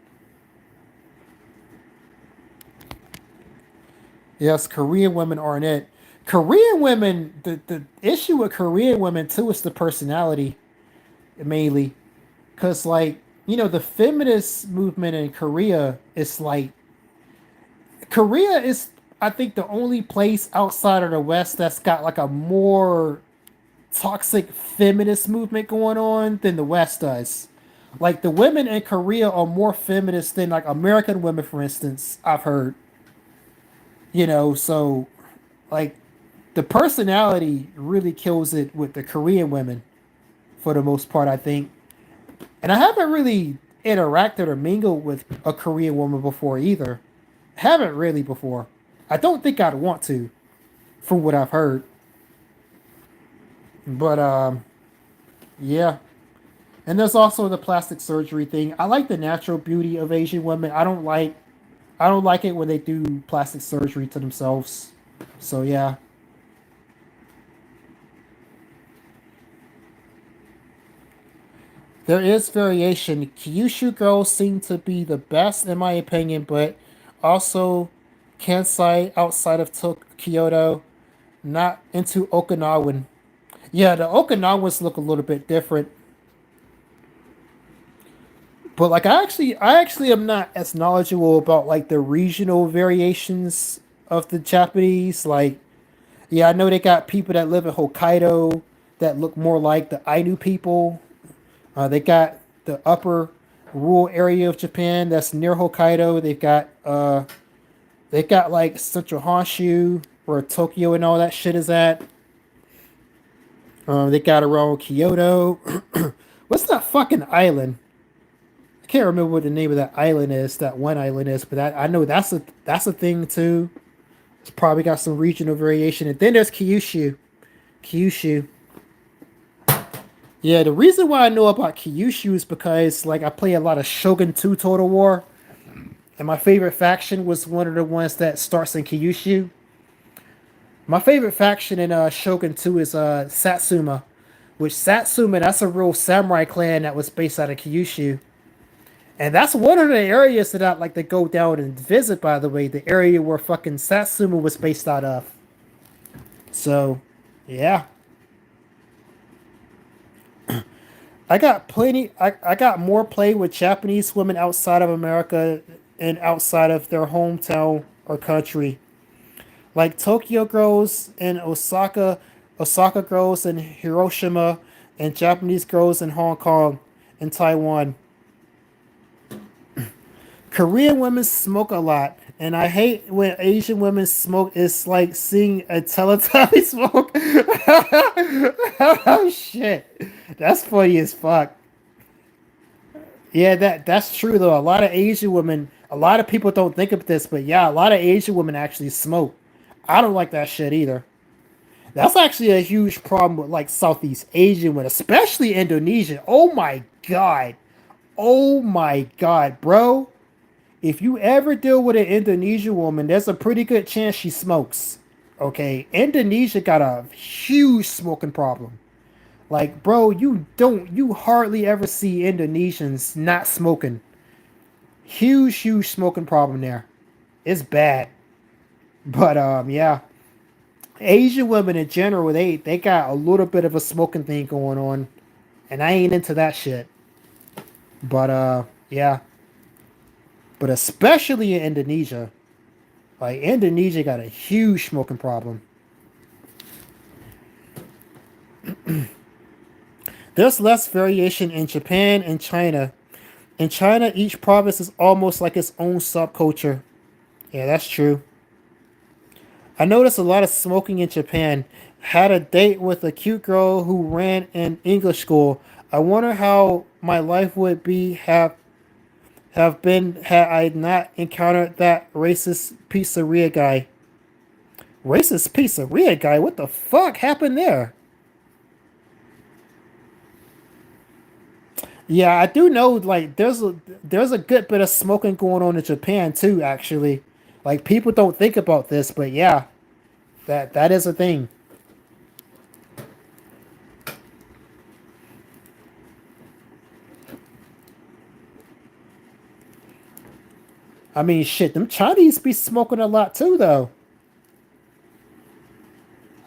Yes, Korean women aren't it. Korean women, the issue with Korean women too is the personality mainly, because like the feminist movement in Korea is like Korea is I think the only place outside of the West that's got like a more toxic feminist movement going on than the West does. Like the women in Korea are more feminist than like American women, for instance. I've heard, so like the personality really kills it with the Korean women for the most part, I think. And I haven't really interacted or mingled with a Korean woman before either. Haven't really before. I don't think I'd want to, from what I've heard. But yeah. And there's also the plastic surgery thing. I like the natural beauty of Asian women. I don't like it when they do plastic surgery to themselves. So yeah. There is variation. Kyushu girls seem to be the best in my opinion, but also Kansai outside of Kyoto, not into Okinawan. Yeah, the Okinawans look a little bit different, but like I actually am not as knowledgeable about like the regional variations of the Japanese. Like, yeah, I know they got people that live in Hokkaido that look more like the Ainu people. They got the upper rural area of Japan that's near Hokkaido. They got like Central Honshu where Tokyo and all that shit is at. They got around Kyoto. What's that fucking island? I can't remember what the name of that island is. That one island is, but I know that's a thing too. It's probably got some regional variation. And then there's Kyushu. Kyushu. Yeah, the reason why I know about Kyushu is because like I play a lot of Shogun 2 Total War, and my favorite faction was one of the ones that starts in Kyushu. My favorite faction in Shogun 2 is Satsuma, which Satsuma, that's a real samurai clan that was based out of Kyushu. And that's one of the areas that I'd like to go down and visit, by the way, the area where fucking Satsuma was based out of. So, yeah. I got more play with Japanese women outside of America and outside of their hometown or country. Like Tokyo girls and Osaka girls in Hiroshima, and Japanese girls in Hong Kong and Taiwan. Korean women smoke a lot, and I hate when Asian women smoke. It's like seeing a Teletubby smoke. Oh shit, that's funny as fuck. Yeah, that's true though. A lot of Asian women, a lot of people don't think of this, but yeah, a lot of Asian women actually smoke. I don't like that shit either. That's actually a huge problem with like Southeast Asian women, especially Indonesia. Oh my god, bro. If you ever deal with an Indonesian woman, there's a pretty good chance she smokes. Okay, Indonesia got a huge smoking problem. Like, bro, you hardly ever see Indonesians not smoking. Huge smoking problem there. It's bad. But yeah. Asian women in general, they got a little bit of a smoking thing going on. And I ain't into that shit. But yeah. But especially in Indonesia. Like Indonesia got a huge smoking problem. There's less variation in Japan and China. In China, each province is almost like its own subculture. Yeah, that's true. I noticed a lot of smoking in Japan. Had a date with a cute girl who ran an English school. I wonder how my life would be have been had I not encountered that racist pizzeria guy. Racist pizzeria guy? What the fuck happened there? Yeah, I do know. Like, there's a good bit of smoking going on in Japan too. Actually, like people don't think about this, but yeah, that is a thing. I mean, shit, them Chinese be smoking a lot too, though.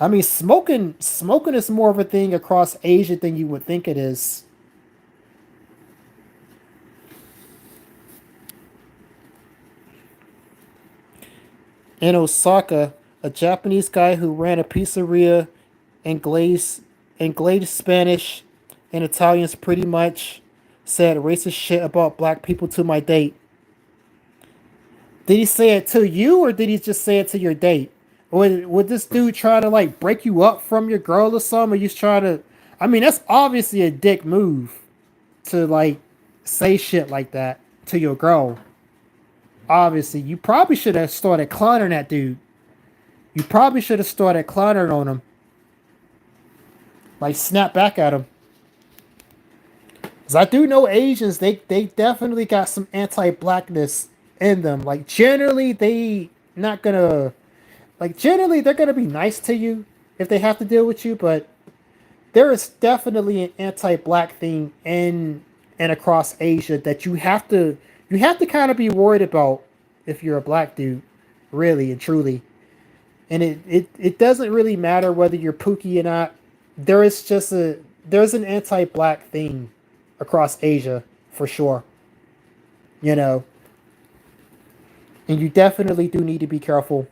I mean, smoking is more of a thing across Asia than you would think it is. In Osaka, a Japanese guy who ran a pizzeria and glazed Spanish and Italians pretty much said racist shit about black people to my date. Did he say it to you or did he just say it to your date? Would this dude try to like break you up from your girl or something? Or you just try to? I mean, that's obviously a dick move to like say shit like that to your girl. Obviously, you probably should have started clowning that dude. You probably should have started clowning on him, like snap back at him. Cause I do know Asians, they definitely got some anti-blackness in them. Like generally, they not gonna like generally they're gonna be nice to you if they have to deal with you, but there is definitely an anti-black thing in and across Asia that you have to kind of be worried about if you're a black dude, really and truly. And it doesn't really matter whether you're Pookie or not. There is just a there's an anti-black thing across Asia for sure. You know, and you definitely do need to be careful.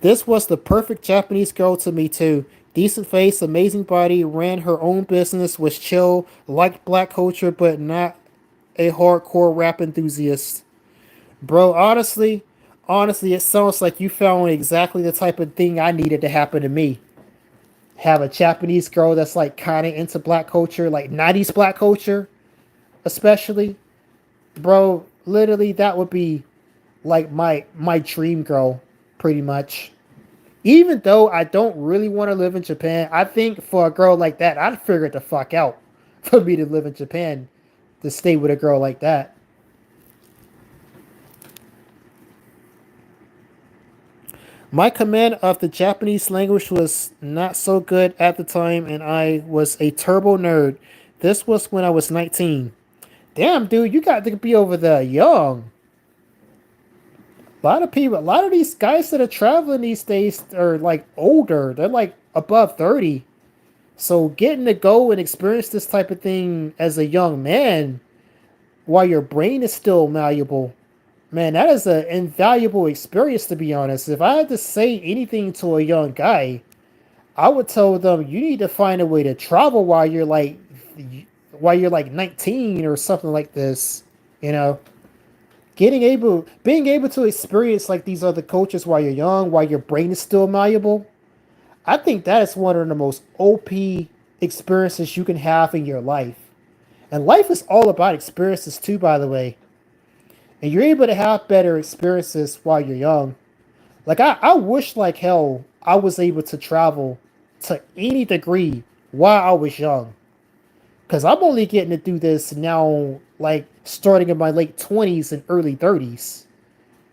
This was the perfect Japanese girl to me too. Decent face, amazing body, ran her own business, was chill, liked black culture, but not a hardcore rap enthusiast. Bro, honestly, it sounds like you found exactly the type of thing I needed to happen to me. Have a Japanese girl that's like kind of into black culture, like 90s black culture, especially. Bro, literally, that would be like my dream girl, pretty much. Even though I don't really want to live in Japan, I think for a girl like that, I'd figure it the fuck out for me to live in Japan, to stay with a girl like that. My command of the Japanese language was not so good at the time, and I was a turbo nerd. This was when I was 19. Damn, dude, you got to be over there young. A lot of people, a lot of these guys that are traveling these days are like older. They're like above 30. So getting to go and experience this type of thing as a young man while your brain is still malleable, man, that is an invaluable experience, to be honest. If I had to say anything to a young guy, I would tell them you need to find a way to travel while you're like 19 or something like this. You know, being able to experience like these other cultures while you're young, while your brain is still malleable. I think that is one of the most OP experiences you can have in your life. And life is all about experiences too, by the way. And you're able to have better experiences while you're young. Like I wish like hell I was able to travel to any degree while I was young. Cause I'm only getting to do this now, like starting in my late 20s and early 30s.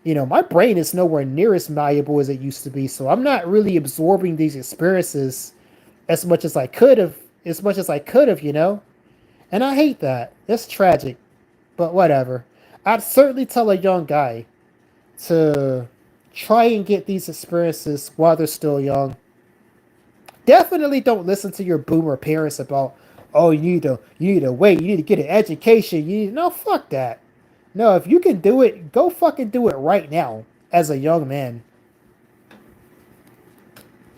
You know, my brain is nowhere near as malleable as it used to be, so I'm not really absorbing these experiences as much as I could have, you know? And I hate that. It's tragic, but whatever. I'd certainly tell a young guy to try and get these experiences while they're still young. Definitely don't listen to your boomer parents about, oh, you need to wait, you need to get an education. No, fuck that. No, if you can do it, go fucking do it right now as a young man.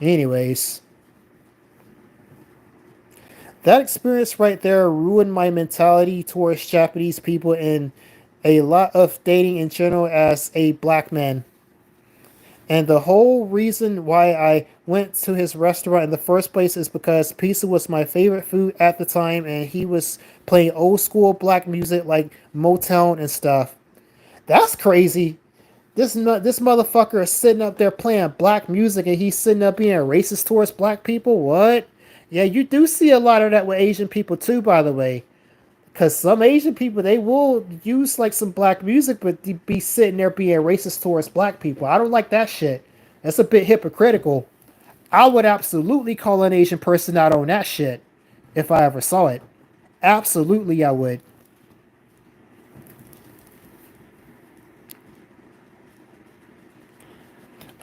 Anyways, that experience right there ruined my mentality towards Japanese people and a lot of dating in general as a black man. And the whole reason why I went to his restaurant in the first place is because pizza was my favorite food at the time, and he was playing old school black music like Motown and stuff. That's crazy. This motherfucker is sitting up there playing black music, and he's sitting up being racist towards black people. What? Yeah, you do see a lot of that with Asian people too, by the way. Because some Asian people, they will use like some black music, but they be sitting there being racist towards black people. I don't like that shit. That's a bit hypocritical. I would absolutely call an Asian person out on that shit if I ever saw it. Absolutely, I would.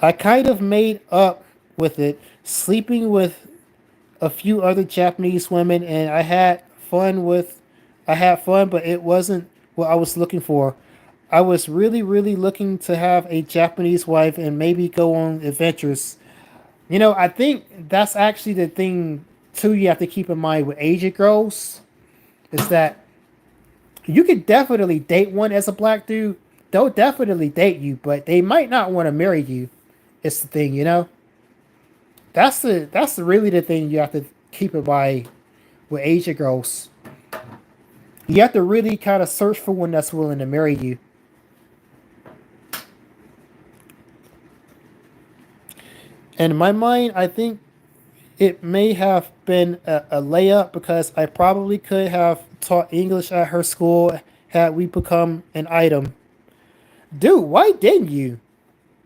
I kind of made up with it, sleeping with a few other Japanese women, and I had fun, but it wasn't what I was looking for. I was really, really looking to have a Japanese wife and maybe go on adventures. You know, I think that's actually the thing too. You have to keep in mind with Asian girls is that you could definitely date one as a black dude. They'll definitely date you, but they might not want to marry you. It's the thing, you know. That's really the thing you have to keep in mind with Asian girls. You have to really kind of search for one that's willing to marry you. And in my mind, I think it may have been a layup because I probably could have taught English at her school had we become an item. Dude, why didn't you?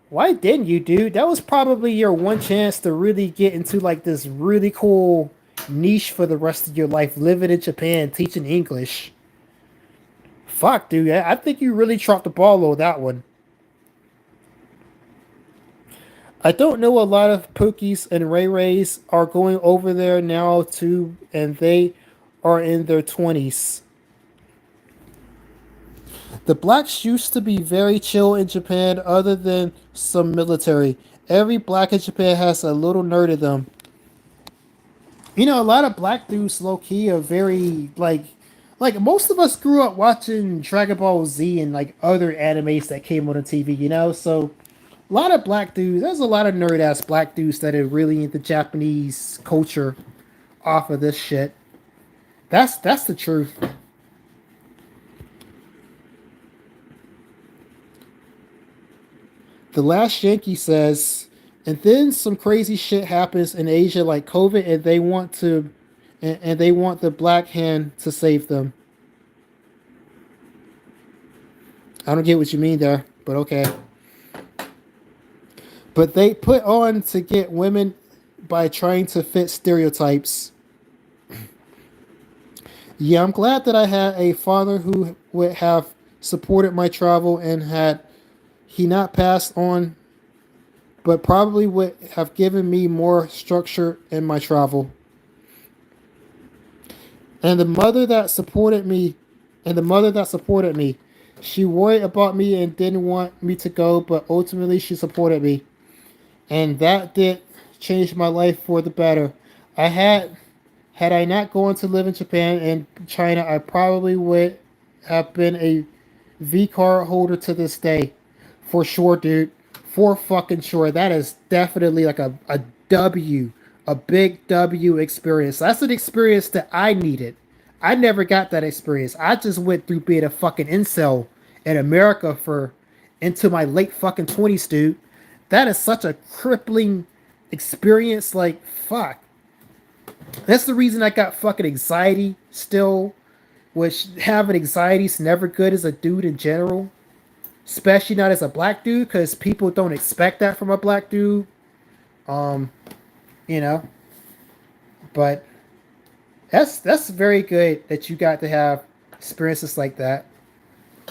Why didn't you, dude? That was probably your one chance to really get into like this really cool niche for the rest of your life, living in Japan, teaching English. Fuck, dude. I think you really dropped the ball on that one. I don't know a lot of Pookies and Ray Rays are going over there now too, and they are in their 20s. The blacks used to be very chill in Japan, other than some military. Every black in Japan has a little nerd in them. You know, a lot of black dudes, low key, are very like most of us grew up watching Dragon Ball Z and like other animes that came on the TV. You know, so a lot of black dudes. There's a lot of nerd ass black dudes that are really into Japanese culture off of this shit. That's the truth. The Last Yankee says, And then some crazy shit happens in Asia like COVID, and they want to, and they want the black hand to save them. I don't get what you mean there, but okay. But they put on to get women by trying to fit stereotypes. Yeah, I'm glad that I had a father who would have supported my travel and had he not passed on, but probably would have given me more structure in my travel. And the mother that supported me, and the mother that supported me, she worried about me and didn't want me to go, but ultimately she supported me. And that did change my life for the better. I had I not gone to live in Japan and China, I probably would have been a V card holder to this day. For sure, dude. For fucking sure. That is definitely like a W. A big W experience. That's an experience that I needed. I never got that experience. I just went through being a fucking incel in America for into my late fucking 20s, dude. That is such a crippling experience. Like, fuck. That's the reason I got fucking anxiety still, which having anxiety is never good as a dude in general, especially not as a black dude, because people don't expect that from a black dude. Um, you know, but that's very good that you got to have experiences like that.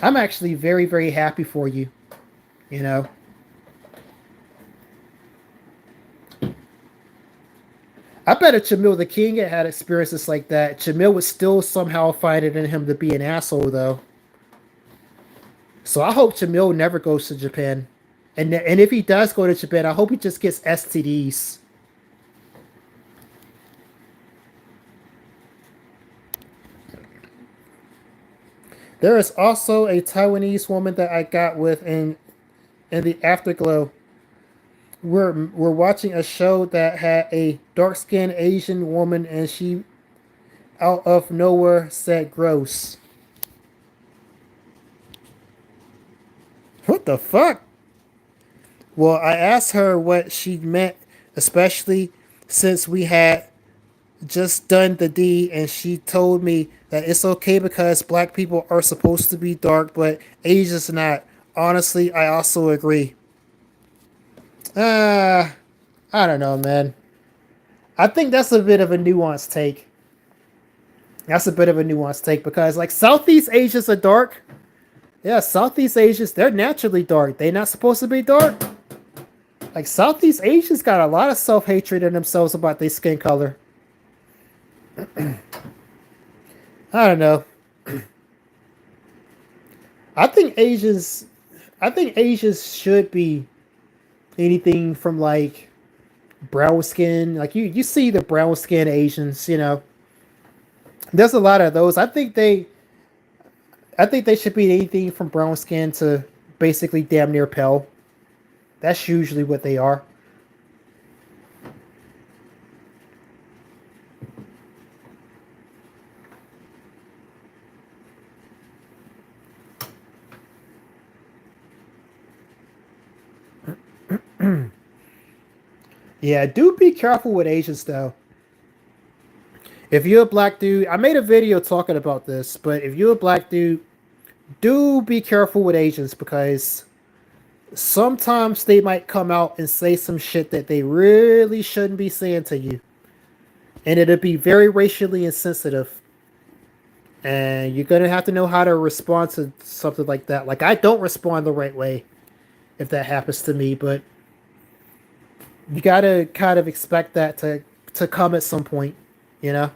I'm actually very very happy for you. You know, I bet if Jamil the King had experiences like that, Jamil would still somehow find it in him to be an asshole though. So I hope Jamil never goes to Japan. And if he does go to Japan, I hope he just gets STDs. There is also a Taiwanese woman that I got with in the afterglow. We're watching a show that had a dark skinned Asian woman and she out of nowhere said gross. What the fuck? Well, I asked her what she meant, especially since we had just done the deed, and she told me that it's okay because black people are supposed to be dark, but Asians not. Honestly, I also agree. Uh, I don't know, man. I think that's a bit of a nuanced take. That's a bit of a nuanced take because, like, Southeast Asians are dark. Yeah, Southeast Asians, they're naturally dark. They're not supposed to be dark. Like, Southeast Asians got a lot of self hatred in themselves about their skin color. I don't know. I think Asians, I think Asians should be anything from like brown skin. Like you see the brown skin Asians. You know, there's a lot of those. I think they should be anything from brown skin to basically damn near pale. That's usually what they are. Yeah, do be careful with Asians though. If you're a black dude, I made a video talking about this, but if you're a black dude, do be careful with Asians because sometimes they might come out and say some shit that they really shouldn't be saying to you. And it'll be very racially insensitive. And you're gonna have to know how to respond to something like that. Like I don't respond the right way if that happens to me, but you gotta kind of expect that to come at some point, you know?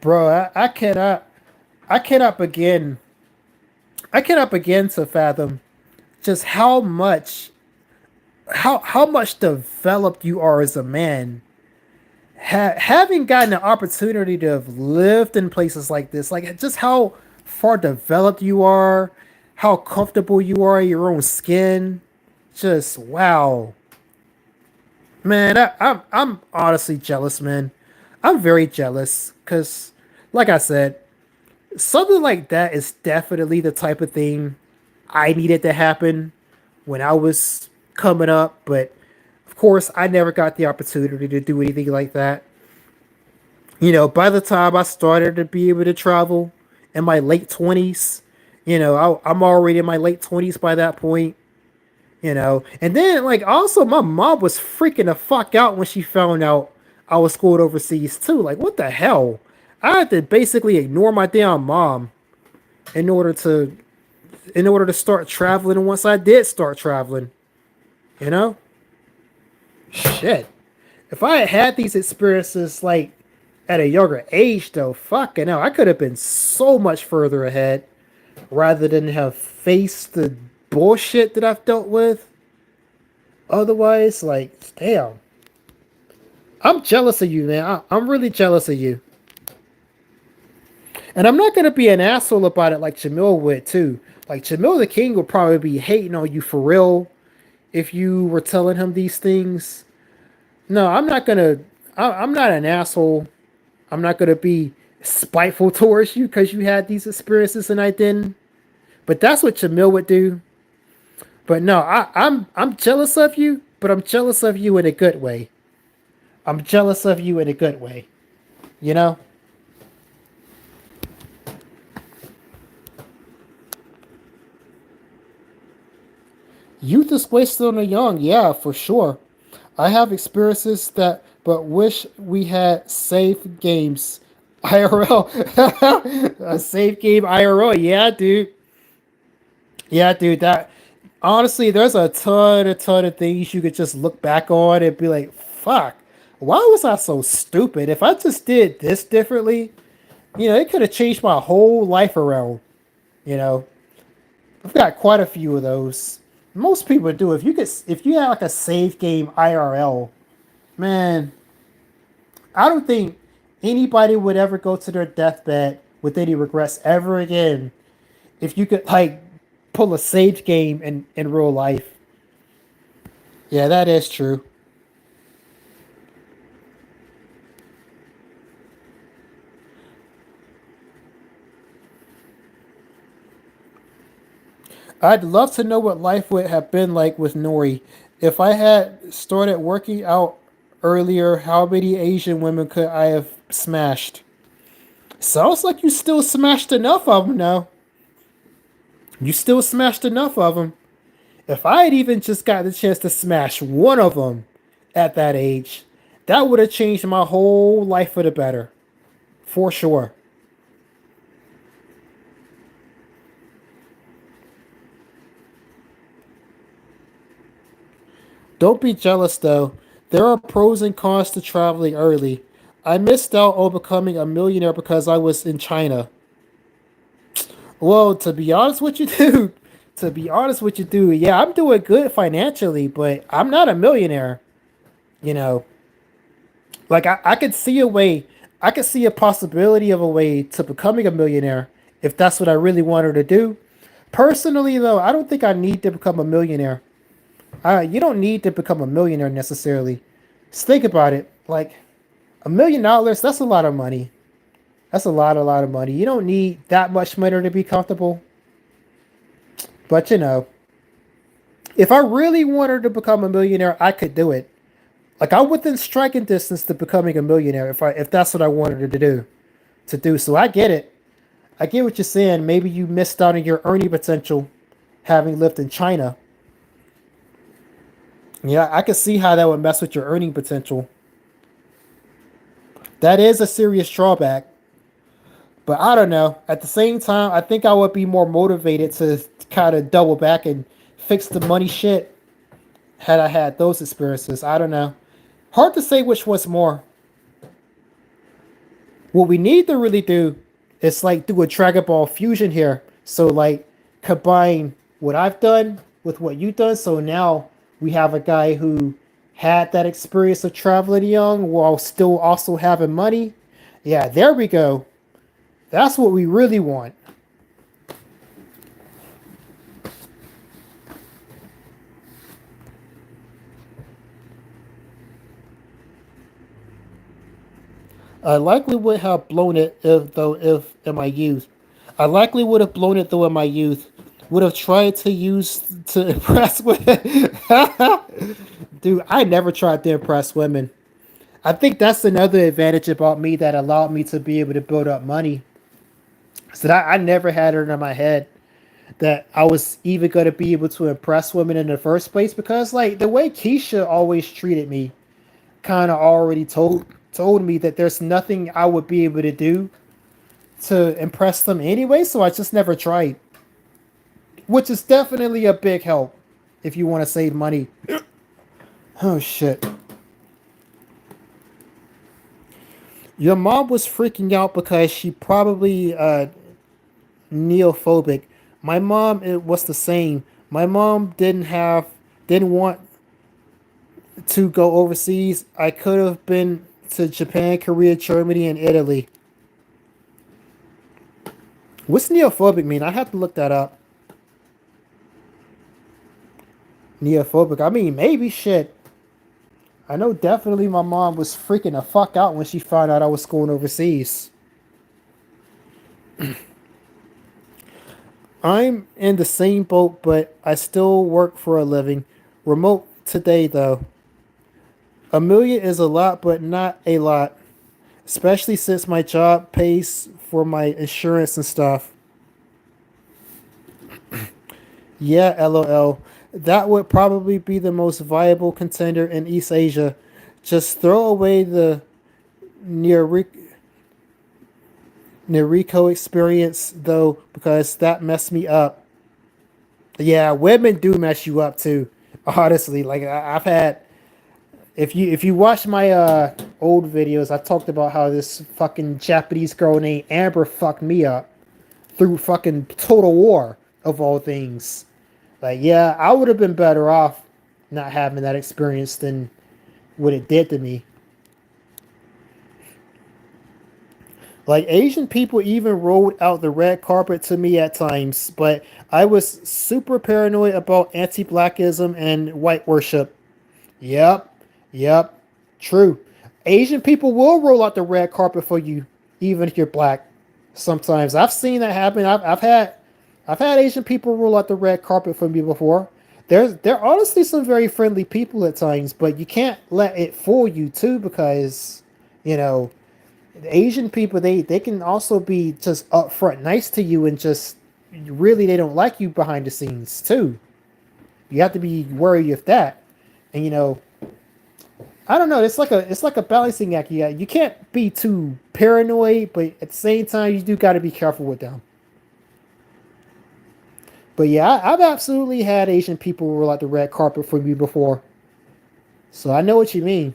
Bro, I cannot begin I cannot begin to fathom just how much developed you are as a man. Having gotten the opportunity to have lived in places like this, like just how far developed you are, how comfortable you are in your own skin. Just wow, man. I'm honestly jealous, man. I'm very jealous because, like I said, something like that is definitely the type of thing I needed to happen when I was coming up. But of course, I never got the opportunity to do anything like that. By the time I started to be able to travel in my late 20s, I'm already in my late 20s by that point. And then, like, also, my mom was freaking the fuck out when she found out I was schooled overseas, too. Like, what the hell? I had to basically ignore my damn mom in order to start traveling. And once I did start traveling, you know, shit. If I had had these experiences like at a younger age, though, fucking hell, I could have been so much further ahead rather than have faced the bullshit that I've dealt with. Otherwise, like, damn, I'm jealous of you, man. I'm really jealous of you. And I'm not gonna be an asshole about it like Jamil would too. Like Jamil the King would probably be hating on you for real if you were telling him these things. No, I'm not gonna. I'm not an asshole. I'm not gonna be spiteful towards you because you had these experiences and I didn't. But that's what Jamil would do. But no, I'm jealous of you, but I'm jealous of you in a good way. I'm jealous of you in a good way. You know? Youth is wasted on the young, yeah, for sure. I have experiences that, but wish we had safe games. IRL. A safe game IRL. Yeah, dude. Yeah, dude. That honestly, there's a ton of things you could just look back on and be like, fuck, why was I so stupid? If I just did this differently, it could have changed my whole life around. You know, I've got quite a few of those. Most people do. If you had like a save game IRL, man, I don't think anybody would ever go to their deathbed with any regrets ever again. If you could like pull a save game in real life, yeah, that is true. I'd love to know what life would have been like with Nori. If I had started working out earlier, how many Asian women could I have smashed? Sounds like you still smashed enough of them now. You still smashed enough of them. If I had even just got the chance to smash one of them at that age, that would have changed my whole life for the better. For sure. Don't be jealous though. There are pros and cons to traveling early. I missed out on becoming a millionaire because I was in China. Well, to be honest with you, dude, to be honest with you, dude, yeah, I'm doing good financially, but I'm not a millionaire. You know, like I could see a way, I could see a possibility of a way to becoming a millionaire if that's what I really wanted to do. Personally, though, I don't think I need to become a millionaire. You don't need to become a millionaire necessarily. Just think about it. Like $1 million, that's a lot of money. That's a lot of money. You don't need that much money to be comfortable. But if I really wanted to become a millionaire, I could do it. Like I'm within striking distance to becoming a millionaire if that's what I wanted to do. So I get it. I get what you're saying. Maybe you missed out on your earning potential having lived in China. Yeah, I can see how that would mess with your earning potential. That is a serious drawback. But I don't know. At the same time, I think I would be more motivated to kind of double back and fix the money shit had I had those experiences. I don't know. Hard to say which one's more. What we need to really do is like do a Dragon Ball fusion here. So like combine what I've done with what you've done. So now we have a guy who had that experience of traveling young while still also having money. Yeah, there we go. That's what we really want. I likely would have blown it if in my youth. I likely would have blown it though in my youth. Would have tried to use to impress women. Dude, I never tried to impress women. I think that's another advantage about me that allowed me to be able to build up money. So that I never had it in my head that I was even going to be able to impress women in the first place because like the way Keisha always treated me kind of already told me that there's nothing I would be able to do to impress them anyway, so I just never tried. Which is definitely a big help if you want to save money. Oh shit. Your mom was freaking out because she probably neophobic. My mom it was the same. My mom didn't want to go overseas. I could have been to Japan, Korea, Germany, and Italy. What's neophobic mean? I have to look that up. Neophobic. I mean, maybe shit. I know definitely my mom was freaking the fuck out when she found out I was going overseas. I'm in the same boat, but I still work for a living. Remote today, though. A million is a lot, but not a lot. Especially since my job pays for my insurance and stuff. Yeah, lol. That would probably be the most viable contender in East Asia. Just throw away the Nerico experience, though, because that messed me up. Yeah, women do mess you up too. Honestly, like I've had. If you watch my old videos, I talked about how this fucking Japanese girl named Amber fucked me up through fucking Total War of all things. Like, yeah, I would have been better off not having that experience than what it did to me. Like, Asian people even rolled out the red carpet to me at times, but I was super paranoid about anti blackism and white worship. Yep, yep, true. Asian people will roll out the red carpet for you, even if you're black. Sometimes I've seen that happen. I've had Asian people roll out the red carpet for me before. There are honestly some very friendly people at times, but you can't let it fool you too because you know the Asian people they can also be just upfront nice to you and just really they don't like you behind the scenes too. You have to be wary of that, and I don't know. It's like a balancing act. Yeah, you can't be too paranoid, but at the same time you do got to be careful with them. But yeah, I've absolutely had Asian people roll out the red carpet for me before, so I know what you mean.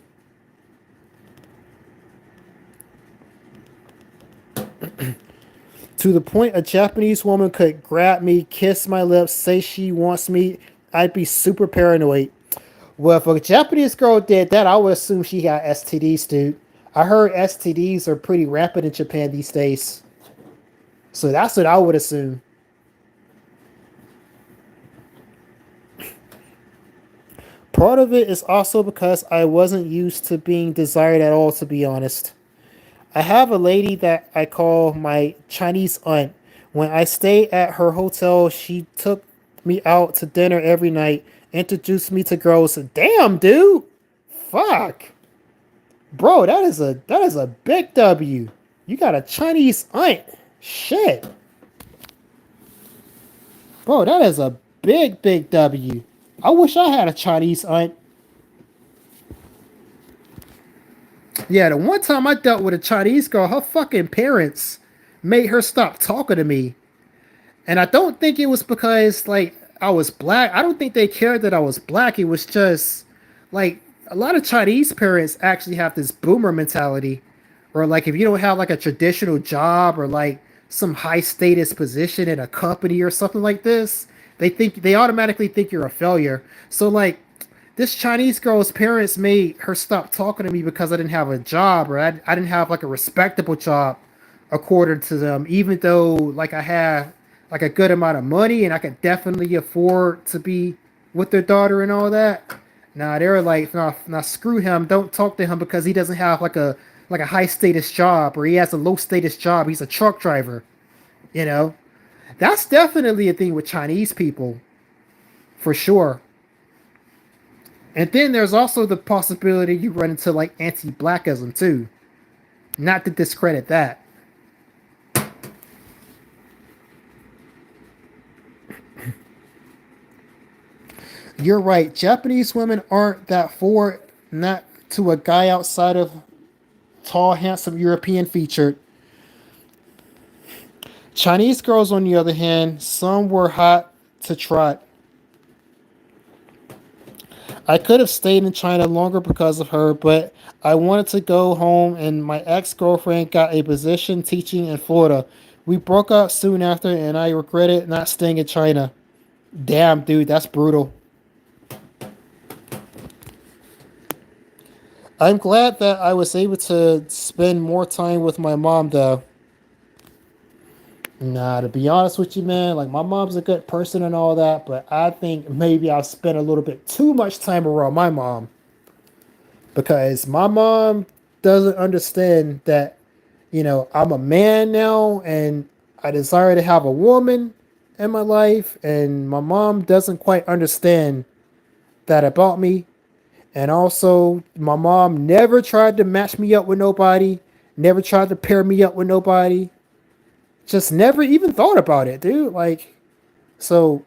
To the point a Japanese woman could grab me, kiss my lips, say she wants me, I'd be super paranoid. Well, if a Japanese girl did that, I would assume she got STDs, dude. I heard STDs are pretty rampant in Japan these days, so that's what I would assume. Part of it is also because I wasn't used to being desired at all, to be honest. I have a lady that I call my Chinese aunt. When I stay at her hotel, she took me out to dinner every night, introduced me to girls. Damn, dude. Fuck. Bro, that is a big W. You got a Chinese aunt. Shit. Bro, that is a big W. I wish I had a Chinese aunt. Yeah, the one time I dealt with a Chinese girl, her fucking parents made her stop talking to me. And I don't think it was because like I was black. I don't think they cared that I was black. It was just like a lot of Chinese parents actually have this boomer mentality. Or like if you don't have like a traditional job or like some high status position in a company or something like this, they automatically think you're a failure. So like this Chinese girl's parents made her stop talking to me because I didn't have a job or I didn't have like a respectable job according to them, even though like I had like a good amount of money and I could definitely afford to be with their daughter and all that. Nah, they were like, nah, screw him. Don't talk to him because he doesn't have like a like a high status job, or he has a low status job. He's a truck driver. You know, that's definitely a thing with Chinese people for sure. And then there's also the possibility you run into like anti-blackism too. Not to discredit that. You're right. Japanese women aren't that forward, not to a guy outside of tall, handsome European featured. Chinese girls, on the other hand, some were hot to trot. I could have stayed in China longer because of her, but I wanted to go home, and my ex girlfriend got a position teaching in Florida. We broke up soon after, and I regretted not staying in China. Damn, dude, that's brutal. I'm glad that I was able to spend more time with my mom, though. Nah, to be honest with you, man, like my mom's a good person and all that, but I think maybe I've spent a little bit too much time around my mom because my mom doesn't understand that, I'm a man now and I desire to have a woman in my life, and my mom doesn't quite understand that about me. And also, my mom never tried to match me up with nobody, never tried to pair me up with nobody, just never even thought about it, dude. Like, so,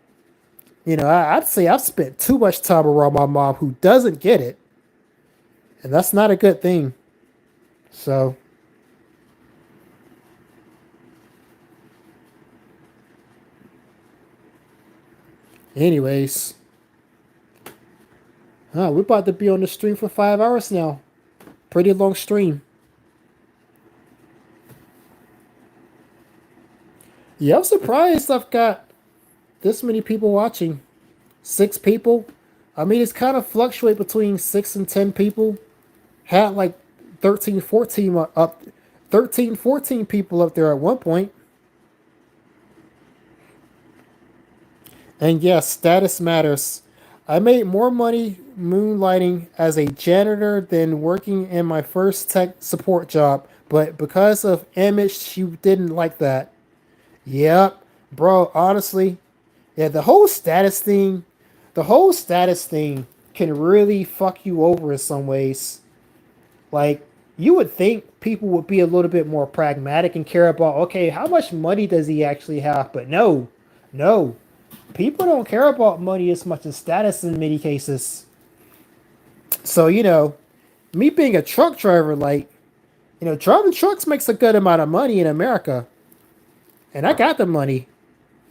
I'd say I've spent too much time around my mom who doesn't get it, and that's not a good thing. So, anyways, we're about to be on the stream for 5 hours now. Pretty long stream. Yeah, I'm surprised I've got this many people watching. 6 people. I mean, it's kind of fluctuate between 6 and 10 people. Had like 13, 14 up, 13, 14 people up there at one point. And yes, status matters. I made more money moonlighting as a janitor than working in my first tech support job, but because of image, she didn't like that. Yep, bro, honestly, yeah, the whole status thing can really fuck you over in some ways. Like, you would think people would be a little bit more pragmatic and care about, okay, how much money does he actually have? But no, no. People don't care about money as much as status in many cases. So, me being a truck driver, like, driving trucks makes a good amount of money in America. And I got the money.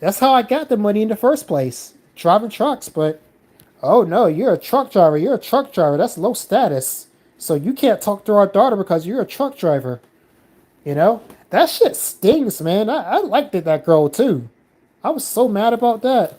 That's how I got the money in the first place. Driving trucks, but oh no, you're a truck driver. You're a truck driver. That's low status. So you can't talk to our daughter because you're a truck driver. You know? That shit stings, man. I liked it, that girl too. I was so mad about that.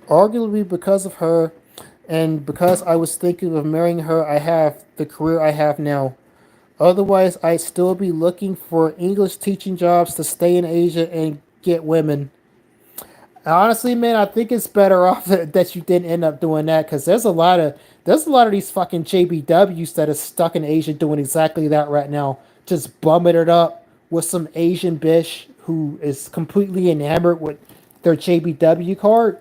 Arguably because of her and because I was thinking of marrying her, I have the career I have now. Otherwise, I'd still be looking for English teaching jobs to stay in Asia and get women. Honestly, man, I think it's better off that you didn't end up doing that because there's a lot of these fucking JBWs that are stuck in Asia doing exactly that right now, just bumming it up with some Asian bitch who is completely enamored with their JBW card,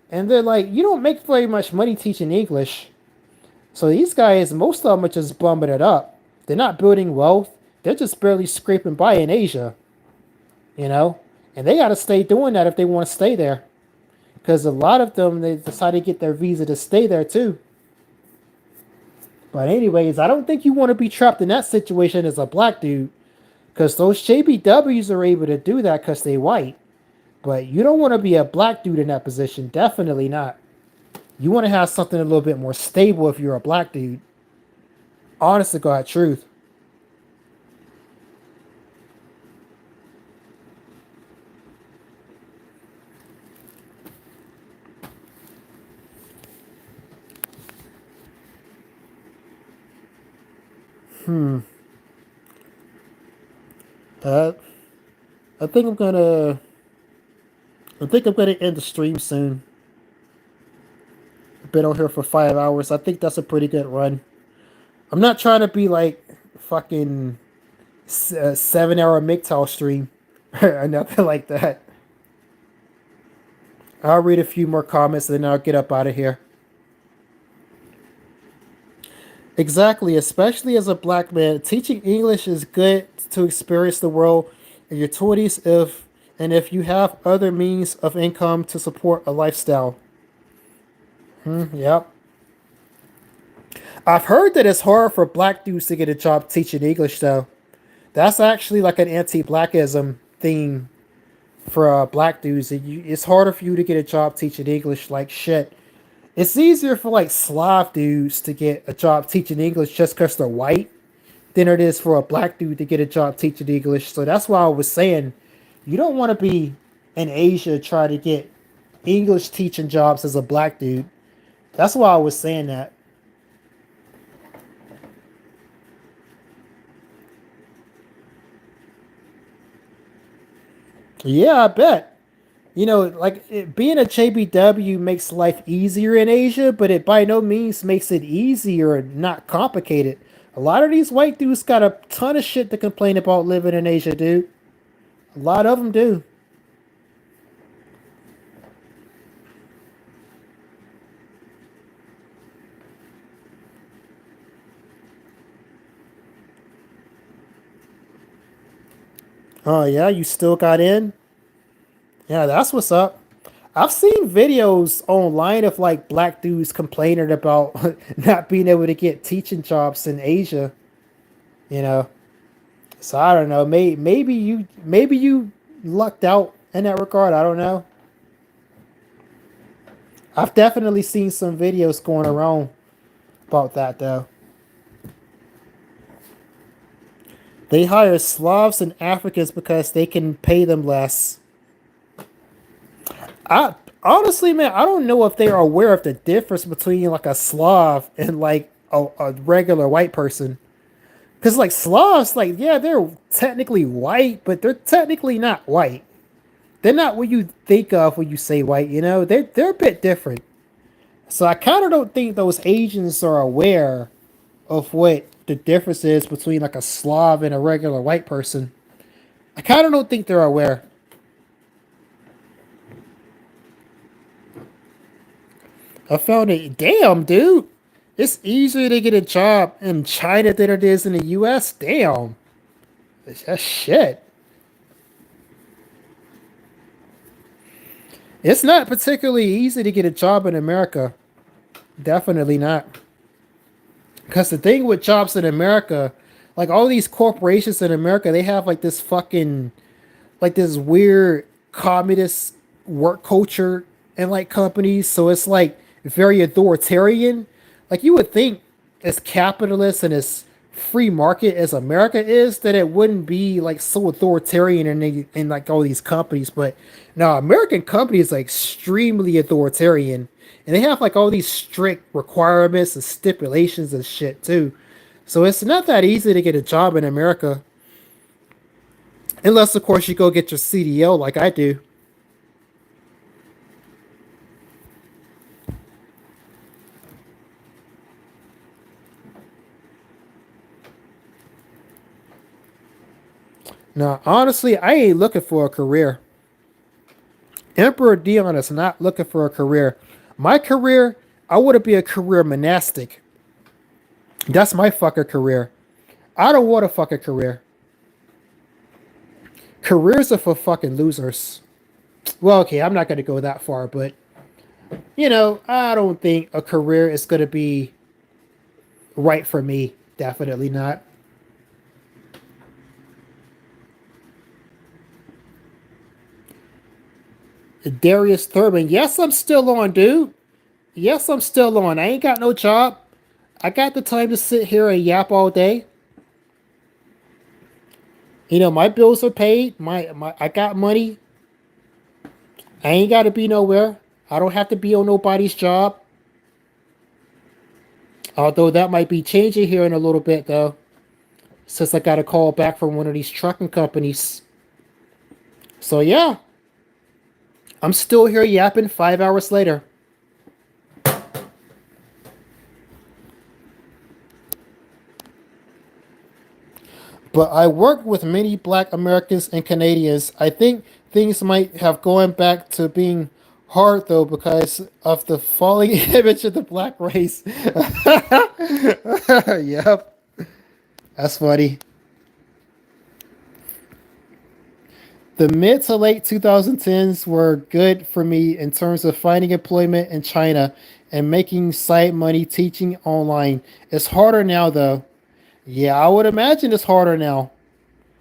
and they're like, you don't make very much money teaching English, so these guys, most of them are just bumming it up. They're not building wealth; they're just barely scraping by in Asia, you know, and they got to stay doing that if they want to stay there. Because a lot of them they decide to get their visa to stay there too. But anyways, I don't think you want to be trapped in that situation as a black dude, because those JBWs are able to do that because they white. But you don't want to be a black dude in that position. Definitely not. You want to have something a little bit more stable if you're a black dude. Honest to God, truth. Uh, I think I'm gonna. I think I'm gonna end the stream soon. I've been on here for 5 hours. I think that's a pretty good run. I'm not trying to be like fucking 7 hour MGTOW stream or nothing like that. I'll read a few more comments and then I'll get up out of here. Exactly, especially as a black man, teaching English is good to experience the world in your 20s if you have other means of income to support a lifestyle. Yep. I've heard that it's hard for black dudes to get a job teaching English though. That's actually like an anti-blackism thing for black dudes. It's harder for you to get a job teaching English. Like shit, it's easier for like Slav dudes to get a job teaching English just because they're white than it is for a black dude to get a job teaching English. So that's why I was saying you don't want to be in Asia try to get English teaching jobs as a black dude. That's why I was saying that. Yeah, I bet. Being a JBW makes life easier in Asia, but it by no means makes it easier and not complicated. A lot of these white dudes got a ton of shit to complain about living in Asia, dude. A lot of them do. Oh, yeah, you still got in? Yeah, that's what's up. I've seen videos online of like black dudes complaining about not being able to get teaching jobs in Asia, you know. So I don't know. Maybe you lucked out in that regard. I don't know. I've definitely seen some videos going around about that though. They hire Slavs and Africans because they can pay them less. I honestly, man, I don't know if they are aware of the difference between like a Slav and like a regular white person. Because like Slavs, like yeah, they're technically white, but they're technically not white. They're not what you think of when you say white. You know, they're a bit different. So I kind of don't think those Asians are aware of what the difference is between like a Slav and a regular white person. I kind of don't think they're aware. I found it. Damn, dude. It's easier to get a job in China than it is in the U.S. Damn. That's shit. It's not particularly easy to get a job in America. Definitely not. Because the thing with jobs in America, like all these corporations in America, they have like this fucking like this weird communist work culture in like companies. So it's like very authoritarian. Like you would think as capitalist and as free market as America is, that it wouldn't be like so authoritarian in like all these companies. But now American companies are extremely authoritarian. And they have like all these strict requirements and stipulations and shit too. So it's not that easy to get a job in America. Unless, of course, you go get your CDO like I do. Now, honestly, I ain't looking for a career. Emperor Dion is not looking for a career. My career, I want to be a career monastic. That's my fucking career. I don't want a fucking career. Careers are for fucking losers. Well, okay, I'm not going to go that far, but I don't think a career is going to be right for me. Definitely not. Darius Thurman. Yes, I'm still on, dude. Yes, I'm still on. I ain't got no job. I got the time to sit here and yap all day. My bills are paid. My I got money. I ain't got to be nowhere. I don't have to be on nobody's job. Although that might be changing here in a little bit, though. since I got a call back from one of these trucking companies. So yeah, I'm still here yapping 5 hours later. But I work with many black Americans and Canadians. I think things might have gone back to being hard though because of the falling image of the black race. Yep, that's funny. The mid to late 2010s were good for me in terms of finding employment in China and making side money teaching online. It's harder now though. Yeah, I would imagine it's harder now,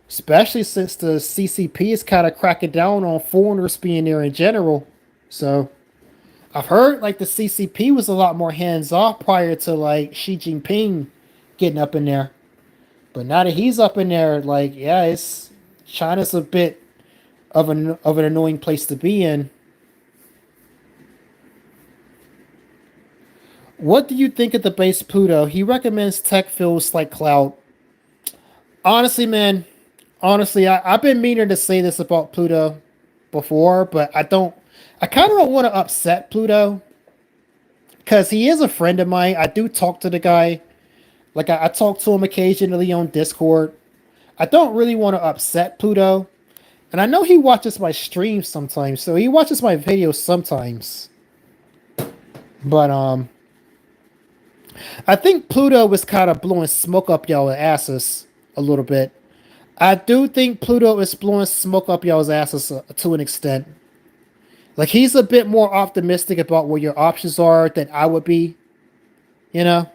especially since the CCP is kind of cracking down on foreigners being there in general. So I've heard like the CCP was a lot more hands off prior to like Xi Jinping getting up in there. But now that he's up in there, like yeah, it's China's a bit of an annoying place to be in. What do you think of the base Pluto? He recommends tech feels like cloud. Honestly, man, honestly, I've been meaning to say this about Pluto before, but I don't. I kind of don't want to upset Pluto because he is a friend of mine. I do talk to the guy. Like I talk to him occasionally on Discord. I don't really want to upset Pluto, and I know he watches my streams sometimes, so he watches my videos sometimes. But I think Pluto was kind of blowing smoke up y'all asses a little bit. I do think Pluto is blowing smoke up y'all's asses to an extent. Like he's a bit more optimistic about what your options are than I would be. You know,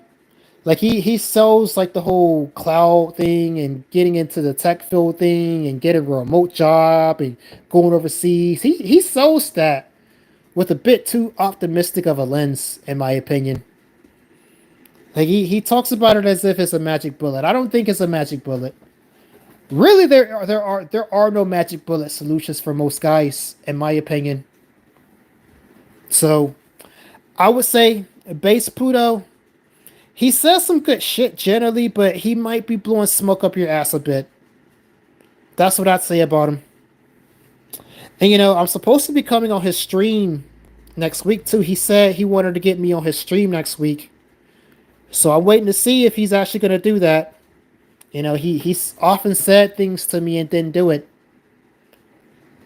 like he sells like the whole cloud thing and getting into the tech field thing and getting a remote job and going overseas. He sells that with a bit too optimistic of a lens, in my opinion. Like he talks about it as if it's a magic bullet. I don't think it's a magic bullet. Really, there are no magic bullet solutions for most guys, in my opinion. So I would say base Pluto. He says some good shit generally, but he might be blowing smoke up your ass a bit. That's what I'd say about him. And I'm supposed to be coming on his stream next week too. He said he wanted to get me on his stream next week. So I'm waiting to see if he's actually gonna do that. He's often said things to me and didn't do it.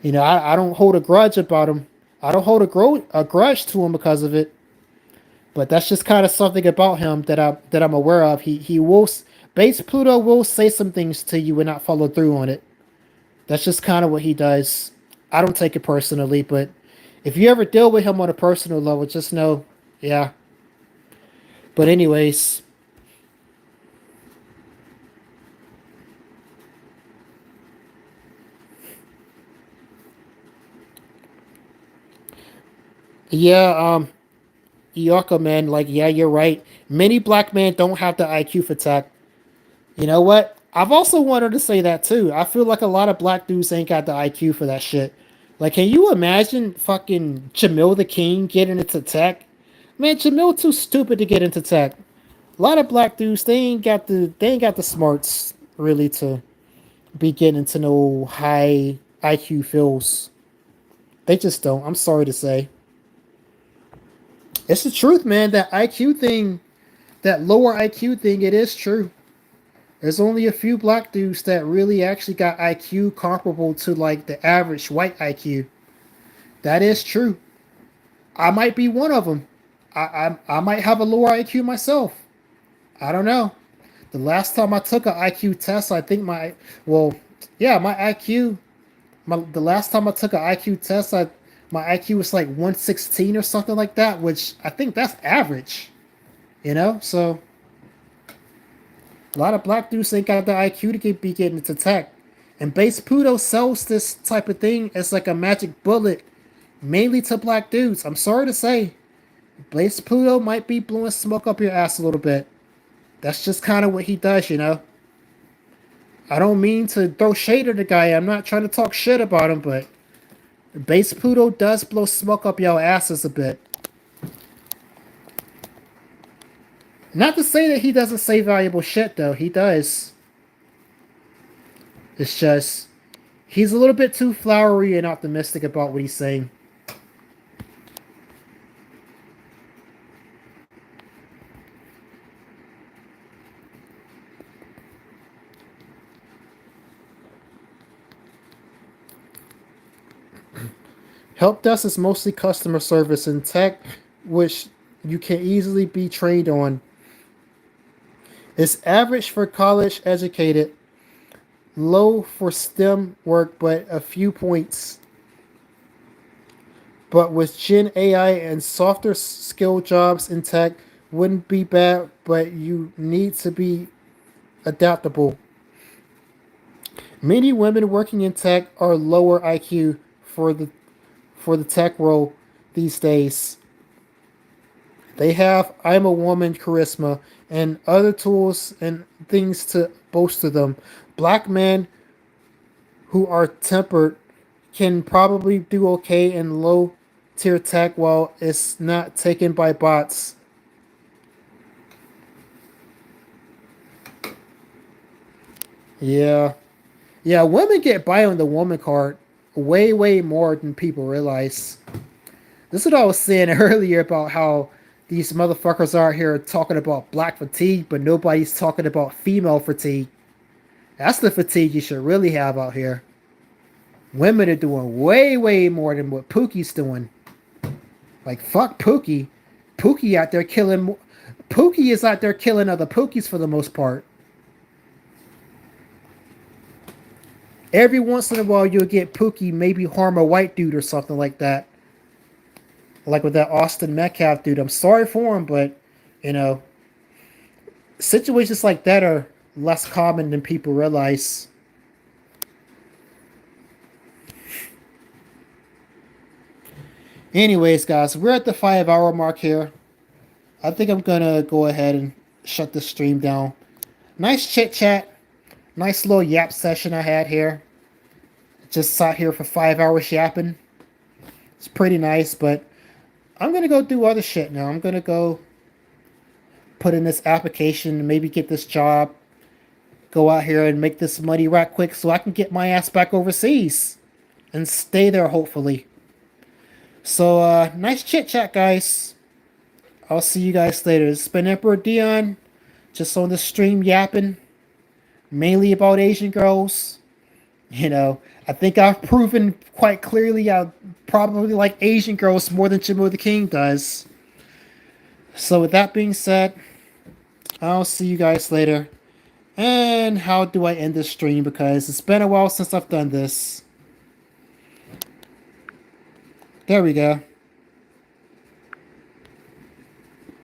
I don't hold a grudge about him. I don't hold a grudge to him because of it. But that's just kind of something about him that I'm aware of. He will base Pluto will say some things to you and not follow through on it. That's just kind of what he does. I don't take it personally, but if you ever deal with him on a personal level, just know, yeah. But anyways, yeah, Yaka man, like yeah, you're right. Many black men don't have the IQ for tech. You know what? I've also wanted to say that too. I feel like a lot of black dudes ain't got the IQ for that shit. Like, can you imagine fucking Jamil the King getting into tech? Man, Jamil too stupid to get into tech. A lot of black dudes they ain't got the smarts really to be getting into no high IQ fields. They just don't. I'm sorry to say. It's the truth, man. That IQ thing, that lower IQ thing, it is true. There's only a few black dudes that really actually got IQ comparable to like the average white IQ. That is true. I might be one of them. I might have a lower IQ myself. I don't know. The last time I took an IQ test, I think yeah, my IQ. The last time I took an IQ test, my IQ was like 116 or something like that, which I think that's average. So a lot of black dudes ain't got the IQ to be getting into tech. And Base Pluto sells this type of thing as like a magic bullet, mainly to black dudes. I'm sorry to say, Base Pluto might be blowing smoke up your ass a little bit. That's just kind of what he does. I don't mean to throw shade at the guy. I'm not trying to talk shit about him, but Base Pluto does blow smoke up your asses a bit. Not to say that he doesn't say valuable shit, though. He does. It's just he's a little bit too flowery and optimistic about what he's saying. Help desk is mostly customer service and tech, which you can easily be trained on. It's average for college educated, low for STEM work, but a few points. But with Gen AI and softer skill jobs in tech, wouldn't be bad, but you need to be adaptable. Many women working in tech are lower IQ for the tech role these days. They have I'm a woman charisma and other tools and things to boast to them. Black men who are tempered can probably do okay in low tier tech while it's not taken by bots. Yeah. Yeah, women get by on the woman card way, way more than people realize. This is what I was saying earlier about how these motherfuckers are here talking about black fatigue, but nobody's talking about female fatigue. That's the fatigue you should really have out here. Women are doing way, way more than what Pookie's doing. Like, fuck Pookie. Pookie out there killing. Pookie is out there killing other Pookies for the most part. Every once in a while, you'll get Pookie maybe harm a white dude or something like that. Like with that Austin Metcalf dude. I'm sorry for him, but, you know, situations like that are less common than people realize. Anyways, guys, we're at the 5 hour mark here. I think I'm gonna go ahead and shut the stream down. Nice chit chat, nice little yap session I had here. Just sat here for 5 hours yapping. It's pretty nice, but I'm gonna go do other shit now. I'm gonna go put in this application, maybe get this job, go out here and make this money right quick so I can get my ass back overseas and stay there hopefully. So nice chit chat, guys. I'll see you guys later. It's been Emperor Dion, just on the stream yapping, mainly about Asian girls. You know, I think I've proven quite clearly I probably like Asian girls more than Jimbo the King does. So with that being said, I'll see you guys later. And how do I end this stream? Because it's been a while since I've done this. There we go.